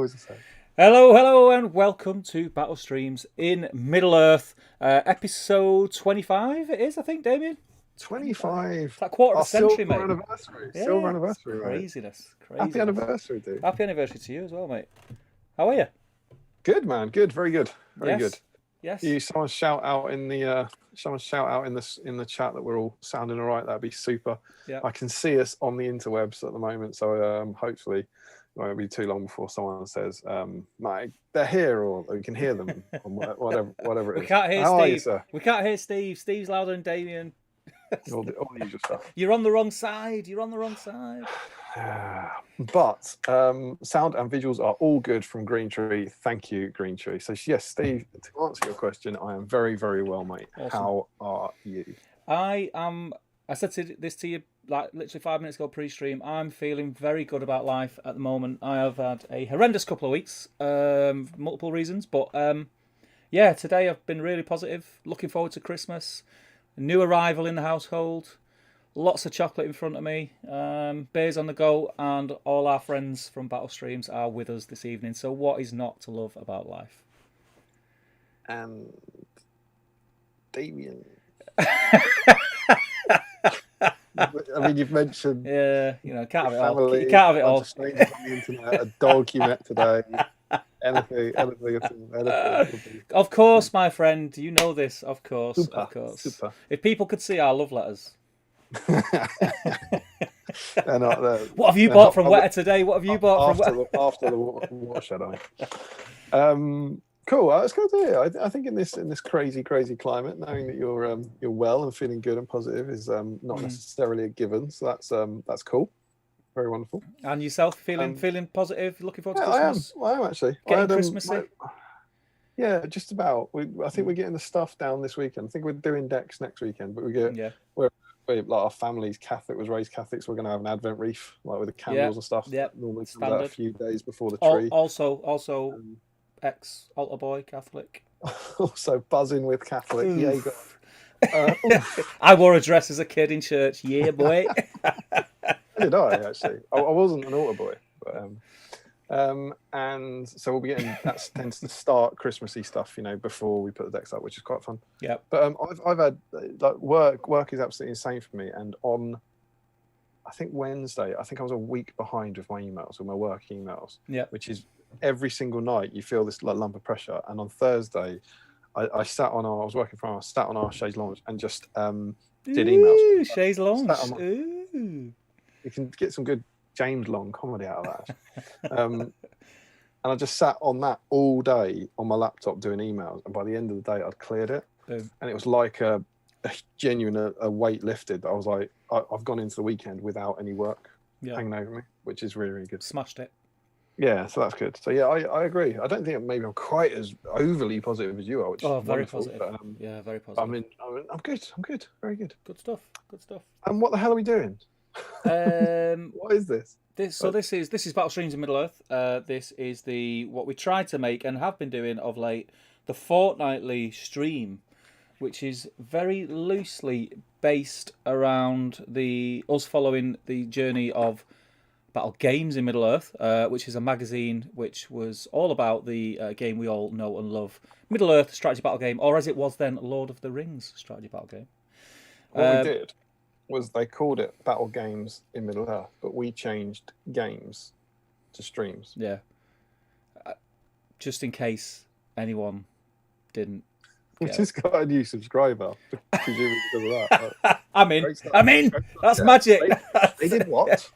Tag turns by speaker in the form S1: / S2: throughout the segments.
S1: always the same.
S2: Hello, hello, and welcome to Battle Streams in Middle Earth, episode 25. It is, I think, Damian.
S1: 25.
S2: It's like quarter of
S1: Our
S2: a century,
S1: silver
S2: mate.
S1: anniversary.
S2: Yeah,
S1: Silver
S2: it's
S1: anniversary, mate.
S2: craziness, craziness.
S1: Happy anniversary, dude.
S2: Happy anniversary to you as well, mate. How are you?
S1: Good, man. Good. Very good. Very good.
S2: Yes.
S1: Someone shout out in the chat that we're all sounding all right. That'd be super.
S2: Yeah.
S1: I can see us on the interwebs at the moment, so hopefully it won't be too long before someone says, "Mate, they're here," or we can hear them, or whatever it is.
S2: We can't hear
S1: How
S2: Steve.
S1: are you, sir?
S2: We can't hear Steve. Steve's louder than Damian.
S1: all the usual stuff.
S2: You're on the wrong side. You're on the wrong side.
S1: But sound and visuals are all good from Green Tree. Thank you, Green Tree. So yes, Steve, to answer your question, I am very, very well, mate.
S2: Awesome.
S1: How are you?
S2: I said this to you like literally 5 minutes ago pre-stream. I'm feeling very good about life at the moment. I have had a horrendous couple of weeks, multiple reasons, but yeah, today I've been really positive. Looking forward to Christmas. A new arrival in the household. Lots of chocolate in front of me. Beers on the go, and all our friends from Battle Streams are with us this evening. So what is not to love about life?
S1: And Damian. I mean, you've mentioned
S2: can't have it all.
S1: family,
S2: You can't have it all.
S1: strangers on the internet, a dog you met today. Anything at all.
S2: Of course, my friend. You know this. Of course.
S1: Super.
S2: If people could see our love letters.
S1: They're not there.
S2: What have you bought from Weta today? What have you bought from Weta?
S1: After the watershed, cool. It's good to hear. I think in this crazy climate, knowing that you're well and feeling good and positive is not necessarily a given. So that's cool. Very wonderful.
S2: And yourself, feeling positive, looking forward to Christmas?
S1: I am actually.
S2: Getting Christmassy?
S1: Yeah, just about. I think we're getting the stuff down this weekend. I think we're doing decks next weekend, but we're like our family's Catholic, was raised Catholic, so we're going to have an Advent wreath, like with the candles and stuff.
S2: Yeah,
S1: normally comes out a few days before the tree.
S2: Also, ex-altar boy Catholic.
S1: Also buzzing with Catholic. Yeah,
S2: I wore a dress as a kid in church. Yeah, boy.
S1: Did I actually? I wasn't an altar boy, but and so we'll be getting that tends to start Christmassy stuff, before we put the decks up, which is quite fun.
S2: Yeah.
S1: But I've had like work is absolutely insane for me, and on I think Wednesday, I think I was a week behind with my emails, with my work emails.
S2: Yeah.
S1: Which is every single night you feel this like lump of pressure, and on Thursday, I was working from home, I sat on our chaise lounge and just did emails.
S2: Chaise lounge.
S1: Ooh. You can get some good James Long comedy out of that. And I just sat on that all day on my laptop doing emails, and by the end of the day I'd cleared it.
S2: Boom.
S1: And it was like a genuine weight lifted. I was like, I've gone into the weekend without any work hanging over me, which is really, really good.
S2: Smashed it.
S1: Yeah, so that's good. So yeah, I agree. I don't think maybe I'm quite as overly positive as you are, which is
S2: very
S1: wonderful,
S2: positive.
S1: But,
S2: yeah, very positive.
S1: I'm good. Very good.
S2: Good stuff.
S1: And what the hell are we doing? What is this?
S2: This is Battle Streams in Middle Earth. This is what we tried to make and have been doing of late, the fortnightly stream, which is very loosely based around us following the journey of Battle Games in Middle Earth, which is a magazine which was all about the game we all know and love, Middle Earth strategy battle game, or as it was then, Lord of the Rings strategy battle game.
S1: What we did was they called it Battle Games in Middle Earth, but we changed games to streams.
S2: Yeah. Just in case anyone didn't.
S1: We just got a new subscriber. Presumably because of that.
S2: I'm in. That's magic.
S1: They did what?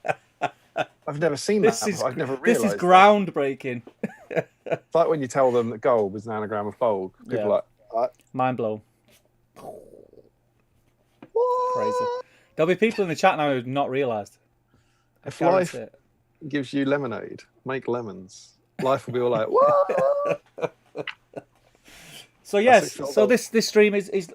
S1: I've never seen that. I've never realised.
S2: This is groundbreaking.
S1: It's like when you tell them that gold was an anagram of bold. People are like,
S2: mind blown. Crazy. There'll be people in the chat now who've not realised.
S1: If life gives you lemonade, make lemons. Life will be all like, what?
S2: So yes, so this stream is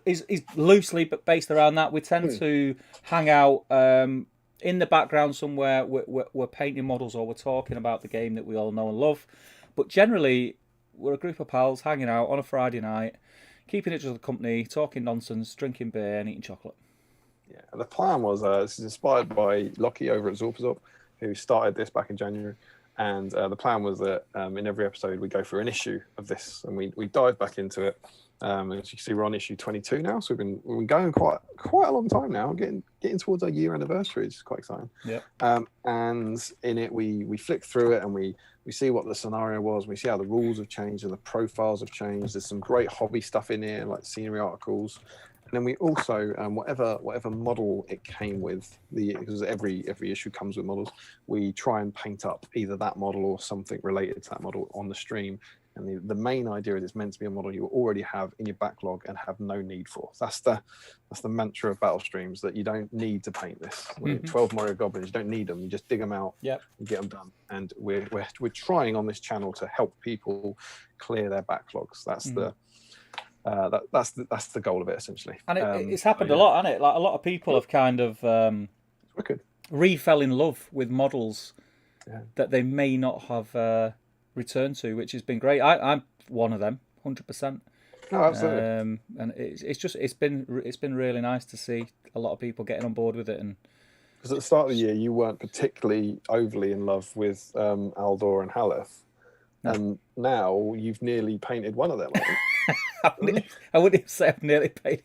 S2: loosely based around that. We tend to hang out in the background somewhere. We're painting models or we're talking about the game that we all know and love. But generally, we're a group of pals hanging out on a Friday night, keeping each other company, talking nonsense, drinking beer and eating chocolate.
S1: Yeah, the plan was this is inspired by Lockie over at Zorpazop, who started this back in January, And the plan was that in every episode we go through an issue of this, and we dive back into it. As you can see, we're on issue 22 now, so we've been going quite a long time now, getting towards our year anniversary, which is quite exciting.
S2: Yeah.
S1: And in it, we flick through it, and we see what the scenario was. We see how the rules have changed and the profiles have changed. There's some great hobby stuff in here, like scenery articles. And then we also, whatever model it came with, because every issue comes with models, we try and paint up either that model or something related to that model on the stream. And the main idea is it's meant to be a model you already have in your backlog and have no need for. That's the mantra of battle streams, that you don't need to paint this. 12 Mario Goblins, you don't need them. You just dig them out and get them done. And we're trying on this channel to help people clear their backlogs. That's that's the goal of it, essentially. And
S2: it's happened a lot, hasn't it? Like a lot of people have kind of re-fell in love with models that they may not have returned to, which has been great. I'm one of them, 100%.
S1: No, absolutely.
S2: And it's been really nice to see a lot of people getting on board with it. And
S1: because at the start of the year, you weren't particularly overly in love with Aldor and Haleth, and now you've nearly painted one of them.
S2: I wouldn't even say I've nearly painted.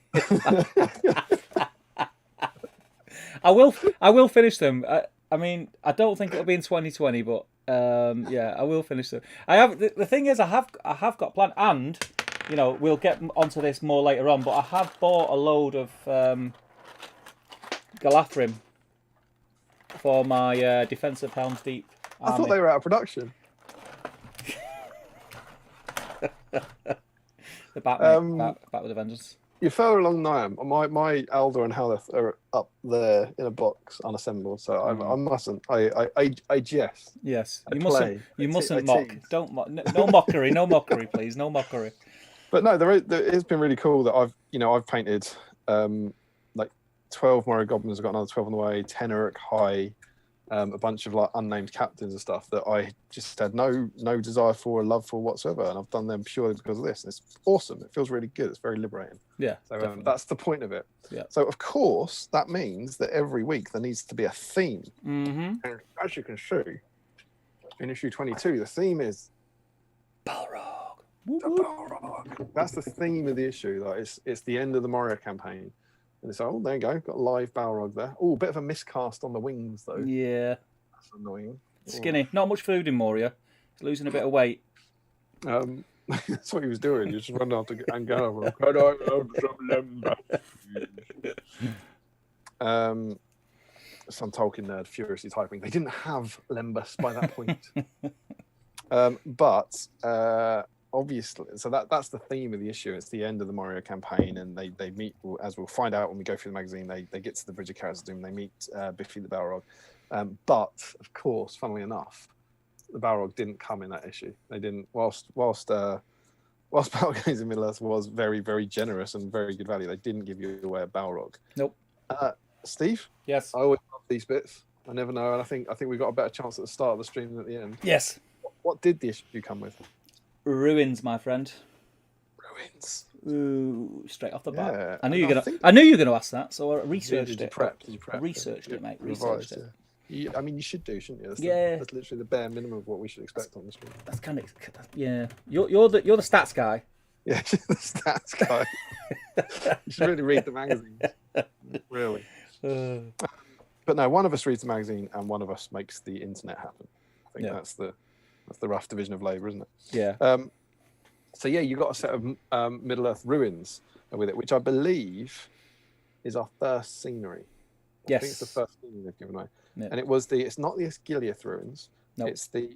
S2: I will finish them. I mean, I don't think it'll be in 2020, but I will finish them. The thing is, I have got planned, and we'll get onto this more later on. But I have bought a load of Galathrim for my defensive Helm's Deep army.
S1: I thought they were out of production.
S2: The back with the vengeance.
S1: You're further along than I am. My Aldor and Haleth are up there in a box, unassembled. So I mustn't. I jest.
S2: Yes, you mustn't mock. Don't mock. No mockery. No mockery, please. No mockery.
S1: But no, it's been really cool that I've painted like 12 Mario Goblins. I've got another 12 on the way. 10 Uruk High. A bunch of like unnamed captains and stuff that I just had no desire for or love for whatsoever, and I've done them purely because of this. And it's awesome. It feels really good. It's very liberating.
S2: Yeah.
S1: So that's the point of it.
S2: Yeah.
S1: So of course that means that every week there needs to be a theme.
S2: Mm-hmm.
S1: And as you can see in issue 22, the theme is
S2: Balrog.
S1: The Balrog. That's the theme of the issue. Like it's the end of the Mario campaign. And it's there you go, got a live Balrog there. Oh, a bit of a miscast on the wings though.
S2: Yeah.
S1: That's annoying.
S2: Skinny. Not much food in Moria. He's losing a bit of weight.
S1: That's what he was doing. He was just running after and going, could I have some Lembas? Some Tolkien nerd furiously typing. They didn't have Lembas by that point. But obviously, so that's the theme of the issue. It's the end of the Mario campaign, and they meet, as we'll find out when we go through the magazine. They get to the Bridge of Carrots Doom. They meet Biffy the Balrog, but of course, funnily enough, the Balrog didn't come in that issue. They didn't. Whilst Balrog in Middle Earth was very, very generous and very good value, they didn't give you away a Balrog.
S2: Nope.
S1: Steve?
S2: Yes.
S1: I always love these bits. I never know, and I think we got a better chance at the start of the stream than at the end.
S2: Yes.
S1: What did the issue come with?
S2: Ruins, my friend.
S1: Ruins.
S2: Ooh, straight off the bat.
S1: Yeah,
S2: I knew you were gonna ask that, so I researched it.
S1: Did you prep?
S2: I researched it, mate.
S1: Revised,
S2: researched it.
S1: Yeah. I mean, you should do, shouldn't you? That's literally the bare minimum of what we should expect on the stream.
S2: That's kind of You're the stats guy.
S1: Yeah, the stats guy. You should really read the magazine. Really. But no, one of us reads the magazine and one of us makes the internet happen. I think that's the rough division of labour, isn't it?
S2: Yeah.
S1: So yeah, you got a set of Middle Earth ruins with it, which I believe is our first scenery.
S2: Yes.
S1: I think it's the first scenery they've given away.
S2: Yeah.
S1: And it's not the Esgiliath ruins.
S2: Nope.
S1: It's the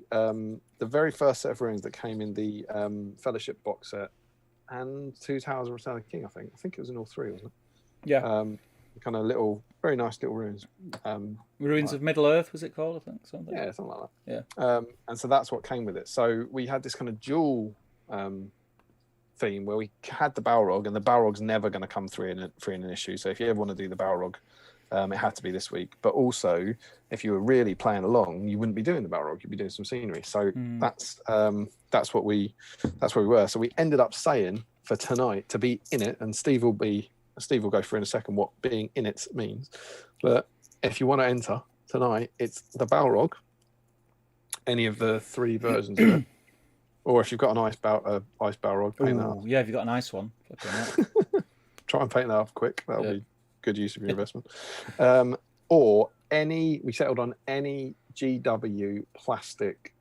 S1: very first set of ruins that came in the Fellowship box set and Two Towers of Return of the King. I think it was in all three, wasn't it?
S2: Yeah.
S1: Kind of very nice little ruins.
S2: Ruins of Middle Earth, was it called? I think something.
S1: Yeah, something like
S2: that.
S1: Yeah. And so that's what came with it. So we had this kind of dual theme where we had the Balrog, and the Balrog's never going to come through in an issue. So if you ever want to do the Balrog, it had to be this week. But also, if you were really playing along, you wouldn't be doing the Balrog. You'd be doing some scenery. So that's what we were. So we ended up saying for tonight to be in it, and Steve will go through in a second what being in it means. But if you want to enter tonight, it's the Balrog. any of the 3 versions of it. Or if you've got an ice Balrog, paint that up.
S2: Yeah, if you've got a nice one.
S1: Try and paint that up quick. That'll be good use of your investment. Or we settled on any GW plastic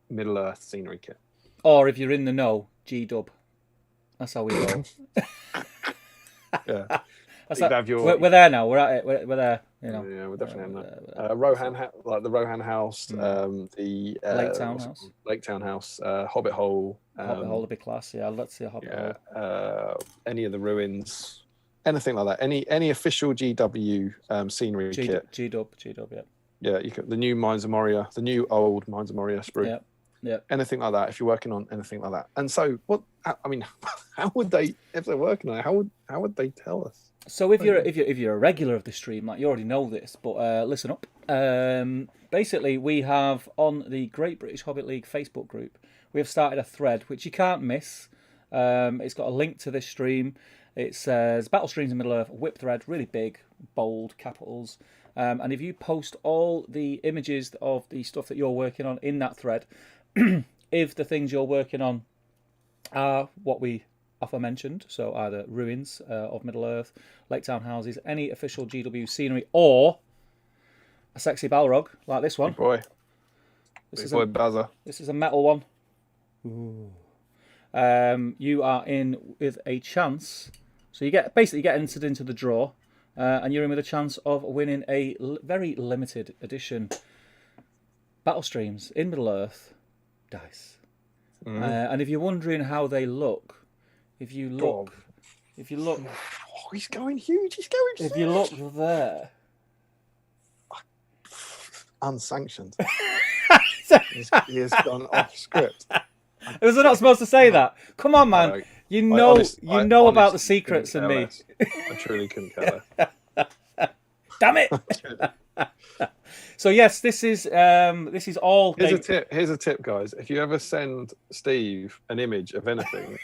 S1: Middle Earth scenery kit.
S2: Or if you're in the know, G-dub. That's how we go.
S1: Yeah.
S2: We're there now. We're at it. We're there. You know.
S1: Yeah, we're definitely in there. Rohan, like the Rohan House, the Lake Town House, Hobbit Hole.
S2: Hobbit Hole would be class. Yeah, let's see a Hobbit Hole.
S1: Any of the ruins, anything like that. Any official GW scenery kit.
S2: G-dub. Yeah.
S1: Yeah, you can, the new Mines of Moria, the new old Mines of Moria sprue.
S2: Yeah.
S1: Anything like that. If you're working on anything like that, and so what? I mean, how would they, if they're working on it? How would they tell us?
S2: So if you're a regular of the stream, like you already know this, but listen up. Basically, we have on the Great British Hobbit League Facebook group, we have started a thread which you can't miss. It's got a link to this stream. It says Battle Streams in Middle Earth, whip thread, really big, bold capitals. And if you post all the images of the stuff that you're working on in that thread, if the things you're working on are what we aforementioned, so either ruins of Middle Earth, Lake Town houses, any official GW scenery, or a sexy Balrog like this one.
S1: Big boy. Bazza.
S2: This is a metal one. Ooh. You are in with a chance. So you get entered into the draw, and you're in with a chance of winning a very limited edition Battle Streams in Middle Earth dice. And if you're wondering how they look, if you look,
S1: oh, he's going huge. He's going.
S2: If you look there,
S1: unsanctioned. he has gone off script.
S2: Was I not supposed to say that? Come on, man. You know about the secrets in me.
S1: I truly couldn't care less.
S2: Damn it! So yes, this is all.
S1: Here's a tip, guys. If you ever send Steve an image of anything,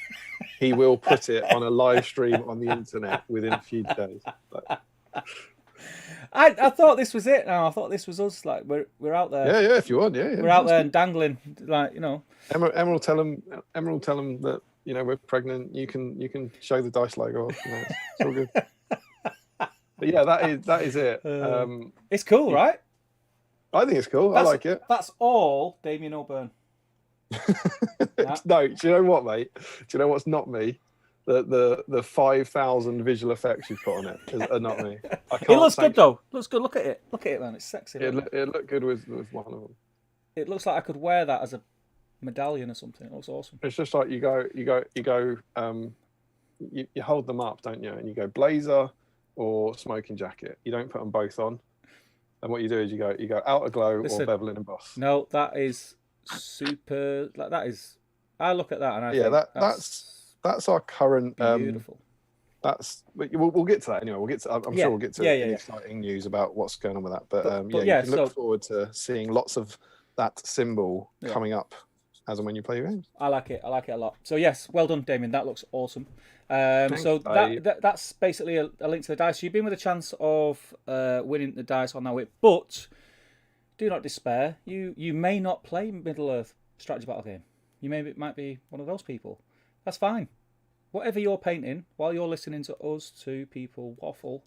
S1: he will put it on a live stream on the internet within a few days.
S2: I thought this was it. Now I thought this was us. Like we're out there.
S1: Yeah. If you want, yeah.
S2: We're out there and dangling, like you know.
S1: Emma will tell him that we're pregnant. You can show the dice logo off. It's all good. But yeah, that is it.
S2: It's cool, right?
S1: I think it's cool. I like it.
S2: That's all Damian O'Byrne.
S1: No, do you know what, mate? Do you know what's not me? The 5,000 visual effects you've put on it are not me.
S2: It looks good though. Looks good. Look at it. Look at it, man. It's sexy.
S1: It looked good with one of them.
S2: It looks like I could wear that as a medallion or something. It looks awesome.
S1: It's just like you hold them up, don't you? And you go blazer or smoking jacket. You don't put them both on. And what you do is you go outer glow or bevel and emboss. No,
S2: that is super. Like that is. I look at that and I think
S1: that's our current.
S2: Beautiful.
S1: We'll get to that anyway. I'm sure we'll get to exciting news about what's going on with that. But you can look forward to seeing lots of that symbol coming up as and when you play your games.
S2: I like it a lot. So yes, well done, Damien. That looks awesome.
S1: Thanks,
S2: so that's basically a link to the dice. You've been with a chance of winning the dice on that week, but do not despair. You may not play Middle Earth strategy battle game. You might be one of those people. That's fine. Whatever you're painting while you're listening to us two people waffle,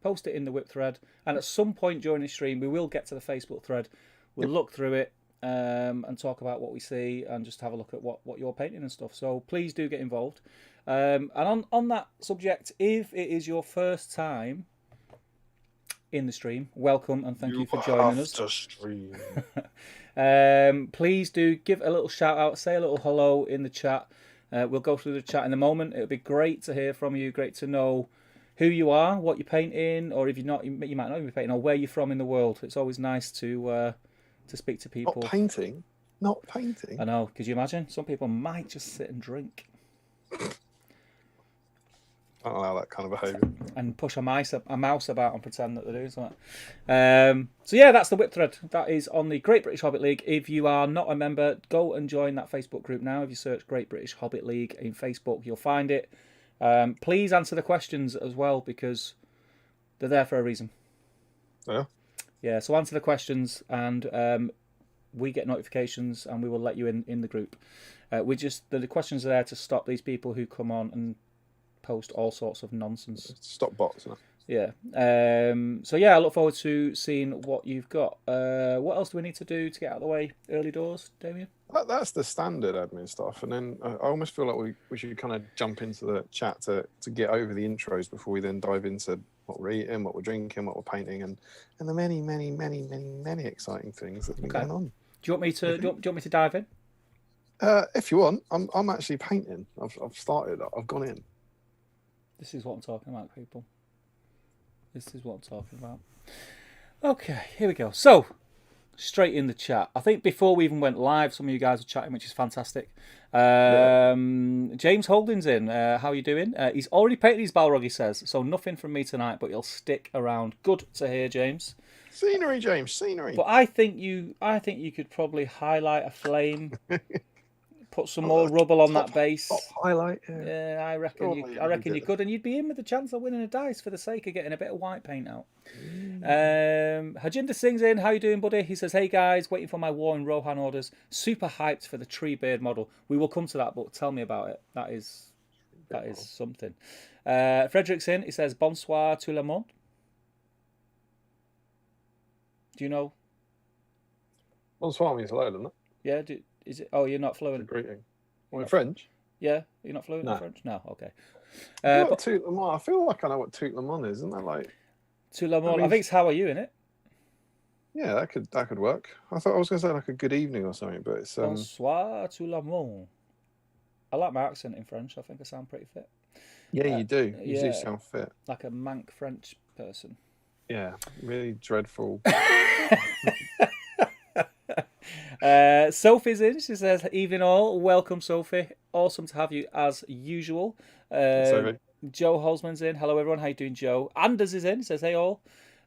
S2: post it in the whip thread, and at some point during the stream we will get to the Facebook thread. We'll look through it and talk about what we see and just have a look at what you're painting and stuff. So please do get involved. And on that subject, if it is your first time in the stream, welcome and thank you for joining us. Please do give a little shout out, say a little hello in the chat. We'll go through the chat in a moment. It'll be great to hear from you. Great to know who you are, what you're painting, or if you're not, you might not be painting, or where you're from in the world. It's always nice to speak to people.
S1: Not painting.
S2: I know. Could you imagine? Some people might just sit and drink.
S1: I don't allow that kind of behaviour.
S2: And push a mouse about and pretend that they're doing something. So yeah, that's the whip thread. That is on the Great British Hobbit League. If you are not a member, go and join that Facebook group now. If you search Great British Hobbit League in Facebook, you'll find it. Please answer the questions as well, because they're there for a reason.
S1: Yeah.
S2: Yeah, so answer the questions, and we get notifications and we will let you in the group. The questions are there to stop these people who come on and post all sorts of nonsense.
S1: Stop bots, isn't it?
S2: Yeah. So yeah, I look forward to seeing what you've got. What else do we need to do to get out of the way early doors, Damian?
S1: That's the standard admin stuff, and then I almost feel like we should kind of jump into the chat to get over the intros before we then dive into what we're eating, what we're drinking, what we're painting, and the many, many, many, many, many exciting things that have been going on.
S2: Do you want me to? Do you want me to dive in?
S1: If you want, I'm actually painting. I've started. I've gone in.
S2: This is what I'm talking about, people. This is what I'm talking about. Okay, here we go. So, straight in the chat. I think before we even went live, some of you guys were chatting, which is fantastic. James Holding's in. How are you doing? He's already painted his Balrog, he says. So nothing from me tonight, but he'll stick around. Good to hear, James.
S1: Scenery, James. Scenery.
S2: But I think you could probably highlight a flame. Put some more rubble on that base.
S1: Highlight.
S2: Yeah, I reckon you could, and you'd be in with a chance of winning a dice for the sake of getting a bit of white paint out. Hajinder Singh's in. How you doing, buddy? He says, "Hey guys, waiting for my War in Rohan orders. Super hyped for the Treeward model. We will come to that, but tell me about it. That is something." Frederick's in. He says, "Bonsoir tout le monde." Do you know?
S1: Bonsoir means hello, doesn't it?
S2: Yeah. Is it? Oh, you're not fluent.
S1: It's a greeting. Well, in French?
S2: Yeah, you're not fluent in French? No, okay.
S1: I feel like I know what tout le monde is, isn't that like...
S2: Tout le monde, I think it's how are you, innit?
S1: Yeah, that could work. I thought I was going to say like a good evening or something, but it's...
S2: Bonsoir tout le monde. I like my accent in French. I think I sound pretty fit.
S1: Yeah, you do. You do sound fit.
S2: Like a mank French person.
S1: Yeah, really dreadful.
S2: Sophie's in. She says, "Evening all. Welcome, Sophie. Awesome to have you as usual." Joe Holzman's in. Hello, everyone. How you doing, Joe? Anders is in. Says, "Hey all."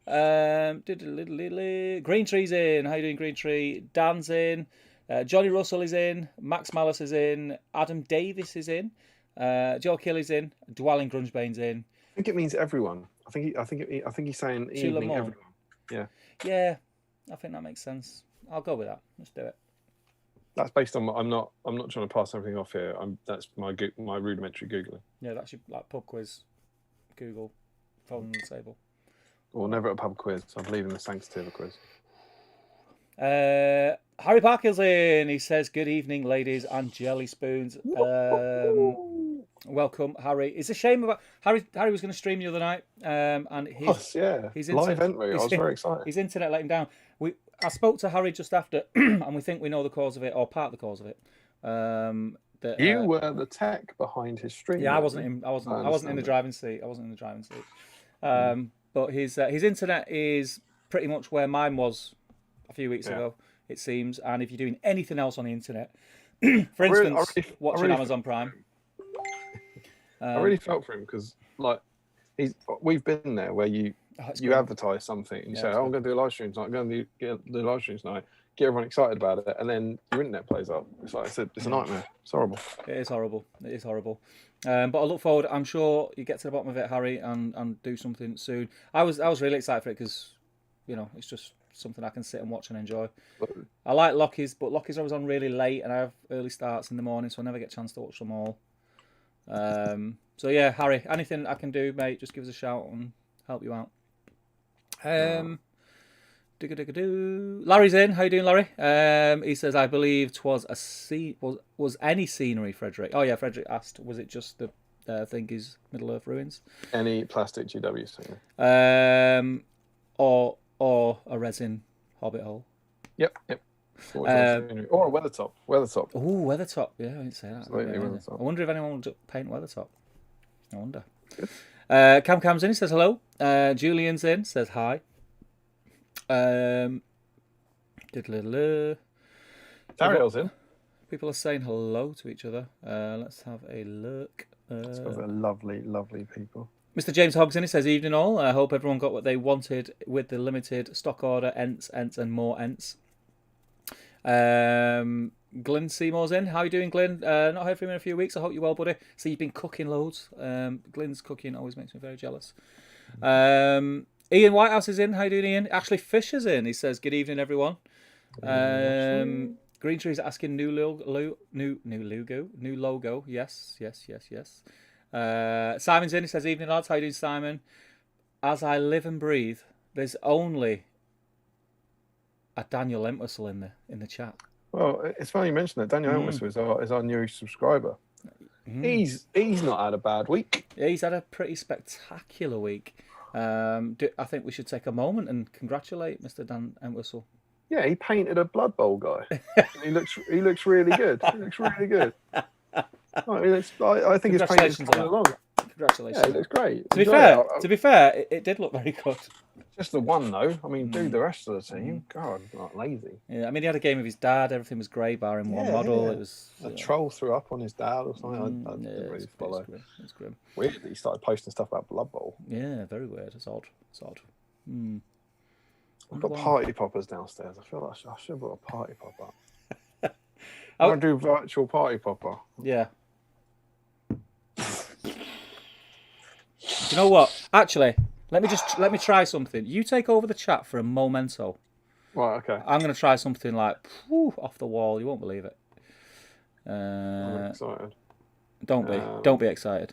S2: Green Tree's in. How you doing, Green Tree? Dan's in. Johnny Russell is in. Max Malice is in. Adam Davis is in. Joe Kelly's in. Dwelling Grungebane's in.
S1: I think it means everyone. I think he's saying evening everyone. Yeah.
S2: Yeah, I think that makes sense. I'll go with that. Let's do it.
S1: That's based on. I'm not trying to pass everything off here. That's my rudimentary googling.
S2: Yeah, that's your like pub quiz. Google, phone on the table.
S1: Or never at a pub quiz. I believe in the sanctity of a quiz.
S2: Harry Parker's in. He says, "Good evening, ladies and jelly spoons." Welcome, Harry. It's a shame about Harry. Harry was going to stream the other night, and
S1: his live entry. I was very excited.
S2: His internet let him down. I spoke to Harry just after, and we think we know the cause of it, or part of the cause of it.
S1: You were the tech behind his stream.
S2: Yeah, I wasn't in the driving seat. But his internet is pretty much where mine was a few weeks ago, it seems. And if you're doing anything else on the internet, for instance, watching Amazon Prime.
S1: I really felt for him because, like, we've been there where you advertise something and you say, "Oh, I'm going to do a live stream tonight. I'm going to do live streams tonight." Get everyone excited about it, and then your internet plays up. It's like I said, it's a nightmare. It's horrible.
S2: It is horrible. But I look forward. I'm sure you get to the bottom of it, Harry, and do something soon. I was really excited for it because, it's just something I can sit and watch and enjoy. I like Lockies, but Lockies are always on really late, and I have early starts in the morning, so I never get a chance to watch them all. So yeah, Harry, anything I can do, mate, just give us a shout and help you out. Larry's in. How you doing, Larry? He says, "I believe 'twas was any scenery, Frederick." Oh yeah, Frederick asked, was it just the Thingy's Middle Earth ruins?
S1: Any plastic GW scenery?
S2: Or a resin hobbit hole.
S1: Yep. Or a Weathertop.
S2: Oh, Weathertop. Yeah, I didn't say that.
S1: Weathertop.
S2: I wonder if anyone would paint Weathertop. I wonder. Cam's in. He says hello. Julian's in. Says hi.
S1: Dariel's in.
S2: People are saying hello to each other. Let's have a look.
S1: They're lovely, lovely people.
S2: Mr. James Hogson, he says, "Evening all. I hope everyone got what they wanted with the limited stock order. Ents, and more ents." Glenn Seymour's in. How are you doing, Glenn? Not heard from him in a few weeks. I hope you're well, buddy. So you've been cooking loads. Glenn's cooking always makes me very jealous. Ian Whitehouse is in. How you doing, Ian? Ashley Fisher's in. He says, "Good evening, everyone." Green Tree's asking new logo. Yes. Simon's in. He says, "Evening lads, how you doing, Simon? As I live and breathe, there's only a Daniel Entwistle in the chat."
S1: Well, it's funny you mention that. Daniel Entwistle is our new subscriber. He's not had a bad week.
S2: Yeah, he's had a pretty spectacular week. I think we should take a moment and congratulate Mr. Dan Entwistle.
S1: Yeah, he painted a Blood Bowl guy. he looks really good. He looks really good. I think his painting's coming along.
S2: Congratulations.
S1: Yeah, it looks great.
S2: To be fair, it did look very good.
S1: Just the one though. I mean, do the rest of the team. God, not lazy.
S2: Yeah, I mean, he had a game with his dad. Everything was grey, barring one model.
S1: Yeah.
S2: It was
S1: a troll threw up on his dad or something. I didn't really follow.
S2: It's grim.
S1: Weird that he started posting stuff about Blood Bowl.
S2: Yeah, very weird. It's odd.
S1: I've got party poppers downstairs. I feel like I should have brought a party popper. I want to do virtual party popper.
S2: Yeah. You know what? Actually, let me try something. You take over the chat for a momento.
S1: Right, okay.
S2: I'm going to try something like off the wall. You won't believe it.
S1: I'm excited.
S2: Don't be excited.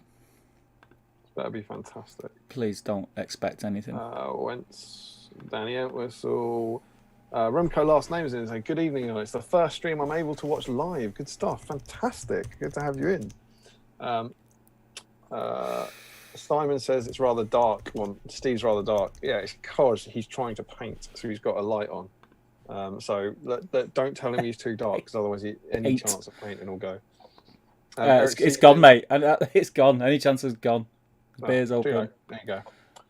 S1: That'd be fantastic.
S2: Please don't expect anything.
S1: Wentz, Danny Entwistle, Remco last name is in saying, "Good evening, it's the first stream I'm able to watch live. Good stuff. Fantastic. Good to have you in." Simon says it's rather dark. Well, Steve's rather dark. Yeah, it's because he's trying to paint, so he's got a light on. So don't tell him he's too dark, because otherwise any chance of painting will go.
S2: It's gone, mate. It's gone. Any chance is gone. The beer's open.
S1: There you go.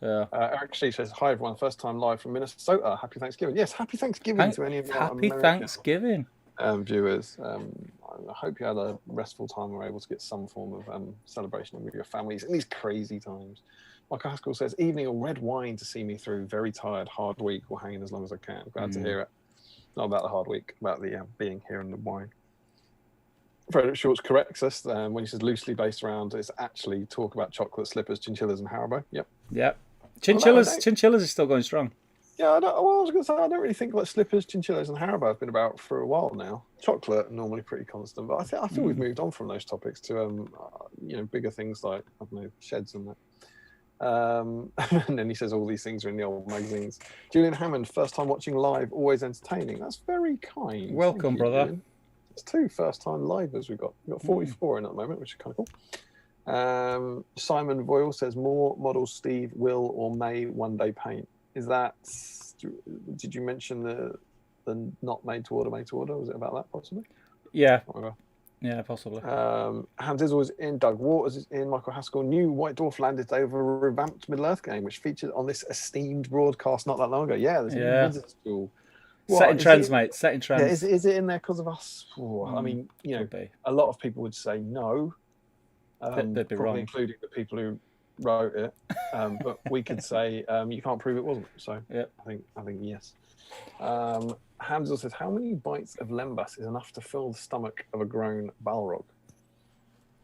S2: Yeah.
S1: Eric C says, "Hi everyone, first time live from Minnesota. Happy Thanksgiving." Yes, happy Thanksgiving to any of our American
S2: Thanksgiving
S1: viewers. I hope you had a restful time and were able to get some form of celebration with your families in these crazy times. Michael Haskell says, "Evening or red wine to see me through. Very tired, hard week. Will hang in as long as I can." Glad to hear it. Not about the hard week, about the being here and the wine. Frederick Shorts corrects us when he says loosely based around, it's actually talk about chocolate, slippers, chinchillas, and Haribo. Yep.
S2: Chinchillas is still going strong.
S1: Yeah, I was going to say, I don't really think like slippers, chinchillas, and Haribo have been about for a while now. Chocolate normally pretty constant, but I think we've moved on from those topics to bigger things like, I don't know, sheds and that. And then he says all these things are in the old magazines. Julian Hammond, first time watching live, always entertaining. That's very kind.
S2: Welcome, brother.
S1: Julian. It's 2 first-time livers we've got. We've got 44 in at the moment, which is kind of cool. Simon Voyle says, "More models Steve will or may one day paint." Is that? Did you mention the not made to order, made to order? Was it about that possibly?
S2: Yeah. Yeah, possibly.
S1: Hamdizzle is in. Doug Waters is in. Michael Haskell. New White Dwarf landed over a revamped Middle Earth game, which featured on this esteemed broadcast not that long ago. Yeah, there's a Wizards tool.
S2: Setting trends, mate. Setting trends.
S1: Yeah, is it in there because of us? I mean, a lot of people would say no.
S2: They'd be wrong,
S1: including the people who wrote it. But we could say you can't prove it wasn't. So I think yes. Hamzil says, "How many bites of lembas is enough to fill the stomach of a grown Balrog?"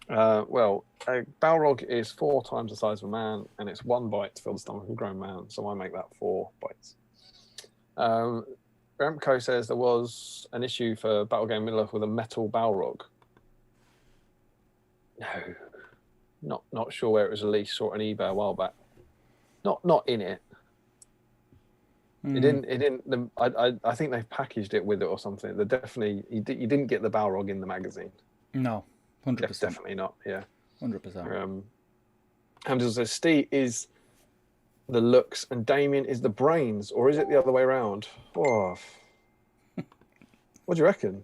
S1: Well, a Balrog is 4 times the size of a man, and it's 1 bite to fill the stomach of a grown man. So I make that 4 bites. Remco says there was an issue for Battle Game Middle Earth with a metal Balrog. No, not sure where it was released. Saw it on eBay a while back. Not in it. It didn't. I think they've packaged it with it or something. They definitely. You didn't get the Balrog in the magazine.
S2: No, 100%.
S1: Definitely not. Yeah,
S2: 100%.
S1: Hamza says Steve is the looks and Damian is the brains, or is it the other way around? Oh. What do you reckon?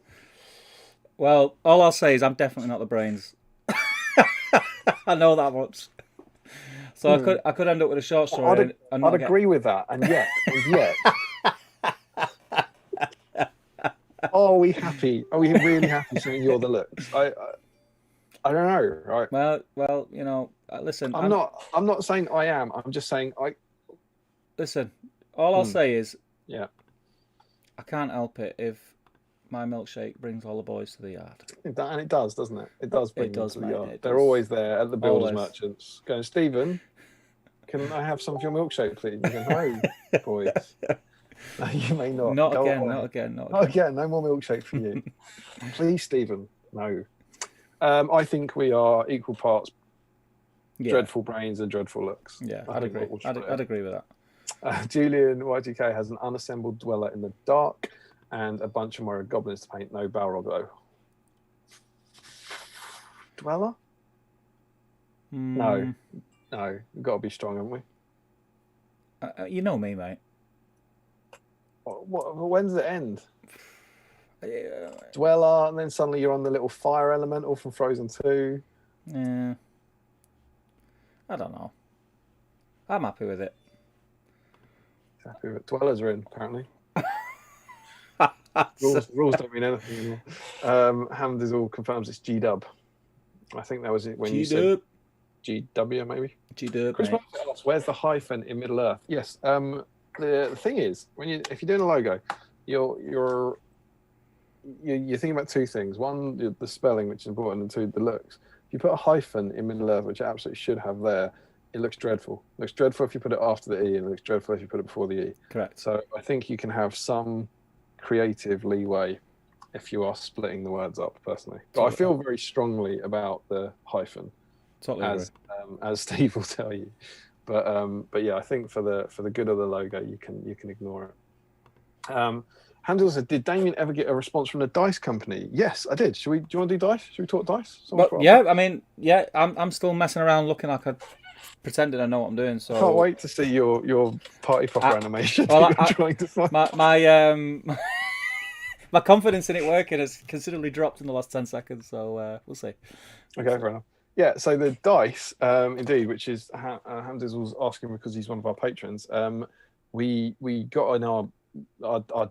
S2: Well, all I'll say is I'm definitely not the brains. I know that much. So I could end up with a short story.
S1: I'd agree with that, and yet, are we happy? Are we really happy saying you're the looks? I don't know. Right?
S2: Well, listen.
S1: I'm not saying I am. I'm just saying I.
S2: Listen, all I'll say is,
S1: I
S2: can't help it if my milkshake brings all the boys to the yard.
S1: And it does, doesn't it? It does bring them to the yard. They're
S2: does.
S1: always there at the builders merchants going, "Stephen, can I have some of your milkshake, please?" You go, "No, boys." No, you may not.
S2: Not
S1: Go
S2: again,
S1: away.
S2: not again, not
S1: Not
S2: again.
S1: again. No more milkshake for you. Please, Stephen. No. I think we are equal parts dreadful brains and dreadful looks.
S2: Yeah, I'd agree. I'd agree with that.
S1: Julian Y2K has an unassembled dweller in the dark and a bunch of more goblins to paint. No Balrog, though. Dweller? No. We've got to be strong, haven't we?
S2: You know me, mate.
S1: When's it end? Dweller, and then suddenly you're on the little fire elemental from Frozen 2.
S2: Yeah. I don't know. I'm happy with it.
S1: Happy with it. Dwellers are in, apparently. rules don't mean anything anymore. Hamdizzle confirms it's G-Dub. I think that was it when you said GW, maybe?
S2: G-Dub,
S1: Chris Martin asks, where's the hyphen in Middle Earth? Yes. The thing is, if you're doing a logo, you're thinking about two things. One, the spelling, which is important, and two, the looks. If you put a hyphen in Middle Earth, which it absolutely should have there, it looks dreadful. It looks dreadful if you put it after the E, and it looks dreadful if you put it before the E.
S2: Correct.
S1: So I think you can have some creative leeway if you are splitting the words up, personally. But I feel very strongly about the hyphen, as Steve will tell you. But yeah, I think for the good of the logo, you can ignore it. Handel said, did Damian ever get a response from the dice company? Yes, I did. Do you want to do dice? Should we talk dice?
S2: I'm still messing around looking like I pretended I know what I'm doing. So
S1: can't wait to see your party popper animation.
S2: Well,
S1: trying to find.
S2: My confidence in it working has considerably dropped in the last 10 seconds, so we'll see.
S1: Okay, fair enough. Yeah, so the dice, indeed, which is Hamdiz was asking because he's one of our patrons. We got in our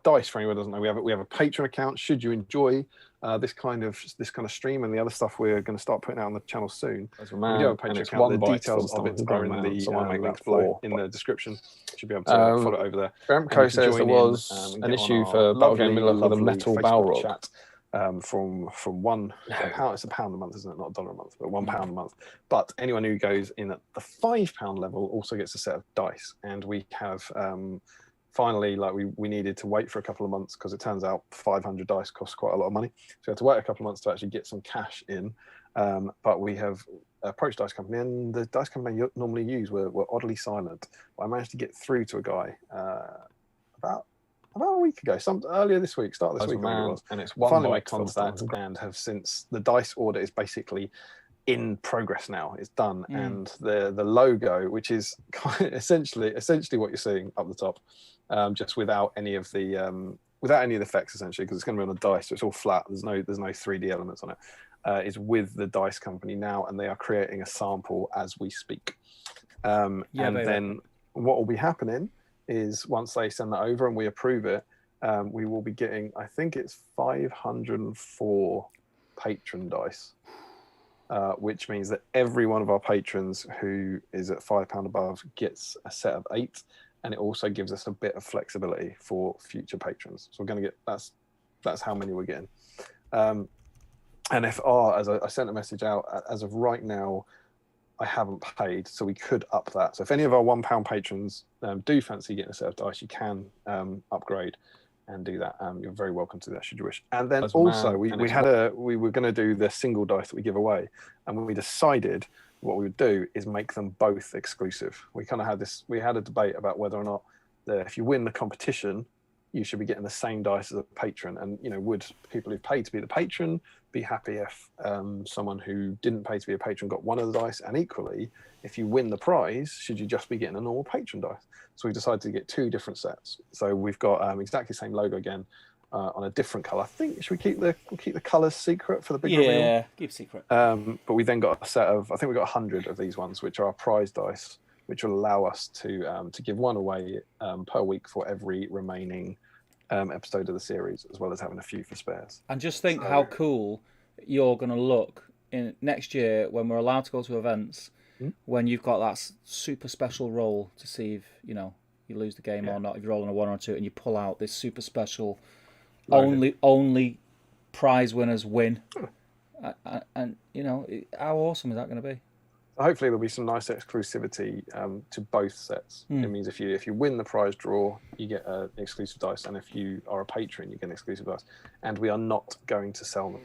S1: dice, for anyone who doesn't know, we have a Patreon account. Should you enjoy this kind of stream and the other stuff we're going to start putting out on the channel soon, we do have a Patreon account. The details of it are in the links below in the description. Should be able to follow it over there.
S3: Remco says there was an issue for Battlefield Middle with a metal Balrog.
S1: Chat. From £1, it's £1 a month, isn't it? Not $1 a month, but £1 a month. But anyone who goes in at the £5 level also gets a set of dice, and we have finally, we needed to wait for a couple of months because it turns out 500 dice costs quite a lot of money, so we had to wait a couple of months to actually get some cash in. But we have approached Dice Company, and the Dice Company you normally use were oddly silent. But I managed to get through to a guy about a week ago, earlier this week, start of this week,
S3: and it's
S1: finally made contact, and have since the dice order is basically in progress now. It's done, and the logo, which is essentially what you're seeing up the top, just without any of the effects, essentially, because it's going to be on a dice, so it's all flat. There's no 3D elements on it. Is with the Dice Company now, and they are creating a sample as we speak. Then what will be happening is once they send that over and we approve it, we will be getting, I think it's 504 patron dice, which means that every one of our patrons who is at £5 above gets a set of 8, and it also gives us a bit of flexibility for future patrons. So we're going to get, that's how many we're getting. And as I sent a message out, as of right now, I haven't paid, so we could up that. So if any of our £1 patrons do fancy getting a set of dice, you can upgrade and do that. You're very welcome to that should you wish. And then we were going to do the single dice that we give away, and when we decided what we would do is make them both exclusive. We kind of had a debate about whether or not if you win the competition, you should be getting the same dice as a patron. And would people who paid to be the patron be happy if someone who didn't pay to be a patron got one of the dice? And equally, if you win the prize, should you just be getting a normal patron dice? So we decided to get 2 different sets. So we've got exactly the same logo again on a different color. I think should we keep the colors secret for the big reveal?
S2: Yeah, keep secret.
S1: But we then got a set of, I think we got 100 of these ones, which are our prize dice, which will allow us to give one away per week for every remaining episode of the series, as well as having a few for spares.
S2: And just think how cool you're going to look in next year when we're allowed to go to events, when you've got that super special roll to see if you lose the game or not, if you're rolling a 1 or 2, and you pull out this super special only prize winners win. And how awesome is that going to be?
S1: hopefully there'll be some nice exclusivity to both sets. It means if you win the prize draw, you get exclusive dice, and if you are a patron, you get exclusive dice. And we are not going to sell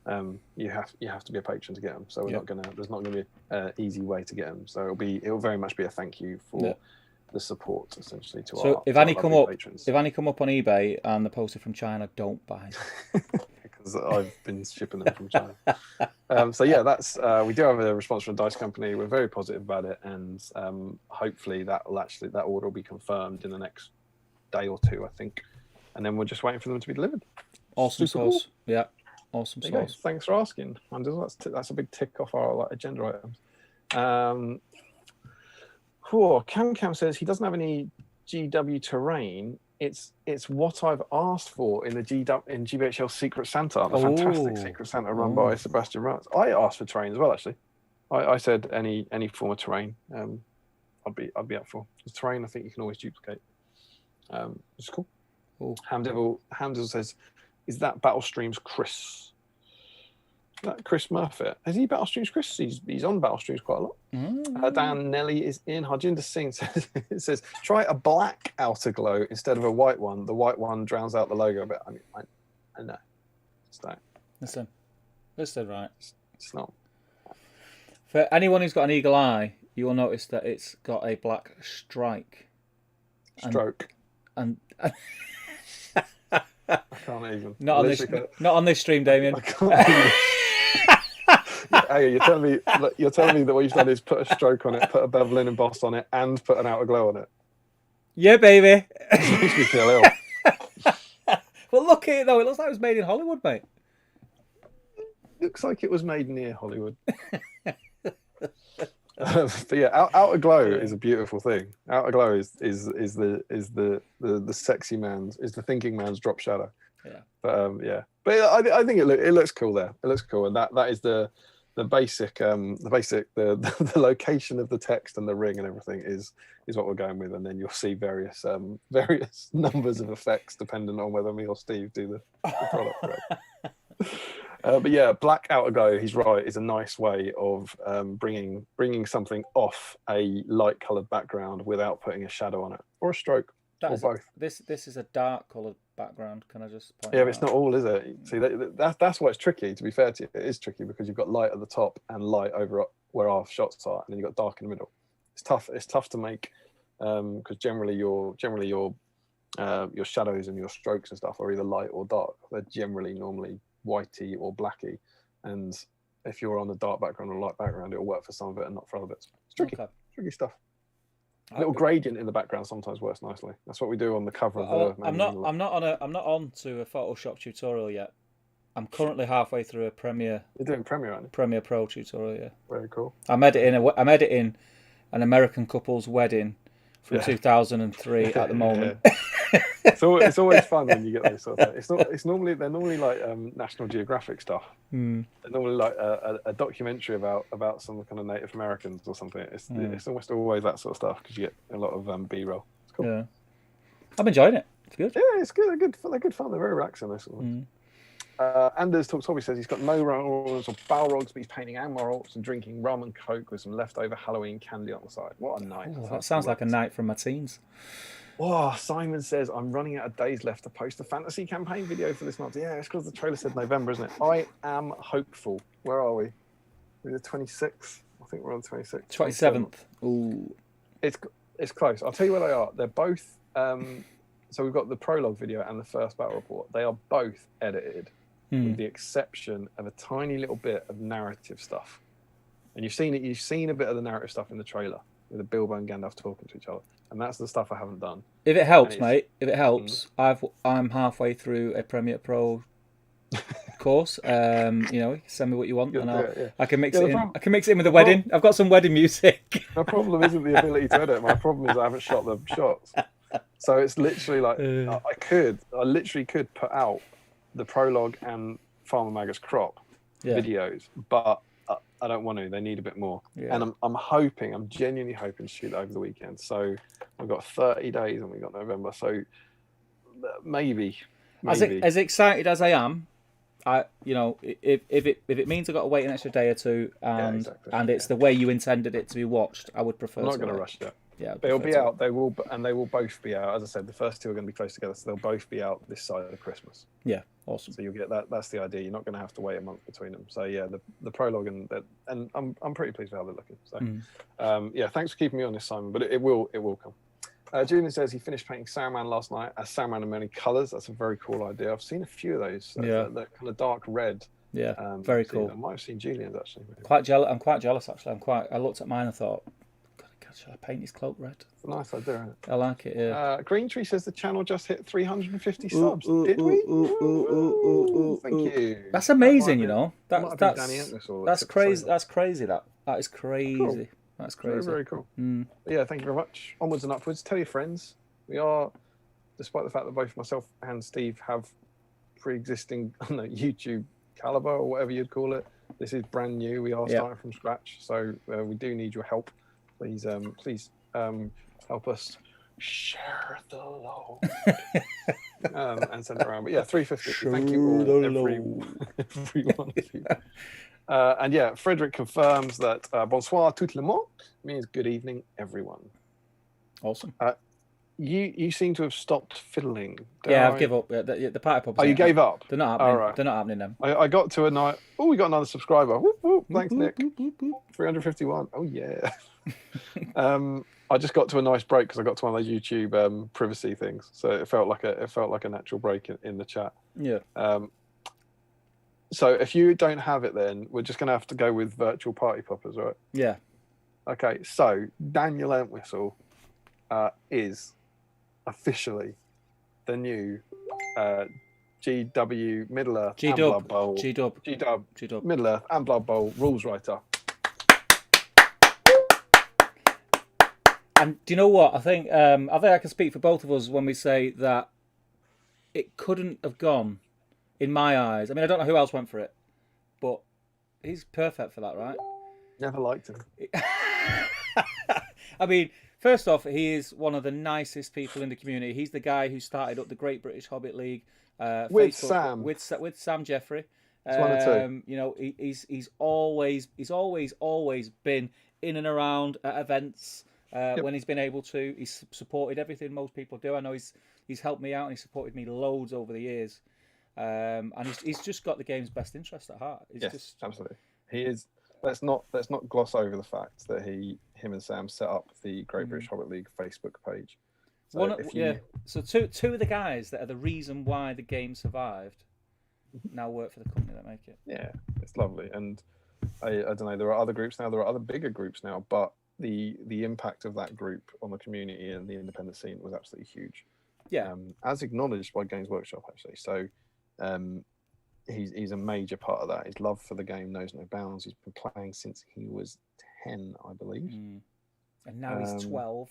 S1: them. You have to be a patron to get them. So there's not gonna be an easy way to get them. So it'll very much be a thank you for the support, essentially, to our. So
S2: if any come up, patrons. If any come up on eBay and they're posted from China, don't buy.
S1: Because I've been shipping them from China. So yeah, that's we do have a response from a dice company. We're very positive about it, and hopefully that order will be confirmed in the next day or two, I think. And then we're just waiting for them to be delivered.
S2: Awesome sauce. Cool. Yeah, awesome sauce.
S1: Thanks for asking. That's a big tick off our agenda items. Cam says he doesn't have any GW terrain. It's what I've asked for in the GBHL Secret Santa, the fantastic Secret Santa run by Sebastian Rutz. I asked for terrain as well, actually. I said any form of terrain, I'd be up for. The terrain, I think you can always duplicate. It's cool. Hamdevil says, "Is that Battlestream's Chris? That Chris Murphy? Has he Battlestreams Chris? He's on Battlestreams quite a lot." Dan Nelly is in. Harjinder Singh says, "Try a black outer glow instead of a white one. The white one drowns out the logo a bit." I mean, I know.
S2: Listen, right.
S1: It's not.
S2: For anyone who's got an eagle eye, you will notice that it's got a black strike.
S1: Stroke.
S2: And
S1: I can't even.
S2: Not on this stream, Damian.
S1: I can't even. Hey, you're telling me that what you've done is put a stroke on it, put a bevel embossed on it, and put an outer glow on it.
S2: Yeah, baby.
S1: It makes me feel ill.
S2: Well, look at it though. It looks like it was made in Hollywood, mate.
S1: Looks like it was made near Hollywood. But yeah, outer glow is a beautiful thing. Outer glow is the sexy man's, is the thinking man's drop shadow.
S2: Yeah.
S1: But I think it looks cool there. It looks cool, and that is the basic the location of the text and the ring and everything is what we're going with, and then you'll see various numbers of effects depending on whether me or Steve do the product. Right? But yeah, black outer glow, he's right, is a nice way of bringing something off a light coloured background without putting a shadow on it or a stroke or both.
S2: This is a dark coloured background. Can I just point
S1: but it's not all, is it? See, that's why it's tricky. To be fair to you, it is tricky because you've got light at the top and light over where our shots are, and then you've got dark in the middle. It's tough. It's tough to make because generally your shadows and your strokes and stuff are either light or dark. They're normally whitey or blacky, and if you're on a dark background or a light background, it'll work for some of it and not for other bits. It's tricky. Okay. Tricky stuff. A little gradient in the background sometimes works nicely. That's what we do on the cover of the.
S2: I'm not on to a Photoshop tutorial yet. I'm currently halfway through a Premiere.
S1: You're doing Premiere, aren't you?
S2: Premiere Pro tutorial, yeah.
S1: Very cool.
S2: I'm editing an American couple's wedding from 2003 at the moment.
S1: So it's always fun when you get those sort of things. They're normally like National Geographic stuff. They're normally like a documentary about some kind of Native Americans or something. It's almost always that sort of stuff because you get a lot of B-roll. It's cool.
S2: Yeah, I'm enjoying it. It's good.
S1: Yeah, it's good. They're good fun. They're very relaxing. Those sort of ones. Anders Tommy says he's got no Rolls or Balrogs, but he's painting Amaralts and drinking rum and coke with some leftover Halloween candy on the side. What a night!
S2: That sounds like a night from my teens.
S1: Oh, Simon says, I'm running out of days left to post a fantasy campaign video for this month. Yeah, it's because the trailer said November, isn't it? I am hopeful. Where are we? We're the 26th. I think we're on the 26th.
S2: 27th. Ooh.
S1: It's close. I'll tell you where they are. They're both... so we've got the prologue video and the first battle report. They are both edited with the exception of a tiny little bit of narrative stuff. And you've seen a bit of the narrative stuff in the trailer with the Bilbo and Gandalf talking to each other. And that's the stuff I haven't done.
S2: If it helps, mate, I'm halfway through a Premiere Pro course. Send me what you want, and I can mix it in. I can mix it in with the wedding. I've got some wedding music.
S1: My problem isn't the ability to edit. My problem is I haven't shot the shots. So it's literally like I literally could put out the prologue and Farmer Maggot's crop videos, but I don't want to. They need a bit more. Yeah. And I'm genuinely hoping to shoot over the weekend. So I've got 30 days and we've got November. So maybe.
S2: As excited as I am if it means I've got to wait an extra day or two, and it's the way you intended it to be watched, I would prefer.
S1: I'm not going to rush that.
S2: Yeah,
S1: they'll be out. They will both be out. As I said, the first two are going to be close together, so they'll both be out this side of Christmas.
S2: Yeah, awesome.
S1: So you'll get that. That's the idea. You're not going to have to wait a month between them. So yeah, the prologue and I'm pretty pleased with how they're looking. So yeah, thanks for keeping me honest, Simon. But it will come. Julian says he finished painting Saruman last night as Saruman in many colours. That's a very cool idea. I've seen a few of those. They're kind of dark red.
S2: Yeah, very cool.
S1: I might have seen Julian's actually.
S2: I'm quite jealous actually. I looked at mine and thought, should I paint his cloak red?
S1: It's a nice idea, isn't it?
S2: I like it, yeah.
S1: Green Tree says the channel just hit 350 subs. Did we? Thank you.
S2: That's amazing, you know.
S1: That's
S2: crazy. That's crazy. That is crazy.
S1: Cool.
S2: That's crazy.
S1: Very, very cool. Yeah, thank you very much. Onwards and upwards. Tell your friends. We are, despite the fact that both myself and Steve have pre-existing YouTube caliber or whatever you'd call it, this is brand new. We are starting from scratch, so we do need your help. Please help us share the load and send it around. But yeah, 350. Thank you all, everyone of you. And yeah, Frederick confirms that bonsoir tout le monde means good evening, everyone.
S2: Awesome.
S1: You seem to have stopped fiddling.
S2: I've given up. The party poppers.
S1: Oh, you gave up?
S2: They're not happening.
S1: All right.
S2: They're not happening then.
S1: I got to a night. Oh, we got another subscriber. Whoop, whoop. Thanks, Nick. 351. Oh yeah. I just got to a nice break because I got to one of those YouTube privacy things, so it felt like a natural break in the chat.
S2: Yeah.
S1: So if you don't have it, then we're just gonna have to go with virtual party poppers, right?
S2: Yeah.
S1: Okay. So Daniel Entwistle is officially the new GW Middle Earth and Blood Bowl
S2: G-Dub
S1: Middle Earth and Blood Bowl rules writer.
S2: And do you know what? I think I can speak for both of us when we say that it couldn't have gone, in my eyes. I mean, I don't know who else went for it, but he's perfect for that, right?
S1: Never liked him.
S2: I mean, first off, he is one of the nicest people in the community. He's the guy who started up the Great British Hobbit League
S1: with
S2: Facebook,
S1: Sam.
S2: with Sam Jeffrey.
S1: It's one or two.
S2: You know, he's always been in and around at events. When he's been able to, he's supported everything most people do. I know he's helped me out and he's supported me loads over the years, and he's just got the game's best interest at heart.
S1: Absolutely. He is. Let's not gloss over the fact that him and Sam set up the Great British Hobbit League Facebook page. So
S2: So two of the guys that are the reason why the game survived now work for the company that make it.
S1: Yeah, it's lovely, and I don't know. There are other groups now. There are other bigger groups now, but the impact of that group on the community and the independent scene was absolutely huge.
S2: Yeah,
S1: as acknowledged by Games Workshop actually. So he's a major part of that. His love for the game knows no bounds. He's been playing since he was 10, I believe,
S2: and now he's 12.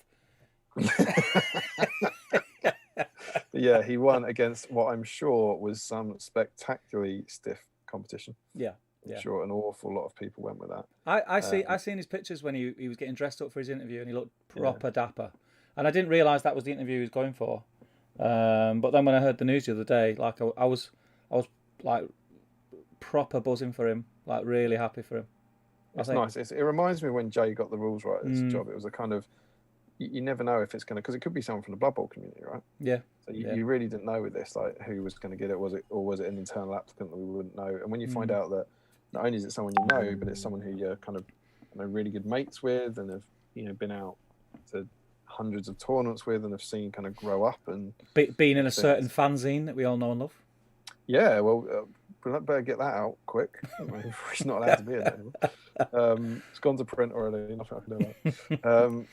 S1: Yeah, he won against what I'm sure was some spectacularly stiff competition.
S2: Yeah.
S1: I'm sure an awful lot of people went with that.
S2: I seen his pictures when he was getting dressed up for his interview, and he looked proper dapper. And I didn't realise that was the interview he was going for. But then when I heard the news the other day, like I was like proper buzzing for him, like really happy for him.
S1: It's nice. It reminds me when Jay got the rules writer's job. It was a kind of you never know if it's going to, because it could be someone from the Blood Bowl community, right?
S2: Yeah.
S1: So you really didn't know with this, like who was going to get it. Was it an internal applicant that we wouldn't know? And when you find out that not only is it someone you know, but it's someone who you're kind of really good mates with, and have been out to hundreds of tournaments with, and have seen kind of grow up and
S2: being in a certain fanzine that we all know and love.
S1: Yeah, well, we better get that out quick. He's not allowed to be in it anymore. It's gone to print already. Nothing I can do about it.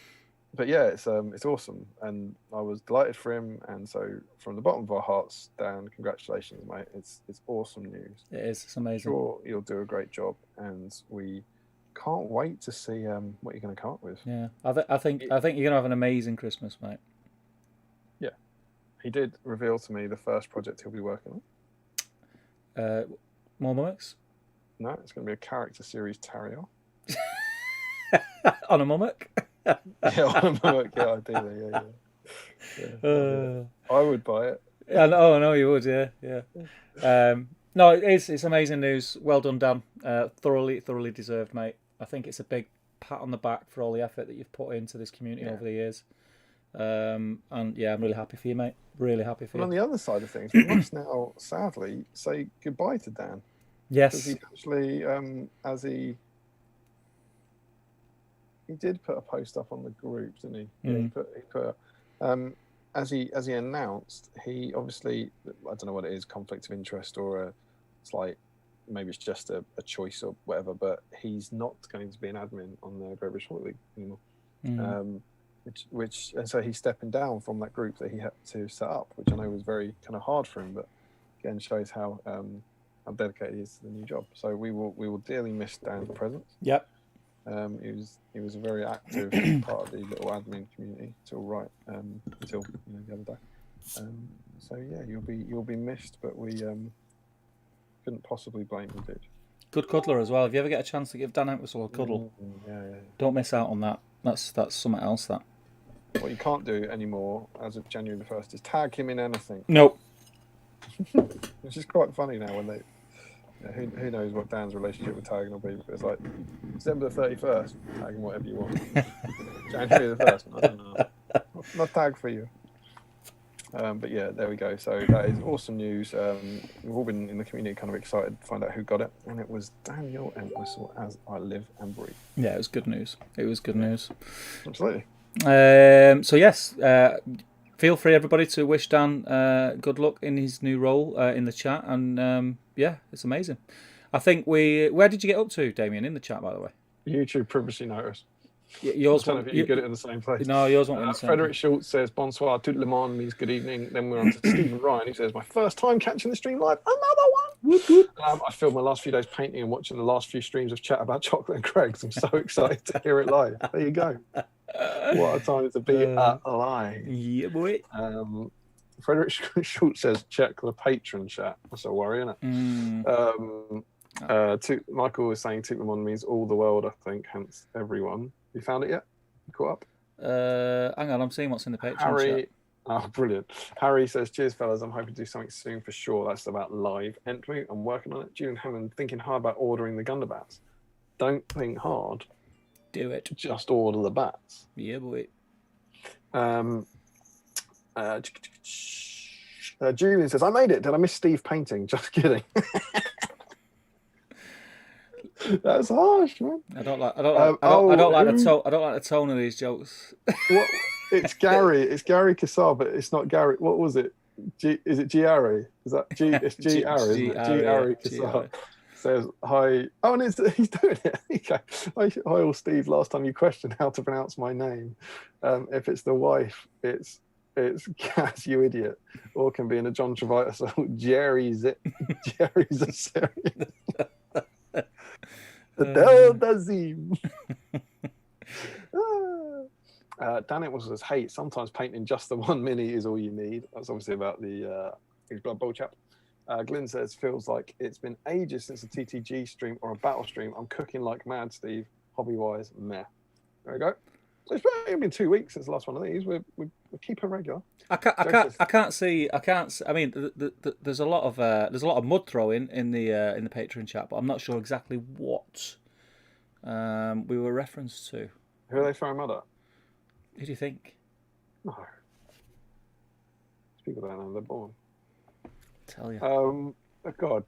S1: But yeah, it's awesome, and I was delighted for him. And so, from the bottom of our hearts, Dan, congratulations, mate! It's awesome news.
S2: It is. It's amazing.
S1: Sure, you'll do a great job, and we can't wait to see what you're going to come up with.
S2: Yeah, I think you're going to have an amazing Christmas, mate.
S1: Yeah, he did reveal to me the first project he'll be working
S2: on. More Mummox?
S1: No, it's going to be a character series Terrier.
S2: On a Mummox?
S1: Yeah, on a Mummox, yeah, ideally, yeah. I would buy it.
S2: I know you would, yeah. No, it's amazing news. Well done, Dan. Thoroughly deserved, mate. I think it's a big pat on the back for all the effort that you've put into this community over the years. And yeah, I'm really happy for you, mate. Really happy for you.
S1: On the other side of things, we must now sadly say goodbye to Dan.
S2: Yes.
S1: Because he actually, as he did put a post up on the group, didn't he? Yeah, he put as he announced, he obviously, I don't know what it is, conflict of interest, or it's like maybe it's just a choice or whatever, but he's not going to be an admin on the Great British Fortnightly anymore. Which and so he's stepping down from that group that he had to set up, which I know was very kind of hard for him, but again shows how dedicated he is to the new job. So we will dearly miss Dan's presence.
S2: Yep.
S1: He was a very active part of the little admin community until the other day. So yeah, you'll be missed, but we couldn't possibly blame the dude.
S2: Good cuddler as well. If you ever get a chance to give Dan Entwistle a cuddle, don't miss out on that. That's something else. That
S1: what you can't do anymore as of January the 1st is tag him in anything.
S2: Nope.
S1: Which is quite funny now when they. Who knows what Dan's relationship with tagging will be? But it's like December the 31st, tag him whatever you want. January the 1st, I don't know. Not tag for you. But yeah, there we go. So that is awesome news. We've all been in the community kind of excited to find out who got it, and it was Daniel Entwistle, as I live and breathe.
S2: Yeah, it was good news. It was good news.
S1: Absolutely.
S2: So yes, feel free everybody to wish Dan good luck in his new role in the chat, and yeah, it's amazing. I think where did you get up to, Damian, in the chat, by the way?
S1: YouTube privacy notice.
S2: Yours
S1: I don't know if you get it in the same place.
S2: No, yours won't in the same.
S1: Frederick Schultz says bonsoir, tout le monde means good evening. Then we're on to Stephen Ryan, who says my first time catching the stream live. Another one. I filmed my last few days painting and watching the last few streams of chat about chocolate and Craig's. I'm so excited to hear it live. There you go. What a time to be alive.
S2: Yeah, boy.
S1: Frederick Schultz says check the patron chat. That's a worry, isn't it? Michael was saying Tutamon means all the world, I think, hence everyone. You found it yet? You caught up?
S2: Hang on, I'm seeing what's in the patron chat.
S1: Oh, brilliant. Harry says, cheers, fellas. I'm hoping to do something soon for sure. That's about live entry. I'm working on it. Julian Hammond, thinking hard about ordering the Gundabats. Don't think hard.
S2: Do it.
S1: Just order the bats.
S2: Yeah, boy.
S1: Julian says, I made it. Did I miss Steve painting? Just kidding. That's harsh, man.
S2: I don't like the tone of these jokes.
S1: What? It's Gary. It's Gary Kassar, but it's not Gary. What was it? Is it Giari? Is that G? It's G. Ari. Gary Kassar says hi. Oh, and he's doing it. Okay. Hi, all Steve. Last time you questioned how to pronounce my name. If it's the wife, it's Cass, you idiot, or can be in a John Travolta song. Jerry's Assyrian. The Delta Zim. Dan It says, hey, sometimes painting just the one mini is all you need. That's obviously about the Blood Bowl chap. Glyn says, feels like it's been ages since a TTG stream or a battle stream. I'm cooking like mad, Steve. Hobby-wise, meh. There we go. So it's been 2 weeks since the last one of these. We're keeping regular.
S2: I can't see. I mean, there's a lot of mud throwing in the Patreon chat, but I'm not sure exactly what we were referenced to.
S1: Who are they throwing mud at?
S2: Who do you think?
S1: No. People don't know they're born.
S2: Tell you.
S1: God,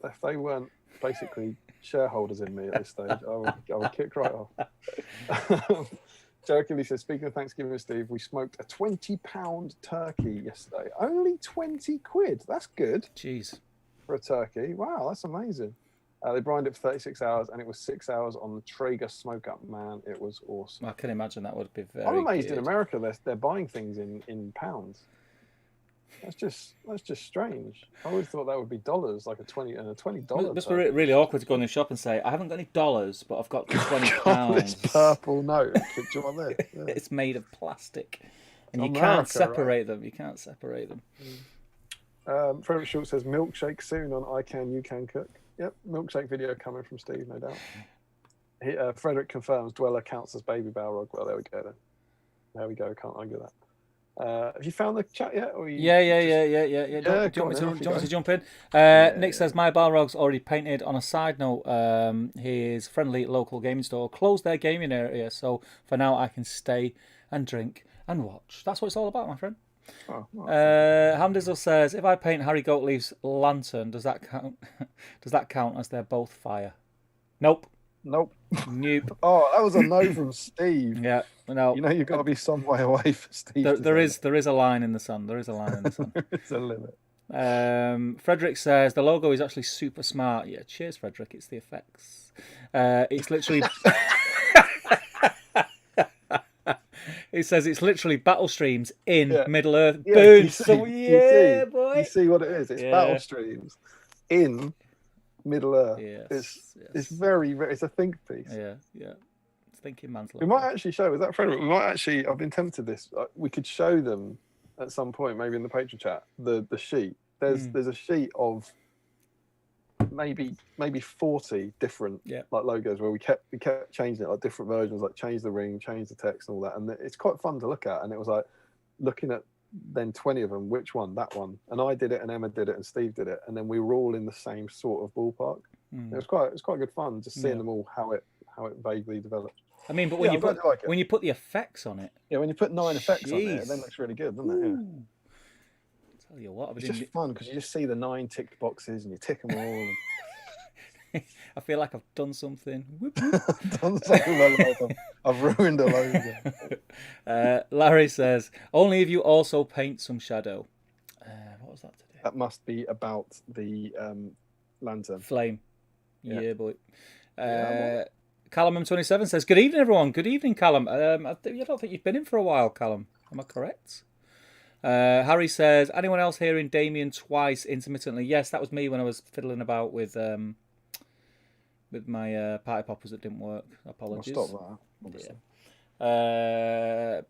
S1: if they weren't basically shareholders in me at this stage, I would kick right off. Jokingly says, speaking of Thanksgiving with Steve, we smoked a £20 turkey yesterday. Only 20 quid. That's good.
S2: Jeez.
S1: For a turkey. Wow, that's amazing. They brined it for 36 hours, and it was 6 hours on the Traeger smoke up. Man, it was awesome.
S2: I can imagine that would be very
S1: I'm amazed
S2: good.
S1: In America they're buying things in pounds. That's just strange. I always thought that would be dollars, like a $20.
S2: Must be really awkward to go in the shop and say, I haven't got any dollars, but I've got £20.
S1: This purple note. Do you want this? Yeah.
S2: It's made of plastic, and you can't separate them. You can't separate them.
S1: Frederick Schultz says, milkshake soon on I Can, You Can Cook. Yep, milkshake video coming from Steve, no doubt. Frederick confirms Dweller counts as baby Balrog. Well, there we go then. There we go, can't argue that. Have you found the chat yet? Or
S2: Yeah. Do you want me to jump in? Nick says, my Balrog's already painted. On a side note, his friendly local gaming store closed their gaming area, so for now I can stay and drink and watch. That's what it's all about, my friend. Hamdizzle says, if I paint Harry Goatleaf's lantern, does that count? Does that count as they're both fire? Nope.
S1: Oh, that was a no from Steve.
S2: Yeah, no.
S1: You know you've got to be some way away for Steve.
S2: There is a line in the sun. There is a line in the sun.
S1: It's a limit.
S2: Frederick says the logo is actually super smart. Yeah, cheers, Frederick. It's the effects. It's literally. It says it's literally battle streams in Middle Earth.
S1: Yeah,
S2: Boom! Boy.
S1: You see what it is? It's battle streams in Middle Earth.
S2: Yes,
S1: it's very, it's a think piece.
S2: Yeah. It's thinking man's.
S1: We might actually show. Is that Frederick? We might actually. I've been tempted this. We could show them at some point, maybe in the Patreon chat, the sheet. There's a sheet of maybe 40 different like logos where we kept changing it, like different versions, like change the ring, change the text and all that, and it's quite fun to look at. And it was like looking at then 20 of them, which one, that one, and I did it and Emma did it and Steve did it, and then we were all in the same sort of ballpark. It was quite good fun just seeing them all, how it vaguely developed.
S2: I mean, but when you put the effects on it,
S1: when you put 9 effects on it, then looks really good, doesn't it? Yeah.
S2: Tell you what,
S1: it's just fun because you just see the 9 ticked boxes and you tick them all.
S2: I feel like I've done something.
S1: I've ruined a logo.
S2: Larry says, only if you also paint some shadow. What was that to do?
S1: That must be about the lantern.
S2: Flame. Yeah boy. Callum M27 says, good evening, everyone. Good evening, Callum. I don't think you've been in for a while, Callum. Am I correct? Harry says, anyone else hearing Damian twice intermittently? Yes, that was me when I was fiddling about with my party poppers that didn't work. Apologies.
S1: I'll stop that.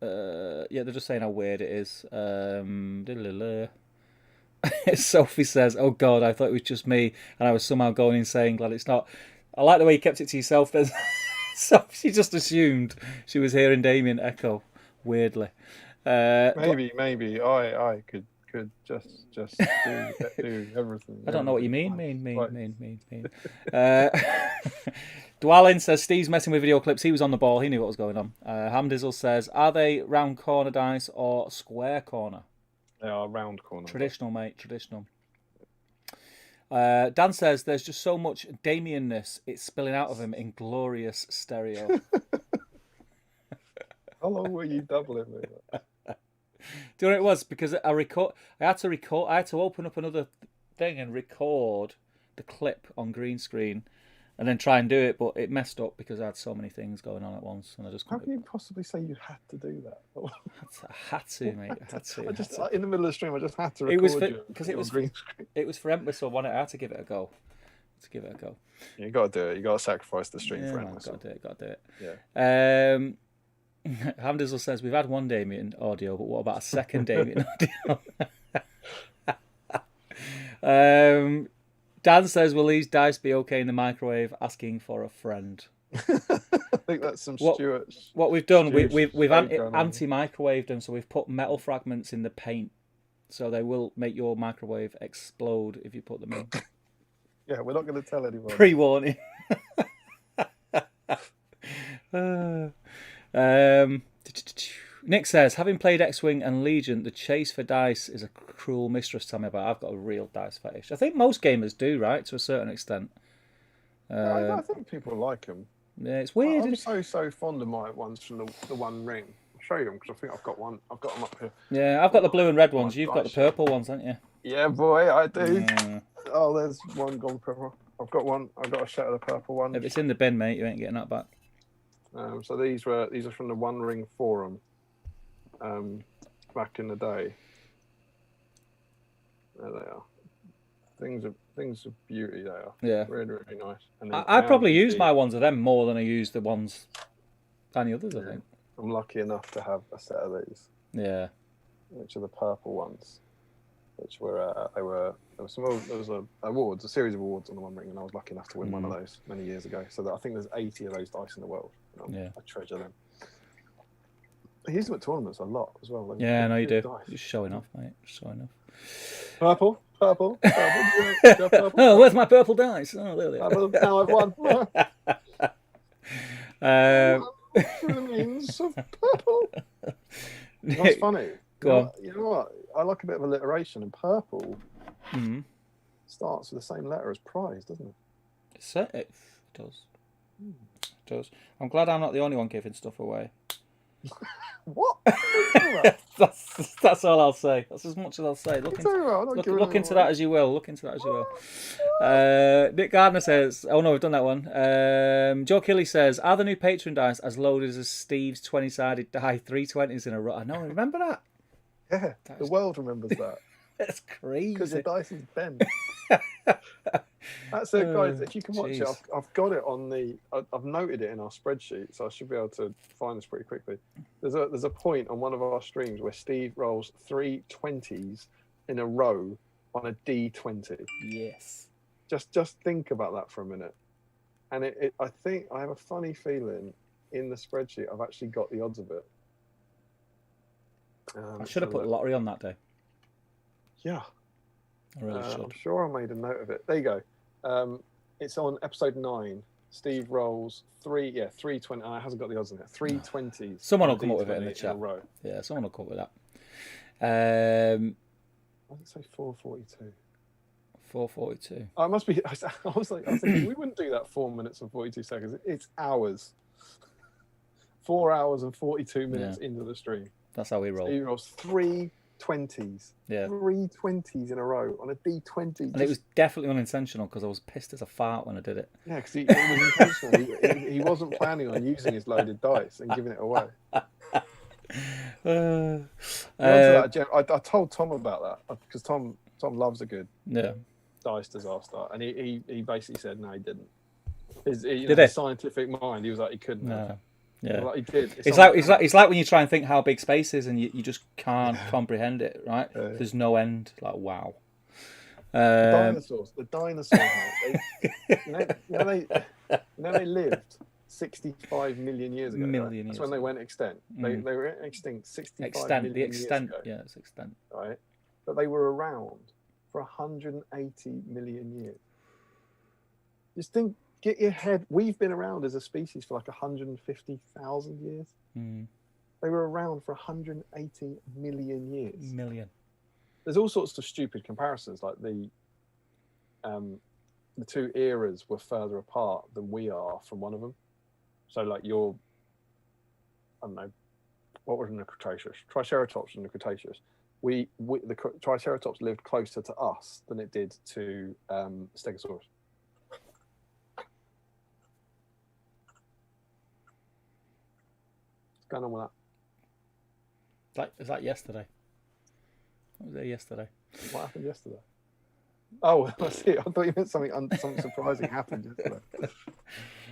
S2: They're just saying how weird it is. Sophie says, oh God, I thought it was just me and I was somehow going insane. Glad it's not. I like the way you kept it to yourself then. So she just assumed she was hearing Damian echo weirdly.
S1: Maybe I could just do everything.
S2: I don't know what you mean. Dwalin says Steve's messing with video clips. He was on the ball. He knew what was going on. Hamdizzle says, are they round corner dice or square corner?
S1: They are round corner.
S2: Traditional, mate. Traditional. Dan says there's just so much Damian-ness. It's spilling out of him in glorious stereo.
S1: How long were you doubling with that?
S2: Do you know what it was? Because I had to open up another thing and record the clip on green screen, and then try and do it, but it messed up because I had so many things going on at once, and I just.
S1: How can you possibly say you had to do that?
S2: I had to, mate. I had to.
S1: In the middle of the stream, I just had to record
S2: because it was green screen. It was for Empress, so I had to give it a go.
S1: You got to do it. You got to sacrifice the stream for Empress.
S2: Got to do it.
S1: Yeah.
S2: Hamdizzle says we've had one Damian audio, but what about a second Damian audio? Dan says, will these dice be okay in the microwave? Asking for a friend.
S1: I think that's some Stuart's.
S2: What we've done, we've anti-microwaved them, so we've put metal fragments in the paint, so they will make your microwave explode if you put them in.
S1: Yeah, we're not going to tell anyone.
S2: Pre-warning. Nick says, having played X-Wing and Legion, the chase for dice is a cruel mistress. Tell me about it. I've got a real dice fetish. I think most gamers do, right, to a certain extent.
S1: I think people like them.
S2: Yeah, it's weird.
S1: I'm so fond of my ones from the One Ring. I'll show you them because I think I've got one. I've got them up here.
S2: Yeah, I've got the blue and red ones. You've got the purple ones, haven't you?
S1: Yeah, boy, I do. Yeah. Oh, there's one gone purple. I've got one. I've got a set of the purple ones.
S2: If it's in the bin, mate, you ain't getting that back.
S1: So these are from the One Ring forum, back in the day. There they are. Things of beauty. They are.
S2: Yeah.
S1: Really, really nice. And
S2: I probably use my ones of them more than I use the ones any others. I think.
S1: I'm lucky enough to have a set of these.
S2: Yeah.
S1: Which are the purple ones. Which were there was a series of awards on the One Ring, and I was lucky enough to win one of those many years ago. So I think there's 80 of those dice in the world. I treasure them. He used them at tournaments a lot as well.
S2: Yeah, I know you do. Dice. Just showing off, mate. Just showing off.
S1: Purple.
S2: Oh, where's my purple dice? Oh, there they are.
S1: Now I've won. The means of purple. That's funny.
S2: Go on.
S1: You know what? I like a bit of alliteration, and purple
S2: Mm-hmm.
S1: starts with the same letter as prize, doesn't it?
S2: It does. It does. I'm glad I'm not the only one giving stuff away.
S1: What?
S2: That's all I'll say. That's as much as I'll say. Look into that as you will. Look into that as you will. Nick Gardner says, "Oh no, we've done that one." Joe Kelly says, "Are the new Patreon dice as loaded as Steve's 20-sided die 320s in a row?" I know. Remember that?
S1: Yeah, the world remembers that.
S2: That's crazy.
S1: Because the dice is bent. That's it, guys. If you can watch it, I've got it on the. I've noted it in our spreadsheet, so I should be able to find this pretty quickly. There's a point on one of our streams where Steve rolls 3 20s in a row on a D20.
S2: Yes.
S1: Just think about that for a minute, and I think I have a funny feeling in the spreadsheet I've actually got the odds of it.
S2: I should have put the lottery on that day.
S1: Yeah.
S2: I really should.
S1: I'm sure I made a note of it. There you go. It's on episode 9. Steve rolls 320. Oh, it hasn't got the odds in it. 320s.
S2: Someone will come up with it in the chat. Yeah, someone will come up with that.
S1: Why does it say 442?
S2: 442.
S1: Oh, it must be. I was thinking we wouldn't do that 4 minutes and 42 seconds. It's hours. 4 hours and 42 minutes into the stream.
S2: That's how we roll.
S1: Steve rolls 3 20s.
S2: Yeah.
S1: 3 20s in a row on a D20.
S2: And it was definitely unintentional because I was pissed as a fart when I did it.
S1: Yeah, because it was intentional. he wasn't planning on using his loaded dice and giving it away. I told Tom about that because Tom loves a good dice disaster, and he basically said no, he didn't. His scientific mind, he was like he couldn't.
S2: No. Yeah,
S1: like he did.
S2: It's like when you try and think how big space is, and you just can't comprehend it. Right? There's no end. Like wow.
S1: The dinosaurs, mate. They lived 65 million years ago. That's when they went extinct. They were extinct 65 million years ago.
S2: Yeah, it's extent.
S1: Right, but they were around for 180 million years. Just think. Get your head. We've been around as a species for like 150,000 years. They were around for 180 million years. There's all sorts of stupid comparisons, like the two eras were further apart than we are from one of them. So like I don't know, what was in the Cretaceous? Triceratops in the Cretaceous. The Triceratops lived closer to us than it did to Stegosaurus. What's going on with
S2: that? Is that yesterday? What was there yesterday?
S1: What happened yesterday? Oh, I see. I thought you meant something surprising happened yesterday.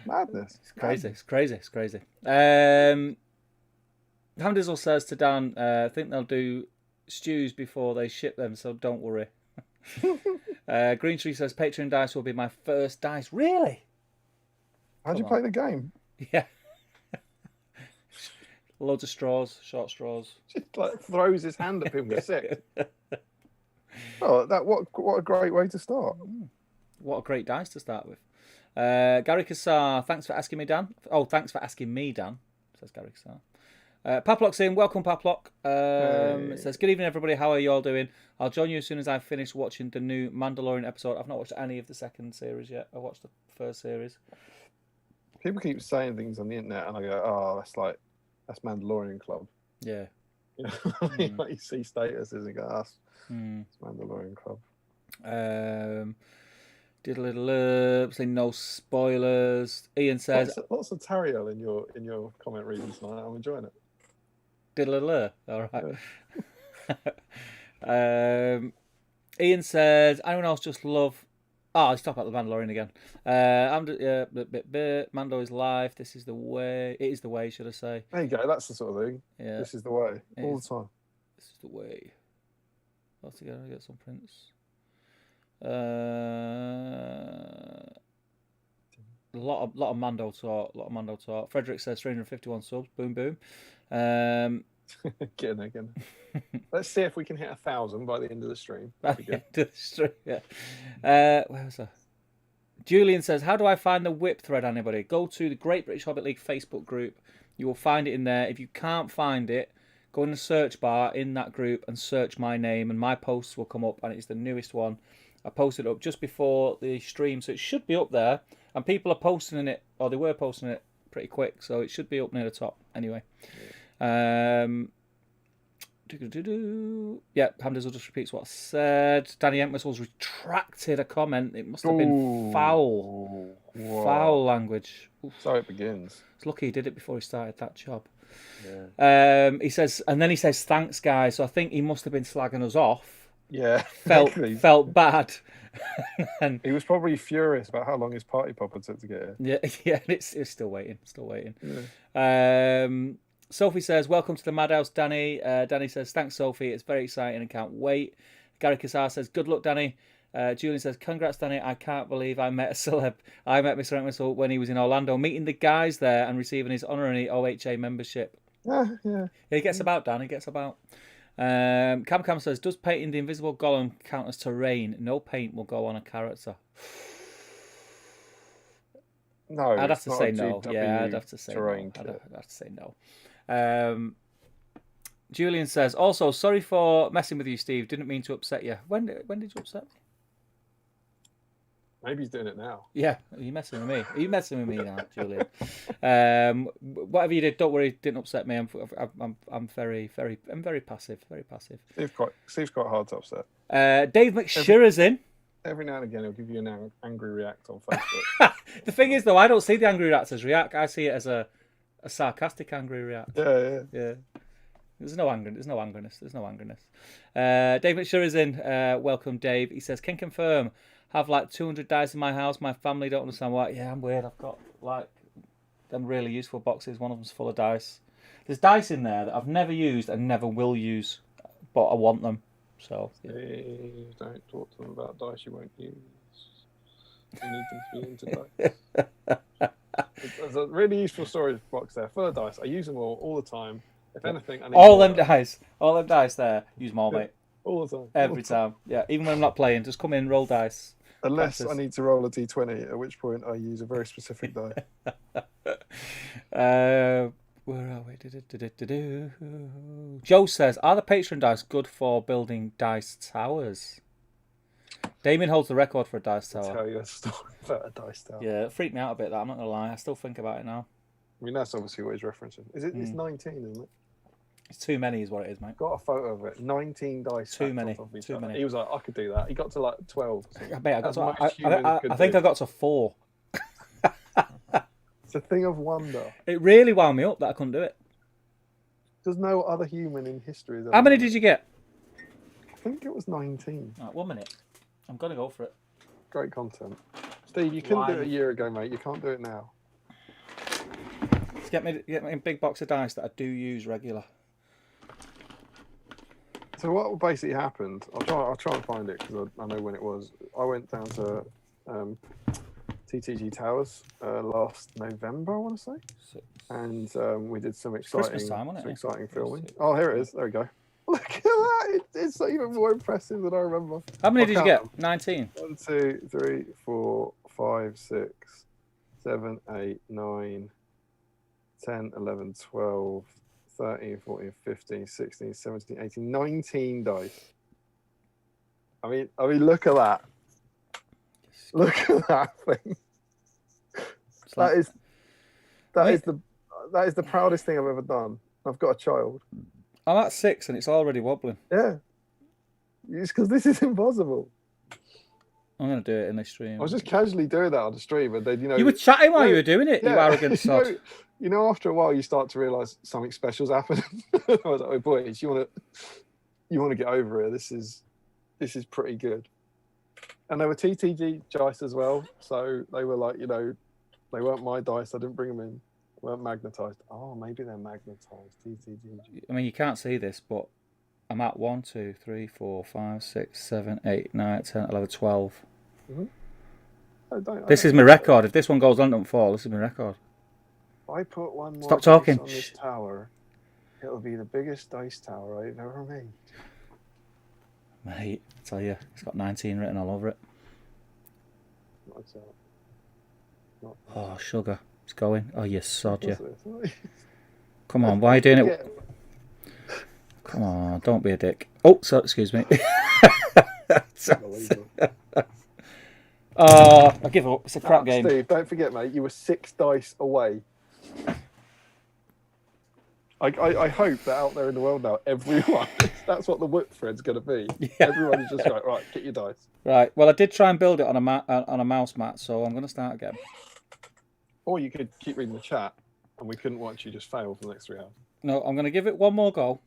S1: Madness.
S2: It's crazy. Hamdizzle says to Dan, I think they'll do stews before they ship them, so don't worry. Green Tree says, Patreon dice will be my first dice. Really?
S1: How'd you play the game?
S2: Yeah. Loads of straws, short straws.
S1: Just like throws his hand at people who are sick. Oh, what a great way to start.
S2: What a great dice to start with. Gary Kassar, thanks for asking me, Dan. Oh, thanks for asking me, Dan, says Gary Kassar. Paplock's in. Welcome, Paplock. It says, good evening, everybody. How are you all doing? I'll join you as soon as I finish watching the new Mandalorian episode. I've not watched any of the second series yet. I watched the first series.
S1: People keep saying things on the internet, and I go, oh, that's Mandalorian Club.
S2: Yeah.
S1: You know, like you see statuses and go, it's Mandalorian Club.
S2: Did a little say no spoilers. Ian says
S1: lots of Tariel in your comment readings tonight. I'm enjoying it.
S2: Did a little all right. Ian says anyone else just love. Oh, let's talk about the Mandalorian again. Mando is live. This is the way. It is the way, should I say?
S1: There you go. That's the sort of thing.
S2: Yeah.
S1: This is the way. All the time.
S2: This is the way. Let's go get some prints. A lot of Mando talk. Frederick says 351 subs. Boom, boom.
S1: Again. Let's see if we can hit 1,000 by the end of the stream.
S2: Yeah. Where was I? Julian says, how do I find the whip thread, anybody? Go to the Great British Hobbit League Facebook group. You will find it in there. If you can't find it, go in the search bar in that group and search my name, and my posts will come up, and it's the newest one. I posted it up just before the stream, so it should be up there. And people are posting it, or they were posting it pretty quick, so it should be up near the top anyway. Yeah, Hamders will just repeats what I said. Danny Entwistle's retracted a comment. It must have been foul. Whoa. Foul language. Oof.
S1: So it begins.
S2: It's lucky he did it before he started that job. Yeah. He says thanks guys. So I think he must have been slagging us off.
S1: Yeah.
S2: Felt bad. And
S1: he was probably furious about how long his party popper took to get
S2: here. Yeah, it's still waiting. Yeah. Sophie says, welcome to the Madhouse, Danny. Danny says, thanks, Sophie. It's very exciting and can't wait. Gary Kassar says, good luck, Danny. Julian says, congrats, Danny. I can't believe I met a celeb. I met Mr. Entwistle when he was in Orlando, meeting the guys there and receiving his honorary OHA membership.
S1: Yeah.
S2: He gets about, Dan. He gets about. Cam says, does painting the invisible golem count as terrain? No paint will go on a character.
S1: No.
S2: I'd have to say no. Yeah, I'd have to say no. I'd have to say no. Julian says, also, sorry for messing with you, Steve. Didn't mean to upset you. When did you upset me?
S1: Maybe he's doing it now.
S2: Yeah, are you messing with me? Are you messing with me now, Julian? Whatever you did, don't worry. Didn't upset me. I'm very passive. Very passive.
S1: Steve's quite hard to upset.
S2: Dave McShirra's in.
S1: Every now and again, he'll give you an angry react on Facebook.
S2: The thing is, though, I don't see the angry reactors react. I see it as a sarcastic angry react.
S1: Yeah.
S2: There's no angerness. Dave McShirra's in. Welcome, Dave. He says, can confirm. Have like 200 dice in my house. My family don't understand why. Yeah, I'm weird. I've got like them really useful boxes. One of them's full of dice. There's dice in there that I've never used and never will use, but I want them. So yeah.
S1: Don't talk to them about dice you won't use. You need them to be into dice. There's a really useful storage box there full of dice. I use them all the time. If anything, I need
S2: all them dice there. Use them all, mate.
S1: All the time.
S2: Every time. Yeah, even when I'm not playing, just come in, roll dice.
S1: Unless I need to roll a d20, at which point I use a very specific die.
S2: Where are we? Joe says, are the Patreon dice good for building dice towers? Damien holds the record for a dice tower.
S1: I'll tell you a story about a dice tower.
S2: Yeah, it freaked me out a bit, that. I'm not going to lie. I still think about it now.
S1: I mean, that's obviously what he's referencing. It's 19, isn't it?
S2: It's too many is what it is, mate.
S1: Got a photo of it. 19 dice.
S2: Too many.
S1: He was like, I could do that. He got to like 12.
S2: I think I got to 4.
S1: It's a thing of wonder.
S2: It really wound me up that I couldn't do it.
S1: There's no other human in history.
S2: How many did you get?
S1: I think it was 19.
S2: Right, 1 minute. I'm going to go for it.
S1: Great content. Steve, you couldn't do it a year ago, mate. You can't do it now.
S2: Just get me a big box of dice that I do use regular.
S1: So what basically happened? I'll try and find it because I know when it was. I went down to TTG Towers last November, I want to say, and we did some exciting filming. Oh, here it is. There we go. Look at that! It's even more impressive than I remember.
S2: How many did you get? 19.
S1: 1, 2, 3, 4, 5, 6, 7, 8, 9, 10, 11, 12. 13, 14, 15, 16, 17, 18, 19 dice. I mean, look at that. Look at that thing. That is the proudest thing I've ever done. I've got a child.
S2: I'm at 6 and it's already wobbling.
S1: Yeah. It's because this is impossible.
S2: I'm going to do it in this stream.
S1: I was just casually doing that on the stream, and then
S2: you were chatting while you were doing it. Yeah. You arrogant sod.
S1: You know, after a while, you start to realise something special's happening. I was like, "Oh, boys, you want to get over it? This is pretty good." And they were TTG dice as well, so they were like, they weren't my dice. I didn't bring them in. They weren't magnetised. Oh, maybe they're magnetised. TTG.
S2: I mean, you can't see this, but I'm at 1, 2, 3, 4, 5, 6, 7, 8, 9, 10, 11, 12. Mm-hmm. This is my record. If this one goes on, don't fall. This is my record.
S1: I put one more
S2: Stop talking
S1: on this tower. It'll be the biggest dice tower I've ever made.
S2: Mate, I tell you, it's got 19 written all over it.
S1: What's that?
S2: Oh, sugar. It's going. Oh, you sod, you. Come on, why are you doing it? Come on, don't be a dick. Oh, so excuse me. Oh, I give up. It's a crap game.
S1: Steve, don't forget, mate, you were 6 dice away. I hope that out there in the world now, everyone, that's what the whip thread's going to be. Yeah. Everyone is just like, right, get your dice.
S2: Right, well, I did try and build it on a mouse mat, so I'm going to start again.
S1: Or you could keep reading the chat, and we couldn't watch you just fail for the next 3 hours.
S2: No, I'm going to give it one more go.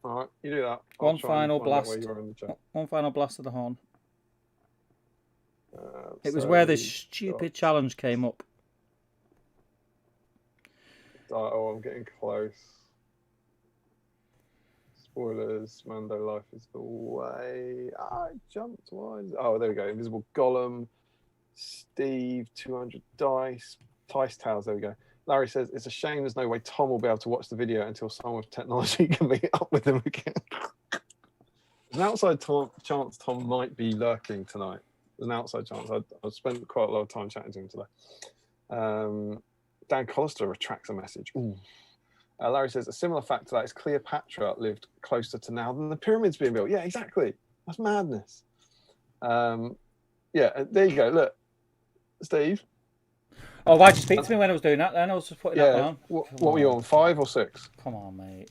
S1: All right, you do that.
S2: One final blast of the horn. It was where this stupid challenge came up.
S1: Oh, I'm getting close. Spoilers, Mando life is the way. I jumped. Why? Oh, there we go. Invisible Golem, Steve, 200 dice, Tice Towers. There we go. Larry says, it's a shame there's no way Tom will be able to watch the video until someone with technology can meet up with him again. There's an outside chance Tom might be lurking tonight. There's an outside chance. I've spent quite a lot of time chatting to him today. Dan Collister retracts a message. Ooh. Larry says, a similar fact to that is Cleopatra lived closer to now than the pyramids being built. Yeah, exactly. That's madness. Yeah, there you go. Look, Steve.
S2: Oh, why'd you speak to me when I was doing that then? I was just putting that on.
S1: What were you on, 5 or 6?
S2: Come on, mate.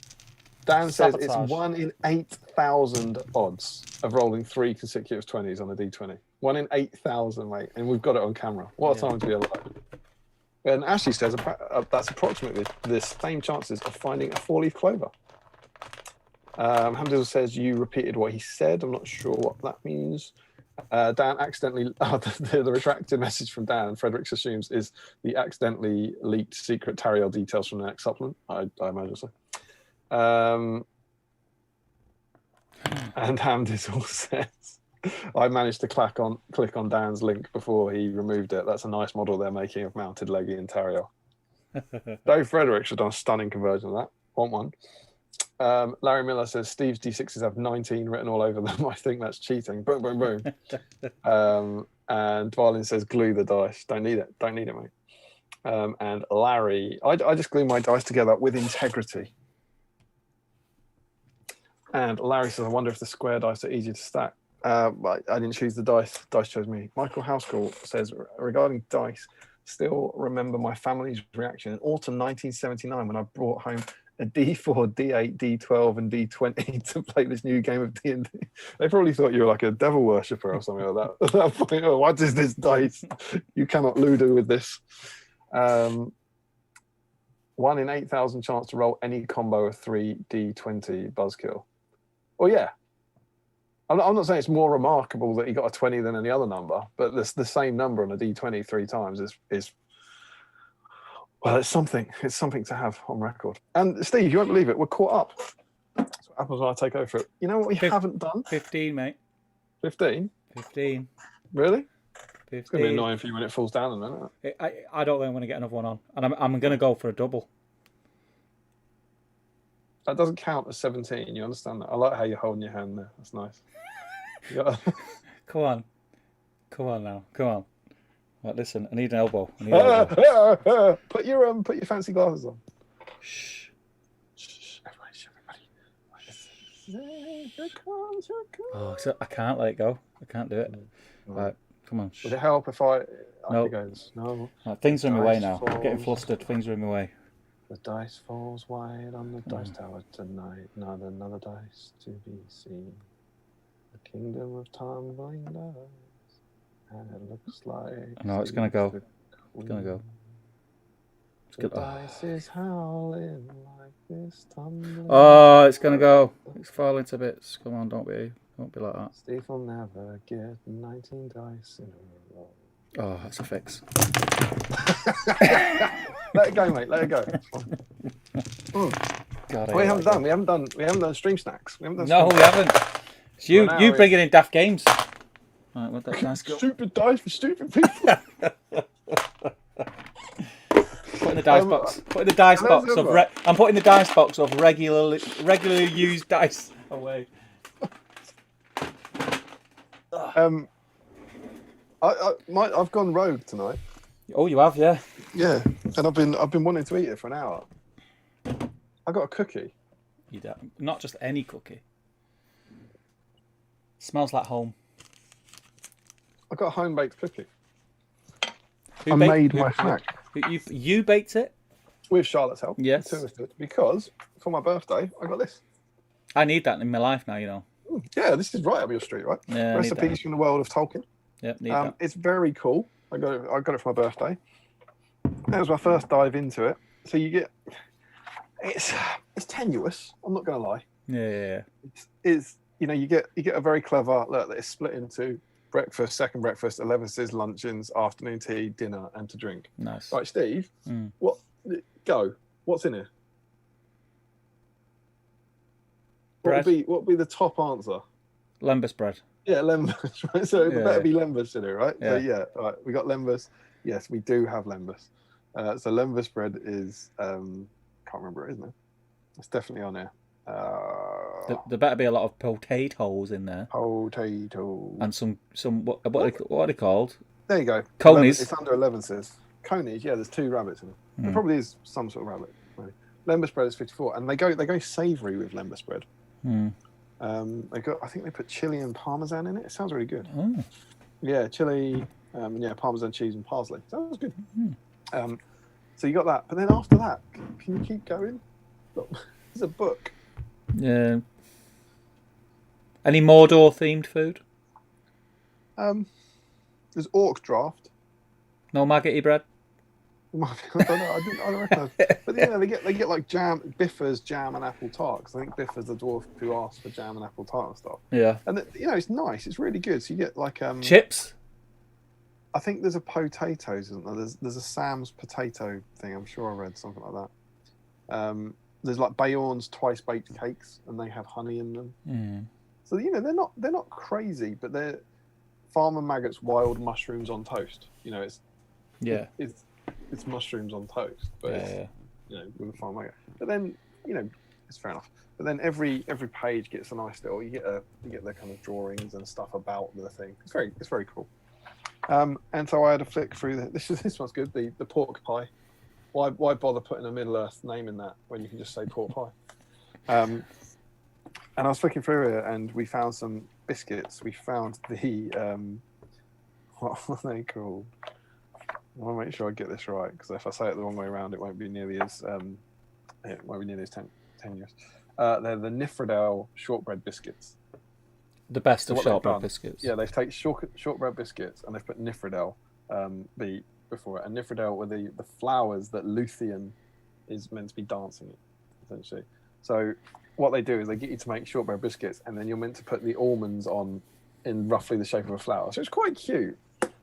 S1: Dan says it's 1 in 8,000 odds of rolling 3 consecutive 20s on a D20. 1 in 8,000, mate. And we've got it on camera. What a time to be alive. And Ashley says that's approximately the same chances of finding a 4-leaf clover. Hamdill says you repeated what he said. I'm not sure what that means. Dan accidentally, the retracted message from Dan, Fredericks assumes, is the accidentally leaked secret Tariel details from the next supplement. I imagine so. And Hamdill says, I managed to click on Dan's link before he removed it. That's a nice model they're making of mounted leggy and Tariel. Dave Fredericks has done a stunning conversion of that. Want one. Larry Miller says Steve's D6s have 19 written all over them. I think that's cheating. Boom, boom, boom. And Dvalin says glue the dice. Don't need it. Don't need it, mate. And Larry, I just glue my dice together with integrity. And Larry says, I wonder if the square dice are easy to stack. I didn't choose the dice. Dice chose me. Michael Housecall says, regarding dice, still remember my family's reaction in autumn 1979 when I brought home a D4, D8, D12, and D20 to play this new game of D&D. They probably thought you were like a devil worshipper or something like that. At that point, oh, what is this dice? You cannot Ludo with this. 1 in 8,000 chance to roll any combo of 3 D20 buzzkill. Well, yeah. I'm not saying it's more remarkable that he got a 20 than any other number, but the same number on a D20 3 times is well, it's something. It's something to have on record. And Steve, you won't believe it, we're caught up. That's what happens when I take over for it. You know what we haven't done?
S2: 15, mate.
S1: 15?
S2: 15.
S1: Really?
S2: 15.
S1: It's going to be annoying for you when it falls down, isn't
S2: it? I don't think I'm going to get another one on. And I'm going to go for a double.
S1: That doesn't count as 17, you understand that? I like how you're holding your hand there. That's nice.
S2: Come on. Come on now. Come on. Right, listen, I need an elbow.
S1: Put your fancy glasses on.
S2: Shh.
S1: Shh. Everybody. Here comes.
S2: Oh, so I can't let it go. I can't do it. Right, come on.
S1: Would it help if I...
S2: No.
S1: No.
S2: Right, things are in my way now. I'm getting flustered. Things are in my way.
S1: The dice falls wide on the dice tower tonight. Not another dice to be seen. The kingdom of tumbling dice. And it looks like...
S2: No, it's going to go. It's going to go.
S1: The dice is howling like this tumbling.
S2: Oh, it's going to go. It's falling to bits. Come on, don't be like that.
S1: Steve will never get 19 dice in a row.
S2: Oh, that's a fix.
S1: Let it go, mate. Let it go.
S2: God,
S1: we haven't done stream snacks. We haven't
S2: done. We haven't. It's you bringing in daft games. Right, what that
S1: stupid dice for stupid people.
S2: Putting the dice box. Putting the dice box of. I'm putting the dice box of regularly used dice away.
S1: I've gone rogue tonight.
S2: Oh, you have, yeah.
S1: Yeah, and I've been wanting to eat it for an hour. I got a cookie.
S2: You don't. Not just any cookie. Smells like home.
S1: I got a home baked cookie. I made my snack.
S2: You baked it?
S1: With Charlotte's help.
S2: Yes.
S1: Because for my birthday, I got this.
S2: I need that in my life now, you know.
S1: Yeah, this is right up your street, right?
S2: Yeah,
S1: Recipes from the world of Tolkien.
S2: Yeah, need that.
S1: It's very cool. I got it for my birthday. That was my first dive into it. So you get it's tenuous. I'm not going to lie.
S2: Yeah.
S1: It's you get a very clever look that is split into breakfast, second breakfast, 11s, luncheons, afternoon tea, dinner, and to drink.
S2: Nice.
S1: Right, Steve. What's in here? What would be the top answer?
S2: Lembas bread.
S1: Yeah, lembas, right? So there better be lembas in it, right?
S2: Yeah.
S1: So all right, we got lembas. Yes, we do have lembas. So lembas bread is can't remember it, isn't it? It's definitely on there.
S2: There better be a lot of potatoes in there.
S1: Potatoes.
S2: And some what are they called?
S1: There you go.
S2: Conies.
S1: It's under 11 says. Conies, yeah, there's 2 rabbits in it. There probably is some sort of rabbit. Maybe. Lembas bread is 54, and they go savoury with lembas bread. I think they put chili and parmesan in it. It sounds really good. Yeah, chili, parmesan cheese and parsley. Sounds good. So you got that, but then after that, can you keep going? Look, there's a book.
S2: Yeah. Any Mordor themed food?
S1: There's orc draft.
S2: No maggoty bread.
S1: I don't reckon. But they get like jam, Biffa's jam and apple tart. Because I think Biffa's the dwarf who asked for jam and apple tart and stuff.
S2: Yeah.
S1: And it's nice. It's really good. So you get like
S2: chips.
S1: I think there's a potatoes, isn't there? There's a Sam's potato thing. I'm sure I read something like that. There's like Bayonne's twice baked cakes, and they have honey in them. So they're not crazy, but they're Farmer Maggot's wild mushrooms on toast. It's mushrooms on toast, but with a Farmer Maggot. But then it's fair enough. But then every page gets a nice little. You get the kind of drawings and stuff about the thing. It's very cool. And so I had a flick through this one's good. The pork pie. Why bother putting a Middle Earth name in that when you can just say pork pie? And I was flicking through it, and we found some biscuits. We found the what are they called? I want to make sure I get this right, because if I say it the wrong way around, it won't be nearly as tenuous. They're the Nifredale shortbread biscuits.
S2: The best of shortbread biscuits.
S1: Yeah, they've taken shortbread biscuits and they've put Nifredale before it. And Nifredale were the flowers that Luthien is meant to be dancing in, essentially. So what they do is they get you to make shortbread biscuits, and then you're meant to put the almonds on in roughly the shape of a flower. So it's quite cute.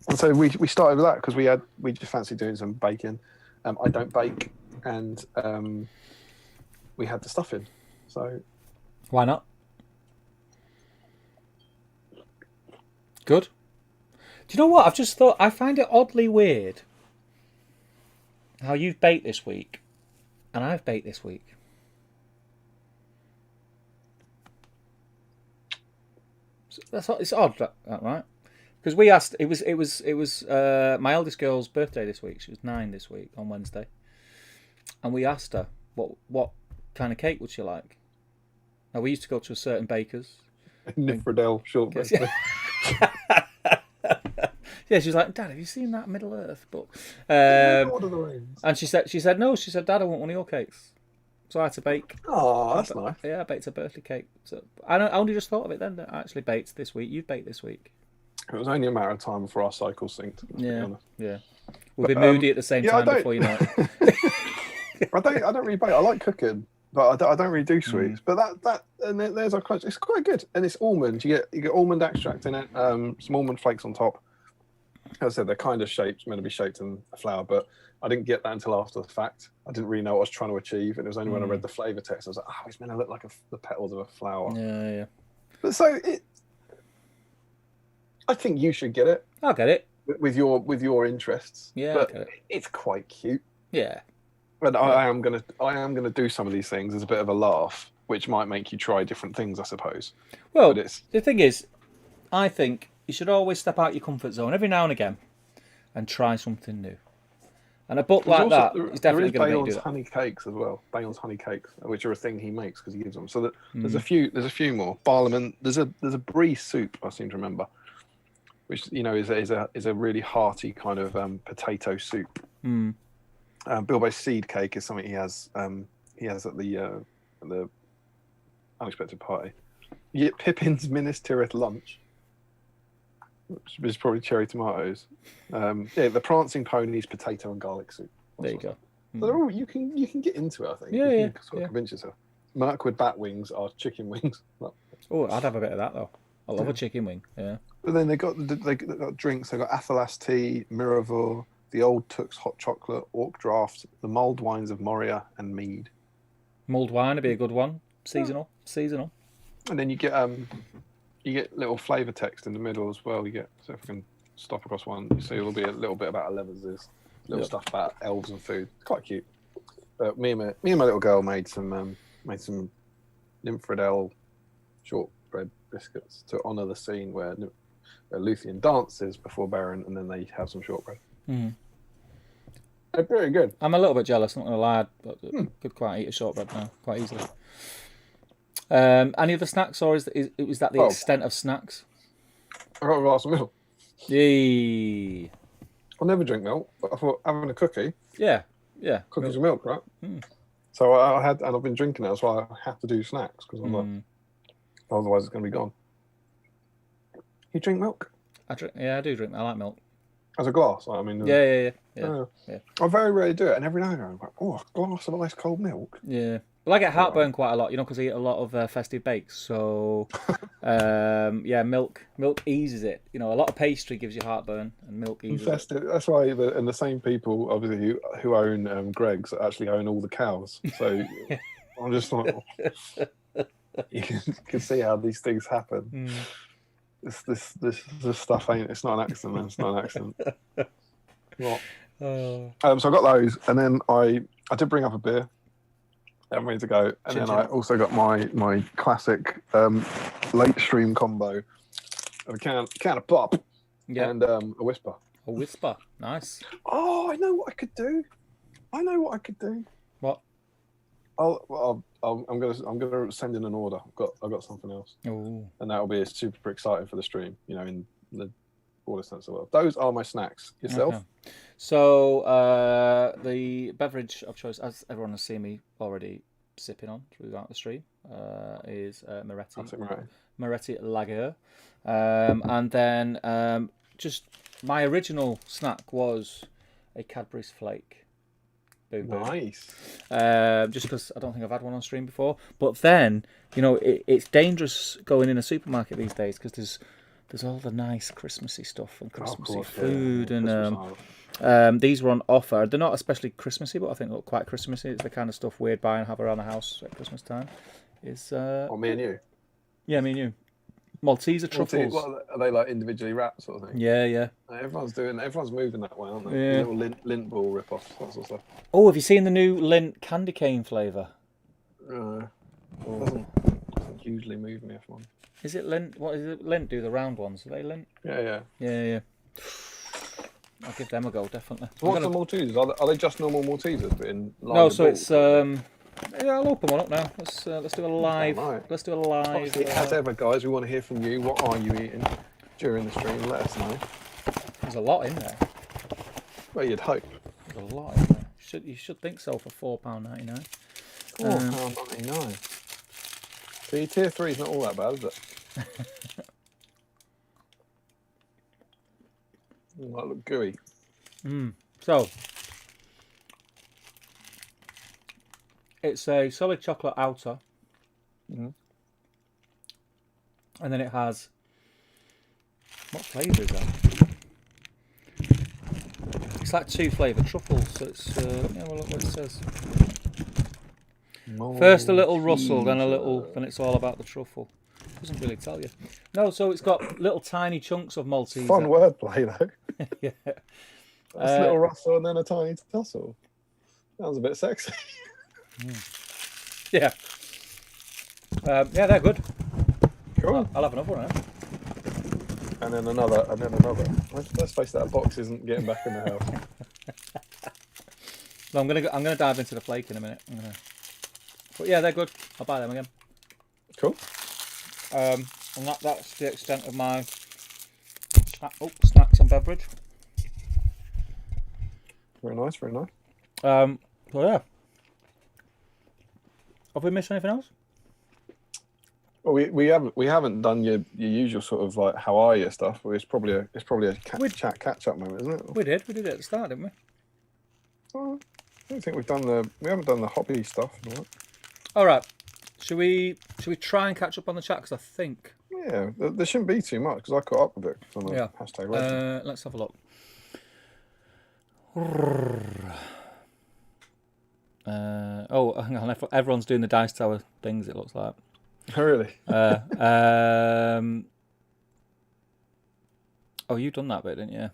S1: And so we started with that because we just fancied doing some baking. I don't bake, and we had the stuff in. So
S2: why not? Good. Do you know what? I've just thought, I find it oddly weird how you've baked this week and I've baked this week. It's odd, that right? Because we asked, it was my eldest girl's birthday this week. She was 9 this week on Wednesday, and we asked her what kind of cake would she like. Now we used to go to a certain baker's.
S1: Nifredale shortbread.
S2: Yeah, she was like, Dad, have you seen that Middle Earth book?
S1: Lord of the Rings.
S2: And she said no. She said, Dad, I want one of your cakes. So I had to bake.
S1: Oh, that's nice.
S2: Yeah, I baked a birthday cake. So I only just thought of it then. That I actually baked this week. You've baked this week.
S1: It was only a matter of time before our cycle synced.
S2: Yeah. We'll be moody at the same time before you know it.
S1: I don't really bake. I like cooking, but I don't really do sweets. But there's our crunch. It's quite good, and it's almonds. You get almond extract in it. Some almond flakes on top. As I said, they're kind of shaped, meant to be shaped in a flower, but I didn't get that until after the fact. I didn't really know what I was trying to achieve, and it was only when I read the flavour text I was like, oh, it's meant to look like the petals of a flower.
S2: Yeah.
S1: But so I think you should get it.
S2: I'll get it
S1: with your interests.
S2: Yeah,
S1: but it's quite cute.
S2: Yeah.
S1: But I am gonna do some of these things as a bit of a laugh, which might make you try different things, I suppose.
S2: Well, the thing is, I think you should always step out your comfort zone every now and again and try something new. And a book like that is definitely going to make you do that.
S1: Honey cakes as well. Bayon's honey cakes, which are a thing he makes because he gives them. So there's a few more. Barlaman. There's a brie soup, I seem to remember, which is a really hearty kind of potato soup. Bilbo's seed cake is something he has at the unexpected party. You get Pippin's Minas Tirith lunch, which is probably cherry tomatoes. The Prancing Ponies potato and garlic soup.
S2: There you go.
S1: So they're all, you can get into it, I think. You can sort of convince yourself. Mirkwood bat wings are chicken wings.
S2: Oh, I'd have a bit of that though. I love a chicken wing. Yeah.
S1: But then they got drinks. They got Athalas tea, Miravor, the Old Tooks hot chocolate, Orc draft, the mulled wines of Moria, and mead. Mulled wine would be a good one. Seasonal. And then you get little flavour text in the middle as well. You get, so if we can stop across one, you see it'll be a little bit about 11s, little stuff about elves and food. It's quite cute. But me and my little girl made some Nymphridel shortbread biscuits to honour the scene where Luthien dances before Beren, and then they have some shortbread. They're very good.
S2: I'm a little bit jealous, not going to lie, but could quite eat a shortbread now, quite easily. Any other snacks, or is that the extent of snacks?
S1: I got a glass of milk.
S2: Yay!
S1: I'll never drink milk, but I thought having a cookie.
S2: Yeah.
S1: Cookies with milk, right? So I've been drinking it. That's why I have to do snacks because I'm like, otherwise it's going to be gone. You drink milk?
S2: I do drink. I like milk.
S1: As a glass, I mean.
S2: Yeah.
S1: I very rarely do it, and every now and then I'm like, a glass of ice cold milk.
S2: Yeah. Well, I get heartburn quite a lot, because I eat a lot of festive bakes. So, milk eases it. A lot of pastry gives you heartburn, and milk eases it.
S1: That's why, and the same people, obviously, who own Greggs actually own all the cows. So I'm just like, you can see how these things happen. This stuff it's not an accident, man. It's not an accident. What? So I got those, and then I did bring up a beer. I'm ready to go. And then I also got my classic late stream combo of a can of pop and a whisper.
S2: A whisper, nice.
S1: Oh, I know what I could do.
S2: What?
S1: I'm gonna send in an order. I've got something else.
S2: Ooh.
S1: And that'll be super exciting for the stream. In the broader sense of the world. Those are my snacks. Yourself?
S2: Okay. So the beverage of choice, as everyone has seen me already sipping on throughout the stream, is Moretti Lager, and then just my original snack was a Cadbury's Flake. Boom, boom.
S1: Nice.
S2: Just because I don't think I've had one on stream before, but then it's dangerous going in a supermarket these days because there's all the nice Christmassy stuff and Christmassy food, and these were on offer. They're not especially Christmassy, but I think look quite Christmassy. It's the kind of stuff we'd buy and have around the house at Christmas time.
S1: Me and you?
S2: Yeah, me and you. Malteser truffles.
S1: Are they like individually wrapped sort of thing?
S2: Yeah.
S1: Everyone's moving that way, aren't they?
S2: Yeah.
S1: Little lint ball rip-offs, that sort of stuff.
S2: Oh, have you seen the new lint candy cane flavour?
S1: Doesn't usually move me, if I'm honest.
S2: Is it lint? What is it? Lint do the round ones? Are they lint?
S1: Yeah.
S2: I'll give them a go, definitely.
S1: So what's the Maltesers? Are they just normal Maltesers, but in
S2: no? So it's I'll open one up now. Let's do a live. Let's do a live.
S1: Obviously, as ever, guys, we want to hear from you. What are you eating during the stream? Let us know.
S2: There's a lot in there.
S1: Well, you'd hope.
S2: There's a lot in there. You should think so for £4.99.
S1: £4.99. See, tier 3 is not all that bad, is it? It might look gooey.
S2: So it's a solid chocolate outer, and then it has what flavour is that? It's like 2 flavoured truffles. So it's let me have a look what it says. First a little rustle, then it's all about the truffle. Doesn't really tell you. No, so it's got little tiny chunks of Malteser.
S1: Fun wordplay though.
S2: Yeah.
S1: That's a little rustle and then a tiny tussle. Sounds a bit sexy.
S2: Yeah. Yeah, they're good.
S1: Cool.
S2: I'll have another one now.
S1: And then another. Let's face that box isn't getting back in the house.
S2: No, I'm gonna dive into the flake in a minute. But yeah, they're good. I'll buy them again.
S1: Cool.
S2: And that's the extent of my snacks and beverage.
S1: Very nice, very nice.
S2: So yeah. Have we missed anything else?
S1: Well, we haven't done your usual sort of like how are you stuff. But it's probably a catch up moment, isn't it?
S2: We did it at the start, didn't we?
S1: I don't think we haven't done the hobby stuff.
S2: All right. Should we try and catch up on the chat? Because I think
S1: there shouldn't be too much because I caught up with it on the hashtag.
S2: Let's have a look. Hang on. Everyone's doing the Dice Tower things. It looks like.
S1: Oh, really?
S2: You've done that bit, didn't you?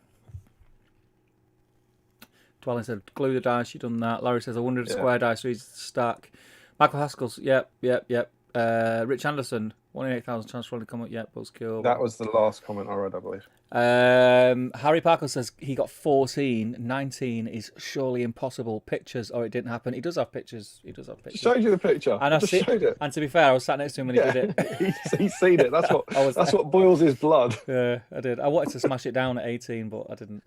S2: Dwelling said, glue the dice, you've done that. Larry says, I wondered if square dice reads stack. Michael Haskell's, yep. Rich Anderson, 1 in 8,000 chance for one to come up, yep, buzzkill.
S1: That was the last comment I read, I believe.
S2: Harry Parker says he got 14. 19 is surely impossible. Pictures, or it didn't happen. He does have pictures.
S1: Just showed you the picture.
S2: And I showed it. And to be fair, I was sat next to him when he did
S1: it. He's seen it. That's what boils his blood.
S2: Yeah, I did. I wanted to smash it down at 18, but I didn't.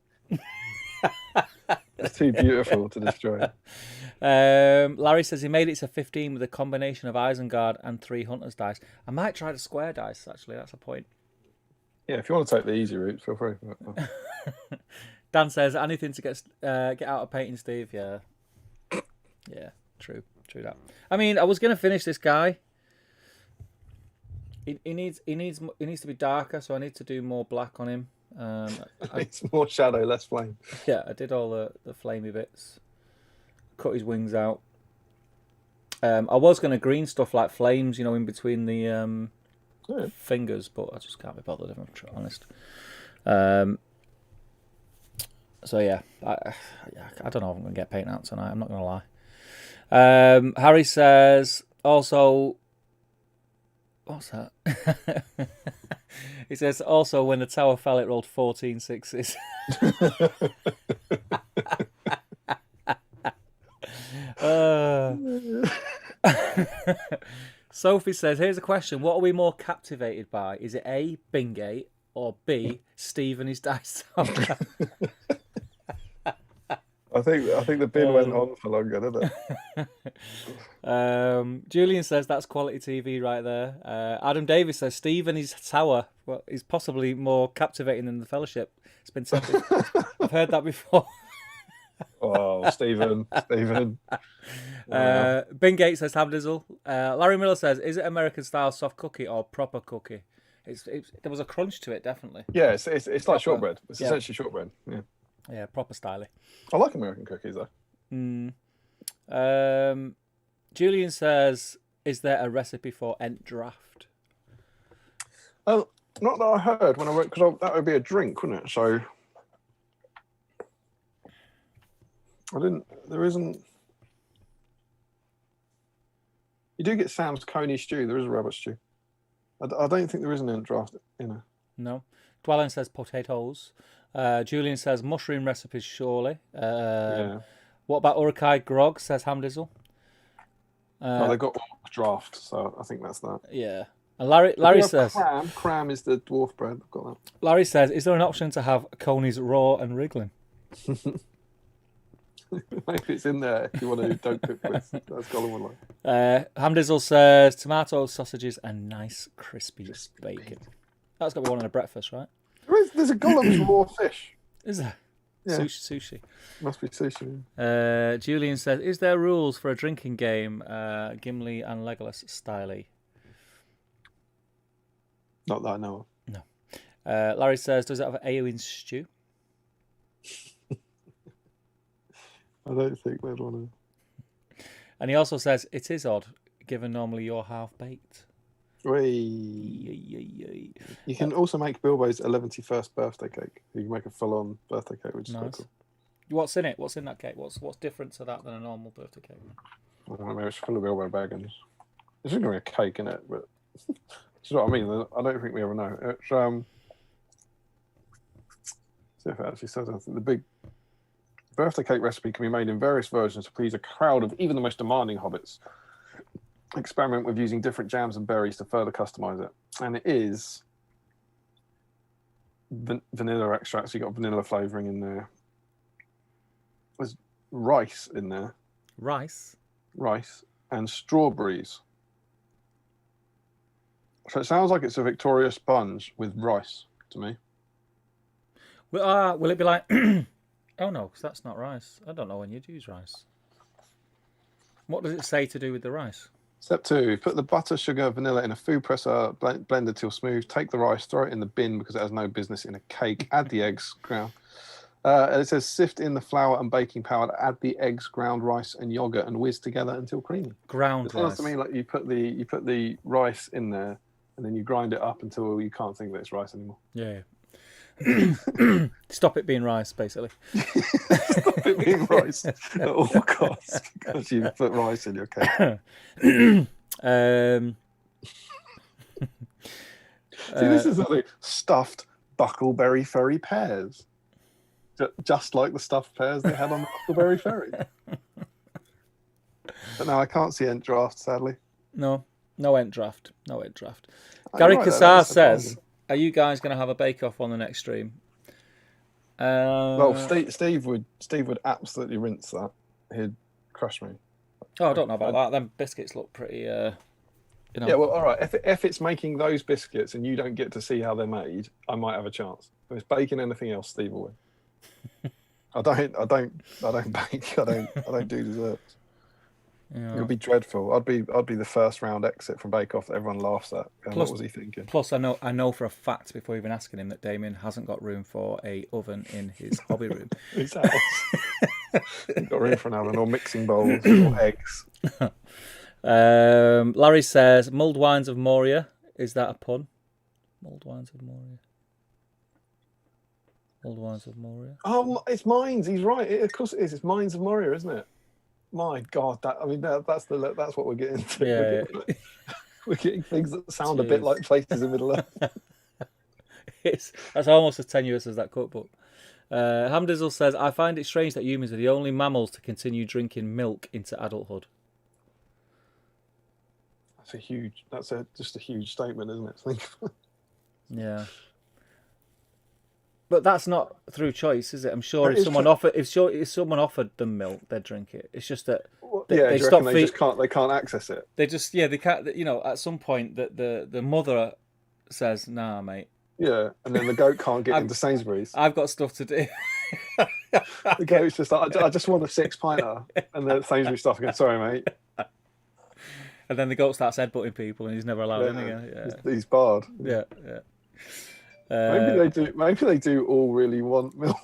S1: It's too beautiful to destroy.
S2: Larry says he made it to 15 with a combination of Isengard and 3 Hunter's dice. I might try the square dice, actually. That's a point.
S1: Yeah, if you want to take the easy route, feel free.
S2: Dan says, anything to get out of painting, Steve? Yeah, true that. I mean, I was going to finish this guy. He needs to be darker, so I need to do more black on him.
S1: It's more shadow, less flame.
S2: Yeah, I did all the flamey bits. Cut his wings out. I was going to green stuff like flames, in between the fingers, but I just can't be bothered, if I'm honest. So yeah, I don't know if I'm going to get paint out tonight. I'm not going to lie. Harry says also, what's that? He says also when the tower fell, it rolled 14 sixes. Sophie says, here's a question. What are we more captivated by? Is it A, Bingate, or B, Steve and his dice tower?
S1: I think the bin went on for longer, didn't
S2: it? Julian says that's quality TV right there. Adam Davis says Steve and his tower is possibly more captivating than the Fellowship. It's been said. I've heard that before.
S1: Oh, Stephen.
S2: Bingate says Hamdizzle. Larry Miller says, is it American style soft cookie or proper cookie? There was a crunch to it, definitely.
S1: Yeah, it's like shortbread. It's essentially shortbread. Yeah.
S2: Yeah, proper styly.
S1: I like American cookies though.
S2: Julian says, is there a recipe for Ent Draft?
S1: Oh, not that I heard when I went, because that would be a drink, wouldn't it? So there isn't. You do get Sam's Coney stew. There is a rabbit stew. I don't think there is an Ent Draft in it.
S2: No. Dwelling says potatoes. Julian says mushroom recipes, surely. What about Urukai Grog, says Hamdizzle.
S1: They've got draft, so I think that's that.
S2: Yeah. And Larry says...
S1: Cram is the dwarf bread. I've got that.
S2: Larry says, is there an option to have Coney's raw and wriggling?
S1: Maybe it's in there if you want to do don't cook with. That's got one like.
S2: Hamdizzle says tomatoes, sausages, and nice crispy bacon. That's got to be one in a breakfast, right?
S1: There's a Gollum's raw fish.
S2: Is there? Yeah. Sushi.
S1: Must be sushi.
S2: Julian says, is there rules for a drinking game, Gimli and Legolas styley?
S1: Not that I know of.
S2: No. Larry says, does it have Eowyn stew?
S1: I don't think they'd want to.
S2: And he also says, it is odd, given normally you're half-baked.
S1: You can also make Bilbo's 11th birthday cake. You can make a full-on birthday cake, which is quite cool.
S2: What's in it? What's in that cake? What's different to that than a normal birthday cake?
S1: I mean, it's full of railway baggins. There's going to be a cake in it, but do you know what I mean? I don't think we ever know. It's see if it actually says anything. The big birthday cake recipe can be made in various versions to please a crowd of even the most demanding hobbits. Experiment with using different jams and berries to further customize it, and it is vanilla extract. So you got vanilla flavoring in there. There's rice in there.
S2: Rice
S1: and strawberries. So it sounds like it's a Victoria sponge with rice to me.
S2: Will it be like? Oh no, because that's not rice. I don't know when you'd use rice. What does it say to do with the rice?
S1: Step 2, put the butter, sugar, vanilla in a food presser, blend it till smooth. Take the rice, throw it in the bin because it has no business in a cake. Add the eggs, ground. It says sift in the flour and baking powder. Add the eggs, ground rice, and yogurt, and whiz together until creamy.
S2: Ground rice. It sounds
S1: to me like you put the rice in there, and then you grind it up until you can't think that it's rice anymore.
S2: Yeah. Stop it being rice, basically.
S1: Stop it being rice at all costs because you put rice in your cake. See, this is like stuffed Buckleberry Ferry pears, just like the stuffed pears they had on the Buckleberry Ferry. But no, I can't see Ent Draft, sadly.
S2: No Ent Draft. Gary Cassar says, are you guys going to have a bake-off on the next stream?
S1: Well, Steve would absolutely rinse that. He'd crush me.
S2: Oh, I don't know about that. Them biscuits look pretty,
S1: Yeah, well, all right. If it's making those biscuits and you don't get to see how they're made, I might have a chance. If it's baking anything else, Steve will win. I don't bake. I don't do desserts. Yeah. It would be dreadful. I'd be the first round exit from Bake Off that everyone laughs at. What was he thinking?
S2: Plus, I know for a fact before even asking him that Damian hasn't got room for a oven in his hobby room.
S1: His house. He's got room for an oven or mixing bowls or eggs.
S2: Larry says mulled wines of Moria. Is that a pun? Mulled wines of Moria. Mulled wines of Moria.
S1: Oh, it's Mines. He's right. Of course it is. It's Mines of Moria, isn't it? My God, that's what we're getting to.
S2: Yeah.
S1: We're getting things that sound a bit like places in Middle Earth.
S2: That's almost as tenuous as that cookbook. Hamdizzle says, I find it strange that humans are the only mammals to continue drinking milk into adulthood.
S1: That's just a huge statement, isn't it?
S2: Yeah. But that's not through choice, is it? I'm sure if someone offered them milk, they'd drink it. It's just that
S1: they can't access it.
S2: They can't. At some point that the mother says, "Nah, mate."
S1: Yeah, and then the goat can't get into Sainsbury's.
S2: I've got stuff to do.
S1: The goat's just like, I just want a 6-pinter, and the Sainsbury's stuff again. Sorry, mate.
S2: And then the goat starts headbutting people, and he's never allowed in again. Yeah.
S1: He's barred.
S2: Yeah.
S1: Maybe they do all really want milk.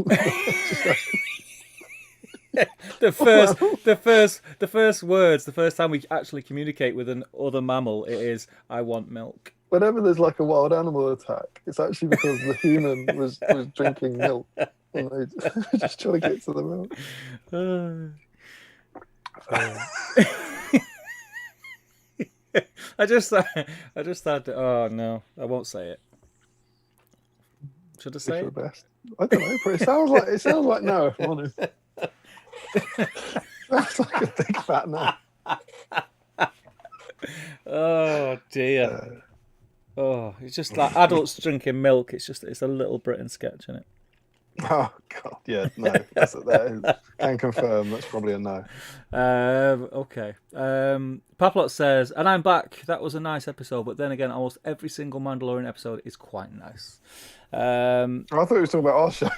S2: The first words, the first time we actually communicate with an other mammal, it is "I want milk."
S1: Whenever there's like a wild animal attack, it's actually because the human was drinking milk, and they just trying to get to the milk.
S2: I just thought, oh no, I won't say it. Should I say it?
S1: Best. I don't know, but it sounds like no, if I'm honest. Sounds like a big fat no.
S2: Oh dear. It's just like adults drinking milk. It's a Little Britain sketch, isn't it?
S1: Oh God, yeah, no. Can confirm that's probably a no.
S2: Okay. Paplot says, and I'm back. That was a nice episode, but then again, almost every single Mandalorian episode is quite nice.
S1: I thought we were talking about our show.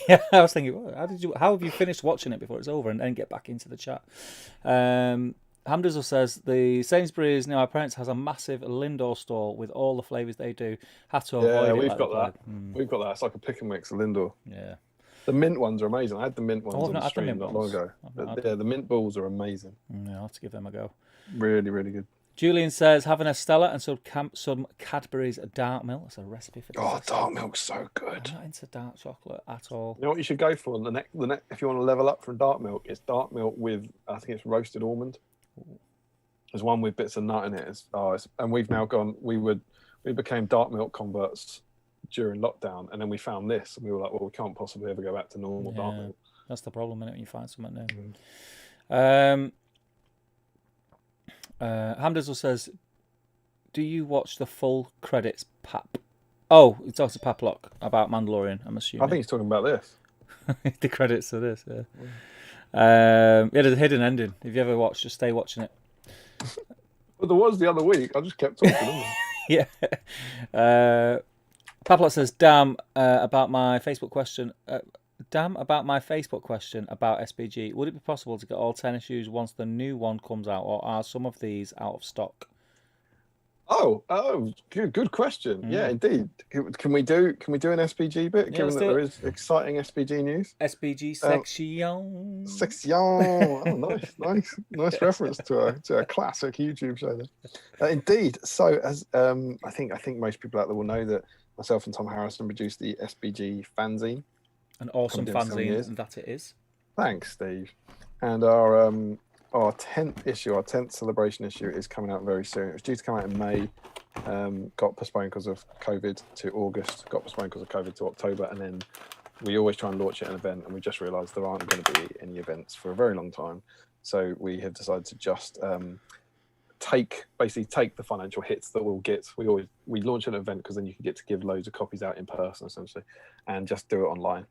S2: Yeah, I was thinking, how have you finished watching it before it's over and then get back into the chat? Hamdizzle says, the Sainsbury's near our parents has a massive Lindor store with all the flavours they do. Have to avoid it.
S1: Yeah, we've got that. We've got that. It's like a pick and mix of Lindor.
S2: Yeah.
S1: The mint ones are amazing. I had the mint ones on the stream not long ago. The mint balls are amazing.
S2: Yeah, I'll have to give them a go.
S1: Really, really good.
S2: Julian says, have an Estella and some Cadbury's dark milk. That's a recipe for this.
S1: Oh, dark milk's so good.
S2: I'm not into dark chocolate at all.
S1: You know what you should go for? The next, if you want to level up from dark milk, it's dark milk with, I think it's roasted almond. There's one with bits of nut in it. And we've now gone, we became dark milk converts during lockdown, and then we found this, and we were like, well, we can't possibly ever go back to normal dark milk.
S2: That's the problem, isn't it, when you find something new? Hamdizzle says, do you watch the full credits, Pap? Oh, he talks to Paplock about Mandalorian, I'm assuming.
S1: I think he's talking about this.
S2: The credits to this, yeah. There's a hidden ending. If you ever watched, just stay watching it.
S1: But there was the other week. I just kept talking.
S2: Yeah. Paplock says, damn about my Facebook question. About SPG. Would it be possible to get all 10 issues once the new one comes out, or are some of these out of stock?
S1: Oh, good question. Yeah, indeed. Can we do an SPG bit, given that there is exciting SPG news?
S2: SPG section.
S1: Section. Oh, nice reference to a classic YouTube show there. Indeed. So, as I think most people out there will know that myself and Tom Harrison produced the SPG fanzine.
S2: An awesome fanzine that it is.
S1: Thanks, Steve. And our 10th issue, our 10th celebration issue, is coming out very soon. It was due to come out in May, got postponed because of COVID to August, got postponed because of COVID to October, and then we always try and launch it at an event, and we just realised there aren't going to be any events for a very long time. So we have decided to just take the financial hits that we'll get. We launch an event because then you can get to give loads of copies out in person, essentially, and just do it online.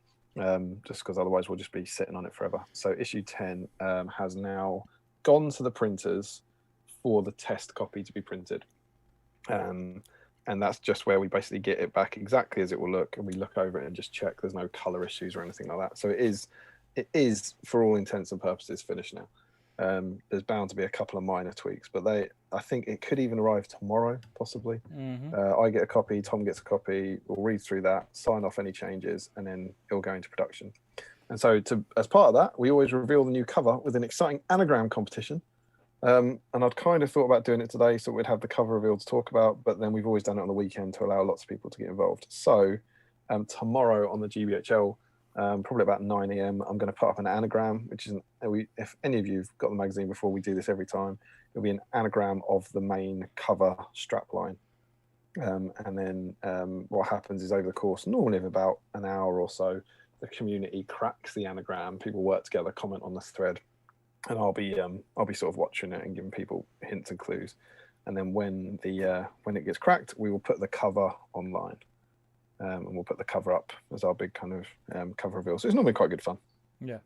S1: Just because otherwise we'll just be sitting on it forever. So issue 10 has now gone to the printers for the test copy to be printed, and that's just where we basically get it back exactly as it will look, and we look over it and just check there's no color issues or anything like that. So it is for all intents and purposes finished now. There's bound to be a couple of minor tweaks, but I think it could even arrive tomorrow, possibly. I get a copy, Tom gets a copy, we'll read through that, sign off any changes, and then it'll go into production. And so as part of that, we always reveal the new cover with an exciting anagram competition. And I'd kind of thought about doing it today so we'd have the cover reveal to talk about, but then we've always done it on the weekend to allow lots of people to get involved. So tomorrow on the GBHL, probably about 9 a.m. I'm going to put up an anagram, which is if any of you've got the magazine before, we do this every time. It'll be an anagram of the main cover strapline, and then what happens is over the course, normally of about an hour or so, the community cracks the anagram. People work together, comment on this thread, and I'll be sort of watching it and giving people hints and clues. And then when it gets cracked, we will put the cover online. And we'll put the cover up as our big kind of cover reveal. So it's normally quite good fun.
S2: Yeah.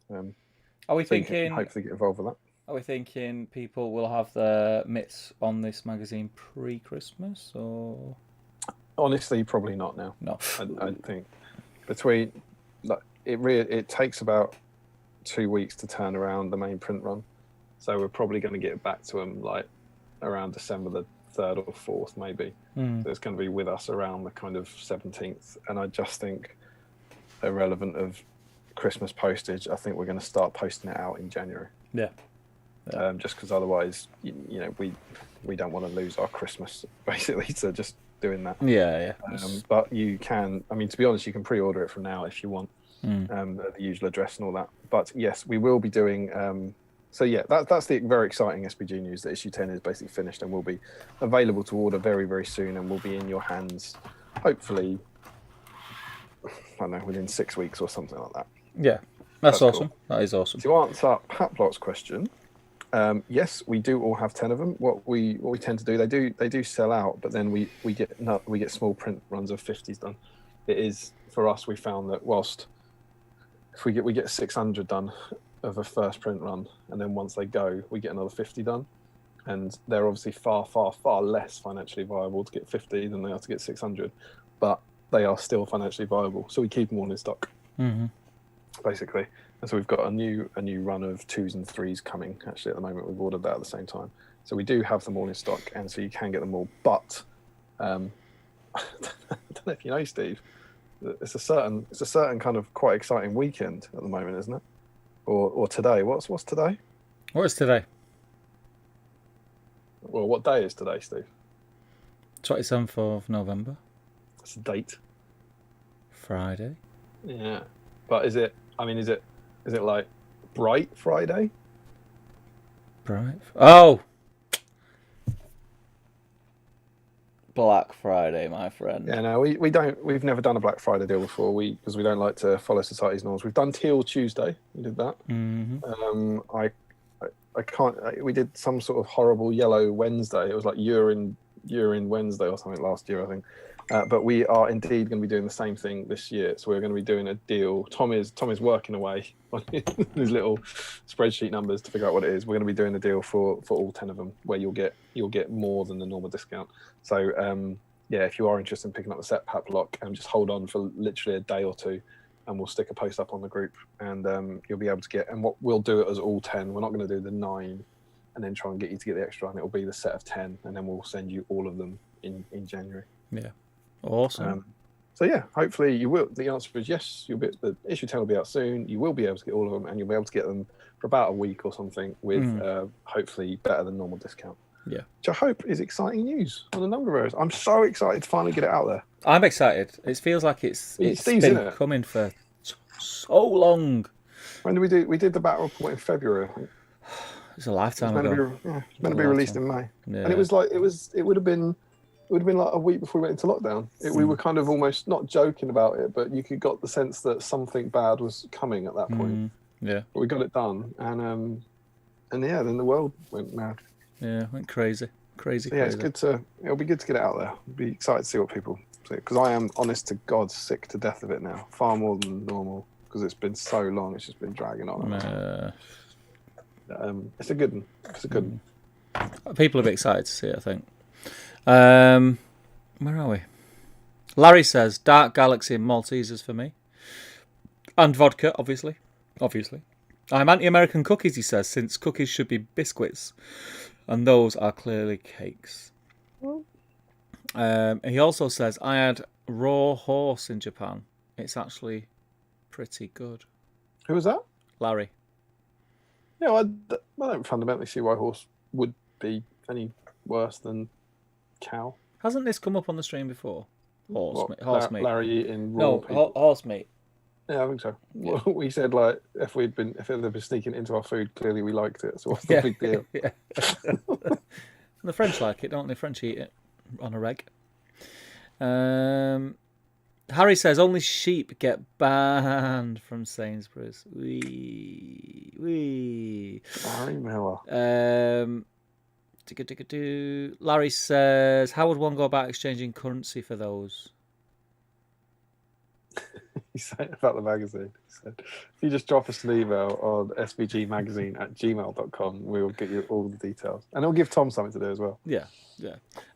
S2: Are we thinking?
S1: Hopefully get involved with that.
S2: Are we thinking people will have the mitts on this magazine pre-Christmas, or?
S1: Honestly, probably not now.
S2: No.
S1: I think between it takes about 2 weeks to turn around the main print run, so we're probably going to get it back to them like around December the 3rd or 4th, maybe. So it's going to be with us around the kind of 17th, and I just think, irrelevant of Christmas postage, I think we're going to start posting it out in January.
S2: Yeah.
S1: Just because otherwise, we don't want to lose our Christmas basically to just doing that.
S2: Yeah.
S1: But you can, to be honest, you can pre-order it from now if you want, the usual address and all that. But yes, we will be doing. So yeah, that's the very exciting SPG news that issue 10 is basically finished and will be available to order very, very soon, and will be in your hands, hopefully, I don't know, within 6 weeks or something like that.
S2: Yeah, that's awesome. Cool. That is awesome.
S1: To answer Patlock's question, yes, we do all have 10 of them. What we tend to do, they do sell out, but then we get small print runs of 50s done. It is, for us, we found that whilst if we get 600 done of a first print run, and then once they go, we get another 50 done, and they're obviously far, far, far less financially viable to get 50 than they are to get 600, but they are still financially viable, so we keep them all in stock, basically. And so we've got a new run of 2s and 3s coming. Actually, at the moment, we've ordered that at the same time, so we do have them all in stock, and so you can get them all. But I don't know if you know, Steve, it's a certain kind of quite exciting weekend at the moment, isn't it? Or today. What's today?
S2: What is today?
S1: Well, what day is today, Steve?
S2: 27th of November.
S1: That's a date.
S2: Friday.
S1: Yeah, but is it? I mean, is it like Bright Friday?
S2: Bright. Oh. Black Friday, my friend.
S1: Yeah, no, we don't. We've never done a Black Friday deal before. Because we don't like to follow society's norms. We've done Teal Tuesday. We did that.
S2: Mm-hmm.
S1: I can't. We did some sort of horrible Yellow Wednesday. It was like urine Wednesday or something last year, I think. But we are indeed going to be doing the same thing this year. So we're going to be doing a deal. Tom is working away on his little spreadsheet numbers to figure out what it is. We're going to be doing a deal for all 10 of them, where you'll get more than the normal discount. So yeah, if you are interested in picking up the set pack block, just hold on for literally a day or two, and we'll stick a post up on the group, and you'll be able to get. And what we'll do it as all 10. We're not going to do the 9, and then try and get you to get the extra. And it'll be the set of 10, and then we'll send you all of them in January.
S2: Yeah. Awesome.
S1: So yeah, hopefully you will. The answer is yes. The issue 10 will be out soon. You will be able to get all of them, and you'll be able to get them for about a week or something with hopefully better than normal discount.
S2: Yeah,
S1: which I hope is exciting news on a number of areas. I'm so excited to finally get it out there.
S2: I'm excited. It feels like it's been coming for so long.
S1: When did we do? We did the battle report in February. I think.
S2: It's a lifetime ago.
S1: It's meant to be released in May, and it was like it would have been like a week before we went into lockdown. We were kind of almost not joking about it, but you got the sense that something bad was coming at that point.
S2: Yeah,
S1: but we got it done, and yeah, then the world went mad.
S2: Yeah, went crazy.
S1: So yeah, it'll be good to get it out there. I'll be excited to see what people say, because I am, honest to God, sick to death of it now, far more than normal, because it's been so long. It's just been dragging on. It's a good one. It's a good one.
S2: People will be excited to see it, I think. Where are we? Larry says Dark Galaxy and Maltesers for me, and vodka, obviously. I'm anti-American cookies, he says, since cookies should be biscuits, and those are clearly cakes. He also says I had raw horse in Japan. It's actually pretty good.
S1: Who was that?
S2: Larry.
S1: Yeah, I don't fundamentally see why horse would be any worse than cow.
S2: Hasn't this come up on the stream before? Horse meat.
S1: Larry eating raw
S2: horse meat.
S1: Yeah, I think so. Yeah. We said like if it had been sneaking into our food, clearly we liked it. So what's the big deal?
S2: Yeah. The French like it, don't they? French eat it on a reg. Harry says only sheep get banned from Sainsbury's. Wee.
S1: Harry Miller.
S2: Larry says, how would one go about exchanging currency for those?
S1: He said about the magazine. He said, if you just drop us an email on svgmagazine@gmail.com, we'll get you all the details. And it'll give Tom something to do as well.
S2: Yeah.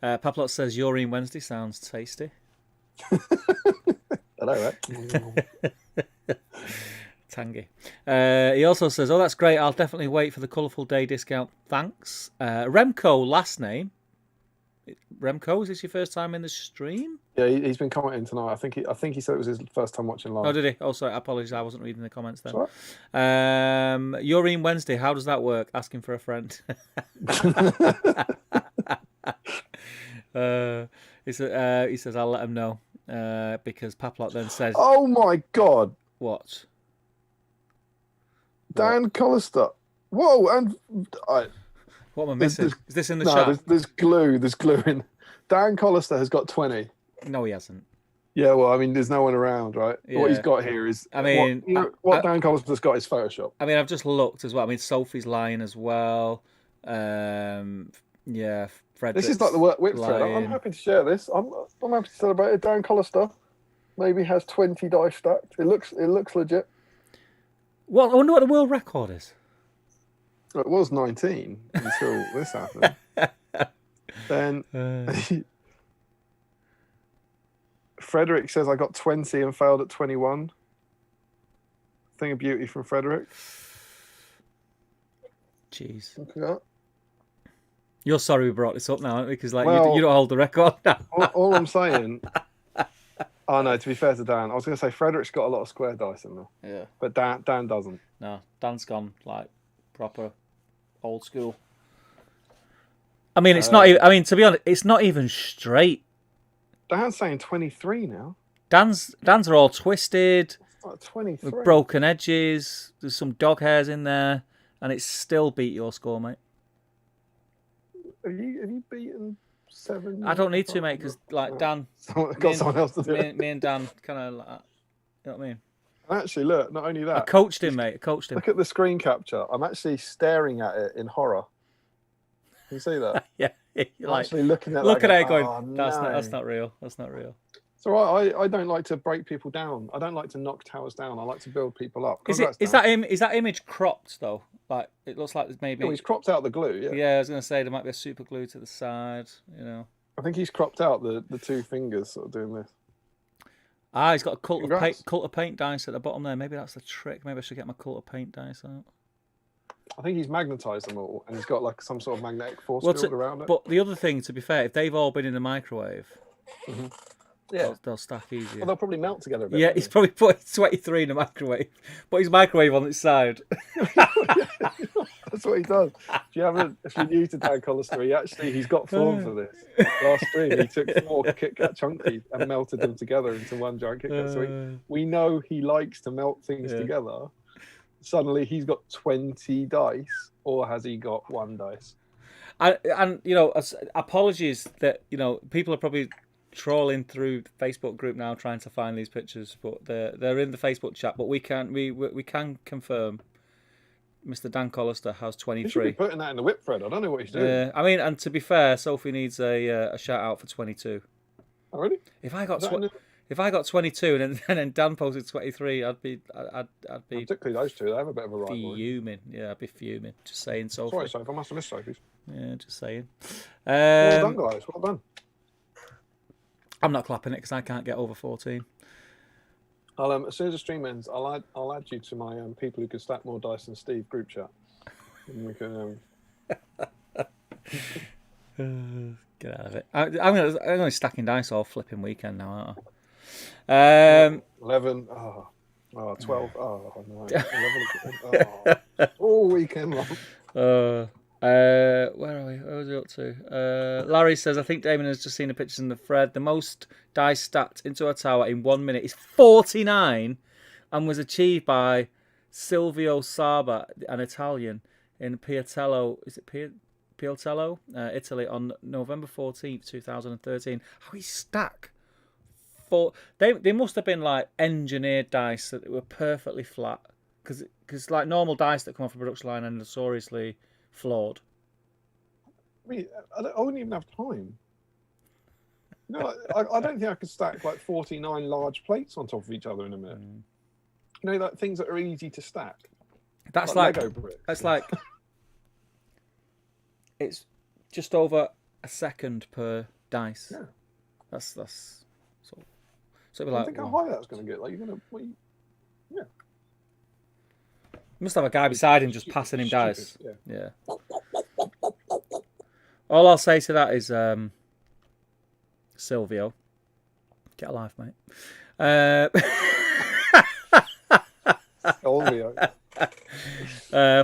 S2: Paplot says, Urine Wednesday sounds tasty.
S1: I know, right?
S2: Tangy. He also says, oh, that's great. I'll definitely wait for the colourful day discount. Thanks. Remco, last name. Remco, is this your first time in the stream?
S1: Yeah, he's been commenting tonight. I think he said it was his first time watching live.
S2: Oh, did he? Oh, sorry. I apologise. I wasn't reading the comments then.
S1: That's right.
S2: Urine Wednesday, how does that work? Asking for a friend. He says, I'll let him know. Because Paplot then says...
S1: Oh, my God.
S2: What?
S1: Dan Collister. Whoa, and...
S2: What am I missing? Is this in the chat?
S1: There's glue in. Dan Collister has got 20.
S2: No, he hasn't.
S1: Yeah, well, I mean, there's no one around, right? Yeah. What he's got here is... I mean... What Dan Collister's got is Photoshop.
S2: I mean, I've just looked as well. I mean, Sophie's lying as well. Frederick's
S1: this is like the whip thread. I'm happy to share this. I'm happy to celebrate it. Dan Collister maybe has 20 dice stacked. It looks legit.
S2: Well, I wonder what the world record is.
S1: It was 19 until this happened. Then Frederick says I got 20 and failed at 21. Thing of beauty from Frederick.
S2: Jeez.
S1: Look at that.
S2: You're sorry we brought this up now, aren't we? Because you don't hold the record now.
S1: all I'm saying... Oh, no, to be fair to Dan, I was going to say Frederick's got a lot of square dice in there.
S2: Yeah.
S1: But Dan doesn't.
S2: No, Dan's gone, like, proper old school. I mean, it's not. I mean, to be honest, it's not even straight.
S1: Dan's saying 23 now.
S2: Dan's are all twisted.
S1: Like 23.
S2: With broken edges. There's some dog hairs in there, and it's still beat your score, mate.
S1: Have you beaten 7?
S2: I don't need to, mate, because like Dan,
S1: got someone else to do it.
S2: Me and Dan kind of like that. You know what I mean?
S1: Actually, look, not only that.
S2: I coached him, mate. I coached him.
S1: Look at the screen capture. I'm actually staring at it in horror. Can you see that?
S2: Yeah.
S1: You're like, actually looking at
S2: it going, that's not real. That's not real.
S1: So I don't like to break people down. I don't like to knock towers down. I like to build people up.
S2: Is that image cropped though? Like it looks like there's maybe.
S1: No, he's cropped out the glue. Yeah.
S2: Yeah, I was gonna say there might be a super glue to the side. You know.
S1: I think he's cropped out the 2 fingers sort of doing this.
S2: He's got a cult of paint dice at the bottom there. Maybe that's the trick. Maybe I should get my cult of paint dice out.
S1: I think he's magnetised them all, and he's got like some sort of magnetic force field around it.
S2: But the other thing, to be fair, if they've all been in the microwave, they'll stack easier.
S1: Well, they'll probably melt together a bit.
S2: Yeah, he's probably put 23 in the microwave, but his microwave on its side.
S1: That's what he does. If you're new to Dan Collister, he's got form for this. Last stream, he took 4 Kit Kat chunkies and melted them together into one giant Kit Kat. So we know he likes to melt things together. Suddenly he's got 20 dice, or has he got 1 dice?
S2: And you know, apologies that people are probably trawling through the Facebook group now trying to find these pictures, but they're in the Facebook chat. But we can confirm Mr. Dan Collister has 23. He should be
S1: putting that in the whip thread. I don't know what he's doing.
S2: Yeah, I mean, and to be fair, Sophie needs a shout out for 22.
S1: Oh, really?
S2: If I got 22 and then Dan posted 23, I'd be
S1: particularly those two. They have a bit of a rivalry.
S2: Fuming. Yeah, I'd be fuming. Just saying, Sophie.
S1: Sorry, Sophie. I must have missed Sophie's.
S2: Yeah, just saying.
S1: Well done, guys. Well done.
S2: I'm not clapping it because I can't get over 14.
S1: As soon as the stream ends, I'll add you to my people who can stack more dice than Steve group chat. And we can.
S2: Get out of it. I'm going stacking dice all flipping weekend now, aren't I?
S1: 11. 12. Oh, no. 11. All weekend long.
S2: Where are we? Where was we up to? Larry says, I think Damien has just seen the pictures in the thread. The most dice stacked into a tower in 1 minute is 49 and was achieved by Silvio Saba, an Italian, in Piatello. Is it Piatello, Italy, on November 14th, 2013. How he stack? They must have been like engineered dice that were perfectly flat. Because like normal dice that come off a production line are notoriously flawed.
S1: I mean, I wouldn't even have time. No, I don't think I could stack like 49 large plates on top of each other in a minute. Like things that are easy to stack.
S2: That's like
S1: Lego bricks.
S2: That's like it's just over a second per dice.
S1: Yeah,
S2: that's so.
S1: I think how high that's going to get. Like you're going to, yeah.
S2: You must have a guy beside him just passing him dice. Yeah. All I'll say to that is, Silvio, get a life, mate.
S1: Silvio.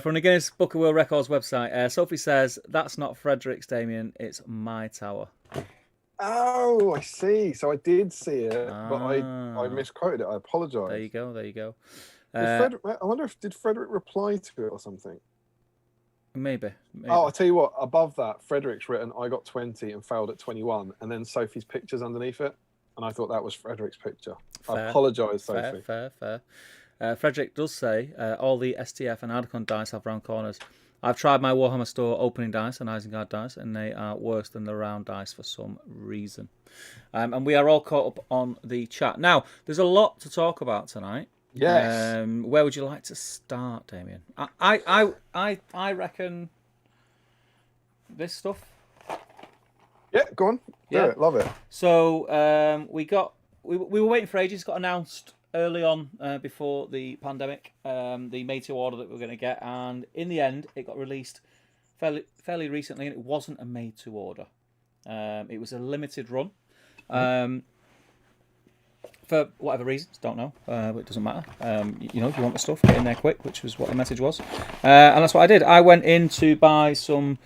S2: From the Guinness Book of World Records website, Sophie says, that's not Frederick's, Damien, it's my tower.
S1: Oh, I see. So I did see it, but I misquoted it. I apologise.
S2: There you go.
S1: I wonder did Frederick reply to it or something?
S2: Maybe.
S1: Oh, I'll tell you what. Above that, Frederick's written, I got 20 and failed at 21. And then Sophie's picture's underneath it. And I thought that was Frederick's picture. Fair. I apologise, Sophie.
S2: Fair. Frederick does say, all the STF and Ardacon dice have round corners. I've tried my Warhammer Store opening dice and Isengard dice, and they are worse than the round dice for some reason. And we are all caught up on the chat. Now, there's a lot to talk about tonight.
S1: Yes.
S2: Where would you like to start, Damien? I reckon this stuff.
S1: Yeah, go on. Do it. Love it.
S2: So we were waiting for ages. It got announced early on before the pandemic, the made to order that we were going to get, and in the end, it got released fairly recently, and it wasn't a made to order. It was a limited run. For whatever reasons, don't know, but it doesn't matter. If you want the stuff, get in there quick, which was what the message was. And that's what I did. I went in to buy some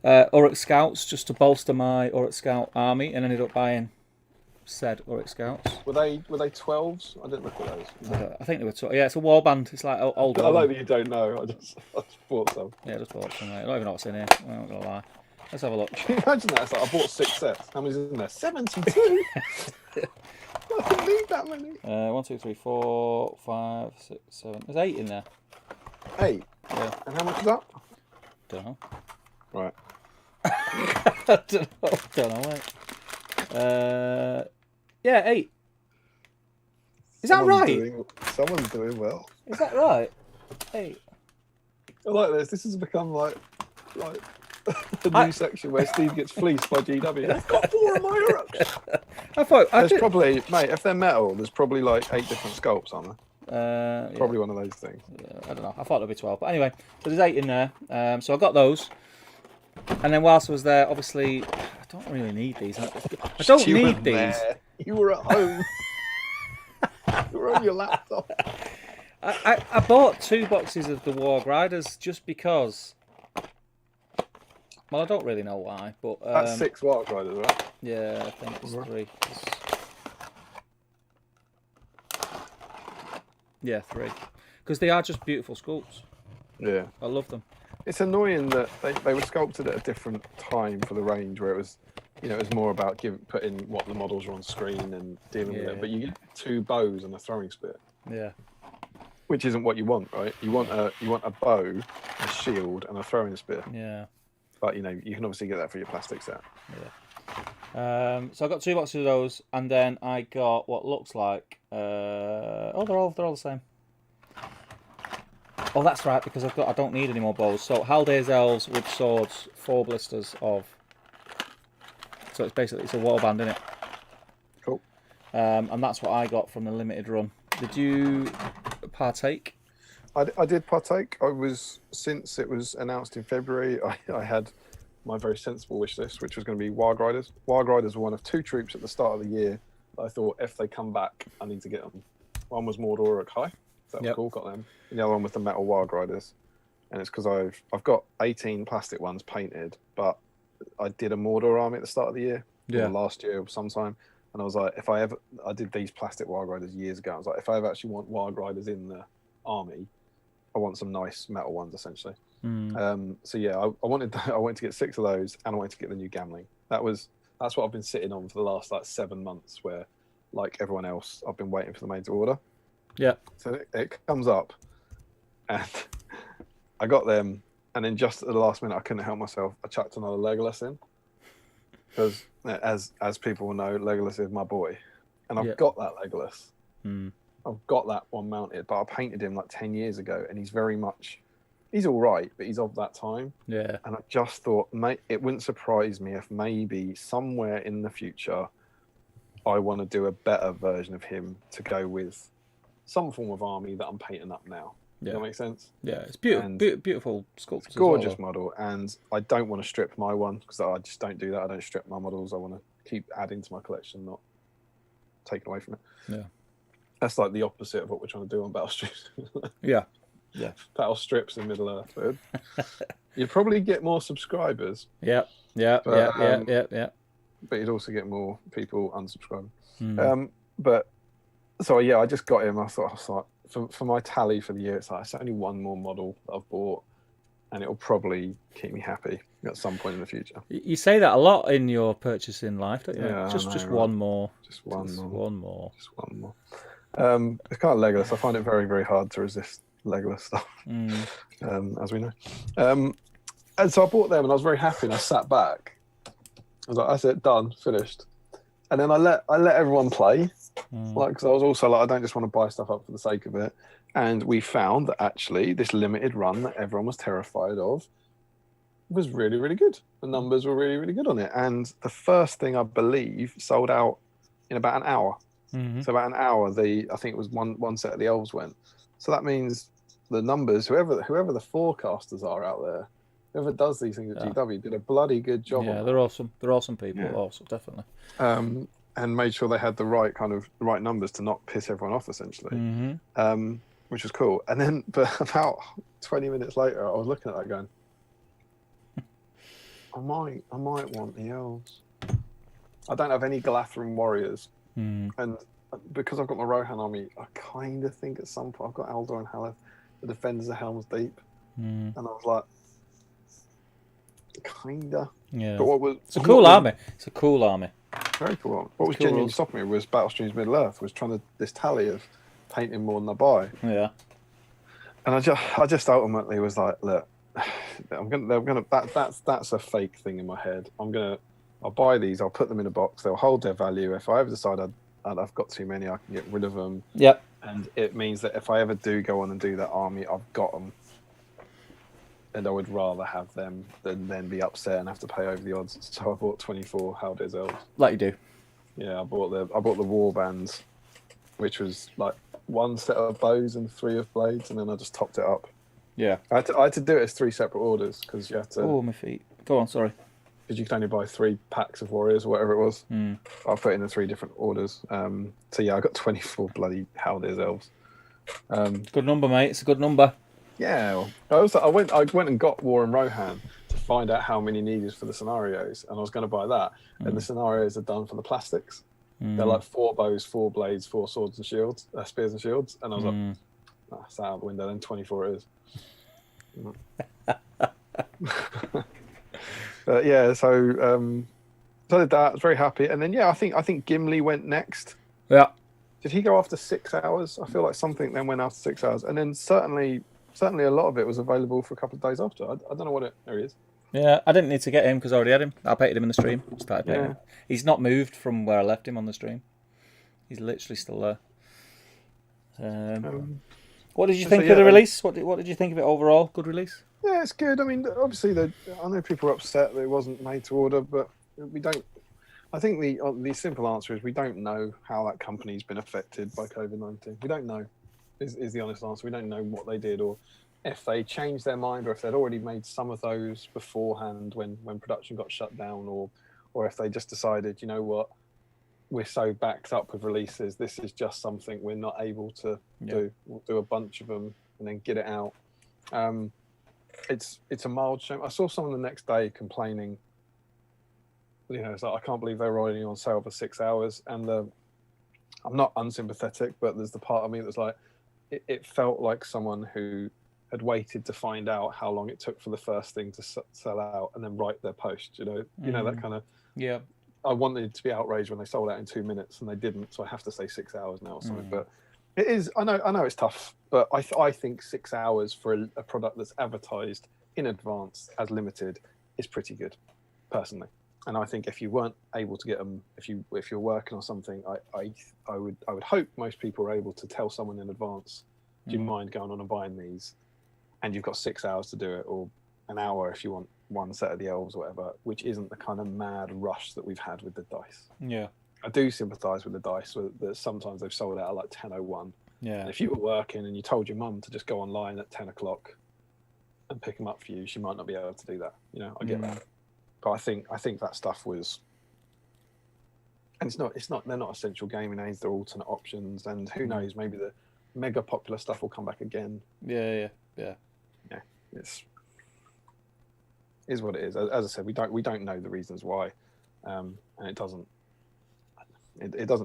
S2: Uruk Scouts, just to bolster my Uruk Scout army, and ended up buying said Uruk Scouts.
S1: Were they 12s? I didn't look at those.
S2: I think they were 12. Yeah, it's a warband. It's like old.
S1: I like that you don't know. I just bought some.
S2: Yeah, I just bought some. Mate. I don't even know what's in here. I'm not gonna lie. Let's have a look.
S1: Can you imagine that? It's like I bought 6 sets. How many's in there? 72. I didn't need that many.
S2: 1, 2, 3, 4, 5, 6, 7. There's 8 in there.
S1: 8.
S2: Yeah.
S1: And how much is that?
S2: Don't know.
S1: Right.
S2: I don't know, mate. Yeah, 8. Is that right?
S1: Someone's doing well.
S2: Is that right? 8.
S1: I like this. This has become like the new section where Steve gets fleeced by GW. I've got 4 of my Uruks.
S2: I thought
S1: there's probably, mate, if they're metal, there's probably like 8 different sculpts, aren't there? Probably one of those things.
S2: Yeah, I don't know. I thought there'd be 12, but anyway, so there's 8 in there. So I got those, and then whilst I was there, obviously, I don't really need these. I don't need these.
S1: There. You were at home. You were on your laptop.
S2: I bought 2 boxes of the Warg Riders just because. Well, I don't really know why, but
S1: that's 6 Warg Riders, right?
S2: Yeah, I think it's 3. Yeah, 3. Because they are just beautiful sculpts.
S1: Yeah.
S2: I love them.
S1: It's annoying that they were sculpted at a different time for the range, where it was, it was more about putting what the models were on screen and dealing with it. But you get 2 bows and a throwing spear.
S2: Yeah.
S1: Which isn't what you want, right? You want a bow, a shield, and a throwing spear.
S2: Yeah.
S1: But you can obviously get that for your plastic set.
S2: Yeah. So I got 2 boxes of those, and then I got what looks like. They're all the same. Oh, that's right, because I don't need any more bows. So Haldair's Elves with swords, 4 blisters of. So it's a warband, isn't it?
S1: Cool.
S2: And that's what I got from the limited run. Did you partake?
S1: I did partake. Since it was announced in February, I had my very sensible wish list, which was going to be Warg Riders. Warg Riders were one of 2 troops at the start of the year that I thought, if they come back, I need to get them. One was Mordor Uruk High. So that was cool, got them. And the other one was the Metal Warg Riders. And it's because I've got 18 plastic ones painted, but I did a Mordor army at the start of the year, last year sometime. And I was like, I did these plastic Warg Riders years ago. I was like, if I ever actually want Warg Riders in the army, I want some nice metal ones, essentially. So yeah, I wanted to get 6 of those, and I wanted to get the new Gamling. That's what I've been sitting on for the last 7 months, where, like everyone else, I've been waiting for the main to order.
S2: Yeah.
S1: So it comes up, and I got them, and then just at the last minute, I couldn't help myself. I chucked another Legolas in, because as people will know, Legolas is my boy, and I've got that Legolas. I've got that one mounted, but I painted him like 10 years ago, and he's all right, but he's of that time.
S2: Yeah.
S1: And I just thought, mate, it wouldn't surprise me if maybe somewhere in the future I want to do a better version of him to go with some form of army that I'm painting up now.
S2: Yeah.
S1: Does that make sense?
S2: Yeah, it's beautiful sculpture.
S1: It's a gorgeous model, and I don't want to strip my one, because I just don't do that. I don't strip my models. I want to keep adding to my collection, not taking away from it.
S2: Yeah.
S1: That's like the opposite of what we're trying to do on Battle Strips.
S2: Yeah.
S1: Battle Strips in Middle Earth, dude. You'd probably get more subscribers.
S2: Yeah.
S1: But you'd also get more people unsubscribing. But so yeah, I just got him. I thought, for my tally for the year, it's only one more model that I've bought, and it'll probably keep me happy at some point in the future.
S2: You say that a lot in your purchasing life, don't you?
S1: Yeah,
S2: just
S1: right?
S2: one more.
S1: Just one more. It's kind of Legolas. I find it very, very hard to resist Legolas stuff, as we know. And so I bought them, and I was very happy, and I sat back. I was like, that's it, done, finished. And then I let everyone play, because I was also like, I don't just want to buy stuff up for the sake of it. And we found that actually this limited run that everyone was terrified of was really, really good. The numbers were really, really good on it. And the first thing, I believe, sold out in about an hour. So about an hour, I think it was one set of the elves went. So that means the numbers, whoever the forecasters are out there, whoever does these things at GW, did a bloody good job.
S2: Yeah, they're awesome. They're awesome people. Yeah. Awesome, definitely.
S1: And made sure they had the right numbers to not piss everyone off, essentially. Which was cool. And then, but about 20 minutes later, I was looking at that going, I might want the elves. I don't have any Galatharan warriors, and because I've got my Rohan army, I kind of think at some point I've got Aldor and Haleth, the defenders of Helm's Deep, and I was like, kinda.
S2: Yeah.
S1: But what was?
S2: It's a cool army. It's a cool army.
S1: Very cool. What was genuinely stopping me was Battlestream's Middle Earth was trying to this tally of painting more than I buy.
S2: Yeah.
S1: And I just ultimately was like, look, that's a fake thing in my head. I'll buy these. I'll put them in a box. They'll hold their value. If I ever decide I've got too many, I can get rid of them.
S2: Yep.
S1: And it means that if I ever do go on and do that army, I've got them. And I would rather have them than then be upset and have to pay over the odds. So I bought 24 Haldez elves.
S2: Like you do.
S1: Yeah, I bought the war bands, which was like one set of bows and 3 of blades, and then I just topped it up.
S2: Yeah.
S1: I had to do it as 3 separate orders because you had to.
S2: Oh, my feet. Go on, sorry.
S1: Because you could only buy 3 packs of warriors or whatever it was. I put in the 3 different orders. So yeah, I got 24 bloody Haldez elves.
S2: Good number, mate. It's a good number.
S1: Yeah, I went and got War and Rohan to find out how many needed for the scenarios, and I was going to buy that. And the scenarios are done for the plastics. They're like 4 bows, 4 blades, 4 swords and shields, spears and shields. And I was like, that's out the window. Then 24 it is. But yeah, so I did that. I was very happy, and then yeah, I think Gimli went next.
S2: Yeah.
S1: Did he go after 6 hours? I feel like something then went after 6 hours, and then certainly a lot of it was available for a couple of days after. I don't know what it. There he is.
S2: Yeah, I didn't need to get him because I already had him. I painted him in the stream. Started painting him. He's not moved from where I left him on the stream. He's literally still there. What did you think of the release? What did you think of it overall? Good release?
S1: Yeah, it's good. I mean, obviously, I know people are upset that it wasn't made to order, but we don't. I think the simple answer is we don't know how that company's been affected by COVID-19. We don't know. Is the honest answer. We don't know what they did, or if they changed their mind, or if they'd already made some of those beforehand when production got shut down, or if they just decided, you know what, we're so backed up with releases, this is just something we're not able to do. We'll do a bunch of them and then get it out. It's a mild shame. I saw someone the next day complaining, you know, it's like, I can't believe they were already on sale for 6 hours. And I'm not unsympathetic, but there's the part of me that's like, it felt like someone who had waited to find out how long it took for the first thing to sell out and then write their post, you know, that kind of.
S2: Yeah.
S1: I wanted to be outraged when they sold out in 2 minutes and they didn't, so I have to say 6 hours now or something. But it is. I know it's tough, but I think 6 hours for a product that's advertised in advance as limited is pretty good, personally. And I think if you weren't able to get them, if you're working on something, I would hope most people are able to tell someone in advance, do you mind going on and buying these? And you've got 6 hours to do it, or an hour if you want one set of the elves or whatever, which isn't the kind of mad rush that we've had with the dice.
S2: Yeah.
S1: I do sympathise with the dice, that sometimes they've sold out at like 10:01. Yeah. And if you were working and you told your mum to just go online at 10 o'clock and pick them up for you, she might not be able to do that. You know, I get that. But I think that stuff was, and they're not essential gaming aids, they're alternate options, and who knows, maybe the mega popular stuff will come back again.
S2: Yeah.
S1: Is what it is. As I said, we don't know the reasons why, and it doesn't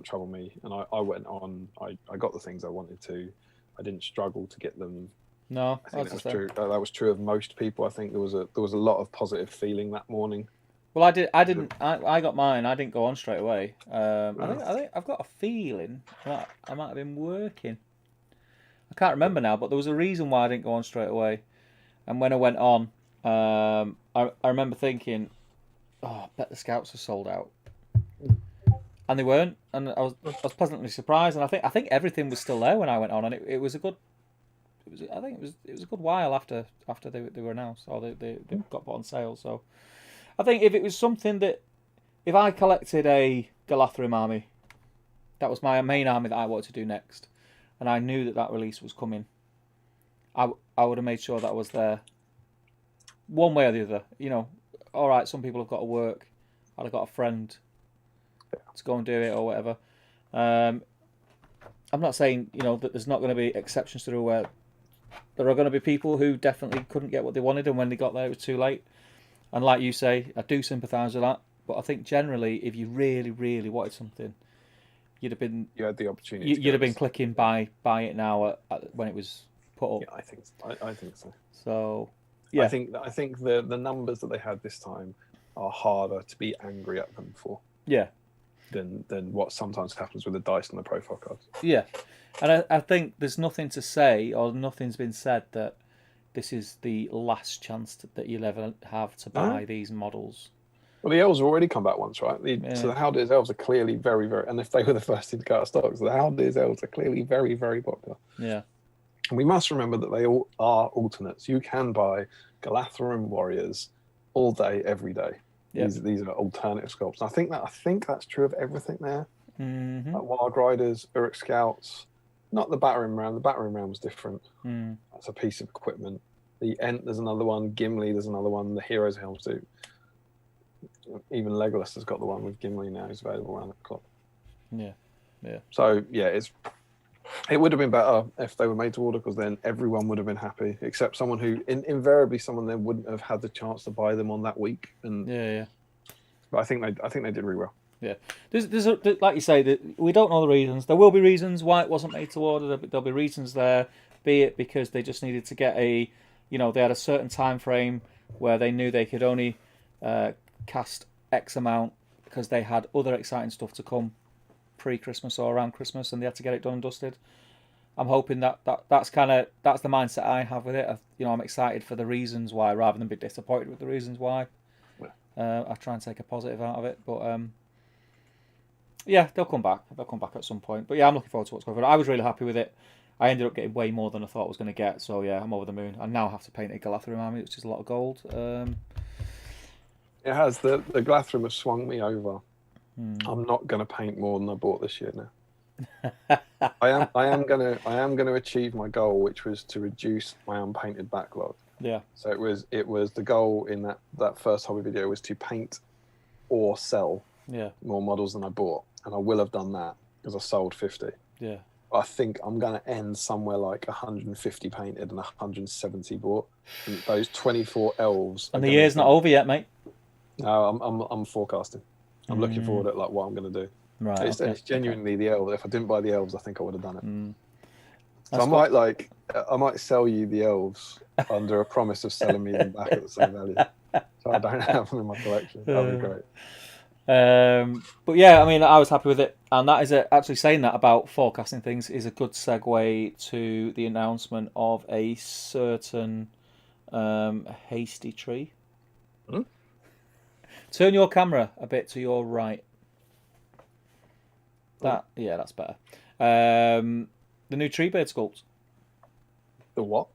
S1: trouble me. And I went on. I got the things I wanted to. I didn't struggle to get them.
S2: No,
S1: I think that was true. That was true of most people. I think there was a lot of positive feeling that morning.
S2: Well, I didn't. I got mine. I didn't go on straight away. I think I've got a feeling that I might have been working. I can't remember now, but there was a reason why I didn't go on straight away. And when I went on, I remember thinking, "Oh, I bet the scouts are sold out," and they weren't. And I was pleasantly surprised. And I think everything was still there when I went on, and it was a good. I think it was a good while after they were announced, or they got put on sale. So I think if it was something that, if I collected a Galatharan army, that was my main army that I wanted to do next, and I knew that release was coming, I would have made sure that was there. One way or the other, you know. All right, some people have got to work. I'd have got a friend to go and do it or whatever. I'm not saying, you know, that there's not going to be exceptions to the rule where there are going to be people who definitely couldn't get what they wanted, and when they got there, it was too late. And like you say, I do sympathise with that. But I think generally, if you really, really wanted something, you'd have been.
S1: You had the opportunity.
S2: You'd have been clicking buy it now when it was put up.
S1: Yeah, I think so. I think so.
S2: So, yeah.
S1: I think the numbers that they had this time are harder to be angry at them for.
S2: Yeah.
S1: Than what sometimes happens with the dice and the profile cards.
S2: Yeah, and I think there's nothing to say or nothing's been said that this is the last chance that you'll ever have to buy these models.
S1: Well, the elves have already come back once, right? So the How Dear's elves are clearly very, very... And if they were the first to go out of stock, so the How Dear's elves are clearly very, very popular.
S2: Yeah.
S1: And we must remember that they all are alternates. You can buy Galatharim warriors all day, every day. Yep. These are alternative sculpts. I think that's true of everything there.
S2: Mm-hmm.
S1: Like Wild Riders, Uruk Scouts, not the Battering Ram. The Battering Ram's different. That's a piece of equipment. The Ent, there's another one. Gimli, there's another one. The Hero's Helm suit. Even Legolas has got the one with Gimli now. He's available around the clock.
S2: Yeah.
S1: So yeah, it would have been better if they were made to order, because then everyone would have been happy, except someone who invariably someone then wouldn't have had the chance to buy them on that week. And but I think they did really well.
S2: Yeah, there's like you say, that we don't know the reasons. There will be reasons why it wasn't made to order. There'll be reasons there, be it because they just needed to get they had a certain time frame where they knew they could only cast X amount because they had other exciting stuff to come pre-Christmas or around Christmas, and they had to get it done and dusted. I'm hoping that's the mindset I have with it. I'm excited for the reasons why rather than be disappointed with the reasons why. I try and take a positive out of it, but yeah, they'll come back. They'll come back at some point. But yeah, I'm looking forward to what's going on. I was really happy with it. I ended up getting way more than I thought I was going to get. So yeah, I'm over the moon. I now have to paint a Galatharim army, which is a lot of gold.
S1: It has. The Galatharim has swung me over. I'm not going to paint more than I bought this year now. I am going to achieve my goal, which was to reduce my unpainted backlog.
S2: Yeah.
S1: So it was the goal in that first hobby video was to paint or sell more models than I bought, and I will have done that because I sold 50.
S2: Yeah.
S1: I think I'm going to end somewhere like 150 painted and 170 bought. And those 24 elves.
S2: And the year's not over yet, mate.
S1: No, I'm forecasting. I'm looking forward at like what I'm going to do.
S2: Right.
S1: It's genuinely the elves. If I didn't buy the elves, I think I would have done it. So I might sell you the elves under a promise of selling me them back at the same value. So I don't have them in my collection. That'd be great.
S2: But yeah, I mean, I was happy with it, and that is actually saying that about forecasting things is a good segue to the announcement of a certain hasty tree. Turn your camera a bit to your right. That's better. The new Treeward sculpt.
S1: The what?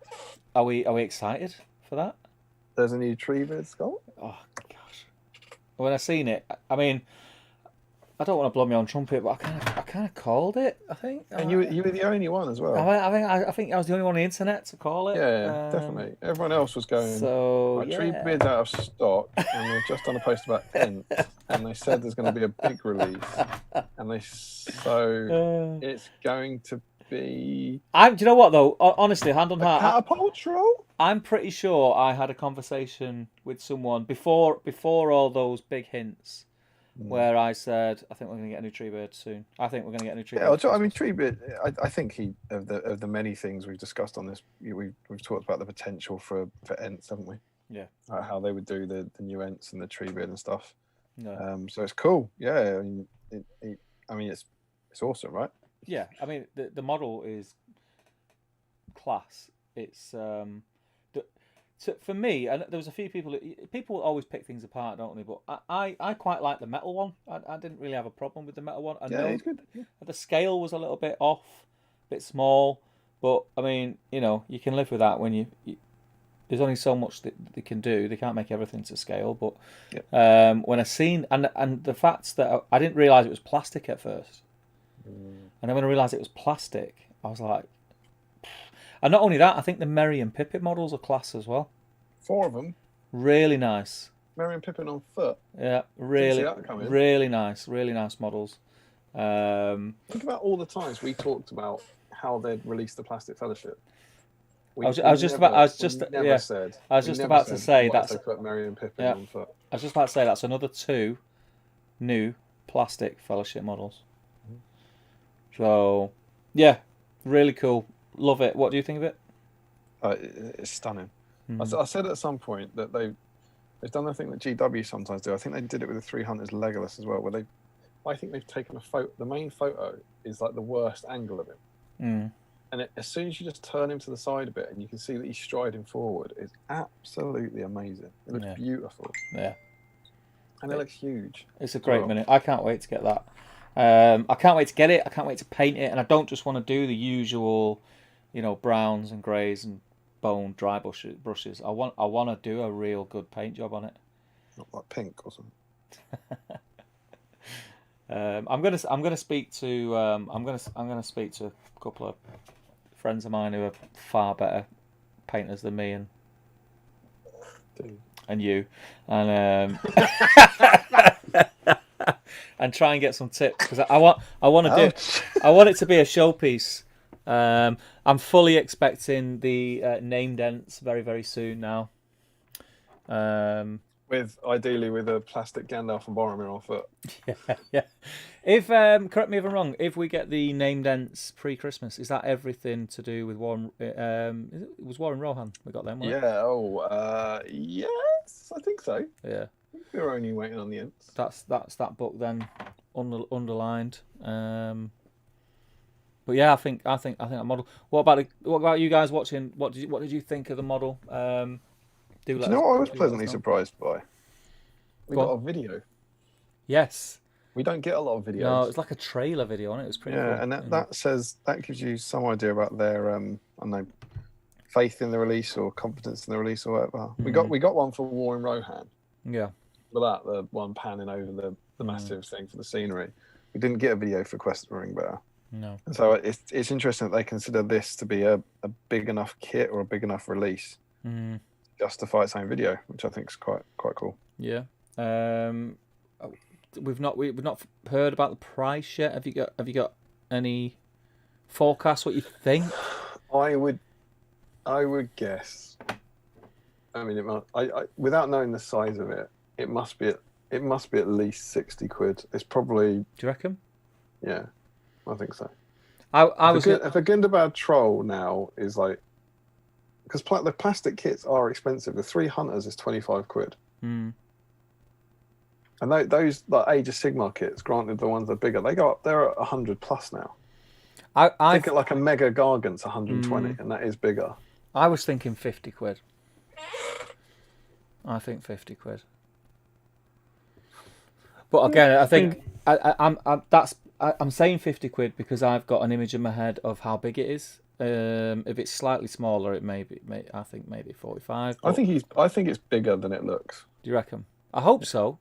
S2: Are we excited for that?
S1: There's a new Treeward sculpt?
S2: Oh gosh! When I seen it, I mean, I don't want to blow my own trumpet, but I kind of called it. I think.
S1: And you were the only one as well.
S2: I think I was the only one on the internet to call it.
S1: Yeah, definitely. Everyone else was going.
S2: So
S1: Treeward's out of stock, and they've just done a post about Ent, and they said there's going to be a big release, and it's going to be.
S2: Do you know what though? Honestly, hand on heart,
S1: catapult troll.
S2: I'm pretty sure I had a conversation with someone before all those big hints. Where I said, I think we're going to get a new Treeward soon. I think we're going to get a new Treeward.
S1: Yeah, I mean, Treeward. I think of the many things we've discussed on this, we've talked about the potential for Ents, haven't we?
S2: Yeah.
S1: How they would do the new Ents and the Treeward and stuff.
S2: Yeah.
S1: So it's cool. Yeah. I mean, it's awesome, right?
S2: Yeah. I mean, the model is class. It's for me, and there was a few people always pick things apart, don't they? But I quite like the metal one. I didn't really have a problem with the metal one.
S1: It's good. Yeah.
S2: The scale was a little bit off, a bit small, but I mean, you can live with that when you there's only so much that they can do. They can't make everything to scale. But when I seen and the fact that I didn't realise it was plastic at first, and then when I realised it was plastic, I was like. And not only that, I think the Merry and Pippin models are class as well.
S1: 4 of them.
S2: Really nice.
S1: Merry and Pippin on foot.
S2: Yeah, really nice models.
S1: Think about all the times we talked about how they'd release the Plastic Fellowship. We
S2: I was just about to say that's.
S1: They put Merry and Pippin on foot.
S2: I was just about to say that's another 2 new plastic Fellowship models. So, yeah, really cool. Love it. What do you think of it?
S1: It's stunning. I said at some point that they've done the thing that GW sometimes do. I think they did it with the 3 Hunters Legolas as well, where I think they've taken a photo. The main photo is like the worst angle of him. And as soon as you just turn him to the side a bit and you can see that he's striding forward, it's absolutely amazing. It looks beautiful.
S2: Yeah.
S1: And it looks huge.
S2: It's a great minute. I can't wait to get that. I can't wait to get it. I can't wait to paint it. And I don't just want to do the usual, browns and greys and bone dry brushes. I want to do a real good paint job on it.
S1: Not like pink or something.
S2: I'm gonna speak to a couple of friends of mine who are far better painters than me and you, and and try and get some tips because I want it to be a showpiece. I'm fully expecting the name dents very, very soon now.
S1: Ideally with a plastic Gandalf and Boromir on foot.
S2: Yeah. If correct me if I'm wrong, if we get the name dents pre-Christmas, is that everything to do with Warren? It was Warren Rohan we got them. Wasn't
S1: it? Yes, I think so.
S2: Yeah,
S1: we're only waiting on the ends.
S2: That's that book then underlined. But yeah, I think that model. What about you guys watching? What did you think of the model?
S1: Do you know what I was pleasantly surprised by? We got a video.
S2: Yes.
S1: We don't get a lot of videos.
S2: No, it's like a trailer video on it. It was pretty cool.
S1: And that gives you some idea about their faith in the release or confidence in the release or whatever. We got one for Warren Rohan.
S2: Yeah.
S1: But the one panning over the massive thing for the scenery. We didn't get a video for Quest of the Ring Bearer.
S2: No.
S1: So it's interesting that they consider this to be a big enough kit or a big enough release. Justify its own video, which I think is quite cool.
S2: Yeah. We've not heard about the price yet. Have you got any forecast? What you think?
S1: I would guess. I mean, without knowing the size of it, it must be at least 60 quid. It's probably.
S2: Do you reckon?
S1: Yeah, I think so.
S2: If
S1: a Gundabad troll now is like, because the plastic kits are expensive. The 3 Hunters is 25 quid. And those like Age of Sigmar kits, granted the ones that are bigger, they go up. They're at 100 plus now. I think like a Mega Gargant's 120, and that is bigger.
S2: I was thinking 50 quid. I think 50 quid. But again, I think I'm saying 50 quid because I've got an image in my head of how big it is. If it's slightly smaller, it may I think maybe 45.
S1: I think it's bigger than it looks.
S2: Do you reckon? I hope so.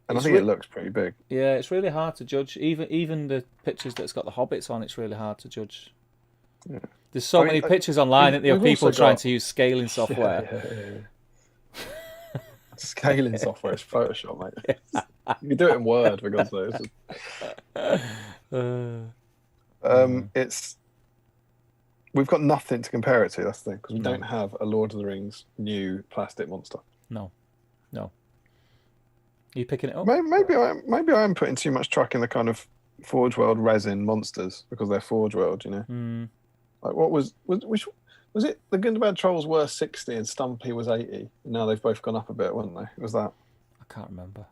S1: And I think it looks pretty big.
S2: Yeah, it's really hard to judge. Even the pictures that's got the hobbits on, it's really hard to judge. Yeah. There's so many pictures online, isn't there, of people trying to use scaling software.
S1: Yeah. Scaling software is Photoshop, mate. You can do it in Word, for God's sake. We've got nothing to compare it to. That's the thing, because we don't have a Lord of the Rings new plastic monster.
S2: No. Are you picking it up?
S1: Maybe I am putting too much truck in the kind of Forge World resin monsters because they're Forge World, you know. Like what was it? The Gundabad Trolls were 60 and Stumpy was 80. Now they've both gone up a bit, weren't they? Was that?
S2: I can't remember.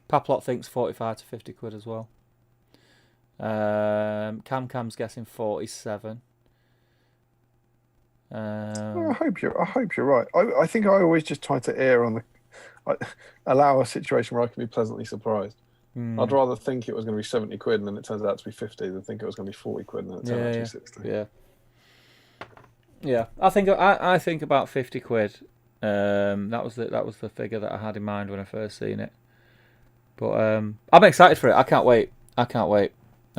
S2: Paplot thinks 45 to 50 quid as well. Cam's guessing 47.
S1: I hope you're right. I think I always just try to err on the. Allow a situation where I can be pleasantly surprised. I'd rather think it was going to be 70 quid and then it turns out to be 50 than think it was going to be 40 quid and then it turns out to be 60.
S2: Yeah. I think about 50 quid. That was the figure that I had in mind when I first seen it. But I'm excited for it. I can't wait. I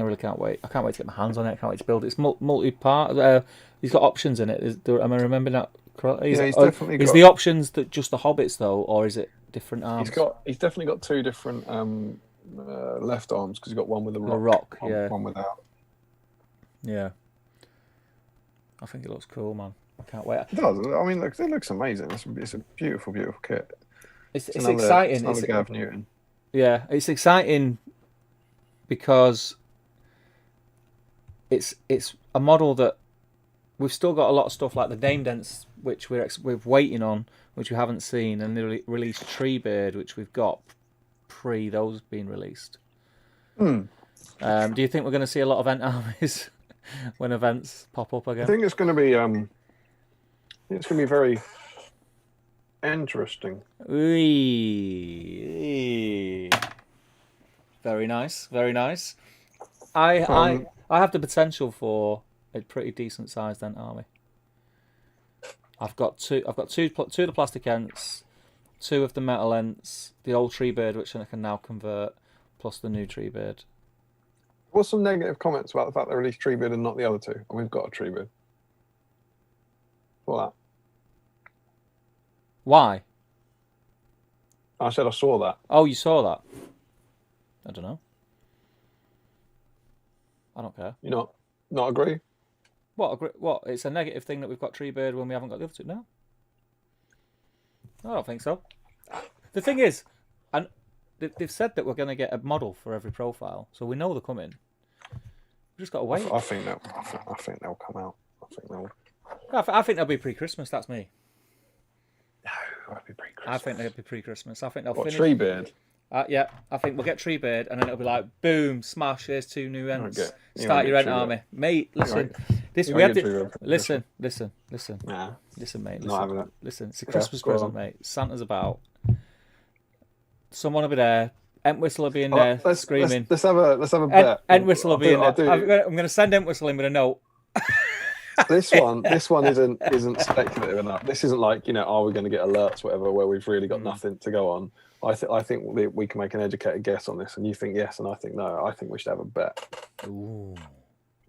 S2: really can't wait. I can't wait to get my hands on it. I can't wait to build it. It's multi-part. He's got options in it. Am I remembering that?
S1: He's definitely got...
S2: Is the options that just the hobbits though, or is it different arms?
S1: He's definitely got 2 different left arms because he's got one with a rock,
S2: yeah,
S1: one without.
S2: Yeah. I think it looks cool, man. I can't wait.
S1: It does. I mean, look, it looks amazing. It's a beautiful, beautiful kit.
S2: It's exciting.
S1: It's Gav Newton.
S2: Yeah, it's exciting because it's a model that we've still got a lot of stuff like the Dame Dents, which we're waiting on, which we haven't seen, and the released Treeward, which we've got pre those being released. Do you think we're going to see a lot of event armies when events pop up again?
S1: I think it's going to be very interesting.
S2: Very nice, very nice. I have the potential for a pretty decent sized Ent army. I've got two of the plastic Ents, 2 of the metal Ents, the old Treeward, which I can now convert, plus the new Treeward.
S1: What's some negative comments about the fact they released Treeward and not the other 2? And we've got a Treeward. What?
S2: Why?
S1: I said I saw that.
S2: Oh, you saw that? I don't know. I don't care.
S1: You not agree?
S2: What? It's a negative thing that we've got Treeward when we haven't got the other 2? No. I don't think so. The thing is, and they've said that we're going to get a model for every profile, so we know they're coming. We've just got to wait.
S1: I think they'll come out.
S2: I think they'll be pre-Christmas. That's me.
S1: No, it'll be pre-Christmas.
S2: I think they'll be pre-Christmas. I think they'll finish.
S1: Treeward?
S2: Yeah, I think we'll get Treeward, and then it'll be like, boom, smash. Here's 2 new Ents.
S1: Okay.
S2: Start your Ent army, mate. Listen, we have to listen.
S1: Nah.
S2: Listen, mate. Listen. It's a Christmas present, mate. Santa's about. Someone will be there. Entwistle will be in there screaming.
S1: Let's have a bet.
S2: Entwistle will be in there. I'm going to send Entwistle in with a note.
S1: This one isn't speculative enough. This isn't like, are we going to get alerts, whatever, where we've really got nothing to go on. I think we can make an educated guess on this, and you think yes, and I think no. I think we should have a bet.
S2: Ooh.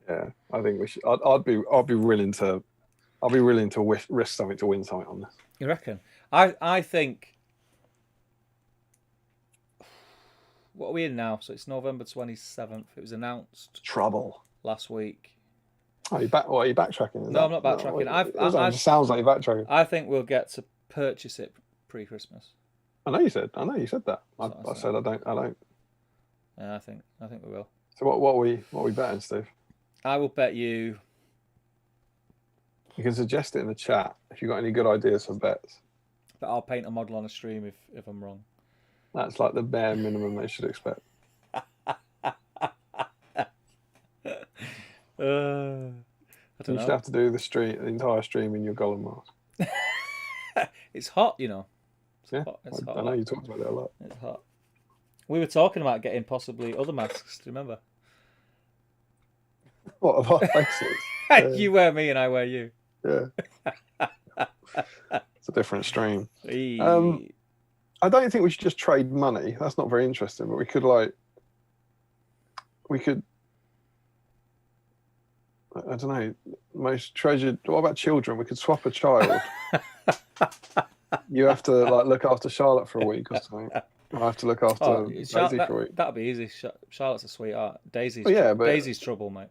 S1: Yeah, I think we should. I'd be willing to risk something to win something on this.
S2: You reckon? I think. What are we in now? So it's November 27th. It was announced.
S1: Trouble.
S2: Last week.
S1: Are you backtracking?
S2: No, I'm not backtracking.
S1: It sounds like you're backtracking.
S2: I think we'll get to purchase it pre-Christmas.
S1: I know you said that. I said I don't.
S2: Yeah, I think we will.
S1: So what are we betting, Steve?
S2: I will bet you.
S1: You can suggest it in the chat if you've got any good ideas for bets.
S2: But I'll paint a model on a stream if I'm wrong.
S1: That's like the bare minimum they should expect.
S2: I don't know.
S1: You should have to do the entire stream in your golem mask.
S2: It's hot, you know.
S1: It's hot. I know you talked about it a lot.
S2: It's hot. We were talking about getting possibly other masks. Do you remember?
S1: What of our faces?
S2: You wear me and I wear you.
S1: Yeah. It's a different stream. I don't think we should just trade money. That's not very interesting. But we could I don't know, most treasured. What about children? We could swap a child. You have to look after Charlotte for a week or something. I have to look after Daisy for a week.
S2: That'd be easy. Charlotte's a sweetheart. Daisy's trouble, mate.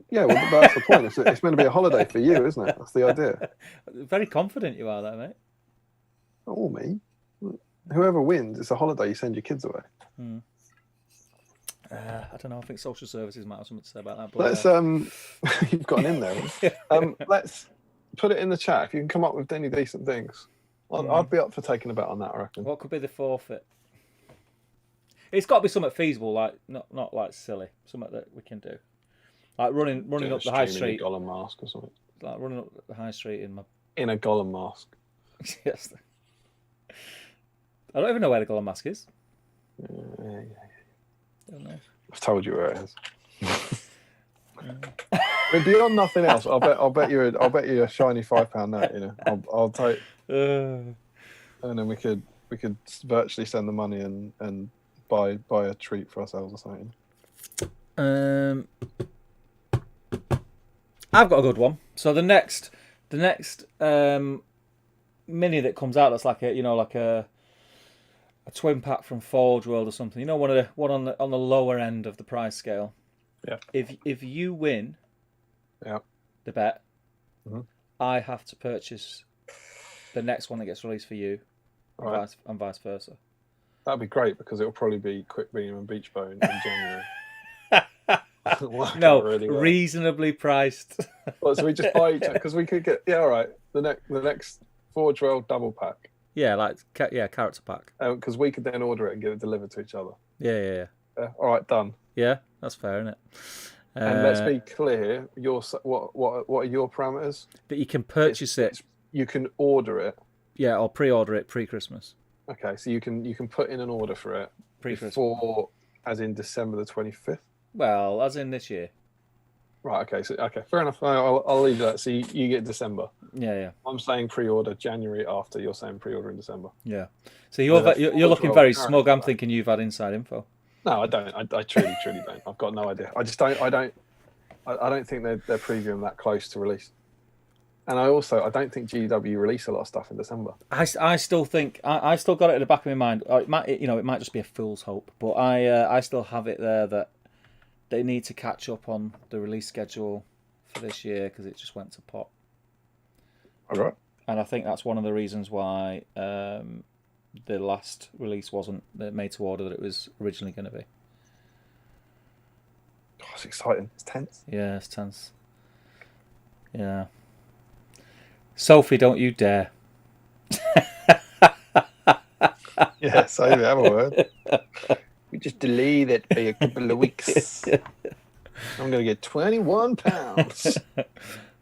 S1: Yeah, well, that's the point. It's meant to be a holiday for you, isn't it? That's the idea.
S2: Very confident you are there, mate.
S1: All me. Whoever wins, it's a holiday. You send your kids away.
S2: I don't know. I think social services might have something to say about that.
S1: But, let's you've got an in there. Let's put it in the chat if you can come up with any decent things. I'd be up for taking a bet on that, I reckon.
S2: What could be the forfeit? It's got to be something feasible, like not like silly. Something that we can do, like running up the high street.
S1: In a golem mask or something.
S2: Like running up the high street
S1: in a golem mask.
S2: Yes. I don't even know where the golem mask is.
S1: Yeah.
S2: Don't know.
S1: I've told you where it is. Beyond nothing else, I'll bet you a shiny £5 note. You know, I'll take, and then we could virtually send the money and buy a treat for ourselves or something.
S2: I've got a good one. So the next mini that comes out that's like a twin pack from Forge World or something. You know, one on the lower end of the price scale.
S1: Yeah.
S2: If you win,
S1: yeah,
S2: the bet, I have to purchase the next one that gets released for you, and vice versa.
S1: That'd be great because it'll probably be Quick Beam and Beach Bone in January.
S2: No,
S1: really well.
S2: Reasonably priced.
S1: Well, so we just buy each because we could get the next Forge World double pack.
S2: Yeah, character pack.
S1: Because we could then order it and get it delivered to each other.
S2: Yeah.
S1: All right, done.
S2: Yeah, that's fair, isn't it?
S1: And let's be clear, what are your parameters?
S2: That you can purchase it.
S1: You can order it.
S2: Yeah, or pre-order it pre-Christmas.
S1: Okay, so you can put in an order for it before, as in December the 25th.
S2: Well, as in this year.
S1: Right. Okay. Fair enough. I'll leave that. So you get December.
S2: Yeah.
S1: I'm saying pre-order January after. You're saying pre-order in December.
S2: Yeah. So you're looking very smug. I'm thinking you've had inside info.
S1: No, I don't. I truly don't. I've got no idea. I just don't. I don't think they're previewing that close to release. And I don't think GW release a lot of stuff in December.
S2: I still think I still got it at the back of my mind. It might just be a fool's hope, but I still have it there that they need to catch up on the release schedule for this year because it just went to pot.
S1: All right.
S2: And I think that's one of the reasons why the last release wasn't made to order that it was originally going to be.
S1: Oh, it's exciting. It's tense.
S2: Yeah, it's tense. Yeah. Sophie, don't you dare.
S1: Yeah, Sophie, have a word. We just delay that by a couple of weeks. I'm going to get £21.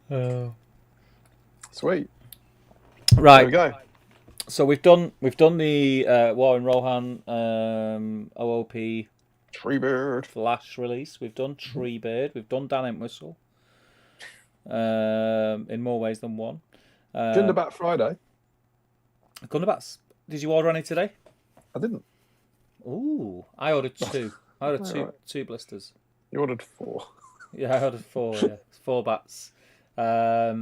S2: Oh.
S1: Sweet.
S2: Right.
S1: There we go.
S2: So we've done the War in Rohan OOP
S1: Treeward
S2: Flash release. We've done Treeward. We've done Dan and Whistle. In more ways than one.
S1: Gundabad Friday.
S2: Gundabats. Did you order any today?
S1: I didn't.
S2: Ooh, I ordered two. I ordered two blisters.
S1: You ordered 4.
S2: Yeah, I ordered 4. Yeah, 4 bats. I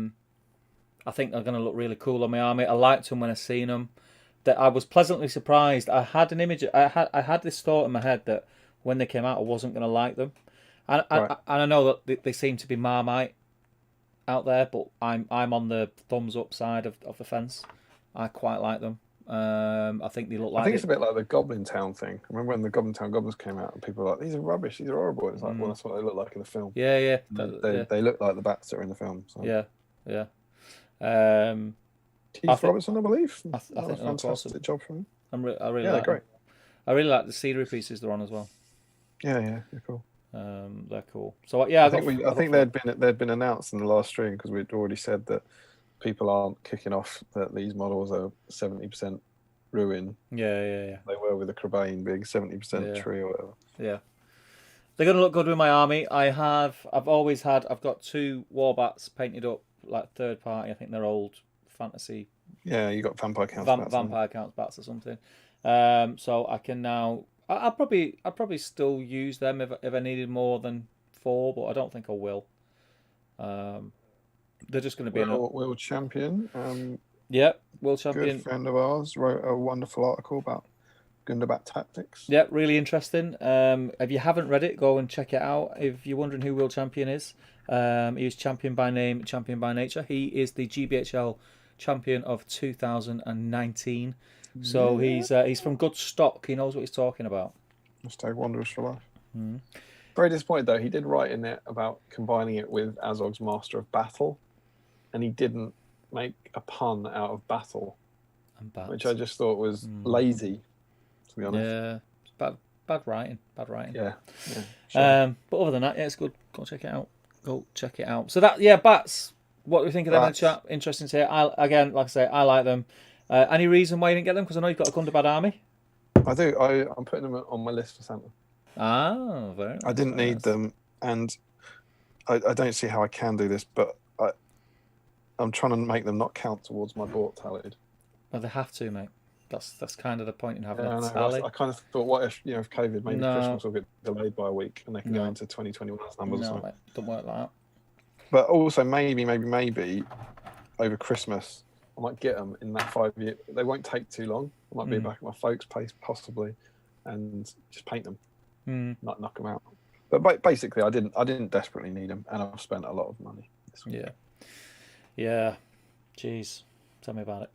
S2: think they're going to look really cool on my army. I liked them when I seen them. That I was pleasantly surprised. I had an image. I had this thought in my head that when they came out, I wasn't going to like them. And I know that they seem to be Marmite out there, but I'm on the thumbs up side of the fence. I quite like them. I think they look like.
S1: I think it's a bit like the Goblin Town thing. Remember when the Goblin Town goblins came out and people were like, "These are rubbish. These are horrible." It's like, well, that's what they look like in the film.
S2: Yeah.
S1: They look like the bats that are in the film. So.
S2: Yeah.
S1: Keith Robertson, I believe.
S2: I think
S1: a fantastic job from him.
S2: I really
S1: like
S2: they're
S1: great.
S2: I really like the scenery pieces they're on as well.
S1: Yeah, they're cool.
S2: They're cool. So yeah,
S1: I think they'd been announced in the last stream because we'd already said that people aren't kicking off that these models are 70% ruin.
S2: Yeah.
S1: They were with the Crabane being 70% tree or whatever.
S2: Yeah. They're gonna look good with my army. I've got 2 Warbats painted up like third party. I think they're old fantasy.
S1: Yeah, you got Vampire Counts
S2: Vampire Counts bats or something. So I can now. I'll probably still use them if I needed more than 4, but I don't think I will. They're just going to be
S1: World Champion.
S2: World Champion.
S1: Good friend of ours wrote a wonderful article about Gundabad tactics.
S2: Yeah, really interesting. If you haven't read it, go and check it out. If you're wondering who World Champion is, he is champion by name, champion by nature. He is the GBHL champion of 2019. So he's from good stock. He knows what he's talking about.
S1: Hashtag Wanderers for life. Very disappointed though. He did write in it about combining it with Azog's Master of Battle, and he didn't make a pun out of battle, which I just thought was lazy, to be honest.
S2: Yeah, bad writing.
S1: Yeah. Sure.
S2: But other than that, it's good. Go check it out. So bats. What do we think of them in the chat? Interesting to hear. Like I say, I like them. Any reason why you didn't get them? Because I know you've got a Gundabad army.
S1: I do. I'm putting them on my list for Santa.
S2: Ah, very nice.
S1: I didn't need them, and I don't see how I can do this, but I'm trying to make them not count towards my bought tallied.
S2: Well, they have to, mate. That's kind of the point in having a
S1: I
S2: tally.
S1: I kind of thought, what if COVID, maybe Christmas will get delayed by a week, and they can go into 2021's numbers.
S2: No, mate, don't work like that.
S1: But also, maybe over Christmas, I might get them in that 5 year. They won't take too long. I might be back at my folks' place, possibly, and just paint them, not knock them out. But basically, I didn't desperately need them, and I've spent a lot of money this week.
S2: Yeah. Jeez. Tell me about it.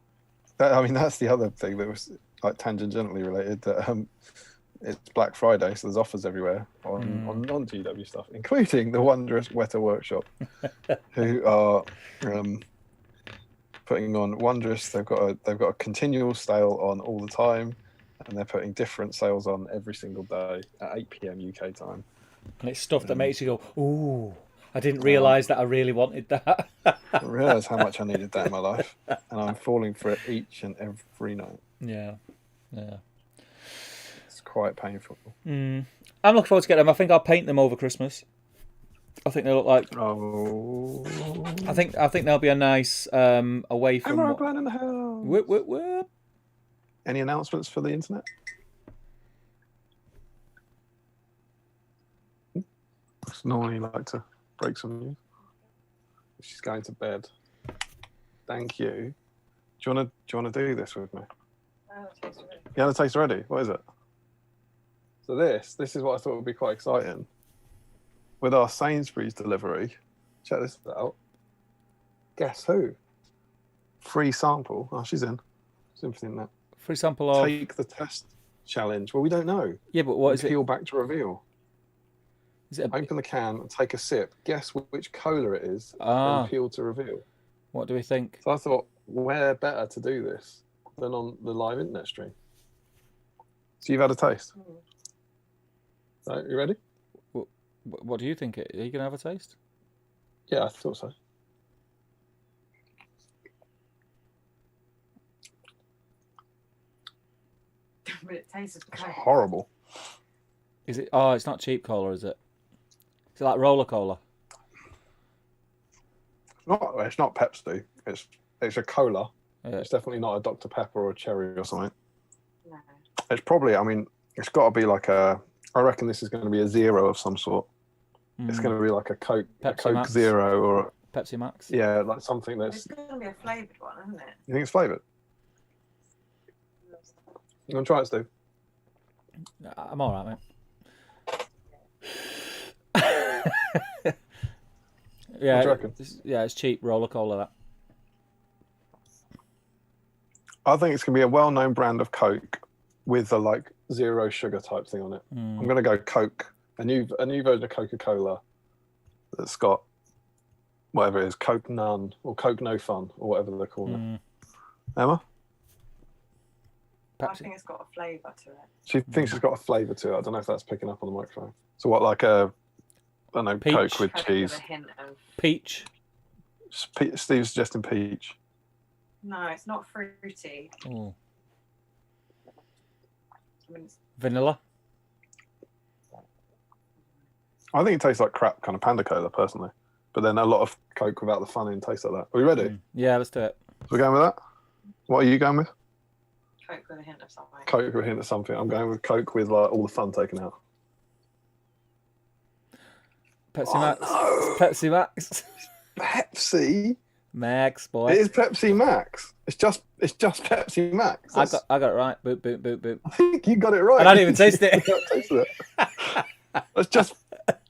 S1: I mean, that's the other thing that was like tangentially related. That it's Black Friday, so there's offers everywhere on non-GW stuff, including the wondrous Weta Workshop, who are putting on wondrous. They've got a continual sale on all the time, and they're putting different sales on every single day at 8 p.m. UK time.
S2: And it's stuff that makes you go, ooh, I didn't realise that I really wanted that.
S1: I realise how much I needed that in my life, and I'm falling for it each and every night.
S2: Yeah.
S1: It's quite painful.
S2: I'm looking forward to getting them. I think I'll paint them over Christmas. I think they look like.
S1: Oh.
S2: I think there'll be a nice away from.
S1: Camera in the house.
S2: Whip.
S1: Any announcements for the internet? Just normally like to break some news. She's going to bed. Thank you. Do you wanna do this with me? You had a taste already? What is it? So this is what I thought would be quite exciting. With our Sainsbury's delivery, check this out. Guess who? Free sample. Oh, she's in. She's in for that.
S2: Free sample of.
S1: Take the test challenge. Well, we don't know.
S2: Yeah, but what is it?
S1: Peel back to reveal.
S2: Is it
S1: Open the can and take a sip. Guess which cola it is. And peel to reveal.
S2: What do we think?
S1: So I thought, where better to do this than on the live internet stream? So you've had a taste. So, you ready?
S2: What do you think? Are you going to have a taste?
S1: Yeah, I thought so.
S4: But it tastes
S1: it's horrible.
S2: Is it? Oh, it's not cheap cola, is it? Is it like roller cola?
S1: It's not Pepsi. It's a cola.
S2: Yeah.
S1: It's definitely not a Dr. Pepper or a cherry or something.
S4: No.
S1: It's probably. I mean, it's got to be like a. I reckon this is going to be a zero of some sort. It's going to be like a Coke
S2: Max.
S1: Zero or
S2: Pepsi Max.
S1: Yeah, like something that's.
S4: It's going to be a flavoured one, isn't it?
S1: You think it's flavoured? You want to try it, Steve?
S2: I'm all right, mate. Yeah,
S1: what do you reckon?
S2: It's cheap roller cola. That.
S1: I think it's going to be a well-known brand of Coke with a like zero sugar type thing on it. I'm going to go Coke, a new version of Coca-Cola that's got whatever it is, Coke None or Coke No Fun or whatever they're calling it. Emma?
S4: I think it's got a flavour to it.
S1: She thinks it's got a flavour to it. I don't know if that's picking up on the microphone. So what, like a, I don't know,
S2: peach.
S1: Coke with cheese?
S4: With a hint of...
S2: Peach.
S1: Steve's suggesting peach.
S4: No, it's not fruity.
S2: Oh.
S4: I mean,
S2: Vanilla.
S1: I think it tastes like crap kind of Panda Cola, personally. But then a lot of Coke without the fun in tastes like that. Are we ready?
S2: Yeah, let's do it.
S1: So we're going with that? What are you going with?
S4: Coke with a hint of something.
S1: Coke with a hint of something. I'm going with Coke with like all the fun taken out.
S2: Pepsi Max. No. Pepsi Max.
S1: Pepsi
S2: Max, boy.
S1: It is Pepsi Max. It's just Pepsi Max.
S2: I got it right. Boop boop boop boop.
S1: I think you got it right.
S2: And I didn't even taste it.
S1: That's just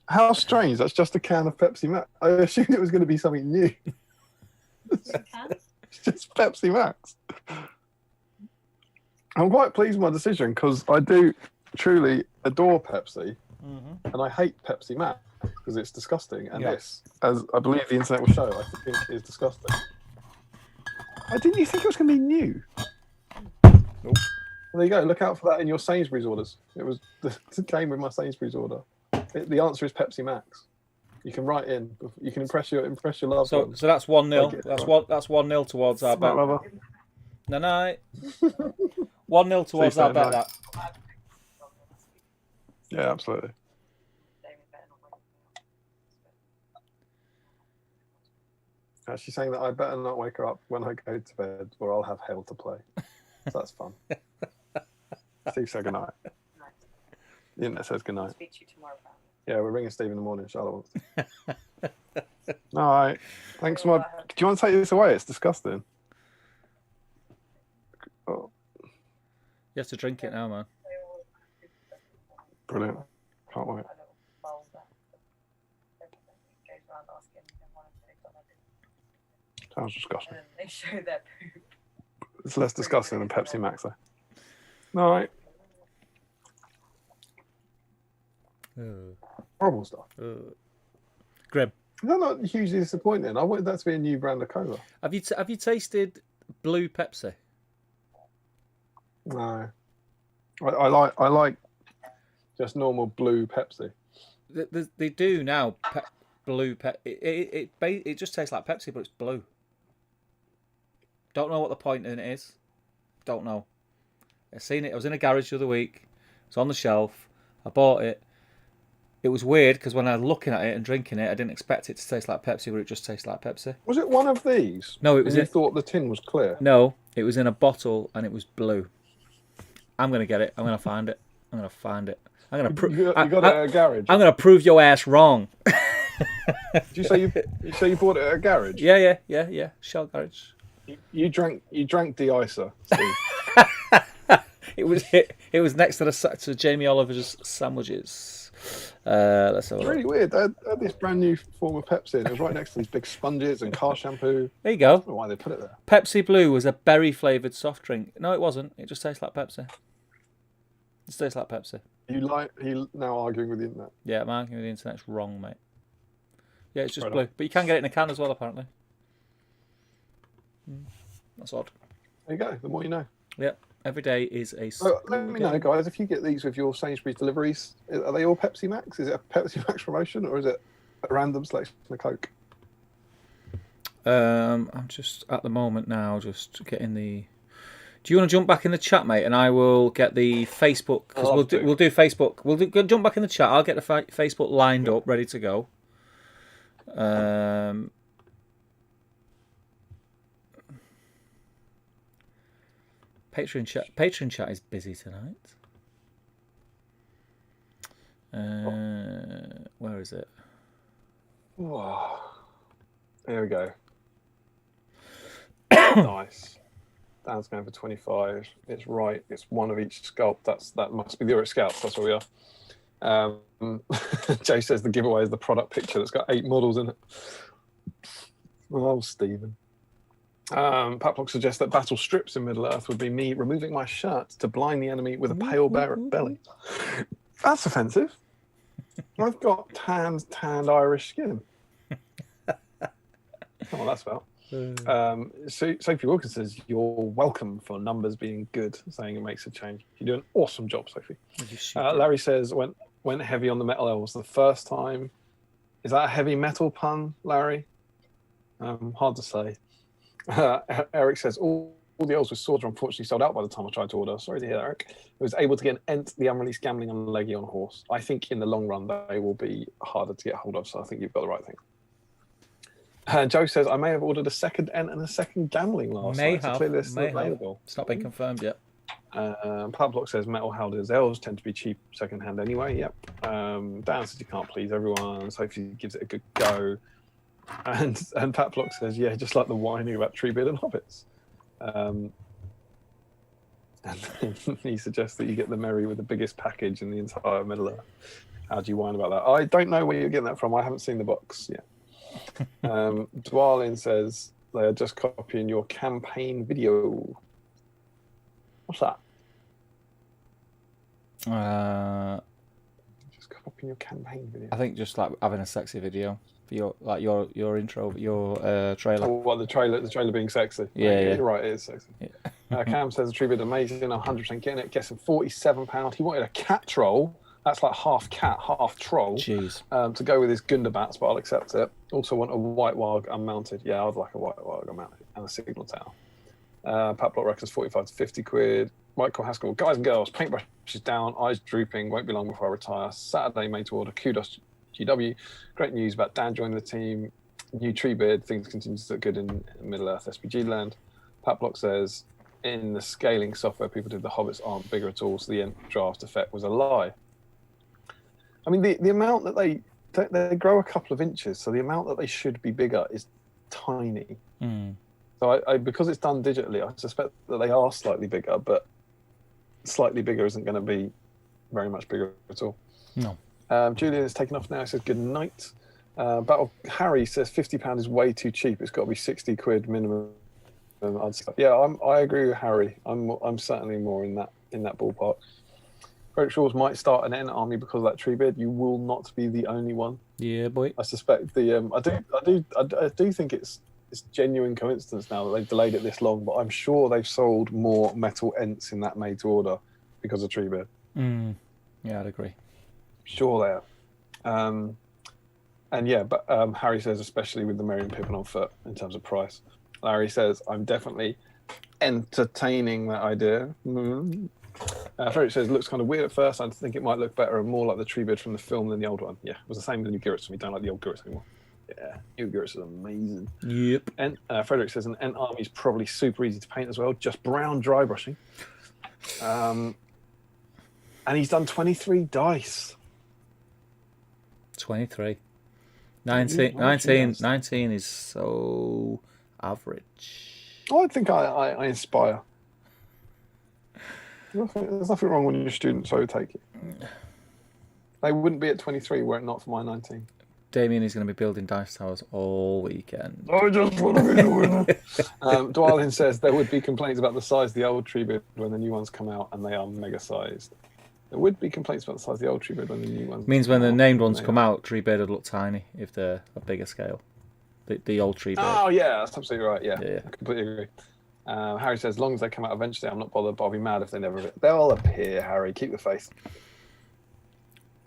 S1: how strange. That's just a can of Pepsi Max. I assumed it was going to be something new. It's just Pepsi Max. I'm quite pleased with my decision because I do truly adore Pepsi, and I hate Pepsi Max because it's disgusting. And this, as I believe the internet will show, I think is disgusting. Didn't you think it was going to be new? Nope. Well, there you go. Look out for that in your Sainsbury's orders. It came with my Sainsbury's order. The answer is Pepsi Max. You can write in. You can impress your loved ones.
S2: So that's 1-0. That's 1-0 towards our bet. No. 1-0 towards our bet. That.
S1: Yeah, absolutely. She's saying that I better not wake her up when I go to bed, or I'll have hell to play. So that's fun. Steve said goodnight. The internet says goodnight.
S4: I'll speak to you tomorrow about
S1: it. Yeah, we're ringing Steve in the morning. Charlotte wants to. All right. Thanks, Mod. Do you want to take this away? It's disgusting. Oh.
S2: You have to drink it now, man.
S1: Brilliant. Can't wait. Sounds disgusting.
S4: And they show their poop.
S1: It's less disgusting than Pepsi Max, though. All right. Horrible stuff.
S2: Grim.
S1: They're not hugely disappointing. I wanted that to be a new brand of cola.
S2: Have you tasted blue Pepsi?
S1: No. I like just normal blue Pepsi.
S2: They do now. Blue Pepsi. It just tastes like Pepsi, but it's blue. Don't know what the point in it is. Don't know. I seen it. I was in a garage the other week. It's on the shelf. I bought it. It was weird because when I was looking at it and drinking it, I didn't expect it to taste like Pepsi, but it just tastes like Pepsi.
S1: Was it one of these?
S2: No, it was.
S1: You thought the tin was clear?
S2: No, it was in a bottle and it was blue. I'm gonna get it. I'm gonna find it. I'm gonna find it. I'm gonna prove.
S1: You got it at a garage.
S2: I'm gonna prove your ass wrong.
S1: Did you say you bought it at a garage?
S2: Yeah. Shell garage.
S1: You drank de-icer, Steve.
S2: It was next to Jamie Oliver's sandwiches. Let's have a
S1: It's
S2: look.
S1: really weird. They had this brand new form of Pepsi, and it was right next to these big sponges and car shampoo.
S2: There you go.
S1: I don't know why they put it there.
S2: Pepsi Blue was a berry flavoured soft drink. No, it wasn't. It just tastes like Pepsi. It tastes like Pepsi.
S1: Are you now arguing with the internet?
S2: Yeah, I'm arguing with the internet's wrong, mate. Yeah, it's just
S1: Right
S2: blue.
S1: on.
S2: But you can get it in a can as well, apparently. That's odd.
S1: There you go. The more you know.
S2: Yep. Every day is a...
S1: Let me know, guys, if you get these with your Sainsbury's deliveries, are they all Pepsi Max? Is it a Pepsi Max promotion, or is it a random selection of Coke?
S2: I'm just, at the moment now, just getting the... Do you want to jump back in the chat, mate? And I will get the Facebook... Because we'll do Facebook. Jump back in the chat. I'll get the Facebook lined up, ready to go. Patreon chat is busy tonight. Where is it?
S1: Oh, there we go. Nice. Dan's going for 25. It's right. It's one of each sculpt. That must be the Uric Scouts. That's where we are. Jay says the giveaway is the product picture that's got 8 models in it. Oh, Stephen. Paplock suggests that battle strips in Middle Earth would be me removing my shirt to blind the enemy with a pale belly. That's offensive. I've got tanned Irish skin. That's not what that's about. Sophie Wilkins says, you're welcome for numbers being good, saying it makes a change. You do an awesome job, Sophie. Larry says, went heavy on the metal elves the first time. Is that a heavy metal pun, Larry? Hard to say. Eric says, all the elves with swords are unfortunately sold out by the time I tried to order. Sorry to hear that, Eric. I was able to get an Ent, the unreleased gambling on leggy on horse. I think in the long run they will be harder to get hold of, so I think you've got the right thing. Joe says, I may have ordered a second Ent and a second gambling last night. So clearly it's available.
S2: It's not been confirmed yet.
S1: Pablock says Metal Howlers elves tend to be cheap second-hand anyway. Yep. Dan says you can't please everyone. Sophie gives it a good go. And Patlock says, yeah, just like the whining about Treebeard and hobbits. And he suggests that you get the Merry with the biggest package in the entire Middle Earth. How do you whine about that? I don't know where you're getting that from. I haven't seen the box yet. Dwalin says they are just copying your campaign video. What's that? Just copying your campaign video.
S2: I think just like having a sexy video for your intro, your trailer.
S1: Oh, what, the trailer being sexy?
S2: Yeah.
S1: You're right, it is sexy. Yeah. Cam says the tree bit amazing, 100% getting it. Gets him £47. He wanted a cat troll. That's like half cat, half troll.
S2: Jeez.
S1: To go with his Gundabats, but I'll accept it. Also want a white warg unmounted. Yeah, I'd like a white warg unmounted and a signal tower. Patblock reckons 45 to 50 quid. Michael Haskell, guys and girls, paintbrush is down, eyes drooping, won't be long before I retire. Saturday made to order. Kudos GW. Great news about Dan joining the team. New Treebeard, things continue to look good in Middle Earth SPG land. Patblock says, in the scaling software people did, the hobbits aren't bigger at all, so the end draft effect was a lie. I mean, the amount that they grow a couple of inches, so the amount that they should be bigger is tiny. So I because it's done digitally, I suspect that they are slightly bigger, but slightly bigger isn't going to be very much bigger at all.
S2: No.
S1: Julian is taking off now. He says good night. Harry says £50 is way too cheap. It's got to be £60 minimum. I agree with Harry. I'm certainly more in that ballpark. Frederick Shaw's might start an Ent army because of that Treebeard. You will not be the only one.
S2: Yeah, boy.
S1: I suspect I do think it's genuine coincidence now that they've delayed it this long, but I'm sure they've sold more metal Ents in that made to order because of Treebeard.
S2: Yeah, I'd agree.
S1: Sure they are. But Harry says, especially with the Merry and Pippin on foot in terms of price. Larry says, I'm definitely entertaining that idea. Frederick says, looks kind of weird at first. I think it might look better and more like the Treebeard from the film than the old one. Yeah, it was the same with the new Girrets. We don't like the old Girrets anymore. Yeah, new Girrets is amazing.
S2: Yep.
S1: And Frederick says, an Ent army is probably super easy to paint as well, just brown dry brushing. And he's done 23 dice.
S2: 23. 19 is so average.
S1: I think I inspire. There's nothing wrong when your students so take it. They wouldn't be at 23 were it not for my 19.
S2: Damian is going to be building dice towers all weekend.
S1: I just want to be the winner. Dwalin says there would be complaints about the size of the old Treebeard when the new ones come out and they are mega sized. There would be complaints about the size of the old Treebeard when the new ones
S2: means when the named ones come out, Treebeard would look tiny if they're a bigger scale. The old Treebeard.
S1: Oh yeah, that's absolutely right. Yeah. I completely agree. Harry says, as long as they come out eventually, I'm not bothered, but I'll be mad if they never appear. They'll appear, Harry. Keep the faith.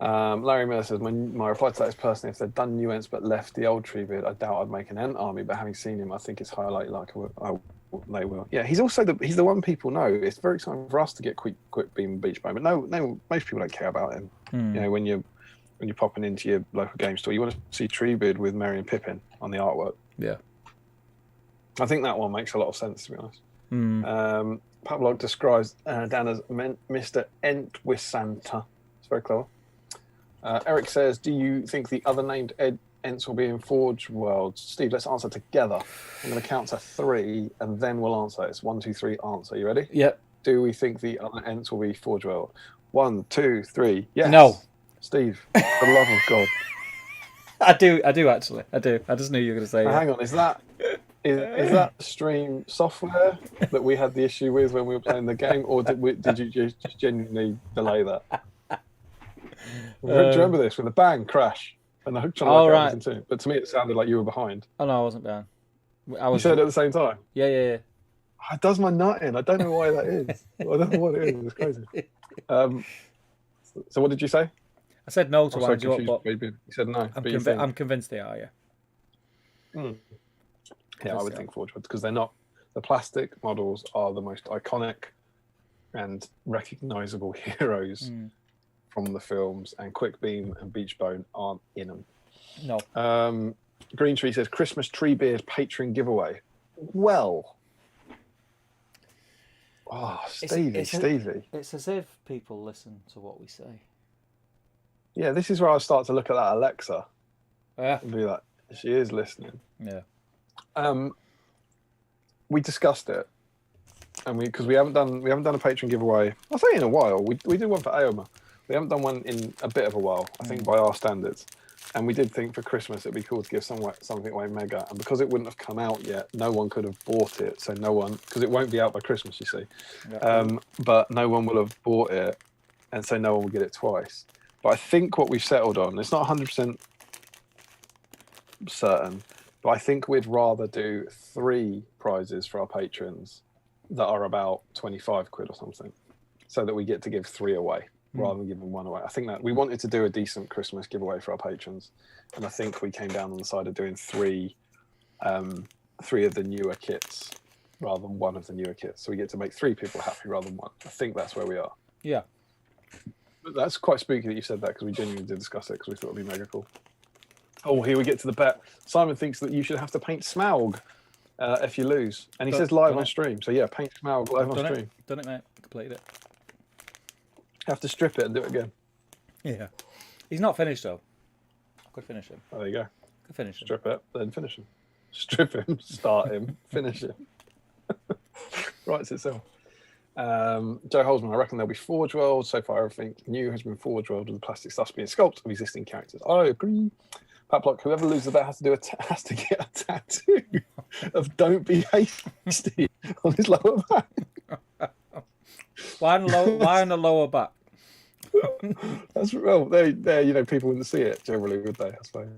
S1: Larry Miller says, my reply to that is personally, if they'd done new Ents but left the old Treebeard, I doubt I'd make an Ent army, but having seen him, I think it's highlight they will. Yeah, he's also he's the one people know. It's very exciting for us to get Quick Beam and Beach Bone, but no, most people don't care about him. You know, when you're popping into your local game store, you want to see Treebeard with Merry and Pippin on the artwork.
S2: Yeah.
S1: I think that one makes a lot of sense, to be honest. Pavlog describes Dan as Mr. Entwisanta. It's very clever. Eric says, do you think the other named Ents will be in Forge Worlds? Steve, let's answer together. I'm going to count to 3 and then we'll answer. It's 1, 2, 3, answer. You ready?
S2: Yep.
S1: Do we think the other Ents will be Forge World? 1, 2, 3. Yes.
S2: No.
S1: Steve, for the love of God.
S2: I do actually. I do. I just knew you were going to say that.
S1: Hang on, is that stream software that we had the issue with when we were playing the game, or did you just genuinely delay that? Do you remember this with a bang crash and the hook trying to work out everything too? But to me, it sounded like you were behind.
S2: Oh no, I wasn't behind.
S1: You said it at the same time.
S2: Yeah.
S1: It does my nut in. I don't know why that is. I don't know what it is. It's crazy. So what did you say?
S2: I said no to wind you up, but
S1: you said no.
S2: I'm convinced they are. Yeah.
S1: Yeah, I would think Forge Worlds because they're not. The plastic models are the most iconic and recognizable heroes from the films, and Quick Beam and Beach Bone aren't in them.
S2: No.
S1: Green Tree says Christmas Treebeard Patreon giveaway. Well, Stevie.
S2: It's as if people listen to what we say.
S1: Yeah, this is where I start to look at that Alexa
S2: and
S1: be like, she is listening.
S2: Yeah.
S1: We discussed it, and because we haven't done a Patreon giveaway. I'll say in a while. We did one for Aoma. We haven't done one in a bit of a while, I think, by our standards. And we did think for Christmas it'd be cool to give something away mega. And because it wouldn't have come out yet, no one could have bought it. So no one, because it won't be out by Christmas, you see. Yeah. But no one will have bought it, and so no one will get it twice. But I think what we've settled on, it's not 100% certain, but I think we'd rather do 3 prizes for our patrons that are about 25 quid or something, so that we get to give 3 away rather than giving 1 away. I think that we wanted to do a decent Christmas giveaway for our patrons, and I think we came down on the side of doing 3 of the newer kits rather than 1 of the newer kits. So we get to make 3 people happy rather than 1. I think that's where we are.
S2: Yeah.
S1: But that's quite spooky that you said that, because we genuinely did discuss it, because we thought it'd be mega cool. Oh, here we get to the bet. Simon thinks that you should have to paint Smaug if you lose. And he says live on stream. So yeah, paint Smaug live on stream.
S2: Done it, mate. Completed it.
S1: Have to strip it and do it again.
S2: Yeah. He's not finished, though. Could finish him.
S1: Oh, there you go.
S2: Could finish him.
S1: Strip it, then finish him. Strip him, start him, finish him. Writes itself. Joe Holzman, I reckon there'll be Forge World. So far, everything new has been Forge World, with the plastic stuff being sculpted of existing characters. I agree. Pat Block, whoever loses the bet has to get a tattoo of "Don't be hasty" on his lower back.
S2: Why on the lower back?
S1: That's well, there. People wouldn't see it generally, would they? I suppose.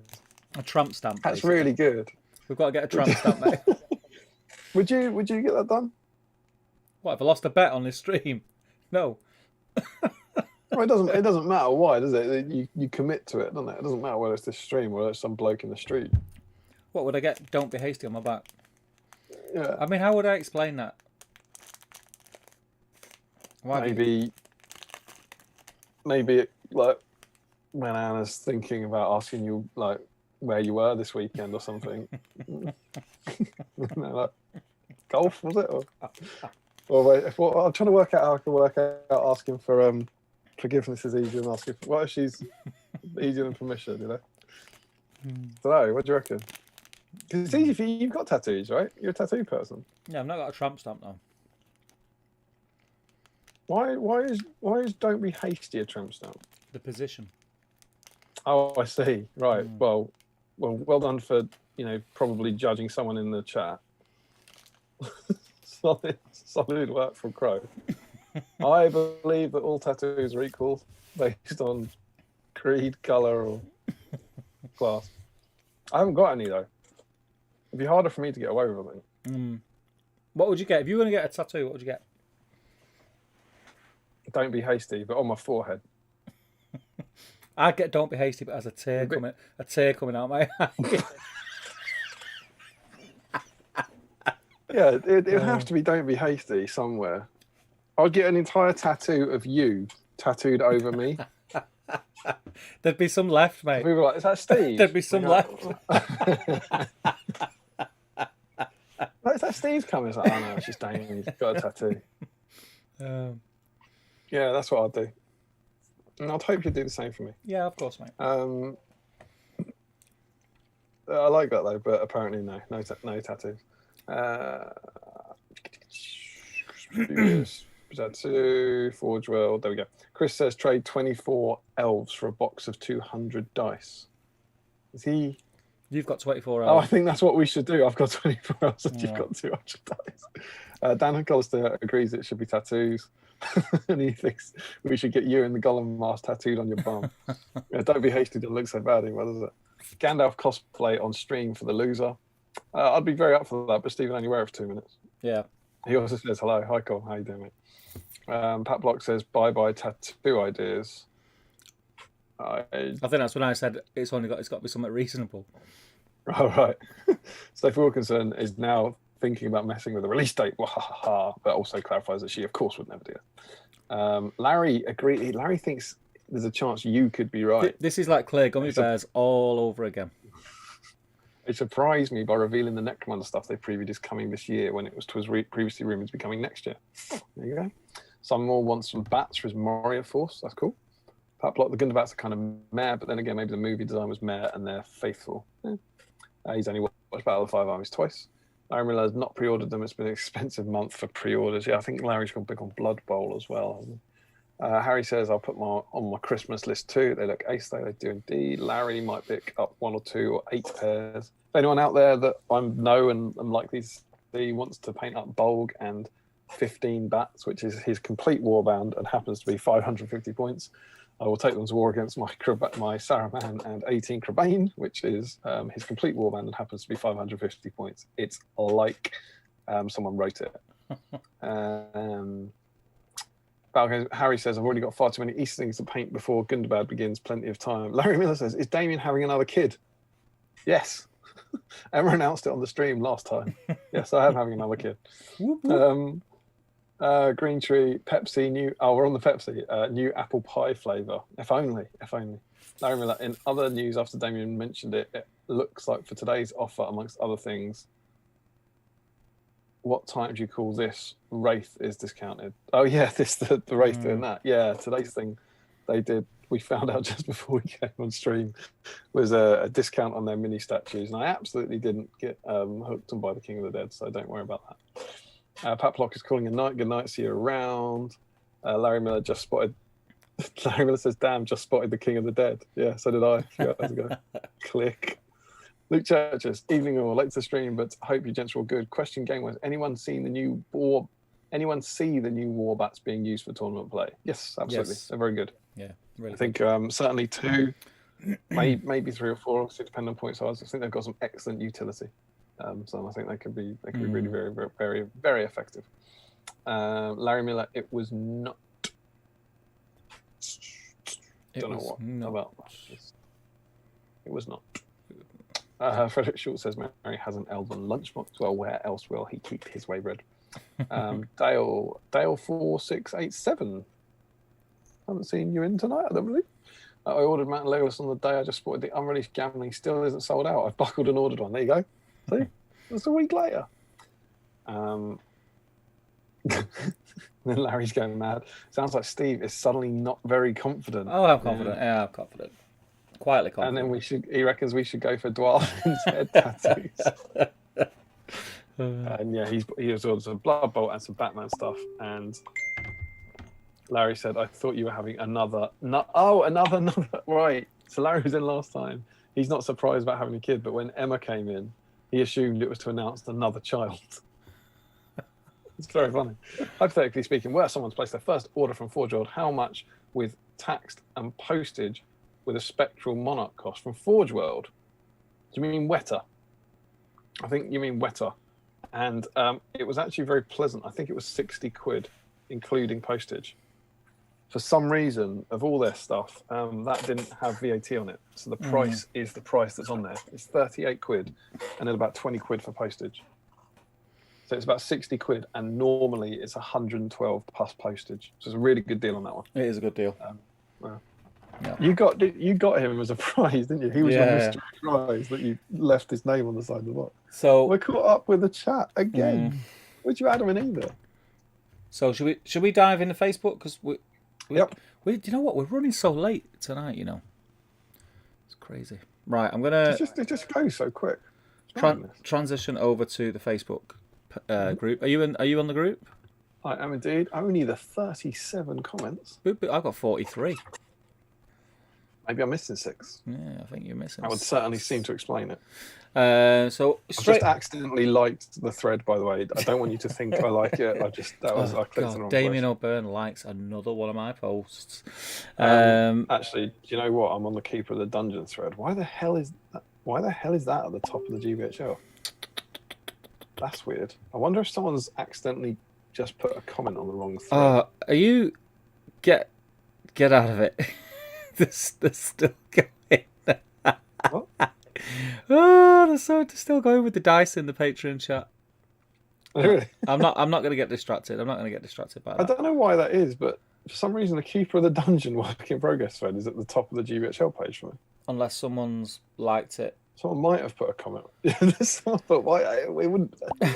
S2: A tramp stamp.
S1: That's really good.
S2: We've got to get a tramp stamp, mate.
S1: Would you get that done?
S2: What, have I lost a bet on this stream? No.
S1: Well, it doesn't matter why, does it? You commit to it, doesn't it? It doesn't matter whether it's this stream or it's some bloke in the street.
S2: What would I get? Don't be hasty on my back.
S1: Yeah.
S2: I mean, how would I explain that?
S1: Maybe like when Anna's thinking about asking you like where you were this weekend or something. Like, golf, was it? Or wait, I'm trying to work out how I can work out asking for forgiveness is easier than asking for, what if she's easier than permission, you know? I don't know, what do you reckon? Because it's easy for you, you've got tattoos, right? You're a tattoo person.
S2: Yeah, I've not got a tramp stamp now.
S1: Why is "Don't be hasty" a tramp stamp?
S2: The position.
S1: Oh, I see. Right. Well done for probably judging someone in the chat. solid work from Crow. I believe that all tattoos are equal based on creed, colour, or class. I haven't got any though. It'd be harder for me to get away with them.
S2: What would you get if you were going to get a tattoo? What would you get?
S1: Don't be hasty, but on my forehead.
S2: I'd get "Don't be hasty," but as a tear coming out my eye.
S1: Yeah, it would have to be "Don't be hasty" somewhere. I'd get an entire tattoo of you tattooed over me.
S2: There'd be some left, mate.
S1: People were like, "Is that Steve?"
S2: There'd be some left.
S1: Like, is that Steve's coming? It's like, oh no, it's just Damian. He's got a tattoo. Yeah, that's what I'd do. And I'd hope you'd do the same for me.
S2: Yeah, of course, mate.
S1: I like that though, but apparently no tattoos. Tattoo, Forge World. There we go. Chris says trade 24 elves for a box of 200 dice. Is he?
S2: You've got 24
S1: elves. Oh, I think that's what we should do. I've got 24 elves and you've got 200 dice. Dan Hollister agrees it should be tattoos. And he thinks we should get you and the Gollum mask tattooed on your bum. Yeah, don't be hasty, doesn't look so bad anymore, does it? Gandalf cosplay on stream for the loser. I'd be very up for that, but Stephen only wear it for 2 minutes.
S2: Yeah.
S1: He also says hello. Hi, Cole. How you doing, mate? Pat Block says bye tattoo ideas.
S2: I think that's when I said it's got to be something reasonable.
S1: All right. Stephen Wilkinson is now thinking about messing with the release date, but also clarifies that she, of course, would never do it. Larry agreed. Larry thinks there's a chance you could be right.
S2: This is like Claire Gummy Bears all over again.
S1: It surprised me by revealing the Necromunda stuff they previewed is coming this year when it was previously rumoured to be coming next year. There you go. Some more wants some bats for his Moria Force. That's cool. Pat Block, the Gundabats are kind of meh, but then again, maybe the movie design was meh and they're faithful. Yeah. He's only watched Battle of the Five Armies twice. Larry Miller has not pre-ordered them. It's been an expensive month for pre-orders. Yeah, I think Larry's gone big on Blood Bowl as well. Harry says, I'll put on my Christmas list too. They look ace though. They do indeed. Larry might pick up 1 or 2 or 8 pairs. If anyone out there that I know and likely he wants to paint up Bolg and 15 bats, which is his complete warband and happens to be 550 points, I will take them to war against my Saruman and 18 Crabane, which is his complete warband and happens to be 550 points. It's like someone wrote it. Harry says, I've already got far too many Easter things to paint before Gundabad begins. Plenty of time. Larry Miller says, is Damian having another kid? Yes. Emma announced it on the stream last time. Yes, I am having another kid. Green Tree, Pepsi, we're on the Pepsi, new apple pie flavour. If only. Larry Miller, in other news after Damian mentioned it, it looks like for today's offer, amongst other things, what time do you call this? Wraith is discounted. Oh yeah, the Wraith doing that. Yeah, today's thing we found out just before we came on stream was a discount on their mini statues, and I absolutely didn't get hooked on by the King of the Dead, so don't worry about that. Pat Block is calling a night. Good night, see you around. Larry Miller just spotted Larry Miller says, "Damn, just spotted the King of the Dead." Yeah, so did I a few hours ago. Click. Luke Churches, evening all, late to stream, but hope you gents are all good. Question game-wise, anyone see the new Warbats being used for tournament play? Yes, absolutely.
S2: Yes.
S1: They're very good.
S2: Yeah, really.
S1: I think certainly 2, maybe 3 or 4, obviously depending on point size. I think they've got some excellent utility. So I think they could be really very, very, very, very effective. Larry Miller, it was not. Don't know what about that. It was not. Frederick Schultz says Mary has an elven lunchbox. Well, where else will he keep his waybread? Dale 4687. Haven't seen you in tonight, I don't believe. I ordered Matt and Lewis on the day I just spotted the unreleased Gambling still isn't sold out. I've buckled and ordered one. There you go. See? That's a week later. Then Larry's going mad. Sounds like Steve is suddenly not very confident.
S2: Oh, I'm confident. Yeah, I'm confident. Quietly confident.
S1: And then he reckons we should go for Dwarven's head tattoos. And yeah, he has ordered some Blood Bowl and some Batman stuff. And Larry said, "I thought you were having another." Another. Right. So Larry was in last time. He's not surprised about having a kid, but when Emma came in, he assumed it was to announce another child. It's very funny. Hypothetically speaking, where someone's placed their first order from Forge World, how much with tax and postage with a Spectral Monarch cost from Forge World? Do you mean Weta? I think you mean Weta. And it was actually very pleasant. I think it was 60 quid, including postage. For some reason, of all their stuff, that didn't have VAT on it. So the price is the price that's on there. It's 38 quid and then about 20 quid for postage. So it's about 60 quid, and normally it's 112 plus postage. So it's a really good deal on that one.
S2: It is a good deal.
S1: Yeah. You got him as a prize, didn't you? He was your mystery prize that you left his name on the side of the box.
S2: So
S1: we're caught up with the chat again. Would you Adam and Eve there?
S2: So should we dive into Facebook? Because we you know what, we're running so late tonight. You know, it's crazy. Right, I'm gonna. It just
S1: goes so quick.
S2: Transition over to the Facebook group. Are you on the group?
S1: I am indeed. Only the 37 comments.
S2: I've got 43.
S1: Maybe I'm missing 6.
S2: Yeah, I think you're missing.
S1: I would certainly seem to explain it.
S2: So
S1: I just accidentally liked the thread, by the way. I don't want you to think I like it. I clicked on the wrong
S2: Damian O'Byrne likes another one of my posts.
S1: Actually, do you know what? I'm on the Keeper of the Dungeon thread. Why the hell is that at the top of the GBHL? That's weird. I wonder if someone's accidentally just put a comment on the wrong thread.
S2: Are you get out of it? They're still going.
S1: What?
S2: They're still going with the dice in the Patreon chat.
S1: Really?
S2: I'm not going to get distracted. I'm not going to get distracted by that.
S1: I don't know why that is, but for some reason, the Keeper of the Dungeon work in progress thread is at the top of the GBHL page for me.
S2: Unless someone's liked it.
S1: Someone might have put a comment. But why? We wouldn't. I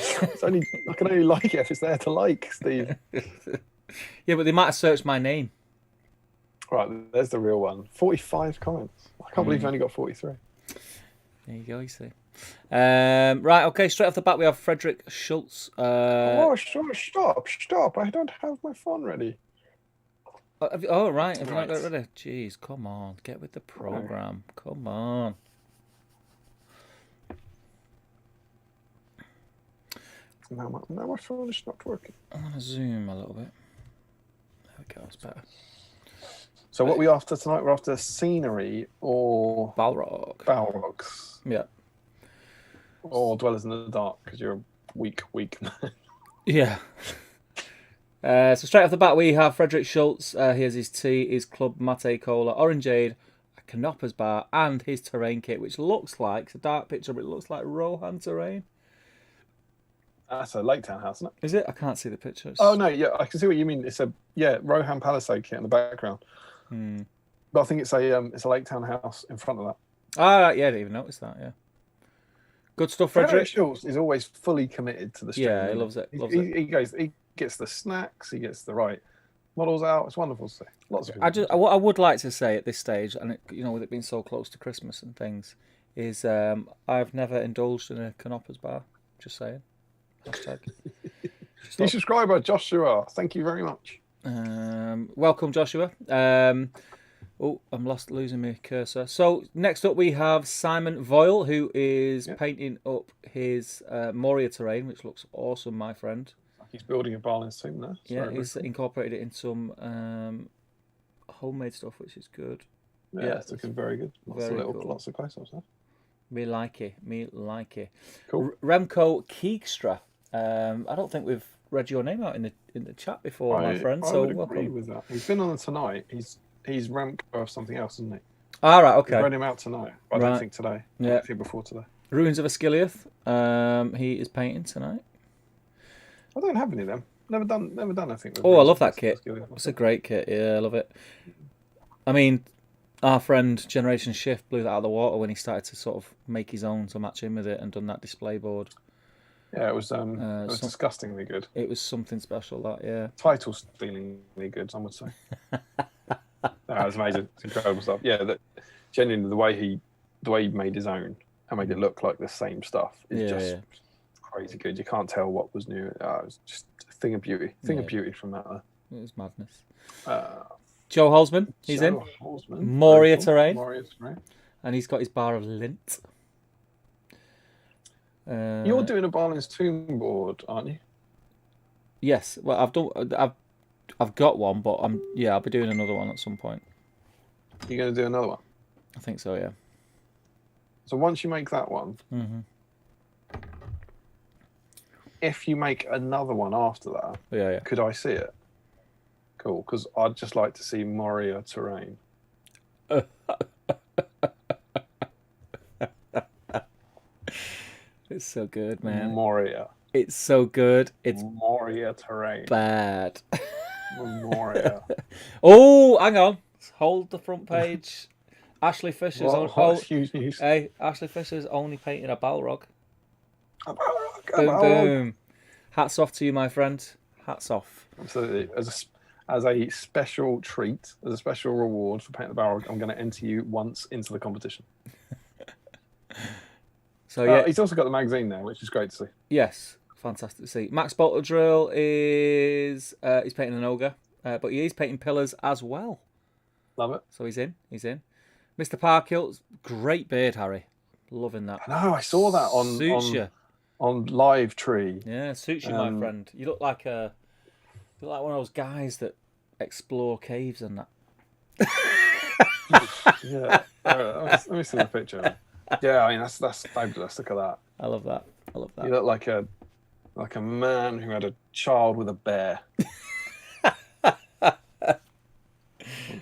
S1: can only like it if it's there to like, Steve.
S2: Yeah, but they might have searched my name.
S1: Right, there's the real one. 45 comments. I can't believe you only got 43.
S2: There you go, you see. Right, okay, straight off the bat we have Frederick Schultz.
S1: Stop. I don't have my phone ready.
S2: Right. Have you not got it ready? Jeez, come on. Get with the program. Come on.
S1: No, my phone is not working.
S2: I'm going to zoom a little bit. There we go, it's better.
S1: So what are we after tonight? We're after scenery or Balrogs.
S2: Yeah.
S1: Or Dwellers in the Dark, because you're a weak man.
S2: Yeah. So straight off the bat we have Frederick Schultz. Here's his tea, his Club Mate Cola, Orangeade, a Canopers bar, and his terrain kit, which looks like, it's a dark picture, but it looks like Rohan terrain.
S1: That's a Lake Town house, isn't it?
S2: Is it? I can't see the pictures.
S1: Oh, no, yeah, I can see what you mean. It's a, Rohan Palisade kit in the background. But I think it's a Lake Town house in front of that.
S2: Ah, yeah, I didn't even notice that, yeah. Good stuff, Frederick.
S1: Schultz is always fully committed to the stream.
S2: Yeah, he loves it.
S1: He gets the snacks, he gets the right models out. It's wonderful to see. Lots of people.
S2: What I would like to say at this stage, and with it being so close to Christmas and things, is I've never indulged in a Canopers bar. Just saying. Hashtag.
S1: New subscriber, Joshua. Thank you very much.
S2: Welcome, Joshua. Oh, I'm losing my cursor. So next up we have Simon Voyle, who is painting up his Moria terrain, which looks awesome, my friend.
S1: He's building a Barlin's tomb there.
S2: Yeah, he's incorporated it in some homemade stuff, which is good.
S1: Yeah, it's looking very good. Lots of close-ups there.
S2: Me like it.
S1: Cool.
S2: Remco Keegstra. I don't think we've read your name out in the chat before, my friend. So
S1: would
S2: welcome.
S1: agree with that. We've been on tonight. He's Remco of something else, isn't he?
S2: All right, okay.
S1: We read him out tonight. But I don't think today.
S2: Yeah.
S1: I think before today.
S2: Ruins of Asciliath. He is painting tonight.
S1: I don't have any of them. Never done. I think.
S2: Oh, I love that kit. It's a great kit. Yeah, I love it. I mean, our friend Generation Shift blew that out of the water when he started to sort of make his own to match in with it and done that display board.
S1: Yeah, it was disgustingly good.
S2: It was something special, that, yeah.
S1: Title stealingly good, some would say. It was amazing. It's incredible stuff. Yeah, genuinely the way he made his own and made it look like the same stuff is crazy good. You can't tell what was new. It was just a thing of beauty. Of beauty from that.
S2: It was madness. Joe Holzman, he's in. Moria terrain. And he's got his bar of lint.
S1: You're doing a Barlin's tomb board, aren't you?
S2: Yes. Well, I've got one, but I'll be doing another one at some point.
S1: You're going to do another one?
S2: I think so, yeah.
S1: So once you make that one, if you make another one after that, could I see it? Cool, because I'd just like to see Moria terrain.
S2: It's so good, man.
S1: Moria.
S2: It's so good. It's
S1: Moria terrain.
S2: Bad.
S1: Moria.
S2: Oh, hang on. Hold the front page. Ashley Fisher's
S1: huge news.
S2: Hey, Ashley Fisher's only painting a Balrog.
S1: A Balrog.
S2: Boom, boom. Hats off to you, my friend. Hats off.
S1: Absolutely. As a special treat, as a special reward for painting the Balrog, I'm going to enter you once into the competition.
S2: So yeah,
S1: he's also got the magazine there, which is great to see.
S2: Yes, fantastic to see. Max Bolterdrill is he's painting an ogre, but he is painting pillars as well.
S1: Love it.
S2: So he's in. Mr. Parkhill, great beard, Harry. Loving that.
S1: I know. I saw that on Live Tree.
S2: Yeah, suits you, my friend. You look like one of those guys that explore caves and that.
S1: Yeah. Let me see the picture. Yeah, I mean that's fabulous. Look at that.
S2: I love that.
S1: You look like a man who had a child with a bear.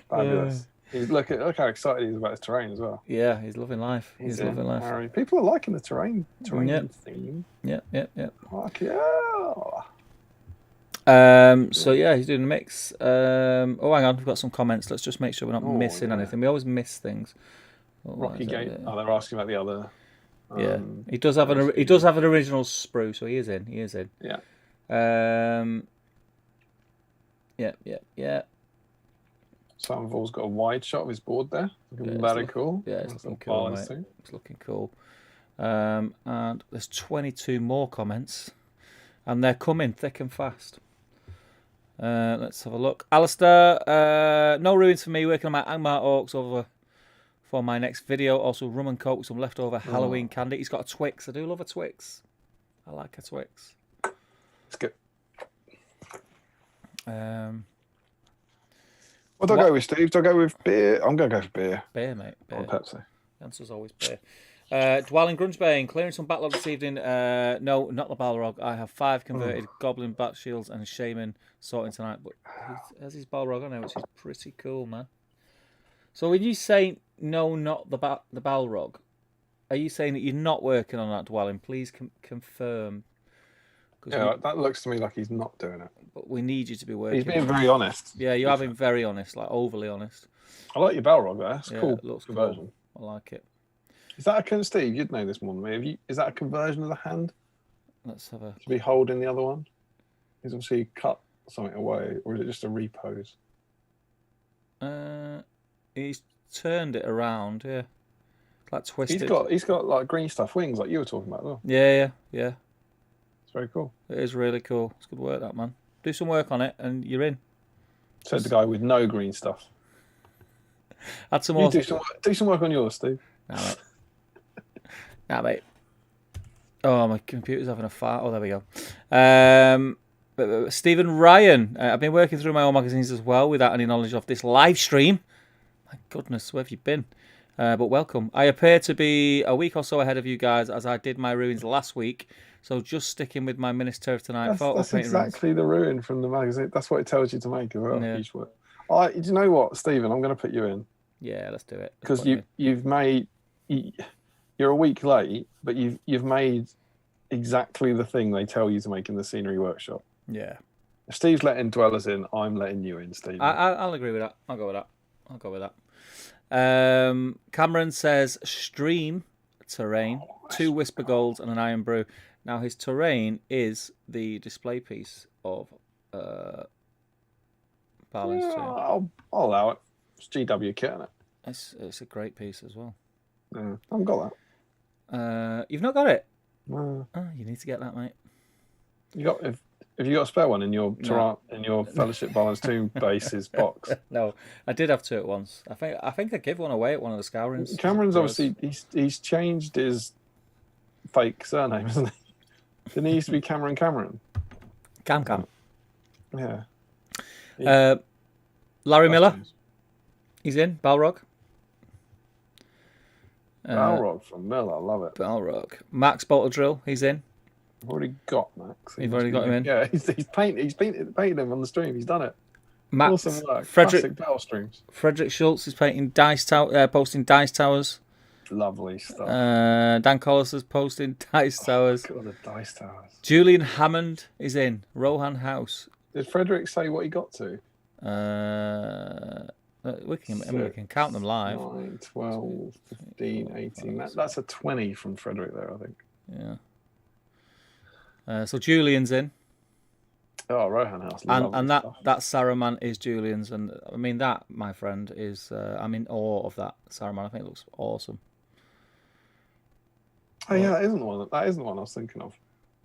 S1: Fabulous. Look how excited he is about his terrain as well.
S2: Yeah, he's loving life. He's loving life.
S1: Harry. People are liking the terrain theme.
S2: Yeah.
S1: Fuck yeah.
S2: So yeah, he's doing a mix. Hang on, we've got some comments. Let's just make sure we're not missing anything. We always miss things.
S1: Rocky Gate. They're asking about the other.
S2: Yeah, he does have an original sprue, so he is in.
S1: Yeah.
S2: Yeah.
S1: Samvo's got a wide shot of his board there. Looking very cool.
S2: Yeah, it's looking cool, mate. It's looking cool. And there's 22 more comments, and they're coming thick and fast. Let's have a look. Alistair, no ruins for me. Working on my Angmar Orcs over for my next video. Also, rum and coke, some leftover Halloween candy. He's got a Twix. I do love a Twix. I like a Twix.
S1: It's good.
S3: What do I go with, Steve? Do I go with beer? I'm going to go for beer.
S2: Beer, mate. Beer.
S3: Or Pepsi.
S2: The answer's always beer. Dwelling Grungebane, clearing some backlog this evening. No, not the Balrog. I have 5 converted Goblin Bat Shields and a Shaman sorting tonight. But he has his Balrog on there, which is pretty cool, man. So when you say no, not the Balrog, are you saying that you're not working on that Dwelling? Please confirm.
S1: Yeah, that looks to me like he's not doing it.
S2: But we need you to be working.
S1: He's being very honest.
S2: Yeah, you're having very honest, like overly honest.
S1: I like your Balrog there. It's cool.
S2: It looks
S1: conversion.
S2: Cool. I like it.
S1: Is that Steve? You'd know this more than me. Is that a conversion of the hand?
S2: Let's have a.
S1: To be holding the other one. He's obviously cut something away, or is it just a repose?
S2: He's turned it around. Yeah, like twisted.
S1: He's got like green stuff wings, like you were talking about, though.
S2: Yeah.
S1: It's very cool.
S2: It is really cool. It's good work, that man. Do some work on it, and you're in.
S1: Said the guy with no green stuff.
S2: Add some more.
S1: Do some work on yours, Steve.
S2: Nah, mate. Oh, my computer's having a fart. Oh, there we go. Stephen Ryan. I've been working through my own magazines as well without any knowledge of this live stream. My goodness, where have you been? But welcome. I appear to be a week or so ahead of you guys as I did my ruins last week. So just sticking with my Minas Tirith tonight.
S1: That's exactly the ruin from the magazine. That's what it tells you to make as well.
S2: Yeah.
S1: Do you know what, Stephen? I'm going to put you in.
S2: Yeah, let's do it.
S1: Because you've made... You're a week late, but you've made exactly the thing they tell you to make in the scenery workshop.
S2: Yeah.
S1: If Steve's letting dwellers in, I'm letting you in, Steve.
S2: I'll agree with that. I'll go with that. Cameron says stream terrain, 2 whisper golds and an iron brew. Now his terrain is the display piece of Balance 2.
S1: I'll allow it. It's GW kit, isn't it?
S2: It's a great piece as well.
S1: Yeah, I haven't got
S2: that. You've not got it?
S1: No.
S2: Oh, you need to get that, mate.
S1: Have you got a spare one in your Fellowship Balance 2 bases box?
S2: No, I did have 2 at once. I think I gave one away at one of the scourings.
S1: Cameron's obviously he's changed his fake surname, hasn't he? Didn't he used to be Cameron?
S2: Cam.
S1: Yeah.
S2: Larry Miller. He's in. Balrog.
S1: Balrog from Mill, I love it.
S2: Balrog. Max Bolter Drill, he's in.
S1: I've already got Max.
S2: You've already got him in?
S1: Yeah, he's painted him on the stream. He's done it.
S2: Max,
S1: awesome work.
S2: Classic
S1: battle streams.
S2: Frederick Schultz is painting posting Dice Towers.
S1: Lovely stuff.
S2: Dan Collis is posting Dice Towers.
S1: God, the Dice Towers.
S2: Julian Hammond is in. Rohan House.
S1: Did Frederick say what he got to?
S2: We can count them live.
S1: 9, 12, 15, 18. That's a 20 from Frederick there, I think.
S2: Yeah. So Julian's in.
S1: Oh, Rohan House.
S2: And that Saruman is Julian's. And I mean, that, my friend, is... I'm in awe of that Saruman. I think it looks awesome.
S1: Oh, yeah, that isn't the one I was thinking of.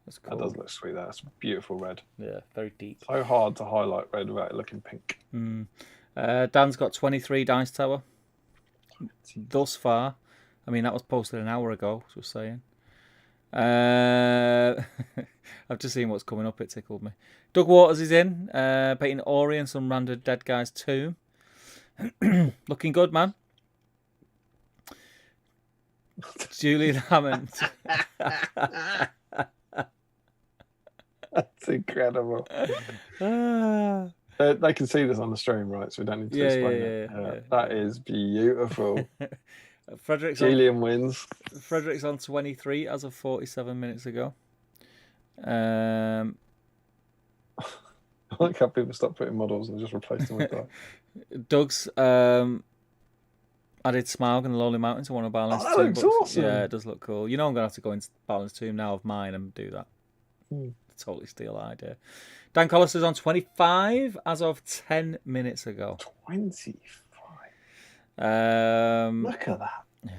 S2: That's cool.
S1: That does look sweet there. It's beautiful red.
S2: Yeah, very deep.
S1: So hard to highlight red without it looking pink.
S2: Dan's got 23 Dice Tower. Thus far. I mean, that was posted an hour ago, just saying. I've just seen what's coming up. It tickled me. Doug Waters is in. Painting Ori and some random dead guy's tomb. Looking good, man. Julian Hammond.
S1: That's incredible. They can see this on the stream, right? So we don't need to explain it.
S2: Yeah.
S1: That is beautiful.
S2: Julian
S1: wins.
S2: Frederick's on 23 as of 47 minutes ago. I
S1: like how people stop putting models and just replace them with that.
S2: Doug's added Smaug and the Lonely Mountains to one of Balance 2.
S1: That looks awesome.
S2: Yeah, it does look cool. You know I'm going to have to go into Balance 2 now of mine and do that. Totally steal that idea. Dan Collis is on 25 as of 10 minutes ago.
S1: 25? Look at that.
S2: Yeah.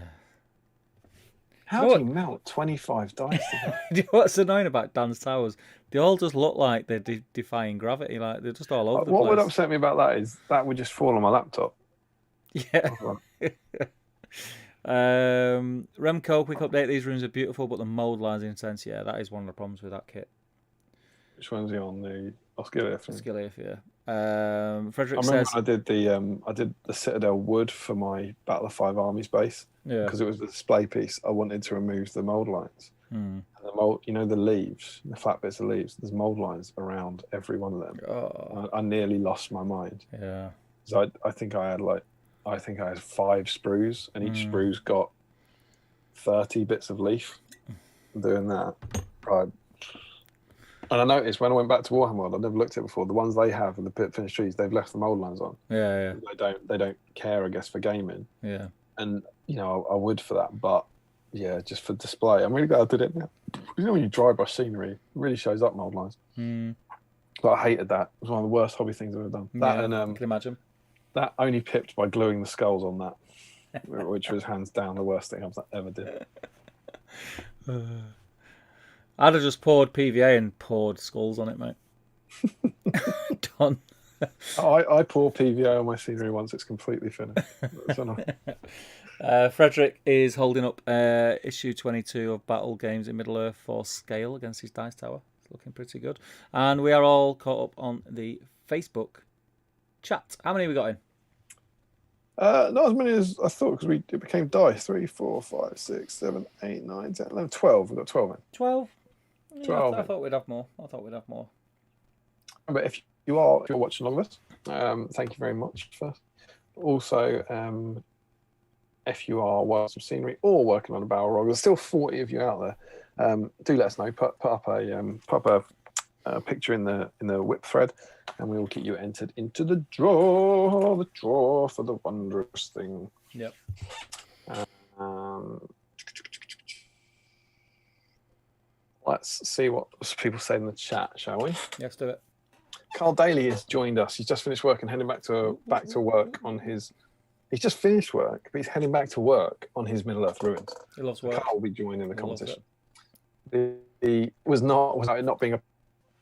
S1: How do you melt 25 dice together?
S2: Do you know what's annoying about Dan's towers? They all just look like they're defying gravity. Like they're just all over the place.
S1: What would upset me about that is that would just fall on my laptop.
S2: Yeah. Remco, quick update. These rooms are beautiful, but the mold lies intense. Yeah, that is one of the problems with that kit.
S1: Which one's he on? The Oscillif?
S2: Oscillif, yeah. Frederick
S1: says...
S2: says...
S1: I did the Citadel wood for my Battle of Five Armies base.
S2: Yeah.
S1: Because it was the display piece. I wanted to remove the mold lines.
S2: And
S1: the mold, you know, the leaves, the flat bits of leaves. There's mold lines around every one of them.
S2: Oh.
S1: I nearly lost my mind.
S2: Yeah.
S1: So I think I had 5 sprues, and each sprue's got 30 bits of leaf. Doing that, right. And I noticed when I went back to Warhammer World, I'd never looked at it before. The ones they have in the pit finished trees, they've left the mold lines on.
S2: Yeah.
S1: They don't care, I guess, for gaming.
S2: Yeah.
S1: And you know, I would for that, but yeah, just for display. I'm really glad I did it now. You know, when you dry brush scenery, it really shows up mold lines. But I hated that. It was one of the worst hobby things I've ever done. That and
S2: I can imagine.
S1: That only pipped by gluing the skulls on that, which was hands down the worst thing I've ever did.
S2: I'd have just poured PVA and poured skulls on it, mate. Done.
S1: I pour PVA on my scenery once it's completely finished.
S2: Frederick is holding up issue 22 of Battle Games in Middle Earth for scale against his dice tower. It's looking pretty good. And we are all caught up on the Facebook chat. How many have we got in?
S1: Not as many as I thought, because it became dice. 3, 4, 5, 6, 7, 8, 9, 10, 11, 12. We've got 12 in.
S2: 12?
S1: 12.
S2: I thought we'd have more.
S1: But if you're watching along with us, thank you very much first. Also, if you are working some scenery or working on a Balrog, there's still 40 of you out there. Do let us know. Put up a picture in the whip thread, and we will get you entered into the draw for the wondrous thing.
S2: Yep.
S1: Let's see what people say in the chat, shall we?
S2: Let's do it.
S1: Carl Daly has joined us. He's just finished work and heading back to work on his. He's just finished work, but he's heading back to work on his Middle Earth ruins.
S2: He loves work.
S1: Carl will be joining the competition. He was not being a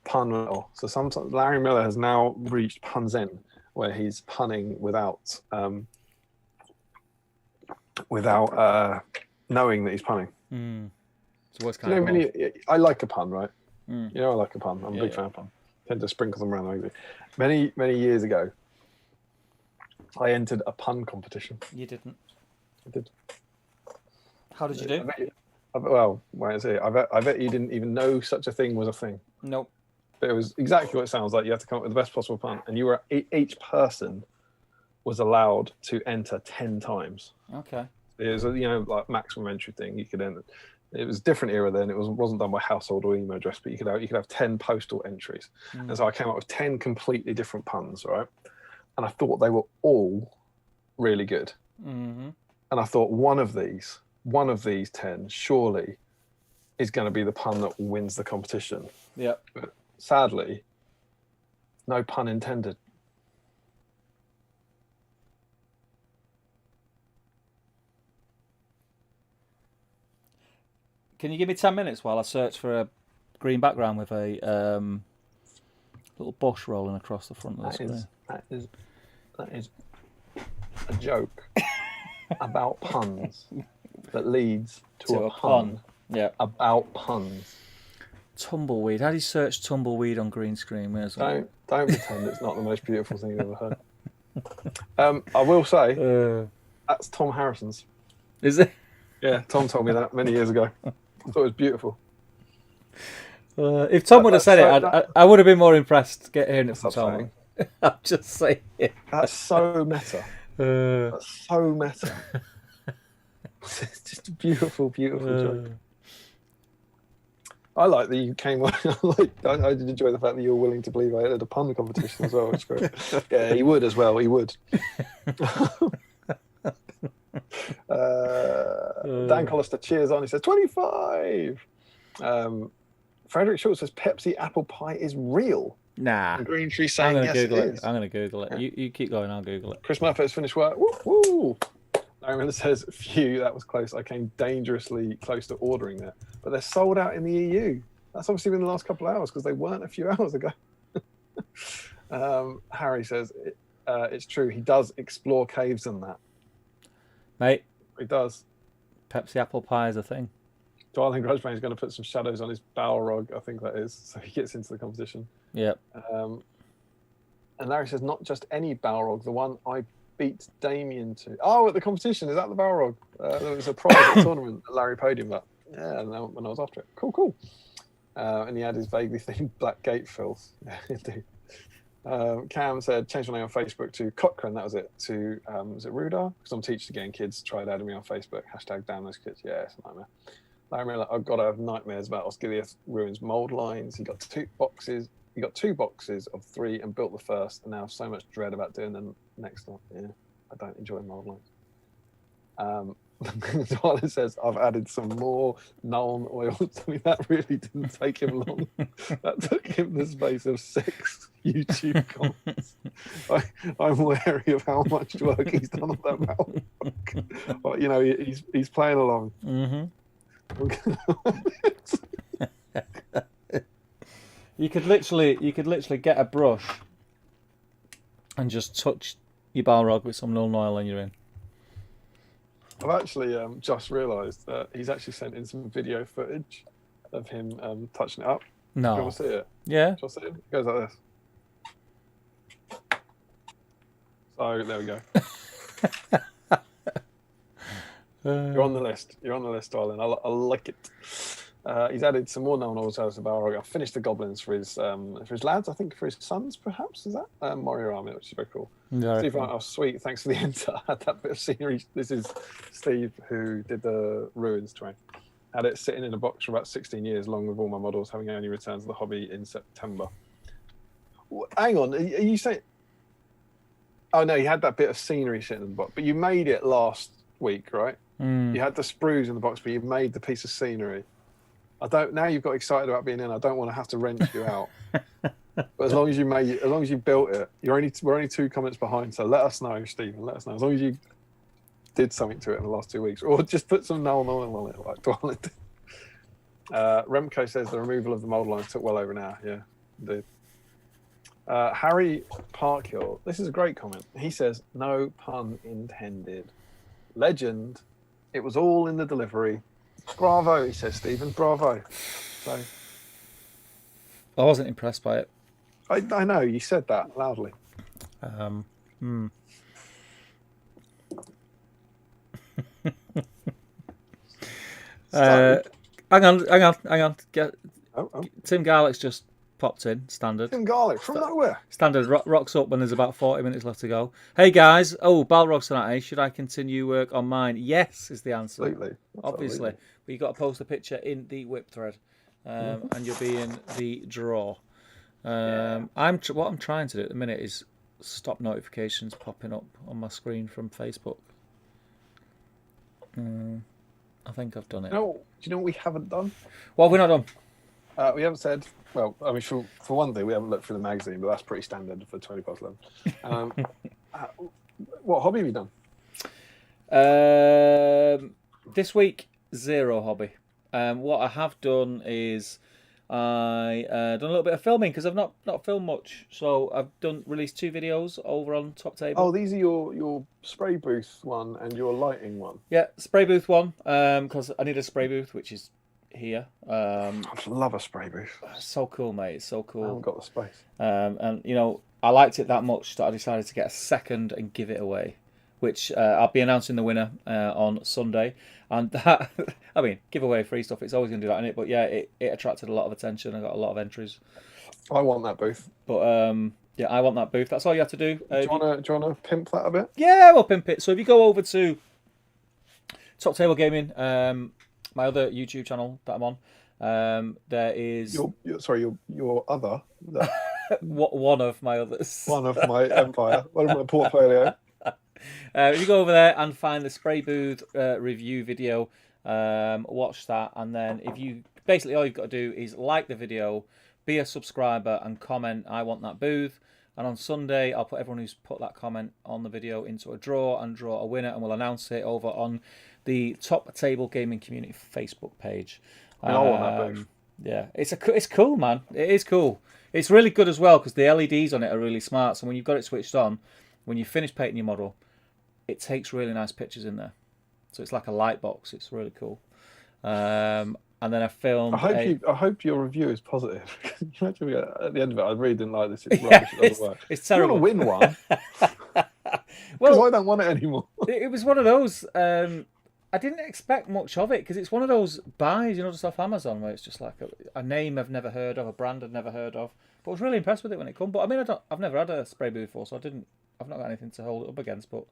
S1: pun at all. So sometimes Larry Miller has now reached pun's end, where he's punning without knowing that he's punning.
S2: So what's kind of
S1: I like a pun, right?
S2: Mm.
S1: You know, I like a pun. I'm a big fan of pun. I tend to sprinkle them around the way. Many years ago, I entered a pun competition.
S2: You didn't.
S1: I did.
S2: How did you do?
S1: I bet you didn't even know such a thing was a thing.
S2: Nope.
S1: But it was exactly what it sounds like. You have to come up with the best possible pun, and each person was allowed to enter 10 times.
S2: Okay.
S1: It was like maximum entry thing. You could enter. It was a different era then. It wasn't done by household or email address, but you could have 10 postal entries. And so I came up with 10 completely different puns, right? And I thought they were all really good.
S2: Mm-hmm.
S1: And I thought one of these 10 surely is going to be the pun that wins the competition.
S2: Yeah.
S1: But sadly, no pun intended.
S2: Can you give me 10 minutes while I search for a green background with a little bush rolling across the front of the screen?
S1: That is a joke about puns that leads to a pun.
S2: Yeah.
S1: About puns.
S2: Tumbleweed. How do you search tumbleweed on green screen?
S1: Don't pretend it's not the most beautiful thing you've ever heard. I will say that's Tom Harrison's.
S2: Is it?
S1: Yeah, Tom told me that many years ago. I thought it was beautiful.
S2: If Tom would have said it, I would have been more impressed hearing it from Tom. I'm just saying.
S1: That's so meta. That's so meta. It's just a beautiful, beautiful joke. I like that you came on. I did enjoy the fact that you were willing to believe I had a pun competition as well. It's great. Yeah, he would as well. He would. Dan Collister cheers on. He says 25. Frederick Schultz says Pepsi apple pie is real.
S2: Nah.
S1: And Green Tree saying yes, it is.
S2: I'm going to Google it. Yeah. You keep going. I'll Google it.
S1: Chris Murphy has finished work. Woo woo. Larry Miller says, phew, that was close. I came dangerously close to ordering that. But they're sold out in the EU. That's obviously been the last couple of hours because they weren't a few hours ago. Harry says, it's true. He does explore caves and that.
S2: Mate.
S1: He does.
S2: Pepsi apple pie is a thing.
S1: Darling Grudgebane is going to put some shadows on his Balrog, I think that is, so he gets into the competition.
S2: Yep.
S1: And Larry says, not just any Balrog, the one I beat Damian to. Oh, at the competition, is that the Balrog? There was a private tournament that Larry podiumed at. Yeah, and when I was after it. Cool. And he had his vaguely themed Black Gate filth. Yeah, indeed. Cam said, change my name on Facebook to Cochrane, that was it, to, was it Rudar? Because I'm teaching again, kids tried adding me on Facebook, # damn those kids. Yeah, it's a nightmare. Larry Miller, I've got to have nightmares about Osgiliath Ruins mould lines. He got 2 boxes of 3 and built the first, and now have so much dread about doing the next one. Yeah, I don't enjoy mould lines. Dwyer says, I've added some more Nuln oils. I mean, that really didn't take him long. That took him the space of 6 YouTube comments. I'm wary of how much work he's done on that Balrog. But, you know, he's playing along.
S2: Mm-hmm. You could literally get a brush and just touch your Balrog with some Null oil and you're in.
S1: I've actually just realised that he's actually sent in some video footage of him touching it up.
S2: No.
S1: Do you want to see it?
S2: Yeah.
S1: Do you want to see it? It goes like this. So there we go. You're on the list. You're on the list, darling. I like it. He's added some more known oils to Balrog. I've finished the goblins for his lads. I think for his sons, perhaps. Is that Morio army, which is very cool.
S2: Yeah,
S1: Steve,
S2: cool.
S1: oh sweet. Thanks for the enter. I had that bit of scenery. This is Steve who did the ruins terrain. Had it sitting in a box for about 16 years, along with all my models, having only returned to the hobby in September. Hang on, are you saying? Oh no, you had that bit of scenery sitting in the box, but you made it last week, right? You had the sprues in the box, but you made the piece of scenery. Now you've got excited about being in. I don't want to have to wrench you out. But as long as you made it, as long as you built it, we're only 2 comments behind. So let us know, Stephen. Let us know as long as you did something to it in the last 2 weeks, or just put some null on it, like Dwalin did. Remco says the removal of the mold lines took well over an hour. Yeah, indeed. Harry Parkhill. This is a great comment. He says, "No pun intended. Legend. It was all in the delivery. Bravo," he says, Stephen. Bravo. So
S2: I wasn't impressed by it.
S1: I know you said that loudly.
S2: Hang on.
S1: Oh.
S2: Tim Garlick's just popped in. Standard.
S1: Tim Garlick from nowhere.
S2: Standard rocks up when there's about 40 minutes left to go. Hey guys, Balrog's tonight. Should I continue work on mine? Yes, is the answer.
S1: Absolutely.
S2: Obviously, but you got to post a picture in the whip thread, and you'll be in the draw. What I'm trying to do at the minute is stop notifications popping up on my screen from Facebook. I think I've done it.
S1: No, do you know what we haven't done?
S2: What have we not done?
S1: We haven't said. Well, I mean, for one thing, we haven't looked through the magazine, but that's pretty standard for 20 past 11. What hobby have you done?
S2: This week, zero hobby. What I have done is I done a little bit of filming because I've not filmed much. So I've released 2 videos over on Top Table.
S1: Oh, these are your spray booth one and your lighting one.
S2: Yeah, spray booth one because I need a spray booth, which is here.
S1: I love a spray booth.
S2: It's so cool, mate. It's so cool.
S1: I haven't got the space.
S2: And you know, I liked it that much that I decided to get a second and give it away, which I'll be announcing the winner on Sunday. And that, I mean, give away free stuff. It's always going to do that, innit? But yeah, it attracted a lot of attention. I got a lot of entries.
S1: I want that booth.
S2: But yeah, I want that booth. That's all you have to do.
S1: Do you want to pimp that a bit?
S2: Yeah, we'll pimp it. So if you go over to Top Table Gaming, my other YouTube channel that I'm on, there is
S1: your other
S2: one of my others.
S1: One of my empire. One of my portfolio.
S2: If you go over there and find the spray booth review video, watch that, and then if you basically all you've got to do is like the video, be a subscriber, and comment "I want that booth." And on Sunday, I'll put everyone who's put that comment on the video into a draw and draw a winner, and we'll announce it over on the Top Table Gaming Community Facebook page.
S1: I want that booth.
S2: Yeah, it's cool, man. It is cool. It's really good as well because the LEDs on it are really smart. So when you've got it switched on, when you finish painting your model, it takes really nice pictures in there. So it's like a light box. It's really cool. And then I filmed.
S1: I hope your review is positive. Imagine at the end of it, I really didn't like this. It's rubbish. It doesn't work.
S2: It's terrible.
S1: You want to win one? Because I don't want it anymore.
S2: It was one of those. I didn't expect much of it because it's one of those buys, just off Amazon, where it's just like a name I've never heard of, a brand I've never heard of. But I was really impressed with it when it came. But I mean, I've never had a spray booth before, so I've not got anything to hold it up against. But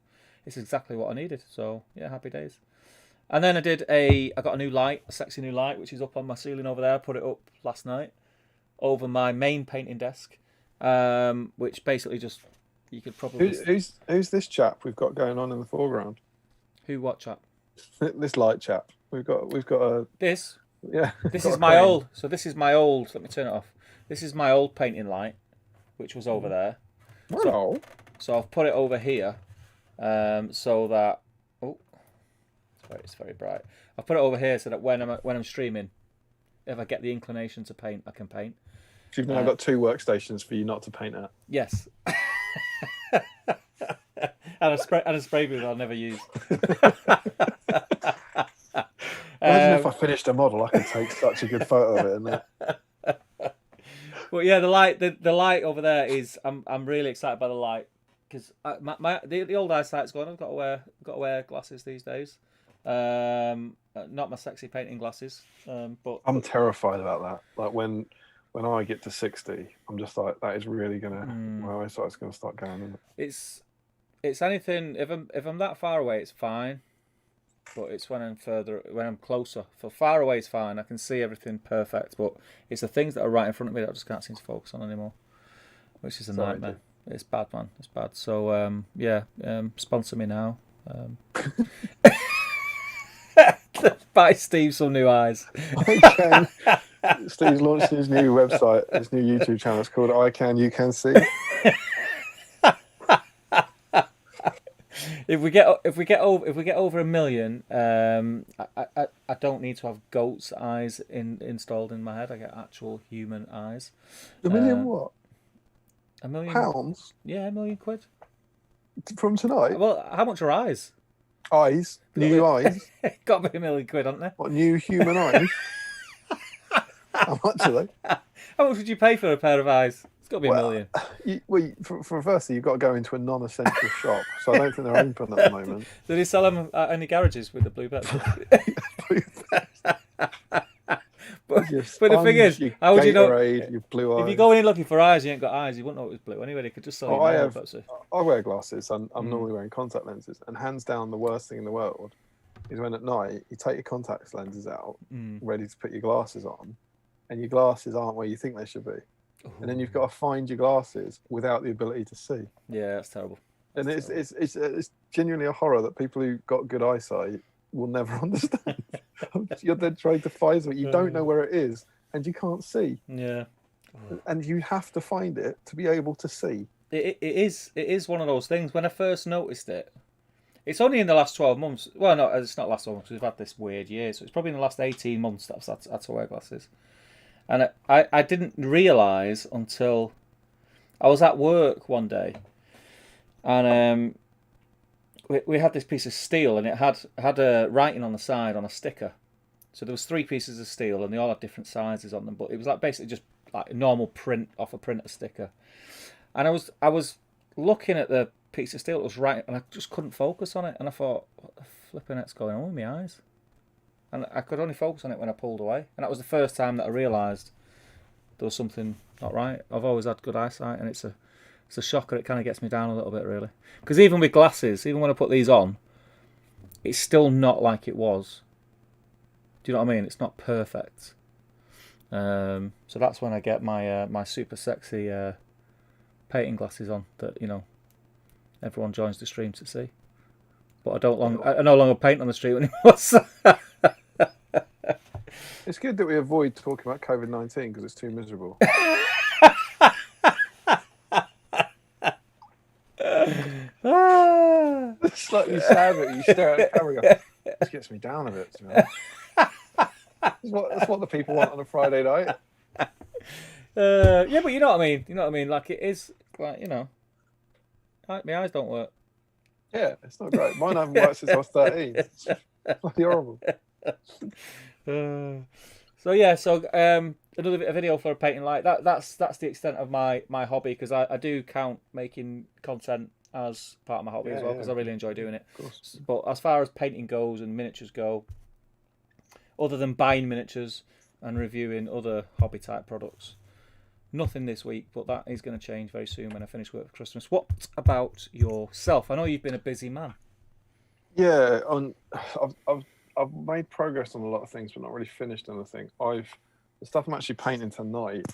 S2: it's exactly what I needed. So yeah, happy days. And then I got a new light, a sexy new light, which is up on my ceiling over there. I put it up last night over my main painting desk, which basically just you could probably.
S1: Who's this chap we've got going on in the foreground?
S2: What chap?
S1: This light chap. We've got a.
S2: This.
S1: Yeah.
S2: This is my old. So this is my old. Let me turn it off. This is my old painting light, which was over there.
S1: Oh.
S2: So I've put it over here, so that. Oh. It's very bright. I've put it over here so that when I'm streaming, if I get the inclination to paint, I can paint.
S1: So you've now got 2 workstations for you not to paint at.
S2: Yes. and a spray booth I'll never use.
S1: Imagine if I finished a model, I could take such a good photo of it.
S2: But yeah, the light over there is. I'm really excited by the light because the old eyesight's gone. I've got to wear glasses these days. Not my sexy painting glasses. But
S1: I'm terrified about that. Like when I get to 60, I'm just like, that is really gonna. My eyesight's gonna start going. Isn't it?
S2: It's anything. If I'm that far away, it's fine. But it's when I'm closer. For far away, it's fine. I can see everything perfect. But it's the things that are right in front of me that I just can't seem to focus on anymore, which is a nightmare. It's bad, man. It's bad. So sponsor me now. Buy Steve some new eyes.
S1: Steve's launched his new website, his new YouTube channel. It's called I Can You Can See.
S2: If we get over 1 million, I don't need to have goat's eyes installed in my head. I get actual human eyes.
S1: 1 million what?
S2: 1 million
S1: pounds?
S2: Yeah, £1 million
S1: from tonight.
S2: Well, how much are eyes?
S1: Eyes, new eyes.
S2: Got to be £1 million, haven't they?
S1: What, new human eyes? How much are they?
S2: How much would you pay for a pair of eyes? It's got to be £1 million.
S1: For firstly, you've got to go into a non-essential shop, so I don't think they're open at the moment.
S2: Do they sell them at any garages with the blue bets? But the thing is, how would you know?
S1: Your blue eyes.
S2: If you go in looking for eyes, you ain't got eyes. You wouldn't know it was blue anyway. They could just sell you Pepsi.
S1: I wear glasses. I'm normally wearing contact lenses, and hands down, the worst thing in the world is when at night you take your contact lenses out, ready to put your glasses on, and your glasses aren't where you think they should be, and then you've got to find your glasses without the ability to see.
S2: Yeah, that's terrible.
S1: And it's genuinely a horror that people who got good eyesight will never understand. You're then trying to find something, you don't know where it is, and you can't see.
S2: Yeah.
S1: And you have to find it to be able to see.
S2: It is one of those things. When I first noticed it, it's only in the last 12 months. Well, no, it's not last 12 months. We've had this weird year, so it's probably in the last 18 months that I've had to wear glasses. And I didn't realise until I was at work one day, and we had this piece of steel, and it had a writing on the side on a sticker. So there was 3 pieces of steel, and they all had different sizes on them. But it was like basically just like a normal print off a printer sticker. And I was looking at the piece of steel that was writing, and I just couldn't focus on it. And I thought, what the flipping heck's going on with my eyes? And I could only focus on it when I pulled away. And that was the first time that I realised there was something not right. I've always had good eyesight, and it's a shocker. It kind of gets me down a little bit, really. Because even with glasses, even when I put these on, it's still not like it was. Do you know what I mean? It's not perfect. So that's when I get my my super sexy painting glasses on that, you know, everyone joins the stream to see. But I no longer paint on the street anymore. So.
S1: It's good that we avoid talking about COVID-19 because it's too miserable. It's slightly sad that you stare at the camera and go, this gets me down a bit, to be honest. That's what the people want on a Friday night.
S2: Yeah, but you know what I mean. You know what I mean. Like, it is like, you know, my eyes don't work.
S1: Yeah, it's not great. Mine haven't worked since I was 13. It's bloody horrible.
S2: So another video for a painting light. That's the extent of my hobby, because I do count making content as part of my hobby as well, because I really enjoy doing it.
S1: Of course.
S2: But as far as painting goes and miniatures go, other than buying miniatures and reviewing other hobby type products, nothing this week. But that is going to change very soon when I finish work for Christmas. What about yourself? I know you've been a busy man.
S1: Yeah, I've made progress on a lot of things, but not really finished anything. The stuff I'm actually painting tonight,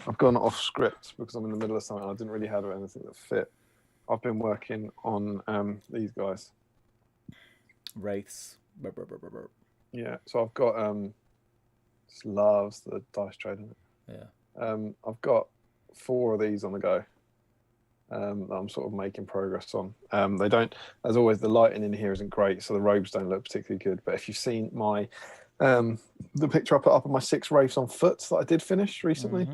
S1: I've gone off script because I'm in the middle of something and I didn't really have anything that fit. I've been working on these guys.
S2: Wraiths.
S1: Yeah, so I've got just loves the dice trade in it.
S2: Yeah.
S1: I've got 4 of these on the go. That I'm sort of making progress on. They don't, as always, the lighting in here isn't great, so the robes don't look particularly good. But if you've seen my the picture I put up of my 6 wraiths on foot that I did finish recently,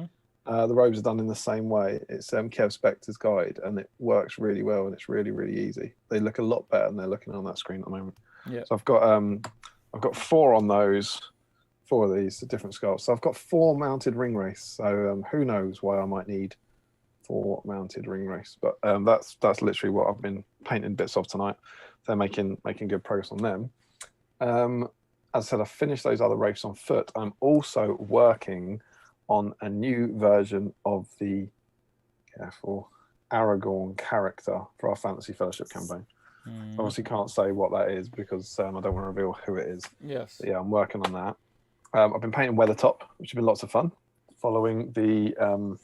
S1: The robes are done in the same way. It's Kev Spector's guide, and it works really well, and it's really, really easy. They look a lot better than they're looking on that screen at the moment.
S2: Yeah.
S1: So I've got 4 on those, 4 of these, different sculpts. So I've got 4 mounted ring race. So who knows why I might need 4 mounted ring race, but that's literally what I've been painting bits of tonight. They're making good progress on them. As I said, I finished those other wraiths on foot. I'm also working on a new version of the Aragorn character for our Fantasy Fellowship campaign. Obviously can't say what that is because I don't want to reveal who it is.
S2: Yes.
S1: But yeah, I'm working on that. I've been painting Weathertop, which has been lots of fun, following the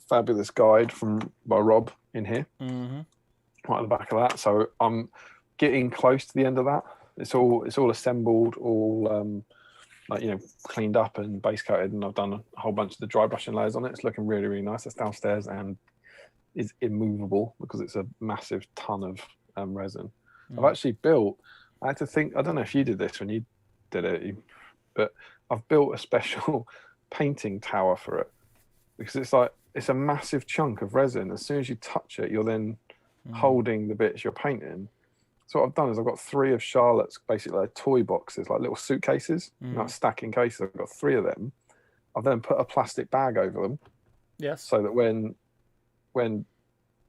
S1: fabulous guide by Rob in here, right at the back of that. So I'm getting close to the end of that. It's all assembled, all cleaned up and base coated, and I've done a whole bunch of the dry brushing layers on it. It's looking really, really nice. It's downstairs and is immovable because it's a massive ton of resin. I've actually built. I had to think. I don't know if you did this when you did it, but I've built a special painting tower for it because it's a massive chunk of resin. As soon as you touch it, you're then holding the bits you're painting. So what I've done is I've got 3 of Charlotte's basically like toy boxes, like little suitcases, like stacking cases. I've got 3 of them. I've then put a plastic bag over them.
S2: Yes.
S1: So that when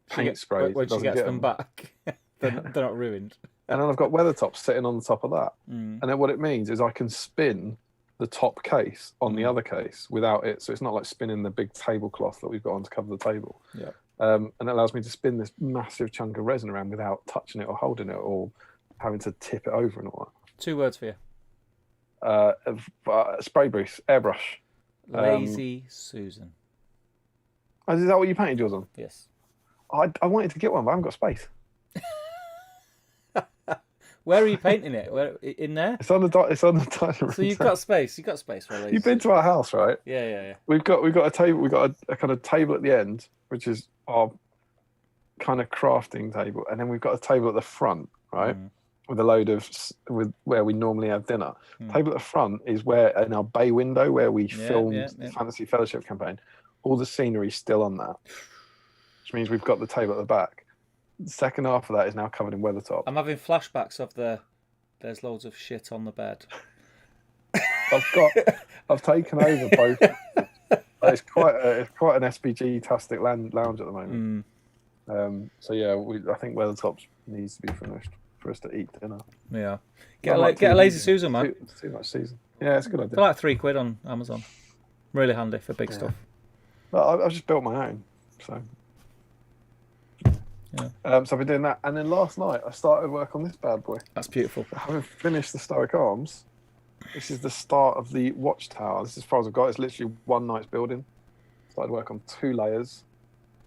S1: paint sprays,
S2: when she gets them back, they're not ruined.
S1: And then I've got Weathertops sitting on the top of that. And then what it means is I can spin the top case on the other case without it. So it's not like spinning the big tablecloth that we've got on to cover the table.
S2: Yeah.
S1: And it allows me to spin this massive chunk of resin around without touching it or holding it or having to tip it over and all that.
S2: 2 words for you.
S1: Spray booth, airbrush.
S2: Lazy Susan.
S1: Oh, is that what you painted yours on?
S2: Yes.
S1: I wanted to get one, but I haven't got space.
S2: Where are you painting it? Where in there?
S1: It's on the dining room.
S2: So you've got space. You've got space for a lazy.
S1: You've been to our house, right?
S2: Yeah.
S1: We've got a table. We've got a kind of table at the end, which is our kind of crafting table, and then we've got a table at the front, right, with a load of where we normally have dinner. Table at the front is where in our bay window where we filmed the Fantasy Fellowship campaign. All the scenery's still on that, which means we've got the table at the back. The second half of that is now covered in Weathertop.
S2: I'm having flashbacks of there's loads of shit on the bed.
S1: I've taken over both. It's quite an SPG-tastic lounge at the moment. So yeah, I think Weathertop needs to be finished for us to eat dinner.
S2: Yeah, get a lazy Susan, man.
S1: Too much season. Yeah, it's a good idea.
S2: They're like £3 on Amazon. Really handy for big stuff.
S1: Well, I've just built my own, so.
S2: Yeah.
S1: So I've been doing that, and then last night I started work on this bad boy.
S2: That's beautiful.
S1: Having finished the Stoic Arms, this is the start of the Watchtower. This is as far as I've got. It's literally one night's building. Started work on 2 layers,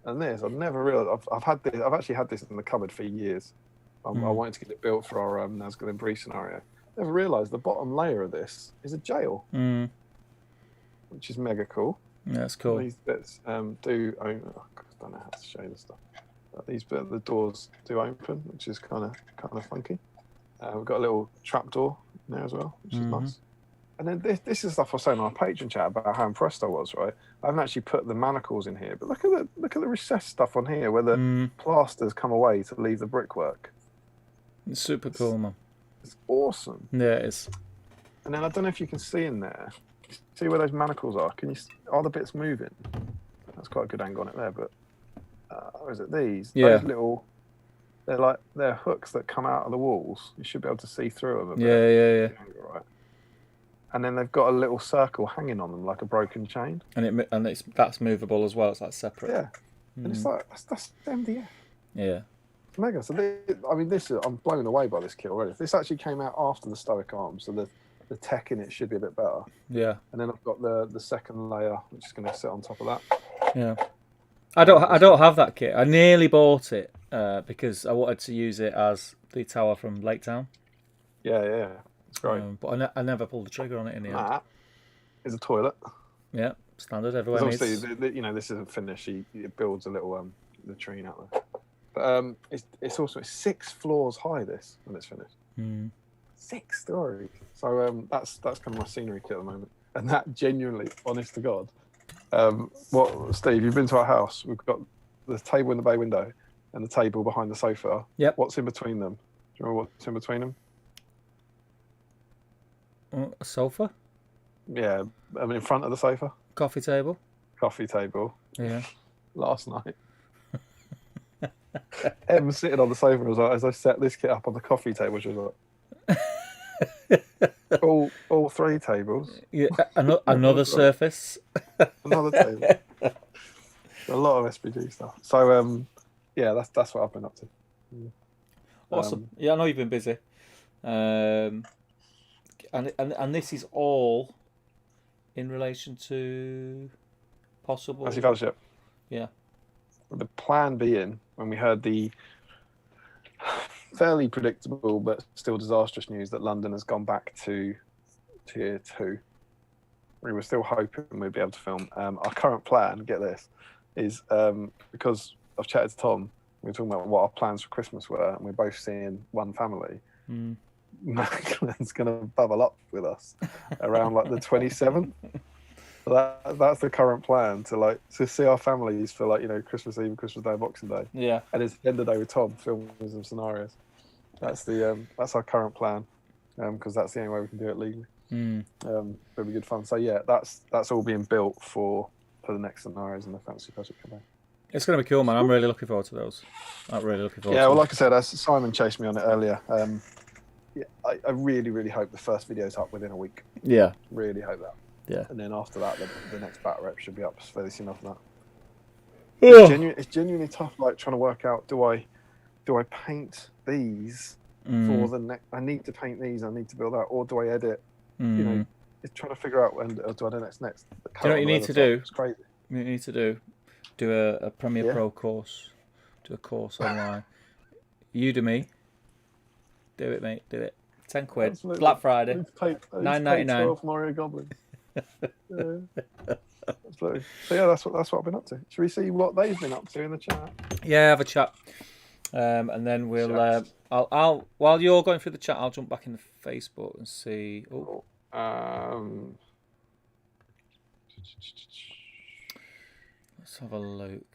S1: and this I've never realised. I've actually had this in the cupboard for years. I wanted to get it built for our Nazgul and Bree scenario. Never realised the bottom layer of this is a jail, which is mega cool.
S2: Yeah, that's cool.
S1: These bits I don't know how to show you this stuff. The doors do open, which is kind of funky. We've got a little trapdoor in there as well, which is nice. And then this is stuff I was saying on our Patreon chat about how impressed I was. Right, I haven't actually put the manacles in here, but look at the recessed stuff on here where the plasters come away to leave the brickwork.
S2: It's super cool, man.
S1: It's awesome.
S2: Yeah, it is.
S1: And then I don't know if you can see in there. See where those manacles are? Are the bits moving? That's quite a good angle on it there, but. Or is it these?
S2: Yeah.
S1: Those little, they're hooks that come out of the walls. You should be able to see through them a bit.
S2: Yeah.
S1: Right. And then they've got a little circle hanging on them like a broken chain.
S2: And that's movable as well. It's like separate.
S1: Yeah. And it's like that's MDF.
S2: Yeah.
S1: It's mega. So I'm blown away by this kit already. If this actually came out after the Stoic Arms, so the tech in it should be a bit better.
S2: Yeah.
S1: And then I've got the second layer, which is going to sit on top of that.
S2: Yeah. I don't have that kit. I nearly bought it because I wanted to use it as the tower from Lake Town.
S1: Yeah, it's great.
S2: But I never pulled the trigger on it in the end.
S1: That is a toilet.
S2: Yeah, standard everywhere.
S1: Obviously, this isn't finished. It builds a little latrine out there. But it's also 6 floors high. This when it's finished. 6 stories. So that's kind of my scenery kit at the moment. And that genuinely, honest to God, What, Steve? You've been to our house. We've got the table in the bay window and the table behind the sofa.
S2: Yep.
S1: What's in between them? Do you remember what's in between them?
S2: A sofa.
S1: Yeah, I mean in front of the sofa.
S2: Coffee table.
S1: Coffee table.
S2: Yeah.
S1: Last night. Em was sitting on the sofa as I set this kit up on the coffee table. She was like, all three tables.
S2: Yeah. Another surface.
S1: Another table. A lot of SPG stuff. So yeah, that's what I've been up to.
S2: Awesome. Yeah, I know you've been busy. And this is all in relation to possible
S1: Actually, fellowship.
S2: Yeah.
S1: The plan being, when we heard the fairly predictable but still disastrous news that London has gone back to tier 2, we were still hoping we'd be able to film. Our current plan, get this, is because I've chatted to Tom, we were talking about what our plans for Christmas were, and we're both seeing one family. Macklin's going to bubble up with us around like the 27th. So that's the current plan, to see our families for Christmas Eve, Christmas Day, Boxing Day.
S2: Yeah.
S1: And it's the end of the day with Tom filming some scenarios. That's that's our current plan, because that's the only way we can do it legally. It'll be good fun. So yeah, that's all being built for the next scenarios in the fantasy project campaign.
S2: It's going to be cool, man. I'm really looking forward to those. I'm really looking forward.
S1: Yeah, well, like I said, as Simon chased me on it earlier. Yeah, I really, really hope the first video's up within a week.
S2: Yeah.
S1: Really hope that.
S2: Yeah.
S1: And then after that, the next battle rep should be up fairly soon after that.
S2: Oh.
S1: It's genuinely tough, trying to work out, do I paint these for the next? I need to paint these. I need to build that, or do I edit? It's trying to figure out when do I do next.
S2: Do you know what you need to do?
S1: It's crazy.
S2: You need to do a Premiere Pro course. Do a course online. Udemy. Do it, mate. Do it. £10.
S1: Absolutely.
S2: Black Friday.
S1: $9.99. 12 Mario Goblin. Absolutely. So yeah, that's what I've been up to. Should we see what they've been up to in the chat?
S2: Yeah, have a chat, and then we'll. I'll while you're going through the chat, I'll jump back in the Facebook and see. Oh. Let's have a look.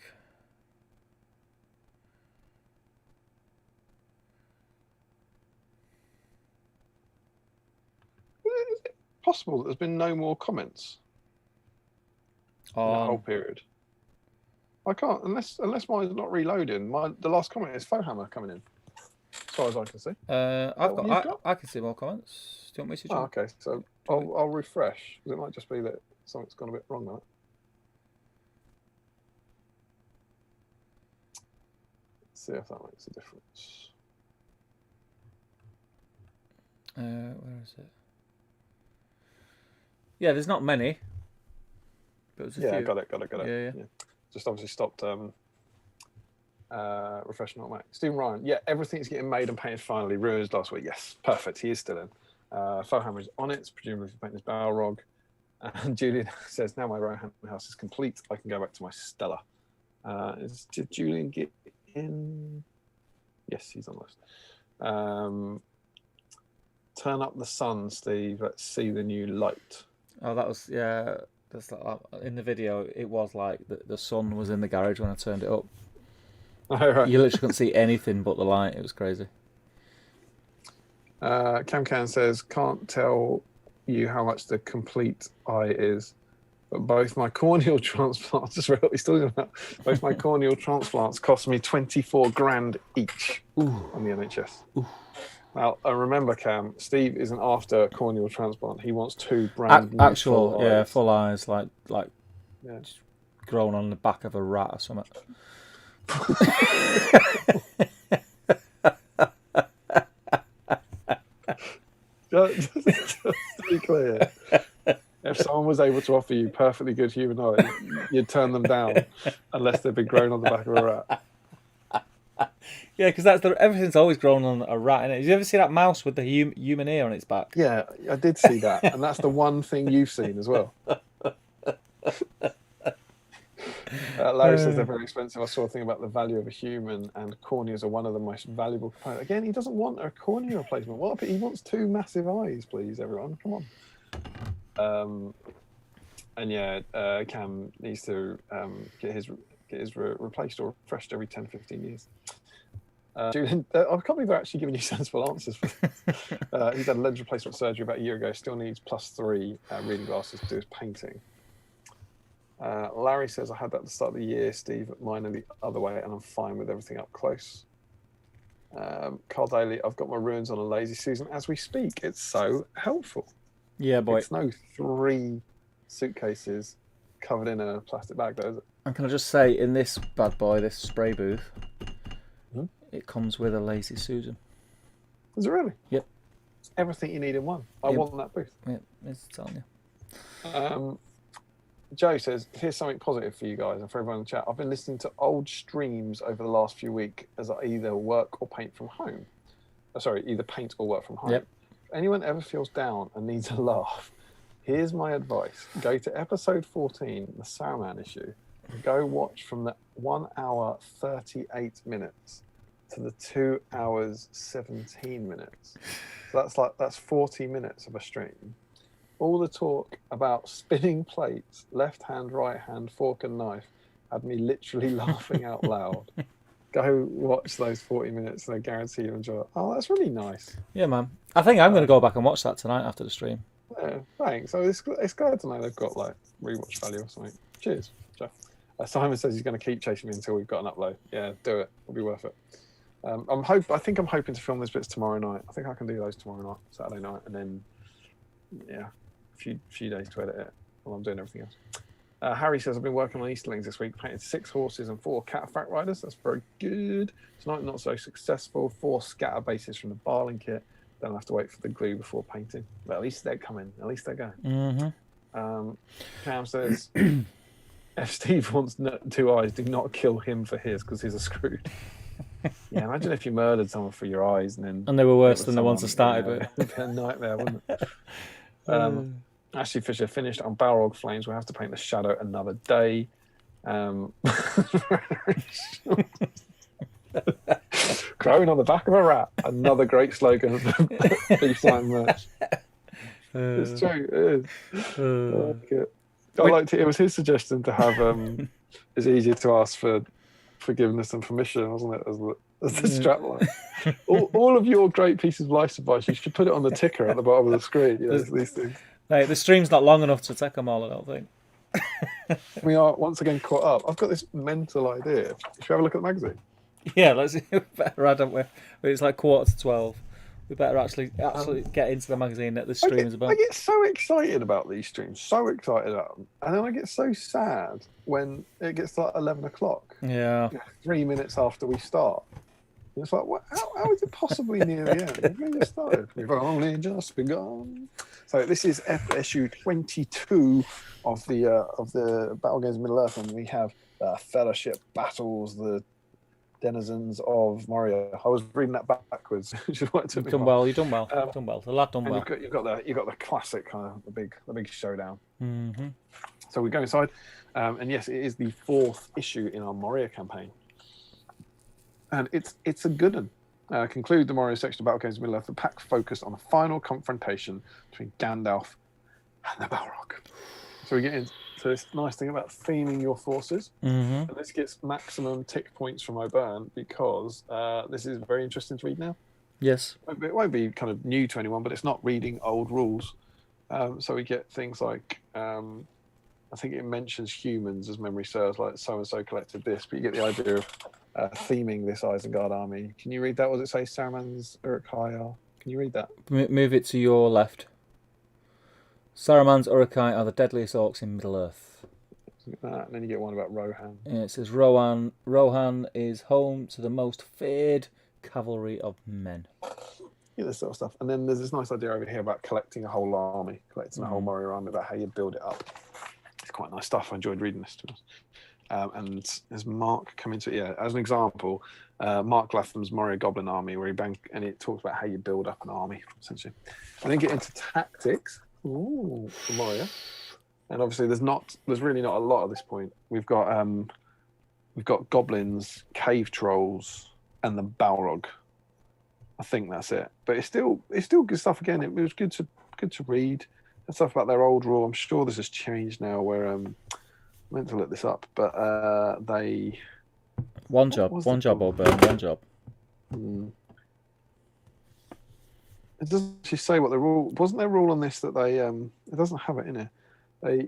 S1: Is it possible that there's been no more comments in the whole period? I can't, unless mine's not reloading. The last comment is Fohammer coming in, as far as I can see.
S2: I can see more comments. Do you want me to jump?
S1: Okay, so I'll refresh, because it might just be that something's gone a bit wrong there. Let's see if that makes a difference.
S2: Where is it? Yeah, there's not many. But there's a few.
S1: Got it.
S2: Yeah.
S1: Just obviously stopped refreshing automatic. Stephen Ryan, yeah, everything's getting made and painted finally. Ruins last week. Yes, perfect. He is still in. Fohammer is on it, presumably for painting his Balrog. And Julian says, now my Rohan house is complete, I can go back to my Stella. Did Julian get in? Yes, he's on the list. Turn up the sun, Steve. Let's see the new light.
S2: Oh, that was, yeah. That's like, in the video, it was like the sun was in the garage when I turned it up.
S1: Oh, right.
S2: You literally couldn't see anything but the light. It was crazy.
S1: Can says, can't tell you how much the complete eye is, but both my corneal transplants, just what he's talking about, both my corneal transplants cost me 24 grand each on the NHS. Ooh. Now, remember, Cam, Steve isn't after a corneal transplant. He wants two brand new
S2: actual,
S1: full eyes.
S2: Full eyes, like just grown on the back of a rat or something.
S1: just to be clear, if someone was able to offer you perfectly good human eyes, you'd turn them down unless they'd been grown on the back of a rat.
S2: Yeah, because everything's always grown on a rat, innit? Did you ever see that mouse with the human ear on its back?
S1: Yeah, I did see that, and that's the one thing you've seen as well. Larry says they're very expensive. I saw a thing about the value of a human, and corneas are one of the most valuable components. Again, he doesn't want a cornea replacement. He wants two massive eyes, please, everyone. Come on. Cam needs to get his replaced or refreshed every 10-15 years. Julian, I can't believe they're actually giving you sensible answers. He's had a lens replacement surgery about a year ago. Still needs +3 reading glasses to do his painting. Larry says, I had that at the start of the year, Steve. Mine are the other way, and I'm fine with everything up close. Carl Daly, I've got my ruins on a lazy Susan as we speak. It's so helpful.
S2: Yeah, boy.
S1: It's no 3 suitcases covered in a plastic bag, though, is it?
S2: And can I just say, in this bad boy, this spray booth, it comes with a Lazy Susan.
S1: Is it really?
S2: Yep.
S1: It's everything you need in one. I want that booth.
S2: Yep, it's telling you.
S1: Joe says, here's something positive for you guys and for everyone in the chat. I've been listening to old streams over the last few weeks as I either work or paint from home. Either paint or work from home.
S2: Yep.
S1: If anyone ever feels down and needs a laugh, here's my advice. Go to episode 14, the Saruman issue, and go watch from the 1 hour 38 minutes to the 2 hours 17 minutes. So that's 40 minutes of a stream. All the talk about spinning plates, left hand, right hand, fork and knife, had me literally laughing out loud. Go watch those 40 minutes and I guarantee you'll enjoy it. Oh, that's really nice.
S2: Yeah, man. I think I'm going to go back and watch that tonight after the stream.
S1: Yeah, thanks. So it's glad to know they've got like rewatch value or something. Cheers, Jeff. Simon says he's going to keep chasing me until we've got an upload. Yeah, do it. It'll be worth it. I think I'm hoping to film those bits tomorrow night. I think I can do those tomorrow night, Saturday night, and then a few days to edit it while I'm doing everything else. Harry says, I've been working on Easterlings this week, painted 6 horses and 4 cataphract riders. That's very good. Tonight, not so successful. 4 scatter bases from the Barling kit. Then I'll have to wait for the glue before painting. But at least they're coming. At least they're going.
S2: Mm-hmm.
S1: Cam says, if Steve wants 2 eyes, do not kill him for his, because he's a screwed. Yeah, imagine if you murdered someone for your eyes and
S2: they were worse than the ones I started with.
S1: It'd be a nightmare, wouldn't it? Ashley Fisher finished on Balrog Flames. We'll have to paint the shadow another day. Growing on the back of a rat. Another great slogan for B-Sign merch. It's true. It is. I liked it. It was his suggestion to have it's easier to ask for forgiveness and permission, wasn't it, as the strapline? all of your great pieces of life advice, you should put it on the ticker at the bottom of the screen. These things.
S2: Hey, the stream's not long enough to take them all, I don't think.
S1: We are once again caught up. I've got this mental idea. Should we have a look at the magazine?
S2: Yeah, let's see. Better, don't we? It's like 11:45. We better actually get into the magazine that the stream is about.
S1: I get so excited about these streams, so excited about them, and then I get so sad when it gets to like 11 o'clock.
S2: Yeah.
S1: 3 minutes after we start. And it's like, how is it possibly near the end? We've just started. We've only just begun. So this is issue 22 of the Battle Games of Middle Earth, and we have Fellowship Battles, the Denizens of Moria. I was reading that backwards.
S2: You've done well. You've done well. The lad done well.
S1: You've got the classic kind of the big showdown.
S2: Mm-hmm.
S1: So we go inside, and yes, it is the 4th issue in our Moria campaign, and it's a good one. Conclude the Moria section of Battle Games of Middle Earth. The pack focused on the final confrontation between Gandalf and the Balrog. So we get into this nice thing about theming your forces.
S2: Mm-hmm.
S1: And this gets maximum tick points from O'Byrne because this is very interesting to read now.
S2: Yes.
S1: It won't be kind of new to anyone, but it's not reading old rules. So we get things like, I think it mentions humans as memory serves, like so-and-so collected this, but you get the idea of theming this Isengard army. Can you read that? What does it say? Saruman's Uruk-hai are? Can you read that?
S2: Move it to your left. Saruman's Uruk-hai are the deadliest orcs in Middle-earth.
S1: And then you get one about Rohan.
S2: Yeah, it says Rohan is home to the most feared cavalry of men.
S1: Yeah, this sort of stuff. And then there's this nice idea over here about collecting a whole army, collecting a whole Moria army, about how you build it up. It's quite nice stuff. I enjoyed reading this to us. And as Mark come into it, as an example, Mark Latham's Moria Goblin Army, where and it talks about how you build up an army, essentially. And then get into tactics. Ooh, for Moria. And obviously, there's really not a lot at this point. We've got goblins, cave trolls, and the Balrog. I think that's it. But it's still good stuff. Again, it was good to read. stuff about their old rule. I'm sure this has changed now. Where I meant to look this up, but they
S2: one job or burn one job.
S1: It doesn't actually say what the rule wasn't. Their rule on this that they it doesn't have it in it.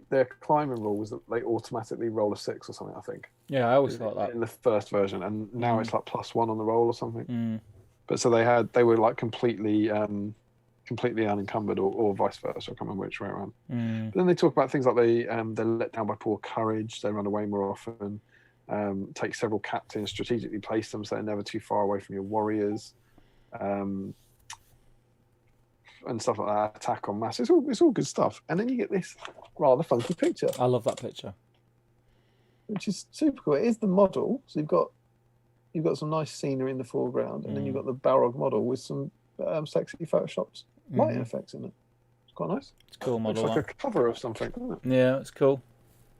S1: Their climbing rule was that they automatically roll a 6 or something. I think.
S2: Yeah, I always thought that
S1: in the first version, and now it's like +1 on the roll or something. But so they were like completely unencumbered, or vice versa. I can't remember which way around. But then they talk about things like they're let down by poor courage. They run away more often. Take several captains, strategically place them so they're never too far away from your warriors. And stuff like that, attack en masse. It's all good stuff. And then you get this rather funky picture.
S2: I love that picture,
S1: which is super cool. It is the model, so you've got some nice scenery in the foreground, and then you've got the Balrog model with some sexy photoshopped lighting effects in it. It's quite nice.
S2: It's a cool model.
S1: It's like a cover of something, isn't it?
S2: Yeah, it's cool.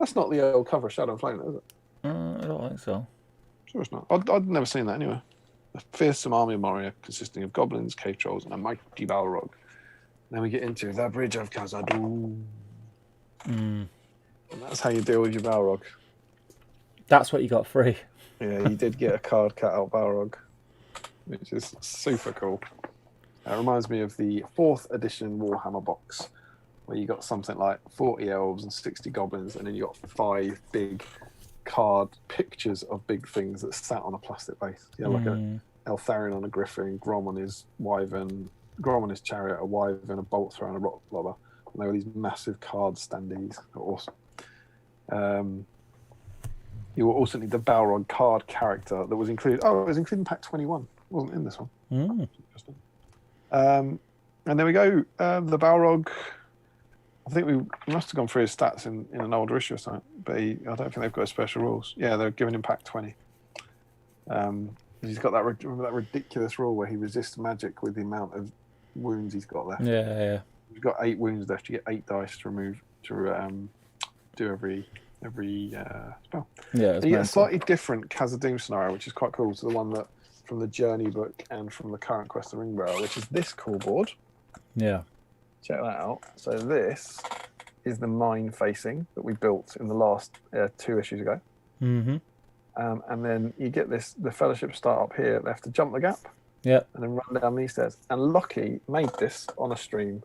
S1: That's not the old cover of Shadow and Flame, is it?
S2: I don't think so.
S1: Sure, it's not. I'd never seen that anyway. A fearsome army of warrior consisting of goblins, cave trolls, and a mighty Balrog. Then we get into the Bridge of Khazad-dûm. And that's how you deal with your Balrog.
S2: That's what you got free.
S1: Yeah, you did get a card cut out Balrog, which is super cool. It reminds me of the 4th edition Warhammer box, where you got something like 40 elves and 60 goblins, and then you got 5 big card pictures of big things that sat on a plastic base. You know, like a Eltharion on a griffin, Grom on his wyvern, Grom on his chariot, a wyvern, a bolt thrower, and a rock lobber. And they were these massive card standees. They're awesome. You will also need the Balrog card character that was included. Oh, it was included in pack 21. It wasn't in this one. Interesting. And there we go. The Balrog. I think we must have gone through his stats in an older issue or something, but I don't think they've got special rules. Yeah, they're given him pack 20. He's got that. Remember that ridiculous rule where he resists magic with the amount of wounds he's got left.
S2: Yeah.
S1: He's got 8 wounds left. You get 8 dice to do every spell.
S2: Yeah,
S1: you get a slightly different Khazad-dûm scenario, which is quite cool. To the one that from the Journey book and from the current Quest of Ringbearer, which is this cool board.
S2: Yeah.
S1: Check that out. So this is the mine facing that we built in the last 2 issues ago. And then you get this. The Fellowship start up here. They have to jump the gap.
S2: Yeah.
S1: And then run down these stairs. And Lockie made this on a stream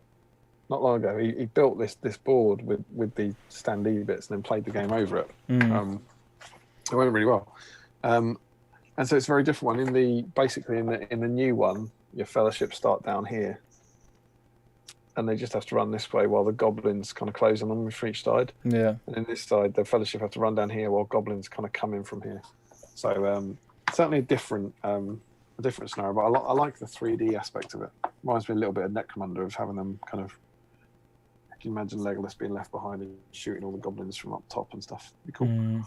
S1: not long ago. He built this board with the standee bits and then played the game over it. It went really well. And so it's a very different one. In the new one, your Fellowship start down here. And they just have to run this way while the goblins kind of close on them from each side.
S2: Yeah.
S1: And in this side, the Fellowship have to run down here while goblins kind of come in from here. So certainly a different scenario, but I like the 3D aspect of it. Reminds me a little bit of Necromunda, of having them kind of. Can you imagine Legolas being left behind and shooting all the goblins from up top and stuff? It'd be cool.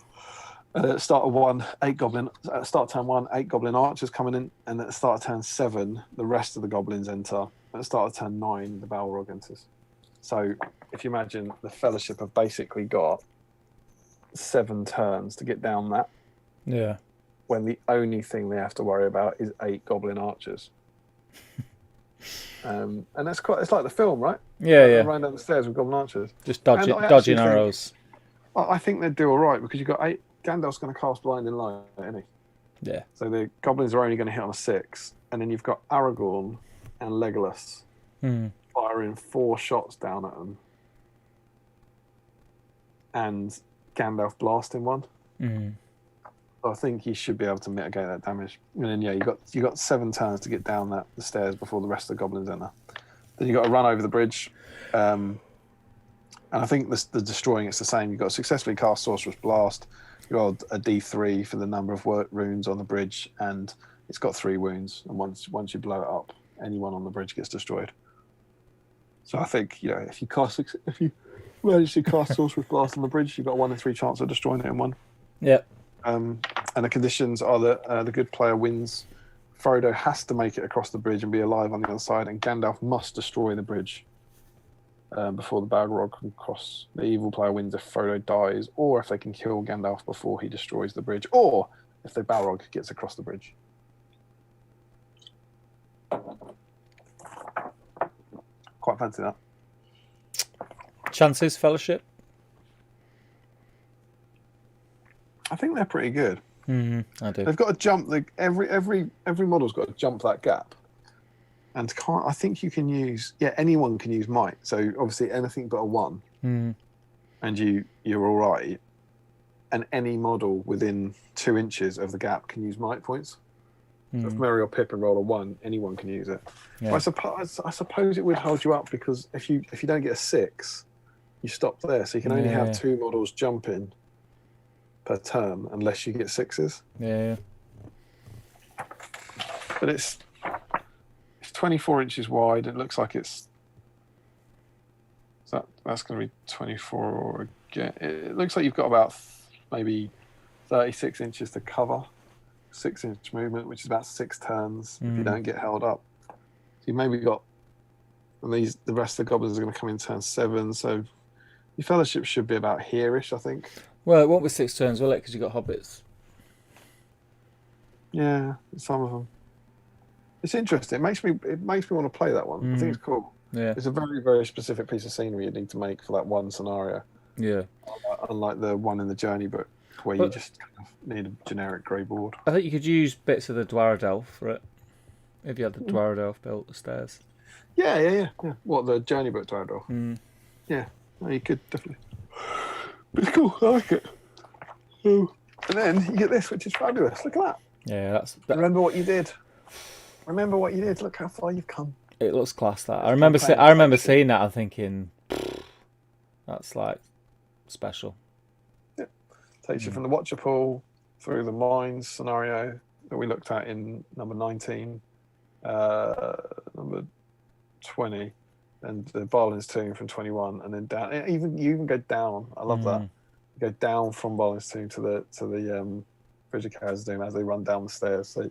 S1: Start of 1, 8 goblin. Start turn 1, 8 goblin archers coming in, and at the start of turn 7, the rest of the goblins enter. At the start of turn 9, the Balrog enters. So if you imagine, the Fellowship have basically got 7 turns to get down that.
S2: Yeah.
S1: When the only thing they have to worry about is 8 goblin archers. And that's it's like the film, right?
S2: Yeah.
S1: Running down the stairs with goblin archers.
S2: Just dodging arrows.
S1: I think they'd do all right because you've got 8. Gandalf's going to cast blinding light, isn't he?
S2: Yeah.
S1: So the goblins are only going to hit on a 6, and then you've got Aragorn and Legolas firing 4 shots down at them, and Gandalf blasting 1. So I think he should be able to mitigate that damage. And then you got 7 turns to get down the stairs before the rest of the goblins enter. Then you got to run over the bridge, and I think the destroying it's the same. You've got to successfully cast Sorcerer's Blast. You got a D3 for the number of runes on the bridge, and it's got 3 wounds. And once you blow it up, anyone on the bridge gets destroyed. So I think if you manage to cast Sorcerer's Blast on the bridge, you've got a 1 in 3 chance of destroying it in one.
S2: Yeah.
S1: And the conditions are that the good player wins. Frodo has to make it across the bridge and be alive on the other side, and Gandalf must destroy the bridge before the Balrog can cross. The evil player wins if Frodo dies, or if they can kill Gandalf before he destroys the bridge, or if the Balrog gets across the bridge. Quite fancy that.
S2: Chances, Fellowship?
S1: I think they're pretty good.
S2: I do.
S1: They've got to jump. Every model's got to jump that gap. And I think you can use. Yeah, anyone can use might. So obviously anything but a 1, and you're all right. And any model within 2 inches of the gap can use might points. So if Mary or Pippin roll a 1, anyone can use it.
S2: Yeah.
S1: I suppose it would hold you up because if you don't get a 6, you stop there. So you can only have 2 models jumping per turn unless you get 6s.
S2: Yeah.
S1: But it's 24 inches wide. It looks like that's going to be 24 again. It looks like you've got about maybe 36 inches to cover. 6-inch movement, which is about 6 turns if you don't get held up. So you maybe got, and the rest of the goblins are going to come in turn 7. So your Fellowship should be about here-ish, I think.
S2: Well, it won't be 6 turns, will it? Because you've got hobbits.
S1: Yeah, some of them. It's interesting. It makes me want to play that one. I think it's cool.
S2: Yeah.
S1: It's a very, very specific piece of scenery you need to make for that one scenario.
S2: Yeah.
S1: Unlike the one in the journey book, where you just kind of need a generic grey board.
S2: I think you could use bits of the Dwarrowdelf for it. If you had the Dwarrowdelf built the stairs.
S1: Yeah. What, the journey book Dwarrowdelf? Yeah, no, you could definitely. It's cool. I like it. And then you get this, which is fabulous. Look at that.
S2: Yeah,
S1: Remember what you did. Remember what you did. Look how far you've come.
S2: It looks class. That I remember seeing that and thinking, that's like special.
S1: Yeah. Takes you from the Watcher Pool through the mines scenario that we looked at in number 19, number 20, and the Barlin's Tomb from 21, and then down. You even go down. I love that. You go down from Barlin's Tomb to the Bridge of Khazad-dûm as they run down the stairs. So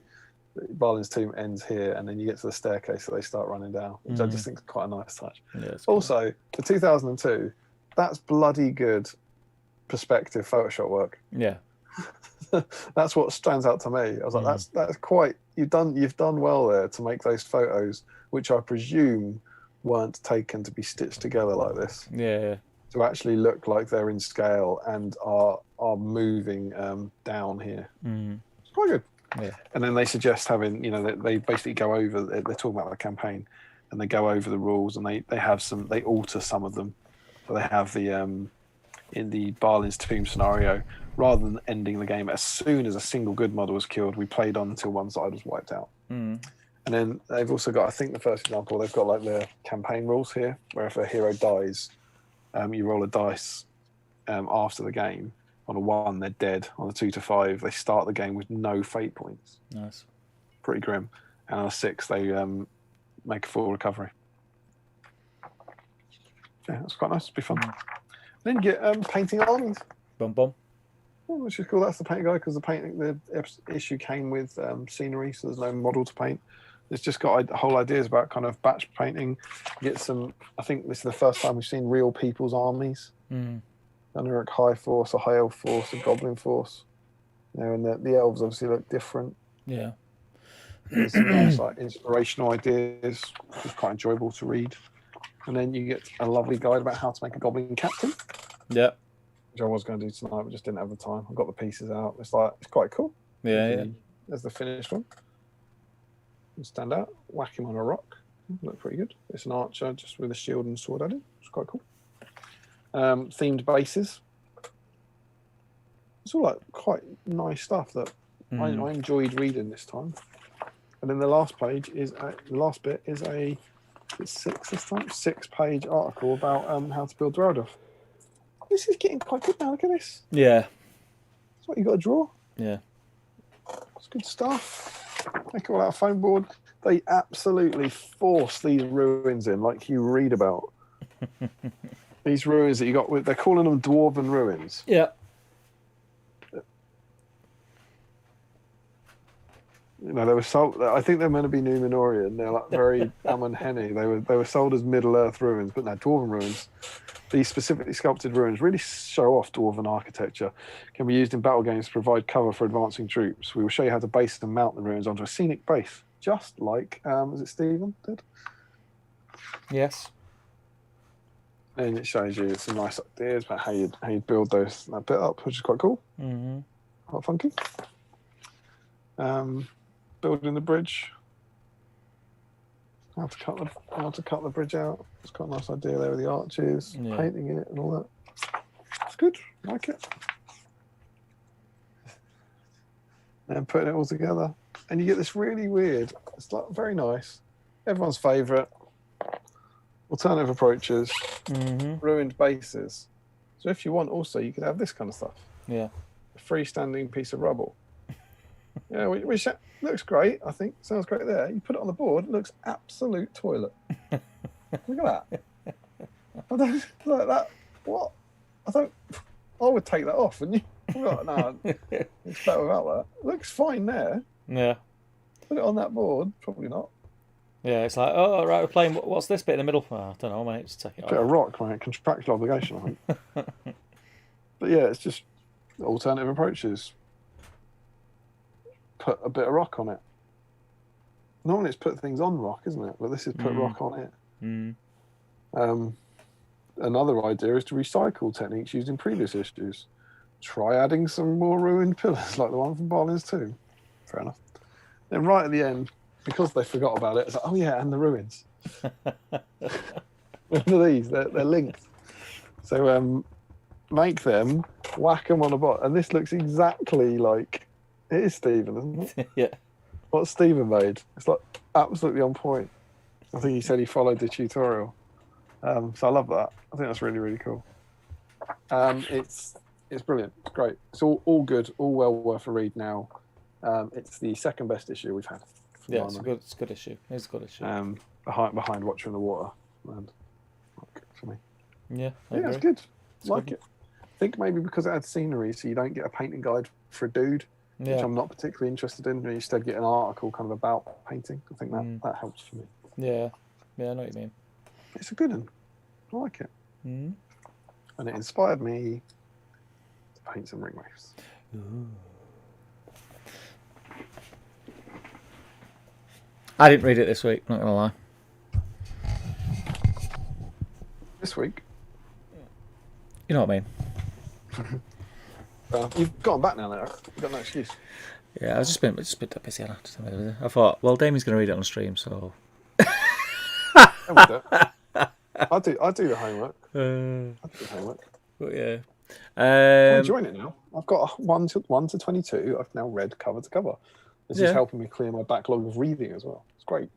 S1: Barlin's Tomb ends here, and then you get to the staircase, so they start running down, which I just think is quite a nice touch. Yeah, also, for 2002, that's bloody good perspective Photoshop work.
S2: Yeah.
S1: That's what stands out to me. I was like, that's quite you've done well there to make those photos, which I presume weren't taken to be stitched together like this.
S2: Yeah.
S1: To actually look like they're in scale and are moving down here. It's quite good.
S2: Yeah.
S1: And then they suggest having, they basically go over. They're talking about the campaign, and they go over the rules, and they alter some of them. So they have the in the Barlin's Tomb scenario, rather than ending the game as soon as a single good model was killed, we played on until one side was wiped out. And then they've also got, I think the first example, they've got like the campaign rules here, where if a hero dies, you roll a dice after the game. On a 1, they're dead. On a 2 to 5, they start the game with no fate points.
S2: Nice.
S1: Pretty grim. And on a 6, they make a full recovery. Yeah, that's quite nice. It'll be fun. Then you get painting armies.
S2: Bum.
S1: Which is cool. That's the paint guy, because the issue came with scenery, so there's no model to paint. It's just got whole ideas about kind of batch painting. Get some. I think this is the first time we've seen real people's armies. Under High Force, a High Elf Force, a Goblin Force. And the elves obviously look different.
S2: Yeah.
S1: There's some nice inspirational ideas, which is quite enjoyable to read. And then you get a lovely guide about how to make a Goblin Captain.
S2: Yeah.
S1: Which I was going to do tonight, but just didn't have the time. I've got the pieces out. It's quite cool.
S2: Yeah.
S1: There's the finished one. Stand out, whack him on a rock. Look pretty good. It's an archer just with a shield and sword added. It's quite cool. Themed bases. It's all like quite nice stuff that I enjoyed reading this time. And then the last page is it's 6 this time, 6-page article about how to build Dwarrowdelf. This is getting quite good now. Look at this.
S2: Yeah.
S1: That's what you got to draw.
S2: Yeah.
S1: It's good stuff. Make it all out of foam board. They absolutely force these ruins in, like you read about. These ruins that you got, they're calling them dwarven ruins.
S2: Yeah.
S1: They were sold. I think they're meant to be Numenorian. They're like very Henny. They were sold as Middle Earth ruins, but no, dwarven ruins. These specifically sculpted ruins really show off dwarven architecture. Can be used in battle games to provide cover for advancing troops. We will show you how to base and mount the ruins onto a scenic base, just like is it Stephen did?
S2: Yes.
S1: And it shows you some nice ideas about how you'd build that bit up, which is quite cool.
S2: Mm-hmm.
S1: Quite funky. Building the bridge. How to cut the bridge out. It's quite a nice idea there with the arches, painting it and all that. It's good. I like it. And putting it all together, and you get this really weird. It's like very nice. Everyone's favourite. Alternative approaches, ruined bases. So if you want, also you could have this kind of stuff.
S2: Yeah.
S1: A freestanding piece of rubble. Yeah, which looks great. I think sounds great there. You put it on the board, it looks absolute toilet. Look at that. I don't like that. What? I would take that off, wouldn't you? No, it's better without that. It looks fine there.
S2: Yeah.
S1: Put it on that board, probably not.
S2: Yeah, it's like, oh, right, we're playing. What's this bit in the middle? Oh, I don't know, mate. Just take it off.
S1: Bit of rock, mate. Contractual obligation, I think. But yeah, it's just alternative approaches. Put a bit of rock on it. Normally it's put things on rock, isn't it? But this is put rock on it. Another idea is to recycle techniques used in previous issues. Try adding some more ruined pillars like the one from Barlins 2. Fair enough. Then right at the end, because they forgot about it, it's like, oh yeah, and the ruins. What are these? They're linked. So make them, whack them on a bot. And this looks exactly like it is Stephen, isn't it?
S2: Yeah.
S1: What Stephen made. It's like absolutely on point. I think he said he followed the tutorial. So I love that. I think that's really, really cool. It's brilliant. It's great. It's all good, all well worth a read now. It's the second best issue we've had.
S2: Yeah, it's a good issue. It's a good issue.
S1: Behind Watcher in the Water. And for me.
S2: Yeah,
S1: it's good. Like it. I think maybe because it had scenery, so you don't get a painting guide for a dude, which I'm not particularly interested in. You instead get an article kind of about painting. I think that helps for me.
S2: Yeah, I know what you mean.
S1: It's a good one. I like it. And it inspired me to paint some ring waves.
S2: Ooh. I didn't read it this week, not going to lie.
S1: This week?
S2: You know what I mean?
S1: You've gone back now, though. You've got no excuse.
S2: Yeah, I've just been busy. I thought, well, Damien's going to read it on stream, so...
S1: I do the homework.
S2: But yeah.
S1: I'm enjoying it now. I've got 1 to 22. I've now read cover to cover. This is helping me clear my backlog of reading as well. It's great.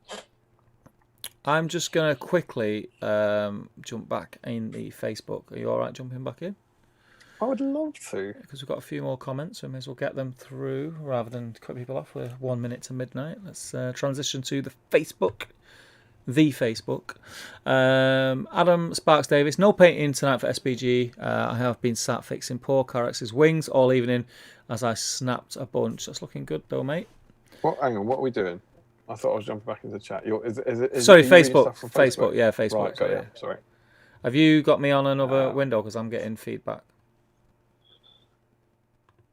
S2: I'm just going to quickly jump back in the Facebook. Are you all right jumping back in?
S1: I would love to.
S2: Because we've got a few more comments, so we may as well get them through rather than cut people off. We're 1 minute to midnight. Let's transition to the Facebook. Adam Sparks Davis, no painting tonight for SPG. I have been sat fixing poor Carex's wings all evening as I snapped a bunch. That's looking good though, mate.
S1: Hang on, what are we doing? I thought I was jumping back into the chat.
S2: Sorry, Facebook. Facebook, yeah, Facebook.
S1: Right, okay, yeah. Sorry.
S2: Have you got me on another window because I'm getting feedback?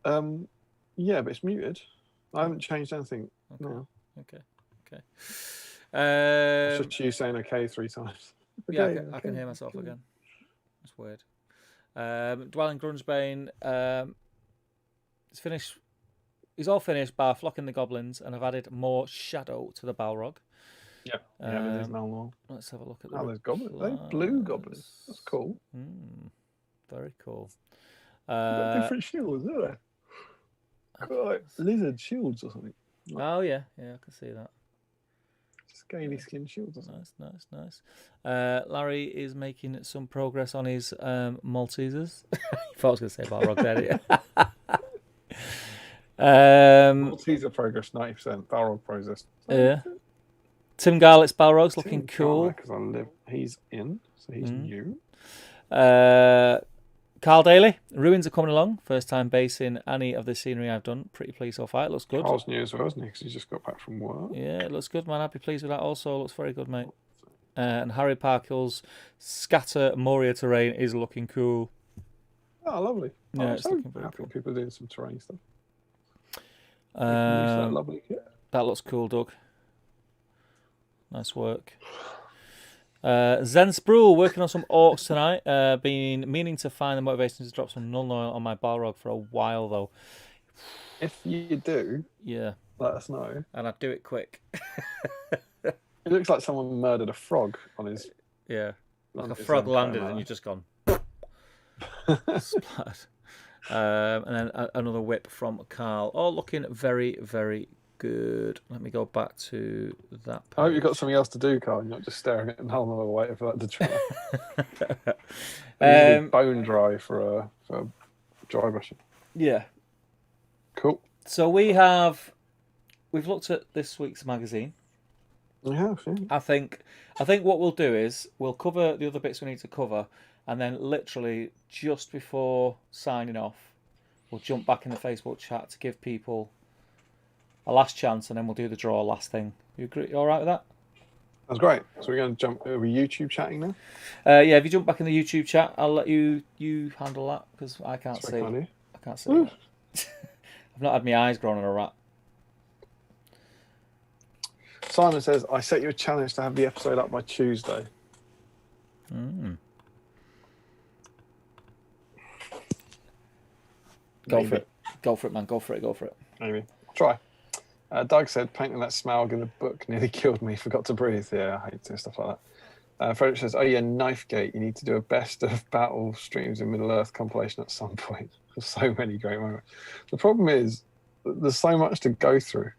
S1: Yeah, but it's muted. I haven't changed anything.
S2: Okay.
S1: No.
S2: Okay.
S1: It's just you saying okay 3 times.
S2: Yeah, I can hear myself again. That's weird. Dwelling Grungebane. It's finished. He's all finished bar flocking the goblins, and I've added more shadow to the Balrog.
S1: Yeah, there's no more.
S2: Let's have a look at
S1: there's goblins. They're blue goblins. That's cool.
S2: Very cool.
S1: Got different shields, isn't there? Like lizard shields or something.
S2: Oh yeah, I can see that.
S1: Scaly skin shields or something.
S2: Nice. Larry is making some progress on his Maltesers. I thought I was going to say Balrog there.
S1: Malteser progress 90%. Balrog progress. 90%.
S2: Yeah. Tim Garlett's Balrog's looking cool.
S1: He's in, so he's new.
S2: Carl Daly, Ruins are coming along. First time basing any of the scenery I've done. Pretty pleased so far. It looks good.
S1: Carl's new as well, isn't he? Because he's just got back from work.
S2: Yeah, it looks good, man. I'd be pleased with that also. It looks very good, mate. And Harry Parkill's Scatter Moria terrain is looking cool.
S1: Oh, lovely.
S2: Yeah, it's looking very
S1: happy
S2: cool.
S1: People doing some terrain stuff.
S2: Lovely. That looks cool, Doug. Nice work. Zen Sprule working on some orcs tonight. Been meaning to find the motivation to drop some null oil on my Balrog for a while though.
S1: If you do, let us know.
S2: And I'd do it quick.
S1: It looks like someone murdered a frog on his.
S2: Yeah, like a frog landed and you've just gone. Splat. And then another whip from Carl. All looking very, very good. Let me go back to that page.
S1: I hope you've got something else to do, Carl. You're not just staring at null oil waiting for that to dry. Bone dry for dry brushing.
S2: Yeah.
S1: Cool.
S2: So we've looked at this week's magazine.
S1: We have, yeah.
S2: I think what we'll do is we'll cover the other bits we need to cover, and then literally just before signing off, we'll jump back in the Facebook chat to give people a last chance, and then we'll do the draw last thing. You agree? You all right with that?
S1: That's great. So we're going to jump. Are we YouTube chatting now?
S2: Yeah. If you jump back in the YouTube chat, I'll let you handle that because I can't see. I can't see. I've not had my eyes grown on a rat.
S1: Simon says, I set you a challenge to have the episode up by Tuesday.
S2: Go for it. Go for it, man. Go for it.
S1: Maybe. Try. Doug said, painting that smaug in the book nearly killed me. Forgot to breathe. Yeah, I hate doing stuff like that. Frederick says, oh yeah, Knifegate. You need to do a best of battle streams in Middle-earth compilation at some point. There's so many great moments. The problem is, there's so much to go through.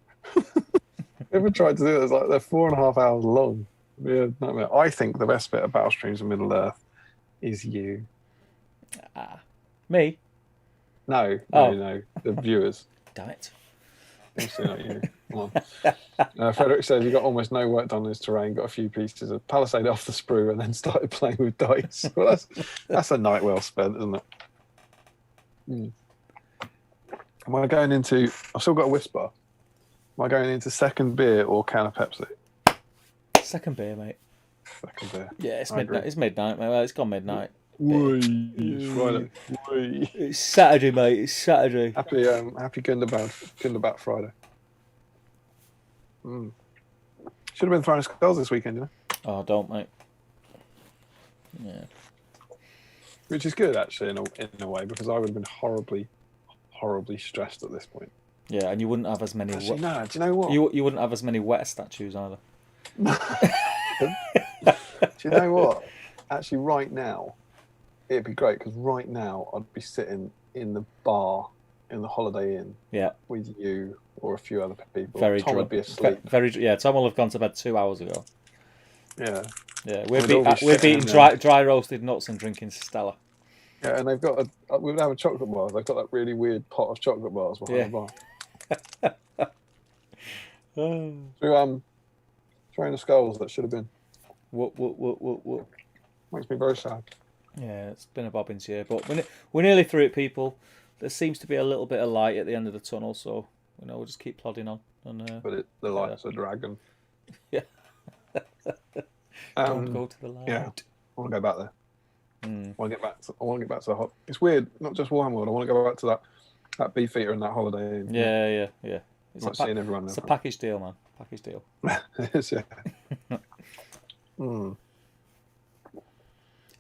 S1: Ever tried to do this? Like they're 4.5 hours long. Yeah, nightmare. I think the best bit of battle streams in Middle-earth is you.
S2: Me?
S1: No, the viewers.
S2: Damn it.
S1: Obviously not you. Come on. Frederick says you got almost no work done on his terrain, got a few pieces of palisade off the sprue, and then started playing with dice. Well, that's a night well spent, isn't it? Am I going into? I've still got a whisper. Am I going into second beer or can of Pepsi?
S2: Second beer, mate.
S1: Second beer.
S2: Yeah, it's midnight. It's midnight, mate. Well, it's gone midnight.
S1: It's Friday.
S2: It's Saturday, mate. It's Saturday.
S1: Happy Gunderbat Friday. Should have been throwing skulls this weekend, you know?
S2: Oh, don't, mate. Yeah.
S1: Which is good, actually, in a way, because I would have been horribly, horribly stressed at this point.
S2: Yeah, and you wouldn't have as many.
S1: Actually, no, do you know what?
S2: You wouldn't have as many wet statues either.
S1: Do you know what? Actually, right now, it'd be great because right now I'd be sitting in the bar in the Holiday Inn.
S2: Yeah.
S1: With you or a few other people.
S2: Very
S1: Tom would be asleep.
S2: Tom will have gone to bed 2 hours ago.
S1: Yeah.
S2: Yeah, we're eating dry roasted nuts and drinking Stella.
S1: Yeah, and they've got we would have a chocolate bar. They've got that really weird pot of chocolate bars behind the bar. So, throwing the skulls that should have been.
S2: What?
S1: Makes me very sad.
S2: Yeah, it's been a bobbins year, but we're nearly through it, people. There seems to be a little bit of light at the end of the tunnel, so we'll just keep plodding on. And,
S1: but the light's a dragon.
S2: Yeah. Don't go to the light.
S1: Yeah, I want to go back there. I want to get back to the hot. It's weird, not just Warhammer World. I want to go back to that Beefeater and that Holiday Inn.
S2: Yeah.
S1: It's seeing everyone.
S2: It's a package deal, man. Package deal.
S1: It is, yeah.
S2: Do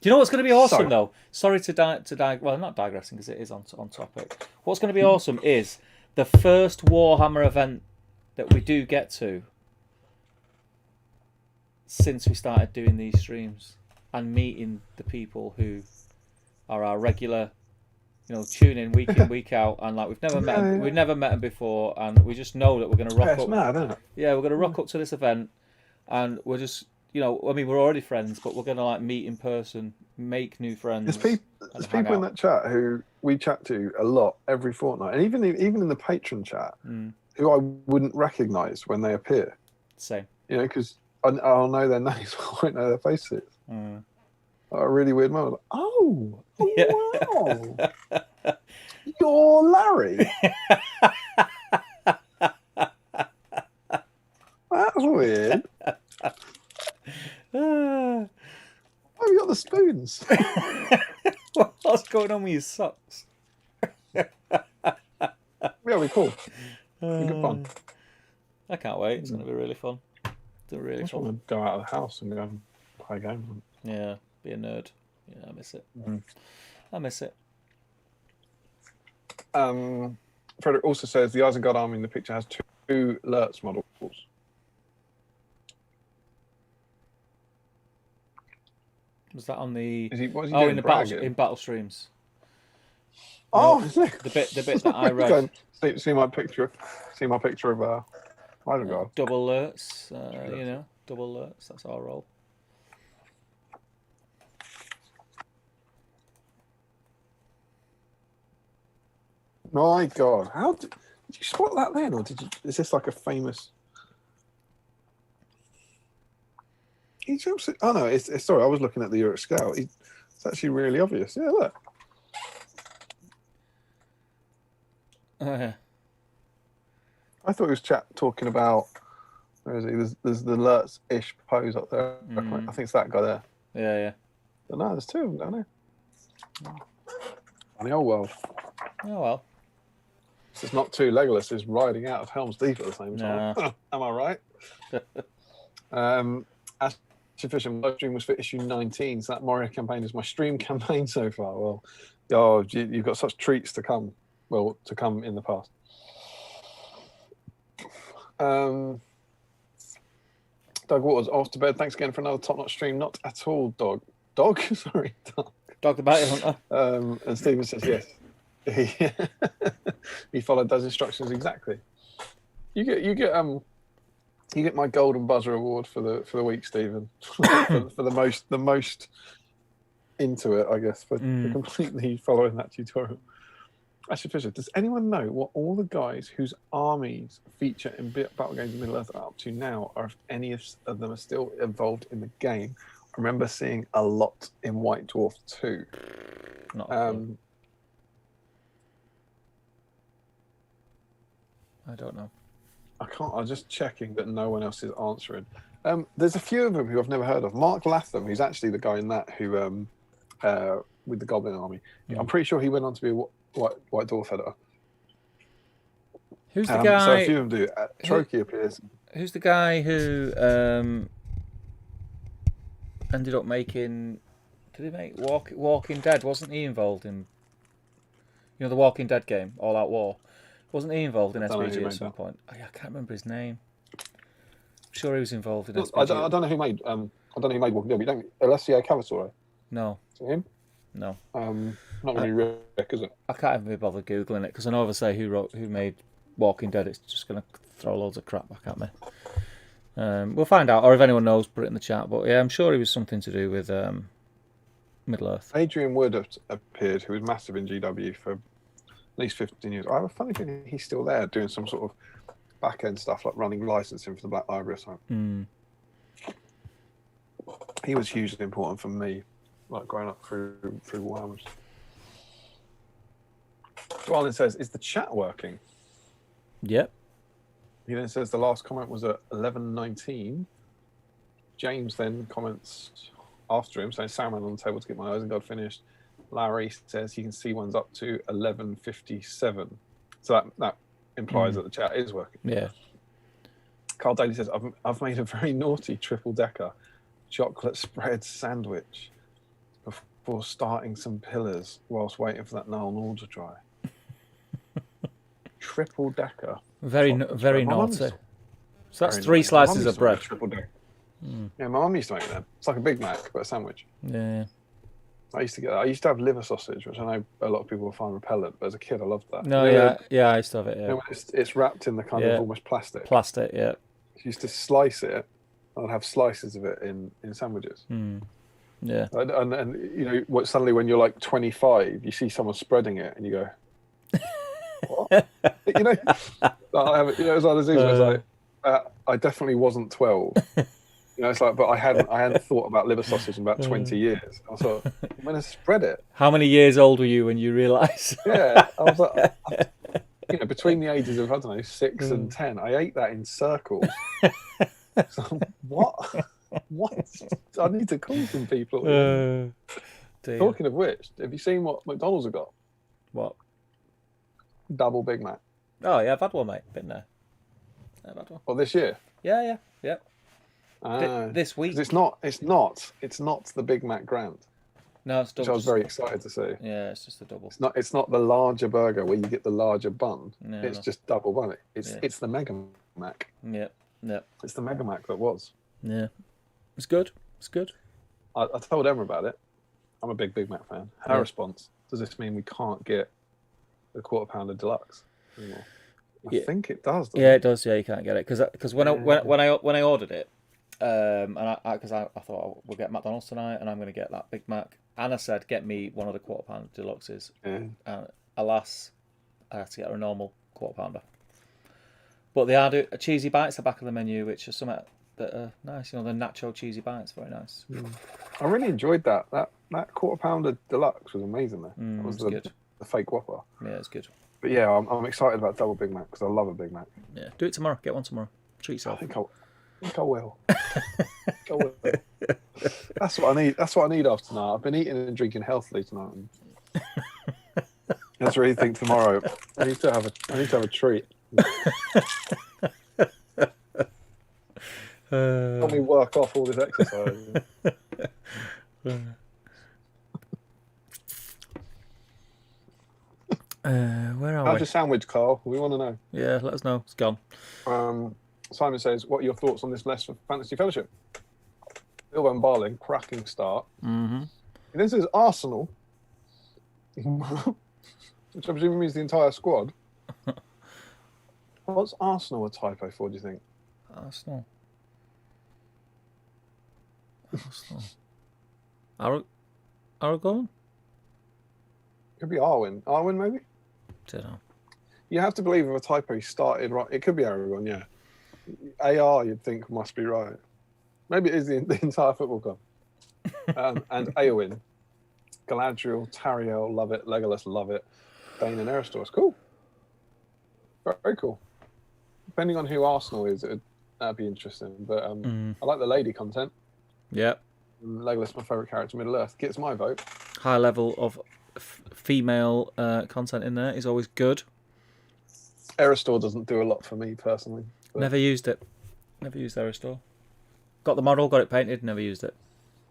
S2: you know what's going to be awesome though? Sorry to well, not digressing because it is on topic. What's going to be awesome is the first Warhammer event that we do get to since we started doing these streams and meeting the people who are our regular, tune in week out, and like we've never met them, we've never met them before, and we just know that we're going to rock up.
S1: It's mad, isn't it?
S2: Yeah, we're going to rock up to this event, and we're just. We're already friends, but we're going to meet in person, make new friends.
S1: There's people in that chat who we chat to a lot every fortnight, and even in the patron chat, who I wouldn't recognise when they appear.
S2: Same.
S1: Because I'll know their names, but I won't know their faces. A really weird moment. Oh wow, you're Larry. That's weird. Why have you got the spoons?
S2: What's going on with your socks?
S1: Yeah, we're cool. Be good fun.
S2: I can't wait. It's going to be really fun.
S1: I just want to go out of the house and go and play a game.
S2: Yeah, be a nerd. Yeah, I miss it.
S1: Mm.
S2: I miss it.
S1: Frederick also says the Isengard army in the picture has two Lurtz models.
S2: Was that on the?
S1: What is he doing?
S2: In the battle streams.
S1: Oh,
S2: the bit that I read.
S1: See my picture of Isengard.
S2: Double alerts, double alerts. That's our role.
S1: My God, how did you spot that then, or did you? Is this like a famous? He's absolutely. Oh no, it's sorry. I was looking at the Europe scale. It's actually really obvious. Yeah, look.
S2: Yeah.
S1: I thought he was talking about. Where is he? There's the Lurtz-ish pose up there. I think it's that guy there.
S2: Yeah.
S1: But no, there's two of them down there. On the old world.
S2: Oh well.
S1: It's not two Legolas is riding out of Helm's Deep at the same time.
S2: Nah.
S1: Am I right? Ashley Fisher, my stream was for issue 19, so that Moria campaign is my stream campaign so far. Well, you've got such treats to come. Well, to come in the past. Doug Waters, off to bed. Thanks again for another top-notch stream. Not at all, Dog. Sorry, Dog.
S2: Dog the Bounty Hunter.
S1: And Stephen says yes. He followed those instructions exactly. You get my golden buzzer award for the week, Stephen, for the most into it, I guess, for completely following that tutorial. Ashley Fisher, does anyone know what all the guys whose armies feature in Battle Games in Middle Earth are up to now, or if any of them are still involved in the game? I remember seeing a lot in White Dwarf 2.
S2: Not I don't know.
S1: I'm just checking that no one else is answering. There's a few of them who I've never heard of. Mark Latham, who's actually the guy in that who with the Goblin Army. I'm pretty sure he went on to be a White Dwarf editor.
S2: Who's the guy?
S1: So a few of them do. Trokey appears.
S2: Who's the guy who ended up making? Did he make Walking Dead? Wasn't he involved in? The Walking Dead game, All Out War. Wasn't he involved in SPG at some point? I can't remember his name. I'm sure he was involved in SPG.
S1: I don't know who made. I don't know who made Walking Dead. But you don't. Alessio Cavatore.
S2: No.
S1: Is it him?
S2: No.
S1: Not really Rick, is it?
S2: I can't even be bothered googling it because I know if I say who made Walking Dead, it's just going to throw loads of crap back at me. We'll find out, or if anyone knows, put it in the chat. But yeah, I'm sure he was something to do with Middle Earth.
S1: Adrian Wood appeared, who was massive in GW for at least 15 years. I have a funny feeling he's still there doing some sort of back end stuff like running licensing for the Black Library or something. He was hugely important for me, like growing up through Warhammer. Dwalin says, "Is the chat working?"
S2: Yep.
S1: He then says the last comment was at 11:19. James then comments after him saying, "Salmon on the table to get my Isengard finished." Larry says he can see one's up to 11:57. So that implies that the chat is working.
S2: Yeah.
S1: Carl Daly says, I've made a very naughty triple decker chocolate spread sandwich before starting some pillars whilst waiting for that Nile to dry. Triple decker.
S2: Very naughty. So that's 3 slices of bread.
S1: Triple decker. Yeah, my mum used to make them. It's like a Big Mac, but a sandwich.
S2: Yeah.
S1: I used to get that. I used to have liver sausage, which I know a lot of people will find repellent, but as a kid, I loved that.
S2: No, yeah, I used to have it. Yeah.
S1: It's wrapped in the kind of almost plastic.
S2: Plastic, yeah.
S1: I used to slice it. I'd have slices of it in sandwiches.
S2: Yeah.
S1: And suddenly when you're like 25, you see someone spreading it, and you go, "What?" It's like this. I definitely wasn't 12. It's like, but I hadn't thought about liver sausage in about 20 years. I thought, I'm going to spread it.
S2: How many years old were you when you realised?
S1: Yeah, I was like, between the ages of 6 and 10, I ate that in circles. So, what? I need to call some people. Talking of which, have you seen what McDonald's have got?
S2: What?
S1: Double Big Mac.
S2: Oh yeah, I've had one, mate. Been there. I've had one.
S1: Well, this year?
S2: Yeah. this week.
S1: It's not the Big Mac Grand.
S2: No, it's double.
S1: Which I was very excited to see.
S2: Yeah, it's just a double.
S1: It's not the larger burger where you get the larger bun.
S2: No,
S1: it's just double bun. It's the Mega Mac.
S2: Yep.
S1: It's the Mega Mac that was.
S2: Yeah. It's good.
S1: I told Emma about it. I'm a big Big Mac fan. Her response: does this mean we can't get the quarter pounder deluxe anymore? I think it does.
S2: It does. Yeah, you can't get it because when I ordered it, and I thought we'll get McDonald's tonight, and I'm going to get that Big Mac. Anna said, "Get me one of the quarter pounder deluxes." Alas, I had to get her a normal quarter pounder. But they are a cheesy bites at the back of the menu, which are something that are nice. The nacho cheesy bites, very nice.
S1: I really enjoyed that. That quarter pounder deluxe was amazing. That was good. The fake Whopper.
S2: Yeah, it's good.
S1: But yeah, I'm excited about double Big Mac because I love a Big Mac.
S2: Yeah, do it tomorrow. Get one tomorrow. Treat yourself.
S1: I think I will. That's what I need. That's what I need after tonight. I've been eating and drinking healthily tonight. I just really think tomorrow I need to have a treat. Help me work off all this exercise.
S2: Where are we?
S1: How's your sandwich, Carl? We want to know.
S2: Yeah, let us know. It's gone.
S1: Simon says, what are your thoughts on this list for Fantasy Fellowship? Bill Van Barling, cracking start.
S2: Mm-hmm.
S1: He then says Arsenal, which I presume means the entire squad. What's Arsenal a typo for, do you think?
S2: Arsenal. Aragon?
S1: Could be Arwen. Arwen, maybe?
S2: Don't know.
S1: You have to believe if a typo started right. It could be Aragon, yeah. AR, you'd think, must be right. Maybe it is the entire football club. And Eowyn, Galadriel, Tariel, love it. Legolas, love it. Dane and Eristor, it's cool. Very cool. Depending on who Arsenal is, that'd be interesting. But I like the lady content.
S2: Yeah.
S1: Legolas, my favourite character, Middle Earth, gets my vote.
S2: High level of female content in there is always good.
S1: Eristor doesn't do a lot for me personally. But...
S2: Never used it. Never used Eristor. Got the model, got it painted, never used it.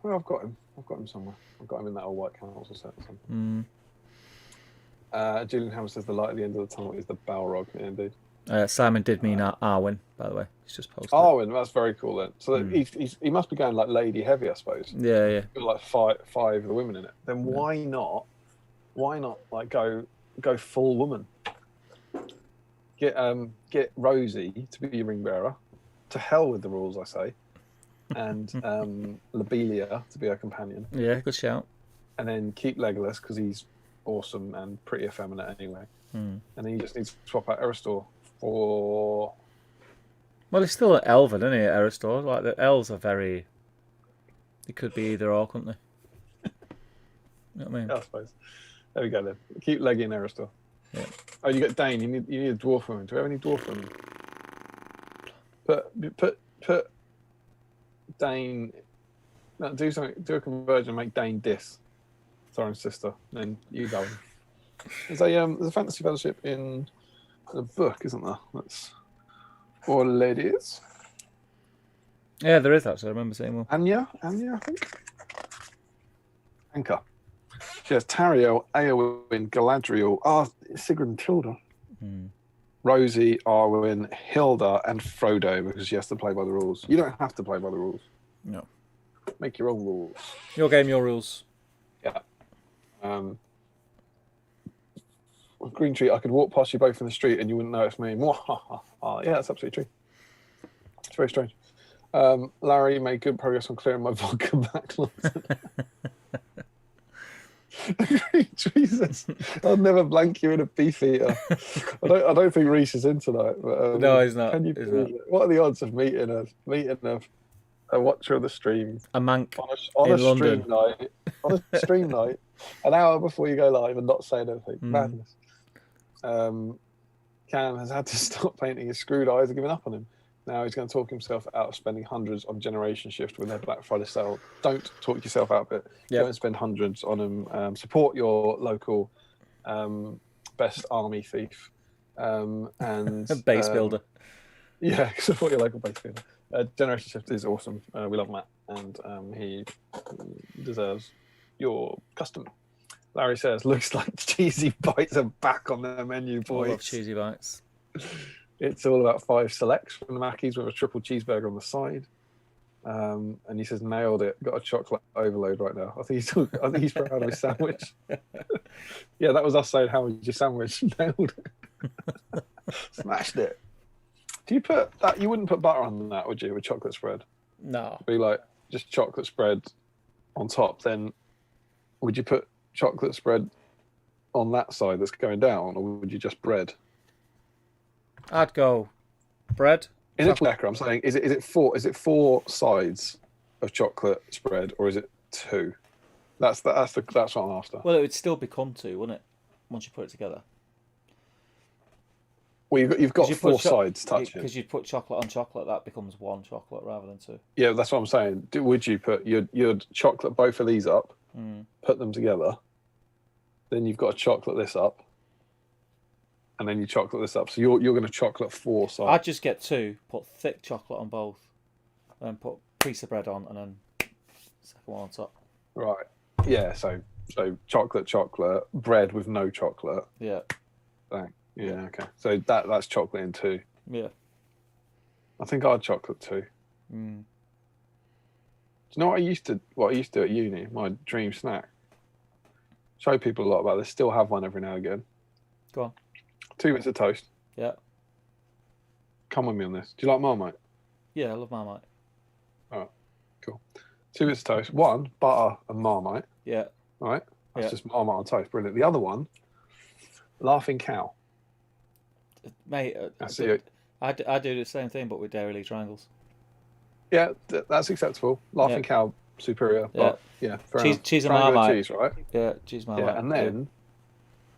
S1: Well, I've got him somewhere. I've got him in that old White Council set or something. Julian Hammer says the light at the end of the tunnel is the Balrog, indeed.
S2: Simon did mean Arwen, by the way. He's just posted.
S1: Arwen, that's very cool then. So he must be going like lady heavy, I suppose.
S2: Yeah.
S1: Got like five of the women in it. Then why not like go full woman? Get Rosie to be your ring bearer. To hell with the rules, I say. And Lobelia to be her companion.
S2: Yeah, good shout.
S1: And then keep Legolas because he's awesome and pretty effeminate anyway. And then you just need to swap out Eristor for...
S2: Well, he's still an elven, isn't he, Eristor? Like, the elves are very... They could be either or, couldn't they? You know what I mean?
S1: Yeah, I suppose. There we go then. Keep Leggy and Eristor.
S2: Yeah.
S1: Oh, you got Dane. You need a dwarf woman. Do we have any dwarf women? Put Dane... No, do something. Do a conversion. Make Dane Dis. Thorin's sister. Then you go. There's a fantasy fellowship in the book, isn't there? That's for ladies.
S2: Yeah, there is actually. I remember seeing one.
S1: Anya, I think. Anchor. She has Tariel, Eowyn, Galadriel, Sigrid and Tilda, Rosie, Arwen, Hilda, and Frodo because she has to play by the rules. You don't have to play by the rules.
S2: No.
S1: Make your own rules.
S2: Your game, your rules.
S1: Yeah. Green Tree, I could walk past you both in the street and you wouldn't know it's me. Yeah, that's absolutely true. It's very strange. Larry made good progress on clearing my vodka backlog. Jesus, I'll never blank you in a beef eater. I don't think Reese is in tonight. But,
S2: no, he's not.
S1: Can you what are the odds of meeting a watcher of the stream?
S2: A mank
S1: on
S2: in
S1: a
S2: London.
S1: Stream night. On a stream night, an hour before you go live and not saying anything. Madness. Cam has had to stop painting his screwed eyes and giving up on him. Now he's going to talk himself out of spending hundreds on Generation Shift with their Black Friday sale. Don't talk yourself out of it. Go and spend hundreds on them. Support your local best army thief and
S2: base builder.
S1: Yeah, support your local base builder. Generation Shift is awesome. We love Matt, and he deserves your custom. Larry says, looks like cheesy bites are back on their menu, boys.
S2: I love cheesy bites.
S1: It's all about 5 selects from the Mackies with a triple cheeseburger on the side. And he says, nailed it. Got a chocolate overload right now. I think he's proud of his sandwich. Yeah, that was us saying, how was your sandwich? Nailed it. Smashed it. Do you put that? You wouldn't put butter on that, would you, with chocolate spread?
S2: No.
S1: It'd be like just chocolate spread on top. Then would you put chocolate spread on that side that's going down, or would you just bread?
S2: I'd go bread.
S1: In a cracker, I'm saying, is it 4 sides of chocolate spread, or is it 2? That's what I'm after.
S2: Well, it would still become 2, wouldn't it? Once you put it together.
S1: Well, you've got 4 sides touching.
S2: Because you'd put chocolate on chocolate, that becomes 1 chocolate rather than 2.
S1: Yeah, that's what I'm saying. Would you put you'd chocolate both of these up, put them together, then you've got to chocolate this up, and then you chocolate this up. So you're going to chocolate 4 sides.
S2: I'd just get 2, put thick chocolate on both, and put piece of bread on, and then second one on top.
S1: Right. Yeah. So chocolate, bread with no chocolate.
S2: Yeah.
S1: Bang. Yeah. Okay. So that's chocolate in 2.
S2: Yeah.
S1: I think I'd chocolate 2. Do you know what I used to do at uni? My dream snack. Show people a lot about this. Still have one every now and again.
S2: Go on.
S1: 2 bits of toast.
S2: Yeah.
S1: Come with me on this. Do you like Marmite?
S2: Yeah, I love Marmite.
S1: All right. Cool. 2 bits of toast. 1, butter and Marmite.
S2: Yeah.
S1: All right. That's just Marmite on toast. Brilliant. The other one, Laughing Cow.
S2: Mate, I do the same thing, but with Dairy League triangles.
S1: Yeah, that's acceptable. Laughing Cow, superior. But
S2: cheese and Marmite.
S1: Cheese, right?
S2: Yeah, cheese Marmite.
S1: Yeah, and then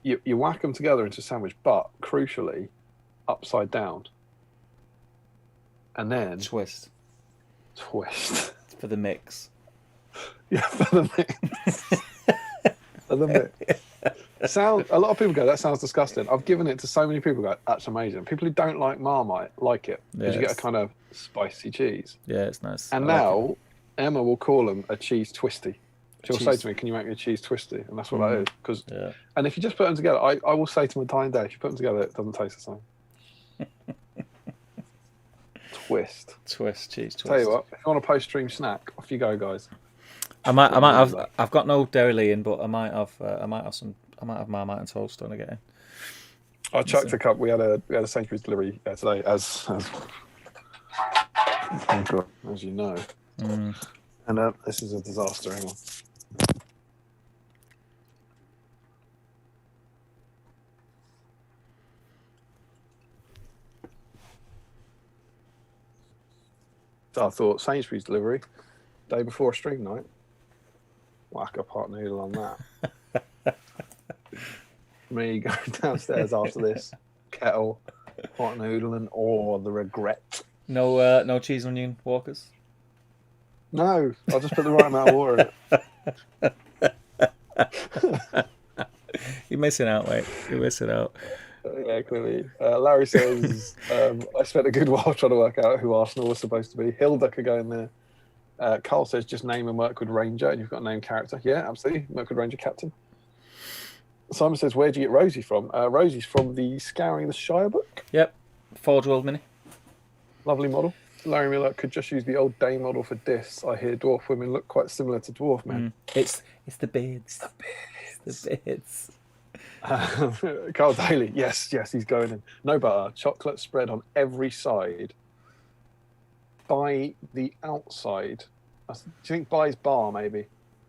S1: you whack them together into a sandwich, but crucially, upside down. And then
S2: twist
S1: for
S2: the mix.
S1: Yeah, for the mix. For the mix. A lot of people go, that sounds disgusting. I've given it to so many people. Go, that's amazing. People who don't like Marmite like it because you get a kind of spicy cheese.
S2: Yeah, it's nice.
S1: And now Emma will call them a cheese twisty. She'll say to me, "Can you make me a cheese twisty?" And that's what that is. And if you just put them together, I will say to my dying day, if you put them together, it doesn't taste the same. Twist cheese twist. Tell you what, if you want a post-stream snack, off you go, guys.
S2: I might have. I've got no Dairy Lee in, but I might have Marmite and toast on again.
S1: I chucked a cup. We had a Sainsbury's delivery today, as you know. And this is a disaster. Hang on. So I thought Sainsbury's delivery, day before a stream night. Whack a pot noodle on that. Me going downstairs after this, kettle, pot noodle, and the regret.
S2: No cheese and onion walkers.
S1: No, I'll just put the right amount of water in it.
S2: You're missing out, mate. You're missing out.
S1: Yeah, clearly. Larry says, I spent a good while trying to work out who Arsenal was supposed to be. Hilda could go in there. Carl says, just name a Mirkwood Ranger, and you've got a named character. Yeah, absolutely. Mirkwood Ranger captain. Simon says, where'd you get Rosie from? Rosie's from the Scouring the Shire book.
S2: Yep. Forge World Mini.
S1: Lovely model. Larry Miller could just use the old Day model for this. I hear dwarf women look quite similar to dwarf men.
S2: It's the beards. The beards.
S1: Carl Daly, yes, he's going in. No butter, chocolate spread on every side. By the outside. Do you think by is bar, maybe?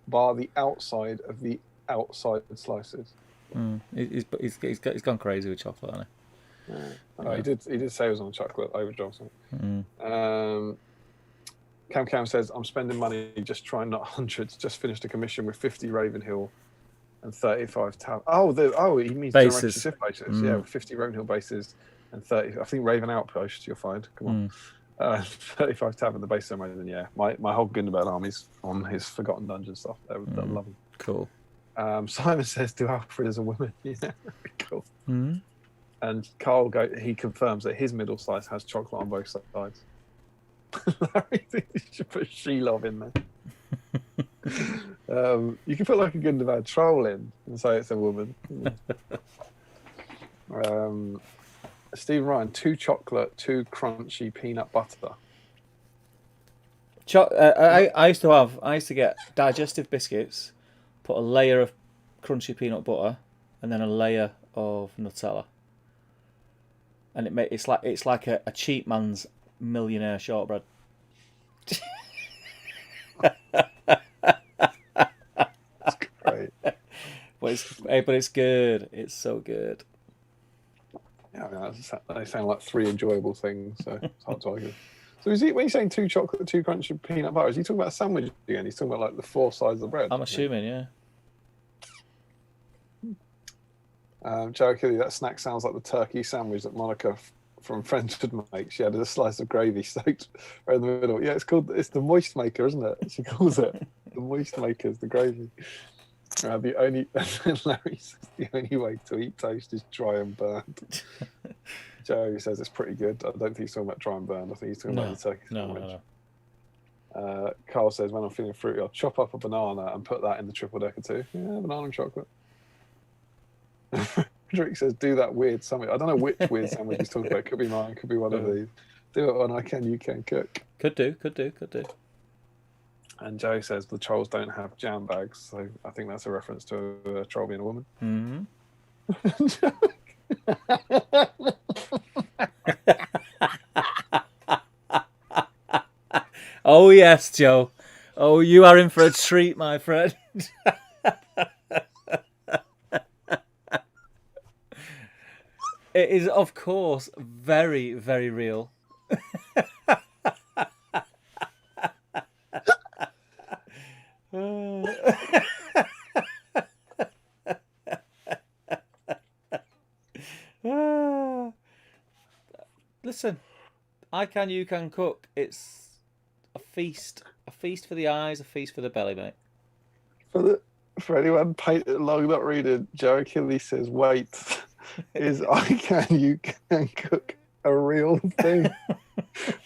S1: Bar the outside of the outside slices.
S2: He's gone crazy with chocolate, hasn't he?
S1: Yeah. He did say he was on chocolate overdrive. Cam says, I'm spending money just trying not hundreds. Just finished a commission with 50 Ravenhill and 35 Tab. He means
S2: bases.
S1: bases. Yeah, 50 Ravenhill bases and 30. I think Raven Outposts. You'll find. Come on, 35 Tab and the base ceremony. Then my whole Gundabad army's on his Forgotten Dungeon stuff. I love him.
S2: Cool.
S1: Simon says, do Alfred as a woman? Yeah, cool. And Carl he confirms that his middle slice has chocolate on both sides. Larry thinks you should put She-Love in there. You can put like a good and bad troll in and say it's a woman. Stephen Ryan, 2 chocolate, 2 crunchy peanut butter.
S2: I used to get digestive biscuits, put a layer of crunchy peanut butter, and then a layer of Nutella. And it's like a cheap man's millionaire shortbread.
S1: That's great.
S2: But it's good. It's so good.
S1: Yeah, I mean, they sound like 3 enjoyable things, so it's hard to argue. So when you're saying 2 chocolate, 2 crunchy peanut butter, is he talking about a sandwich again? He's talking about like the 4 sides of bread.
S2: I'm assuming, yeah.
S1: Joe Kelly, that snack sounds like the turkey sandwich that Monica from Friends would make. She added a slice of gravy soaked right in the middle. Yeah, it's the moist maker, isn't it? She calls it the moist maker is the gravy. The only Larry says the only way to eat toast is dry and burned. Joe says it's pretty good. I don't think he's talking about dry and burned. I think he's talking about the turkey sandwich. No. Carl says, when I'm feeling fruity, I'll chop up a banana and put that in the triple decker too. Yeah, banana and chocolate. Frederick says, do that weird sandwich. I don't know which weird sandwich he's talking about. Could be mine, could be one of these. Do it on I Can, You Can Cook.
S2: Could do.
S1: And Joe says the trolls don't have jam bags, so I think that's a reference to a troll being a woman.
S2: Mm-hmm. Oh yes, Joe. Oh, you are in for a treat, my friend. It is, of course, very, very real. Listen, I Can, You Can Cook. It's a feast for the eyes, a feast for the belly, mate.
S1: For anyone long not reading, Joe Achilles says, wait, is I Can, You Can Cook a real thing?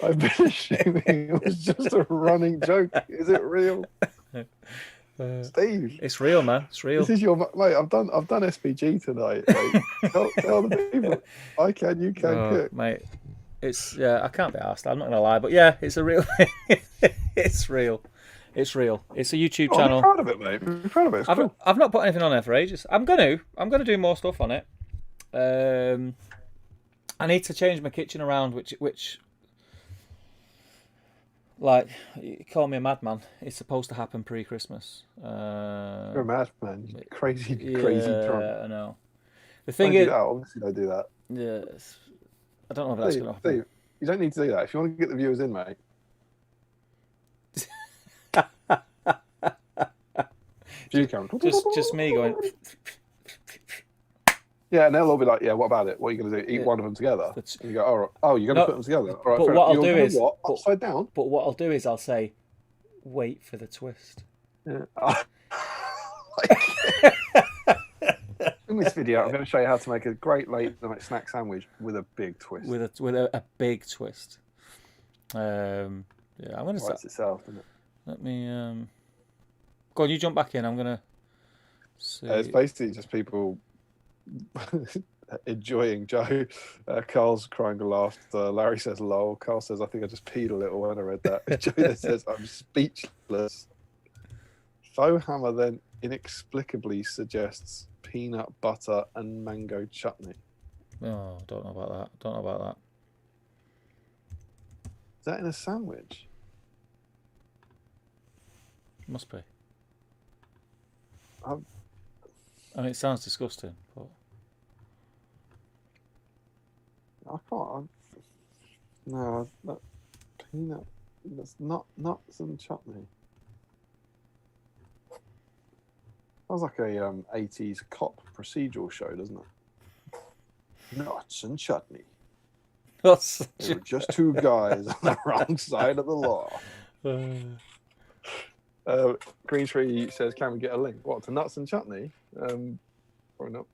S1: I've been assuming it was just a running joke. Is it real? Steve,
S2: it's real, man. It's real.
S1: This is your mate. I've done SPG tonight. Tell the people, I Can, You Can Cook,
S2: mate. It's I can't be asked. I'm not gonna lie, but yeah, it's a real thing. It's real. It's real. It's a YouTube channel.
S1: I'm proud of it, mate. I'm proud of it. It's cool.
S2: I've not put anything on there for ages. I'm gonna do more stuff on it. I need to change my kitchen around, which like, you call me a madman. It's supposed to happen pre-Christmas.
S1: You're a madman. You crazy drunk.
S2: I know. The thing is,
S1: obviously don't do that.
S2: Yes. I don't know if that's going to happen.
S1: Steve, you don't need to do that. If you want to get the viewers in, mate.
S2: just me going.
S1: Yeah, and they'll all be like, "Yeah, what about it? What are you going to do? Eat one of them together?" And you go, "Oh, right. Oh, you're going to put them together." All right,
S2: but what I'll do is
S1: upside down.
S2: But what I'll do is I'll say, "Wait for the twist."
S1: Yeah. In this video, I'm going to show you how to make a great late night snack sandwich with a big twist.
S2: With a big twist. Yeah, I'm going to start
S1: itself, doesn't it?
S2: Let me go on. You jump back in. I'm going to.
S1: It's basically just people enjoying Joe. Carl's crying a laugh. Larry says, "Lol." Carl says, "I think I just peed a little when I read that." Joe says, "I'm speechless." Faux Hammer then inexplicably suggests peanut butter and mango chutney.
S2: Oh, don't know about that.
S1: Is that in a sandwich?
S2: Must be.
S1: I
S2: mean, it sounds disgusting, but
S1: I can't. No, that peanut. That's not nuts and chutney. Sounds like a 80s cop procedural show, doesn't it? Nuts and chutney. They were just 2 guys on the wrong side of the law. Green Tree says, "Can we get a link? What, to nuts and chutney?" Probably not.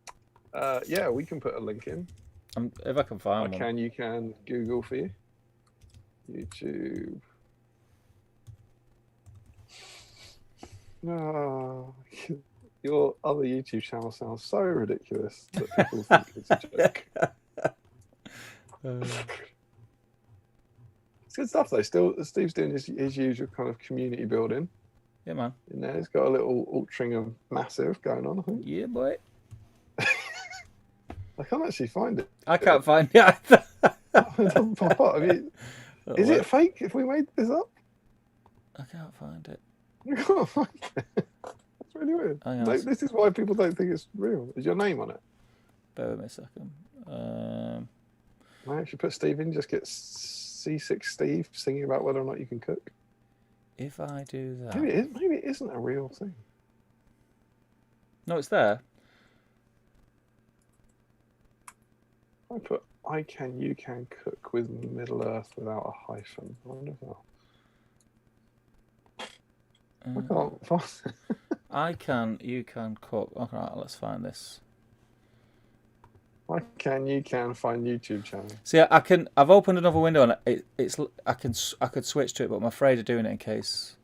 S1: Yeah, we can put a link in.
S2: If I can find one.
S1: You can Google for you. YouTube. No, your other YouTube channel sounds so ridiculous that people think it's a joke. It's good stuff though. Still, Steve's doing his usual kind of community building.
S2: Yeah, man.
S1: In there, he's got a little Altrincham massive going on, I think.
S2: Yeah, boy.
S1: I can't actually find it.
S2: I can't find it either.
S1: It doesn't pop up. I mean, is it fake if we made this up?
S2: I can't find it.
S1: I can't find it. That's really weird. No, this is why people don't think it's real. Is your name on it?
S2: Bear with me a second.
S1: I actually put Steve in, just get C6 Steve singing about whether or not you can cook.
S2: If I do that...
S1: Maybe it isn't a real thing.
S2: No, it's there.
S1: I put you can cook with Middle Earth without a hyphen. I wonder if I can't find it.
S2: You can cook. Okay, right, let's find this.
S1: You can find YouTube channel.
S2: See, I've opened another window and I could switch to it, but I'm afraid of doing it in case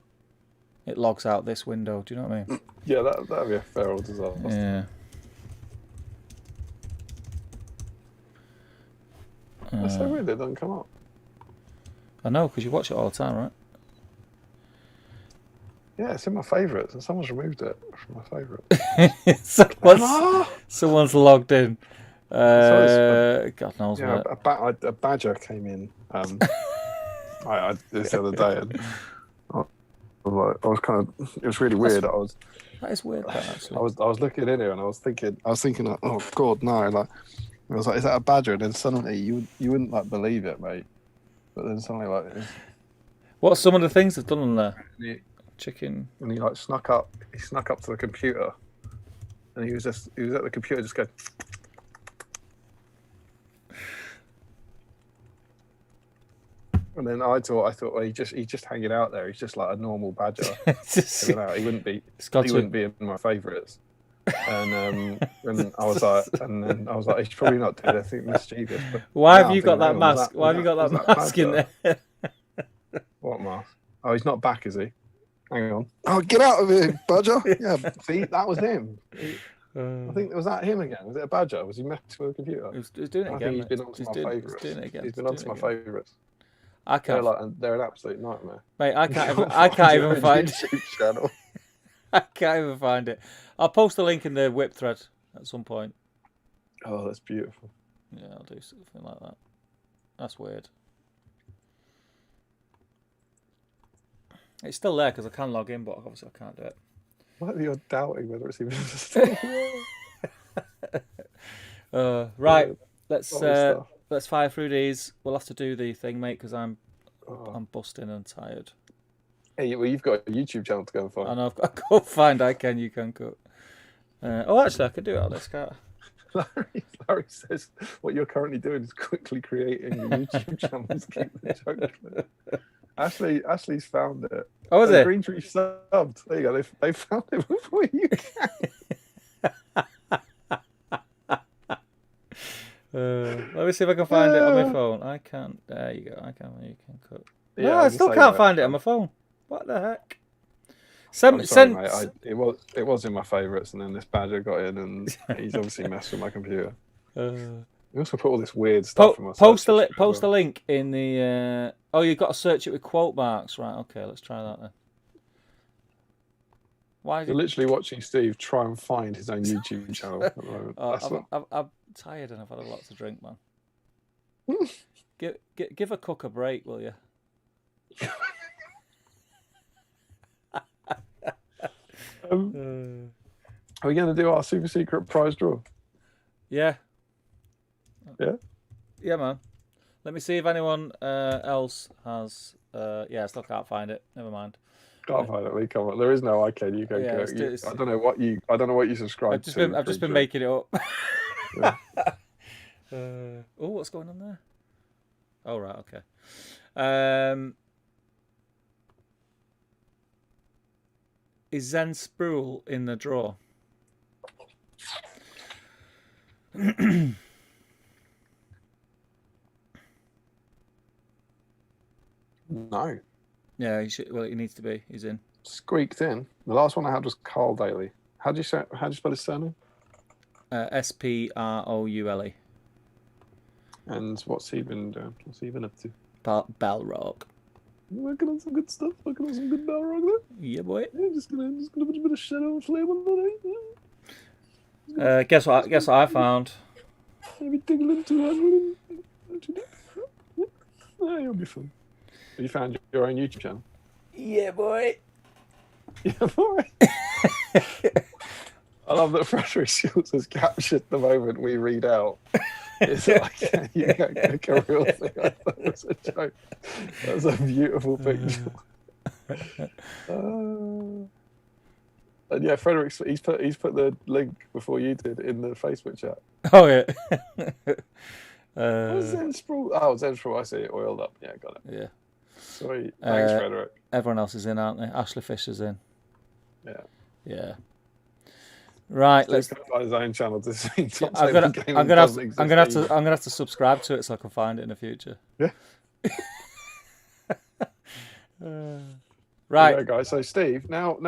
S2: it logs out this window. Do you know what I mean?
S1: Yeah, that'd be a fair old disaster.
S2: Yeah.
S1: That's so weird it doesn't come up.
S2: I know, because you watch it all the time, right?
S1: Yeah, it's in my favourites, and someone's removed it from my favourites.
S2: Someone's logged in. God knows
S1: what. A badger came in this other day, and I was kind of. It was really weird.
S2: That is weird, actually.
S1: I was looking in here, and I was thinking, like, oh God, no! Like, I was like, is that a badger? And then suddenly, you wouldn't like believe it, mate. But then suddenly, like,
S2: what's some of the things they've done on there? Chicken.
S1: And he like snuck up to the computer, and he was at the computer just going. And then I thought, well, he's just hanging out there. He's just like a normal badger. He wouldn't be in my favourites. And I was like, he's probably not doing anything mischievous. But
S2: why have you got that mask? Why have you got that mask in there?
S1: What mask? Oh, he's not back, is he? Hang on. Oh, get out of here, badger! Yeah, see, that was him. I think was that him again. Was it a badger? Was he messing with the computer?
S2: He was doing it again.
S1: He's been onto my favourites. He's been onto my favourites.
S2: I can't.
S1: They're an absolute nightmare.
S2: Mate, I can't even find
S1: YouTube channel.
S2: I can't even find it. I'll post a link in the whip thread at some point.
S1: Oh, that's beautiful.
S2: Yeah, I'll do something like that. That's weird. It's still there because I can log in, but obviously I can't do it.
S1: Why you're doubting whether it's even
S2: right, let's fire through these. We'll have to do the thing, mate, because I'm busting and tired.
S1: Hey, well, you've got a YouTube channel to go and find.
S2: I know, I've got to go find You Can Cook. Actually, I could do it on this, can't
S1: I? Larry says what you're currently doing is quickly creating a YouTube channel to keep the joke. Ashley's found it.
S2: Oh, is it?
S1: Green Tree subbed. There you go. They found it before you can.
S2: Let me see if I can find it on my phone. I can't. There you go. You can cook.
S1: Yeah,
S2: no, I still can't find it on my phone. What the heck?
S1: I'm sorry, mate. It was in my favourites, and then this badger got in, and he's obviously messed with my computer. We also put all this weird stuff in my
S2: post a link in the. Oh, you've got to search it with quote marks, right? Okay, let's try that then.
S1: You're literally watching Steve try and find his own YouTube channel at the moment.
S2: I'm tired and I've had a lot to drink, man. give a cook a break, will you?
S1: Are we going to do our super secret prize draw?
S2: Yeah.
S1: Yeah?
S2: Yeah, man. Let me see if anyone else has... I still can't find it. Never mind.
S1: Can't find it. Come on. There is no I Can You Can Cook. I don't know what you subscribe to.
S2: I've just been making it up. Yeah. What's going on there? Oh, right, okay. Is Zen Sprawl in the draw?
S1: No.
S2: Yeah, he should. Well, he needs to be. He's in.
S1: Squeaked in. The last one I had was Carl Daly. How do you spell his surname?
S2: Sproule.
S1: And what's he been doing? What's he been up to?
S2: Balrog.
S1: Working on some good stuff. Working on some good Balrog there.
S2: Yeah, boy.
S1: Yeah, just gonna put a bit of shadow and flame on it.
S2: Guess what? Guess what I found.
S1: Maybe tickling 200. Yeah, you'll be fun. You found your own YouTube channel.
S2: Yeah, boy.
S1: Yeah, boy. I love that Frederick Schultz has captured the moment we read out. It's like a real thing. I thought it was a joke. That was a beautiful picture. And yeah, Frederick, he's put the link before you did in the Facebook chat.
S2: Oh yeah.
S1: Zen Sprawl? Oh, Zen Sprawl. I see it oiled up. Yeah, got it.
S2: Yeah.
S1: Sweet. Thanks, Frederick.
S2: Everyone else is in, aren't they? Ashley Fisher's in.
S1: Yeah.
S2: Yeah. Right.
S1: Let's find his own channel to see.
S2: I'm gonna have to subscribe to it so I can find it in the future.
S1: Yeah.
S2: Right,
S1: okay, guys. So Steve, now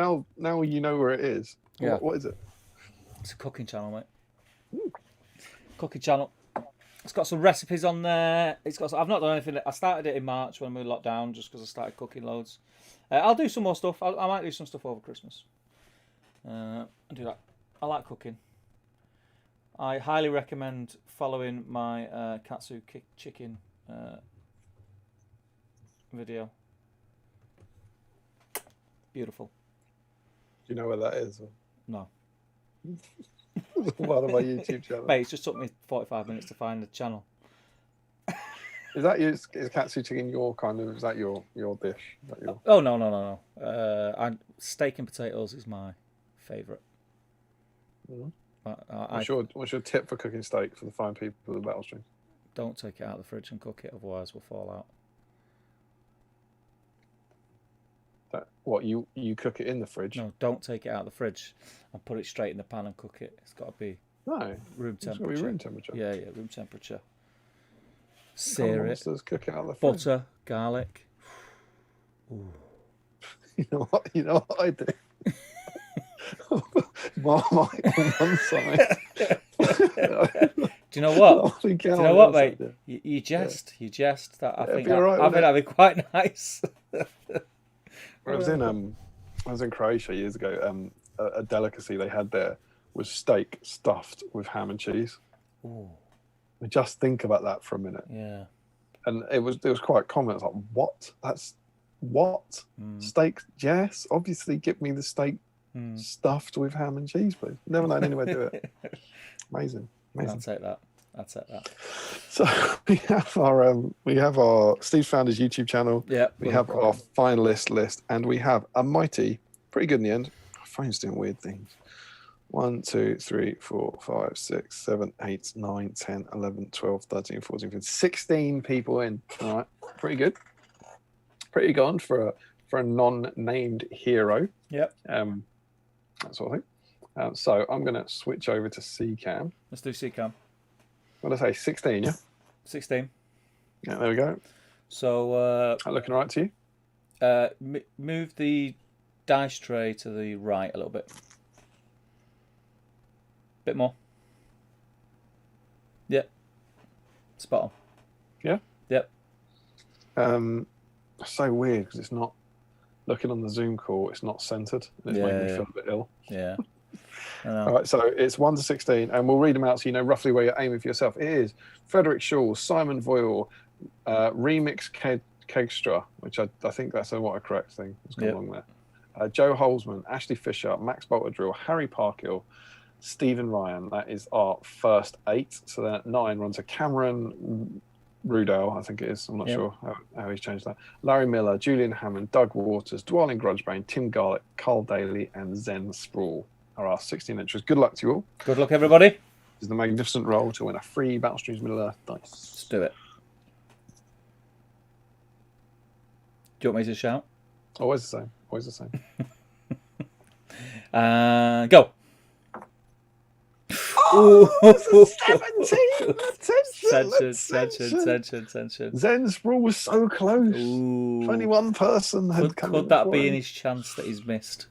S1: you know where it is.
S2: Yeah.
S1: What is it?
S2: It's a cooking channel, mate. Cooking channel. It's got some recipes on there. I've not done anything. I started it in March when we locked down, just because I started cooking loads. I'll do some more stuff. I might do some stuff over Christmas. I'll do that. I like cooking. I highly recommend following my katsu chicken video. Beautiful.
S1: Do you know where that is?
S2: No.
S1: One of my YouTube channels.
S2: Mate, it just took me 45 minutes to find the channel.
S1: Is that is katsu chicken your kind of? Is that your dish? Is that your...
S2: Oh no. Steak and potatoes is my favourite.
S1: Mm-hmm. What's your tip for cooking steak for the fine people of the battle stream?
S2: Don't take it out of the fridge and cook it, otherwise we'll fall out.
S1: What, you cook it in the fridge?
S2: No, don't take it out of the fridge and put it straight in the pan and cook it. It's got to be room temperature. It's got to be
S1: room temperature.
S2: Yeah, room temperature. Sear it.
S1: Cook it out of the fridge.
S2: Butter, garlic. Ooh.
S1: You know what I do? Marmite on one side.
S2: Do you know what? Do you know what, mate? You jest. You jest. That I think that'd be quite nice.
S1: I was in Croatia years ago. A delicacy they had there was steak stuffed with ham and cheese.
S2: Ooh.
S1: Just think about that for a minute.
S2: Yeah.
S1: And it was quite common. It's like, what? That's what? Steak? Yes, obviously. Give me the steak stuffed with ham and cheese, please. Never known anyone do it. Amazing.
S2: I'll take that.
S1: So we have our Steve Founders YouTube channel.
S2: Yeah.
S1: We have our finalist list, and we have a mighty, pretty good in the end. My phone's doing weird things. 1, 2, 3, 4, 5, 6, 7, 8, 9, 10, 11, 12, 13, 14, 15, 16 people in. All right. Pretty good. Pretty gone for a non-named hero.
S2: Yep.
S1: That sort of thing. So I'm going to switch over to CCAM.
S2: Let's do CCAM.
S1: What did I say? 16, yeah?
S2: 16.
S1: Yeah, there we go.
S2: So...
S1: looking all right to you?
S2: Move the dice tray to the right a little bit. Bit more. Yep. Spot on.
S1: Yeah?
S2: Yep.
S1: So weird because it's not... Looking on the Zoom call, it's not centered. It's making me feel a bit ill.
S2: Yeah.
S1: All right, so it's 1 to 16, and we'll read them out so you know roughly where you're aiming for yourself. It is Frederick Shaw, Simon Voyle, Remix Kegstra, which I think that's a correct thing. It's gone along there. Joe Holzman, Ashley Fisher, Max Bolterdrill, Harry Parkill, Stephen Ryan. That is our first 8. So then at 9 runs to Cameron Rudell, I think it is. I'm not sure how he's changed that. Larry Miller, Julian Hammond, Doug Waters, Dwelling Grudgebane, Tim Garlick, Carl Daly, and Zen Sprawl are our 16 entries. Good luck to you all.
S2: Good luck, everybody.
S1: This is the magnificent roll to win a free Battlestreams Middle Earth dice.
S2: Let's do it. Do you want me to shout?
S1: Always the same. Always the same.
S2: Go. Tension.
S1: Zen's rule was so close. If only one person had come in.
S2: Could that be in his chance that he's missed?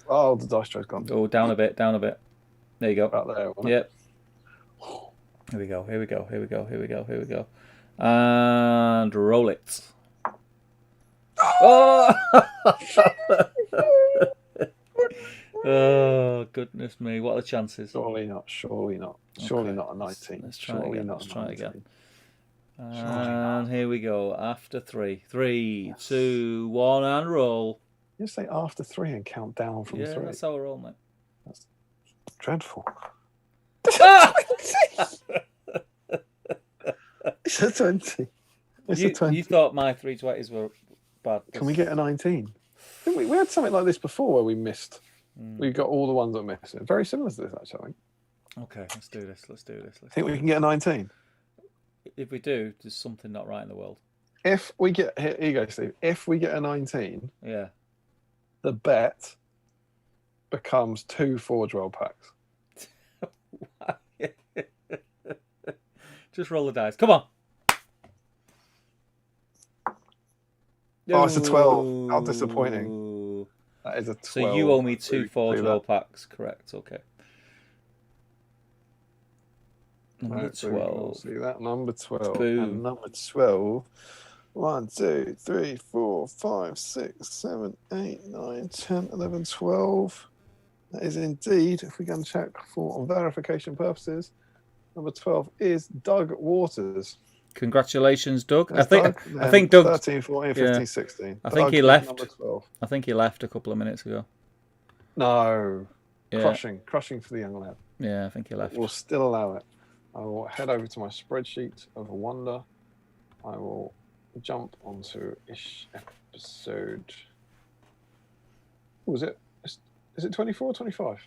S1: Oh, the dice tray's gone.
S2: Oh, down a bit. There you go.
S1: Right there,
S2: yep. Here we go. And roll it. Oh! Oh, goodness me. What are the chances?
S1: Surely not. Surely not a 19.
S2: Let's try again. And here we go. After 3. 3, 2, 1, and roll.
S1: You say after 3 and count down from 3.
S2: Yeah, that's how I roll, mate.
S1: That's dreadful. It's a 20.
S2: You thought my 320s were bad.
S1: Can we get a 19? We had something like this before where we missed. We got all the ones that missed. Very similar to this, actually, I think.
S2: Okay, let's do this.
S1: Think we can get a 19?
S2: If we do, there's something not right in the world.
S1: If we get... Here you go, Steve. If we get a 19...
S2: Yeah.
S1: The bet becomes 2 Forge World packs.
S2: Just roll the dice. Come on.
S1: Oh, it's a 12. How disappointing. That is a 12.
S2: So you owe me 2 Forge World packs, correct? Okay. Number 12.
S1: See that? Number 12.
S2: Boom.
S1: And number 12. 1, 2, 3, 4, 5, 6, 7, 8, 9, 10, 11, 12. That is indeed, if we can check for verification purposes, number 12 is Doug Waters.
S2: Congratulations, Doug.
S1: That's
S2: I think Doug
S1: 13, 14, 15, 16.
S2: I think he left.
S1: Number 12.
S2: I think he left a couple of minutes ago.
S1: No.
S2: Yeah.
S1: Crushing for the young lad.
S2: Yeah, I think he left.
S1: We'll still allow it. I will head over to my spreadsheet of wonder. I will jump onto ish episode. What was it? Is it 24 or 25?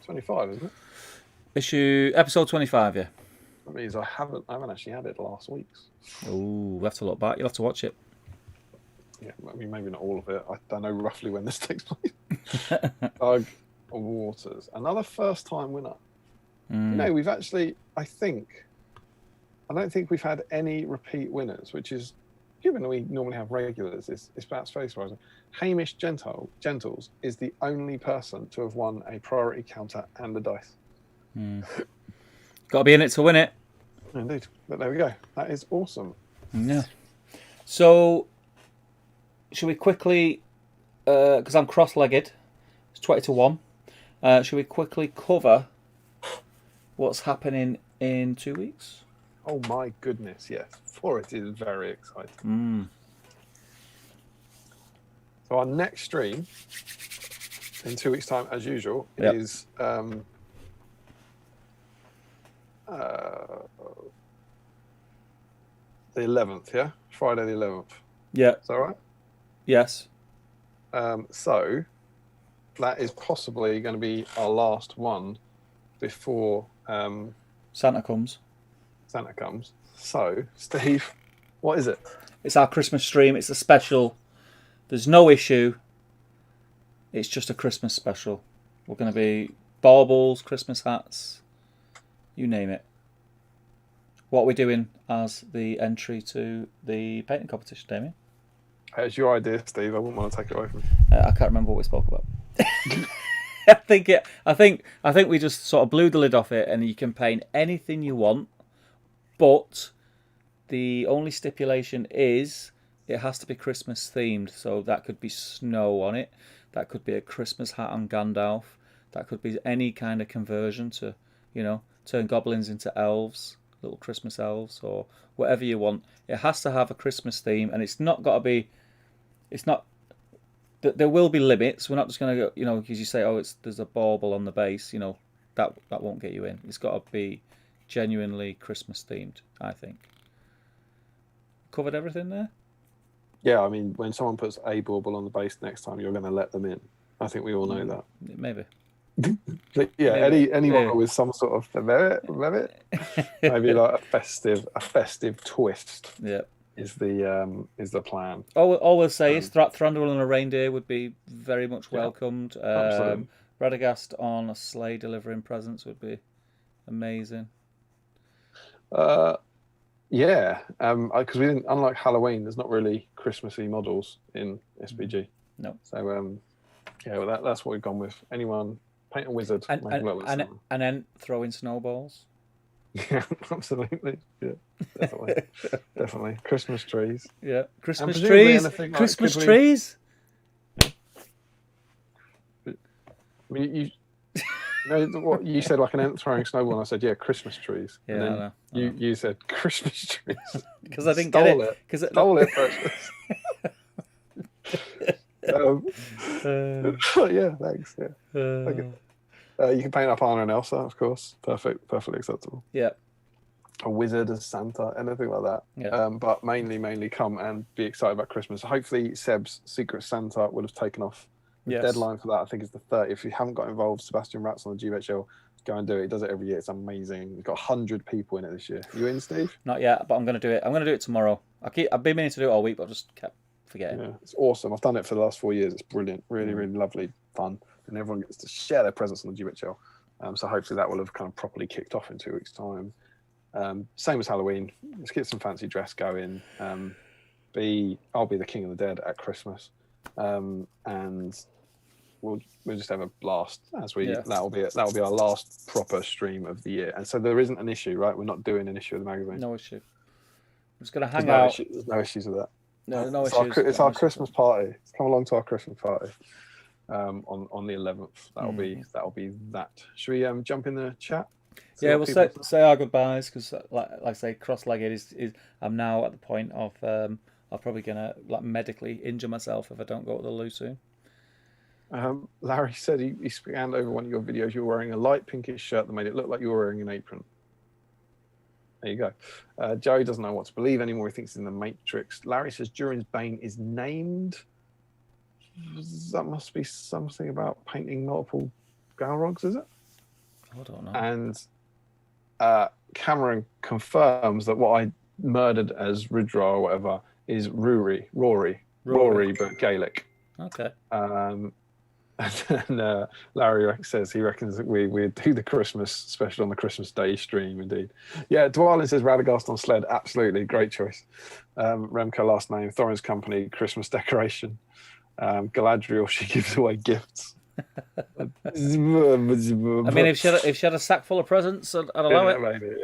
S1: 25, isn't it?
S2: Episode 25, yeah.
S1: That means I haven't actually had it last week's.
S2: Oh, we'll have to look back. You'll have to watch it.
S1: Yeah, I mean, maybe not all of it. I don't know roughly when this takes place. Doug Waters, another first-time winner. No, we've actually, I don't think we've had any repeat winners, which is, given that we normally have regulars, it's perhaps very surprising. Hamish Gentles is the only person to have won a priority counter and a dice.
S2: Got to be in it to win it.
S1: Indeed. But there we go. That is awesome.
S2: Yeah. So, should we quickly, because I'm cross-legged, it's 20 to 1. Should we quickly cover what's happening in 2 weeks?
S1: Oh my goodness, yes. For it is very exciting. So our next stream in 2 weeks' time, as usual, is the 11th, yeah? Friday the 11th.
S2: Yeah.
S1: Is that right?
S2: Yes.
S1: So that is possibly going to be our last one before
S2: Santa comes.
S1: So, Steve, what is it?
S2: It's our Christmas stream. It's a special. There's no issue. It's just a Christmas special. We're going to be baubles, Christmas hats, you name it. What are we doing as the entry to the painting competition, Damian?
S1: It's your idea, Steve. I wouldn't want to take it away from you.
S2: I can't remember what we spoke about. I think we just sort of blew the lid off it, and you can paint anything you want, but the only stipulation is it has to be Christmas themed. So that could be snow on it, that could be a Christmas hat on Gandalf, that could be any kind of conversion to, turn goblins into elves, little Christmas elves, or whatever you want. It has to have a Christmas theme, and it's not got to be. It's not. There will be limits. We're not just going to go, because you say, there's a bauble on the base, that won't get you in. It's got to be genuinely Christmas themed, I think. Covered everything there?
S1: Yeah, I mean, when someone puts a bauble on the base next time, you're going to let them in. I think we all know that.
S2: Maybe.
S1: But yeah, anyone with some sort of merit, maybe like a festive twist.
S2: Yeah.
S1: Is the plan.
S2: All we'll say is Thranduil and a reindeer would be very much welcomed. Radagast on a sleigh delivering presents would be amazing.
S1: Yeah, because we didn't. Unlike Halloween, there's not really Christmassy models in SPG.
S2: No.
S1: So yeah, well, that's what we've gone with. Anyone paint a wizard,
S2: and then throw in snowballs.
S1: Yeah, absolutely. Yeah, definitely. Christmas trees.
S2: Yeah, Christmas trees. Christmas trees.
S1: I mean, you know what you said, like an ant throwing snowball, and I said, yeah, Christmas trees.
S2: Yeah,
S1: and then
S2: I know.
S1: You said Christmas trees
S2: because I didn't get it.
S1: Stole it. Yeah, thanks. Yeah. Okay. You can paint up Anna and Elsa, of course. Perfectly acceptable.
S2: Yeah.
S1: A wizard as Santa, anything like that.
S2: Yeah.
S1: But mainly come and be excited about Christmas. Hopefully Seb's Secret Santa will have taken off. The deadline for that, I think, is the 30th. If you haven't got involved, Sebastian Ratz on the GBHL, go and do it. He does it every year. It's amazing. We've got 100 people in it this year. You in, Steve?
S2: Not yet, but I'm going to do it. I'm going to do it tomorrow. I've been meaning to do it all week, but I've just kept forgetting.
S1: Yeah, it's awesome. I've done it for the last 4 years. It's brilliant. Really lovely, fun. And everyone gets to share their presents on the GBHL. So hopefully that will have kind of properly kicked off in 2 weeks' time. Same as Halloween. Let's get some fancy dress going. I'll be the King of the Dead at Christmas, and we'll just have a blast as we. Yeah. That'll be our last proper stream of the year. And so there isn't an issue, right? We're not doing an issue of the magazine.
S2: No issue. I'm just gonna hang out.
S1: There's no issues with that.
S2: No issues.
S1: It's our Christmas party. Come along to our Christmas party. On the 11th. That'll be that. Should we jump in the chat?
S2: Yeah, we'll say our goodbyes because, like I say, cross-legged is. I'm now at the point of I'm probably gonna medically injure myself if I don't go to the loo soon.
S1: Larry said he scanned over one of your videos. You were wearing a light pinkish shirt that made it look like you were wearing an apron. There you go. Joey doesn't know what to believe anymore. He thinks it's in the Matrix. Larry says Durin's Bane is named. That must be something about painting multiple Balrogs, is it?
S2: I don't know.
S1: And Cameron confirms that what I murdered as Ridra or whatever is Rory, but Gaelic.
S2: Okay.
S1: And then Larry says he reckons that we'd do the Christmas special on the Christmas Day stream, indeed. Yeah, Dwalin says Radagast on sled. Absolutely, great choice. Remco last name, Thorin's company, Christmas decoration. Galadriel, she gives away gifts.
S2: I mean, if she had a sack full of presents, I'd allow it.
S1: Maybe,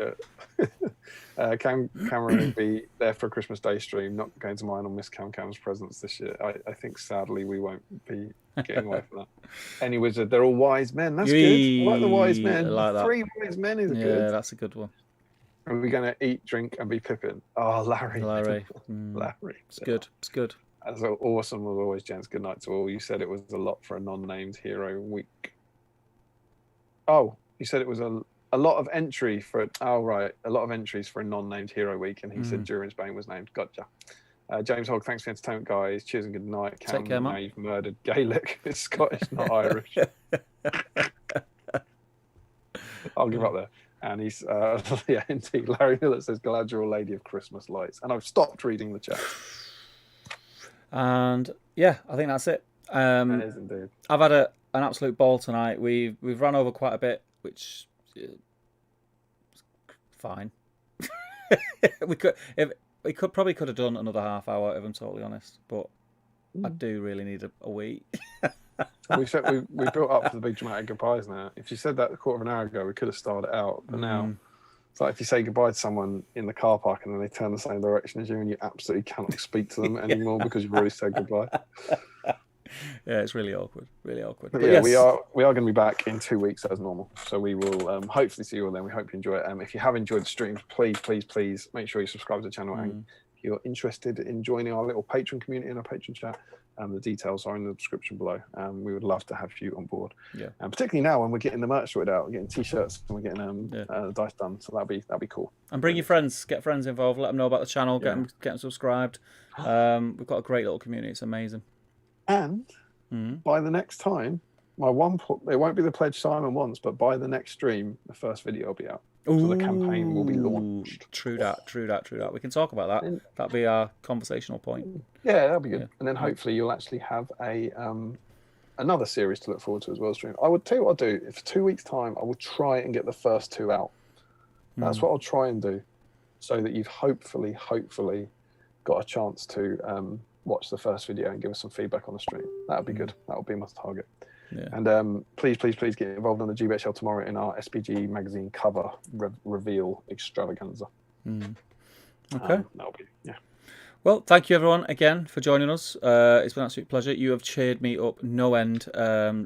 S1: yeah. Cameron would be there for a Christmas Day stream. Not going to mine on Miss Cam's presents this year. I think sadly we won't be getting away from that. Any wizard, they're all wise men. That's good. I like the wise men. I like that. 3 wise men is good.
S2: Yeah, that's a good one.
S1: Are we going to eat, drink, and be Pippin? Oh, Larry.
S2: Larry.
S1: It's
S2: good. It's good.
S1: That's awesome as always, gents. Good night to all. You said it was a lot for a non-named hero week. Oh, you said it was a lot of entry for. Oh, right. A lot of entries for a non-named hero week. And he said Durin's Bane was named. Gotcha. James Hogg, thanks for the entertainment, guys. Cheers and good night.
S2: Take care, man.
S1: You've murdered Gaelic. It's Scottish, not Irish. I'll give up there. And he's, yeah, indeed. Larry Miller says Galadriel, Lady of Christmas Lights. And I've stopped reading the chat.
S2: And yeah, I think that's it.
S1: It is indeed.
S2: I've had an absolute ball tonight. We've run over quite a bit, which is fine. we could probably have done another half hour if I'm totally honest, but I do really need a week.
S1: we built up for the big dramatic goodbyes now. If you said that a quarter of an hour ago, we could have started out, but now. It's like if you say goodbye to someone in the car park and then they turn the same direction as you and you absolutely cannot speak to them anymore because you've already said goodbye.
S2: Yeah, it's really awkward. Really awkward.
S1: But yeah, yes. we are going to be back in 2 weeks as normal. So we will hopefully see you all then. We hope you enjoy it. If you have enjoyed the streams, please make sure you subscribe to the channel. And if you're interested in joining our little Patreon community and our Patreon chat, the details are in the description below. We would love to have you on board. Yeah. And particularly now when we're getting the merch sorted out, we're getting t-shirts and we're getting the dice done. So that'll be cool.
S2: And bring your friends, get friends involved, let them know about the channel, get them subscribed. We've got a great little community. It's amazing.
S1: And by the next time, it won't be the pledge Simon wants, but by the next stream, the first video will be out. So the campaign will be launched.
S2: True that. We can talk about that. That'll be our conversational point.
S1: Yeah, that'll be good. Yeah. And then hopefully you'll actually have a another series to look forward to as well. Stream. I would tell you what I'll do. If 2 weeks' time, I will try and get the first 2 out. That's what I'll try and do, so that you've hopefully got a chance to watch the first video and give us some feedback on the stream. That would be good. That would be my target.
S2: Yeah.
S1: And please get involved on the GBHL tomorrow in our SPG magazine cover reveal extravaganza.
S2: Okay.
S1: That'll be
S2: Well, thank you everyone again for joining us. It's been an absolute pleasure. You have cheered me up no end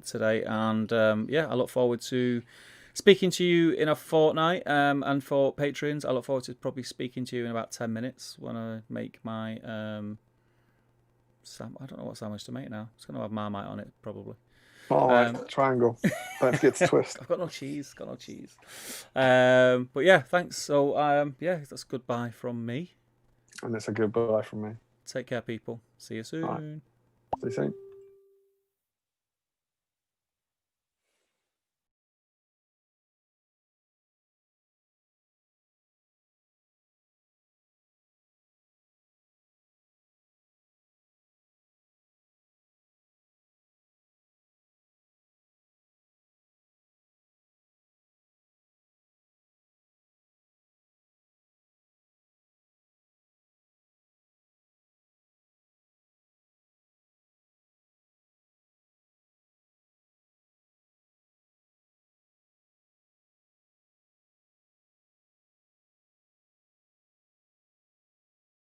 S2: today, and I look forward to speaking to you in a fortnight. And for Patreons, I look forward to probably speaking to you in about 10 minutes when I make my I don't know what sandwich to make now. It's going to have Marmite on it probably.
S1: Triangle. Don't forget to twist.
S2: I've got no cheese. But yeah, thanks. So that's goodbye from me.
S1: And it's a goodbye from me.
S2: Take care, people. See you soon.
S1: Right. See you soon.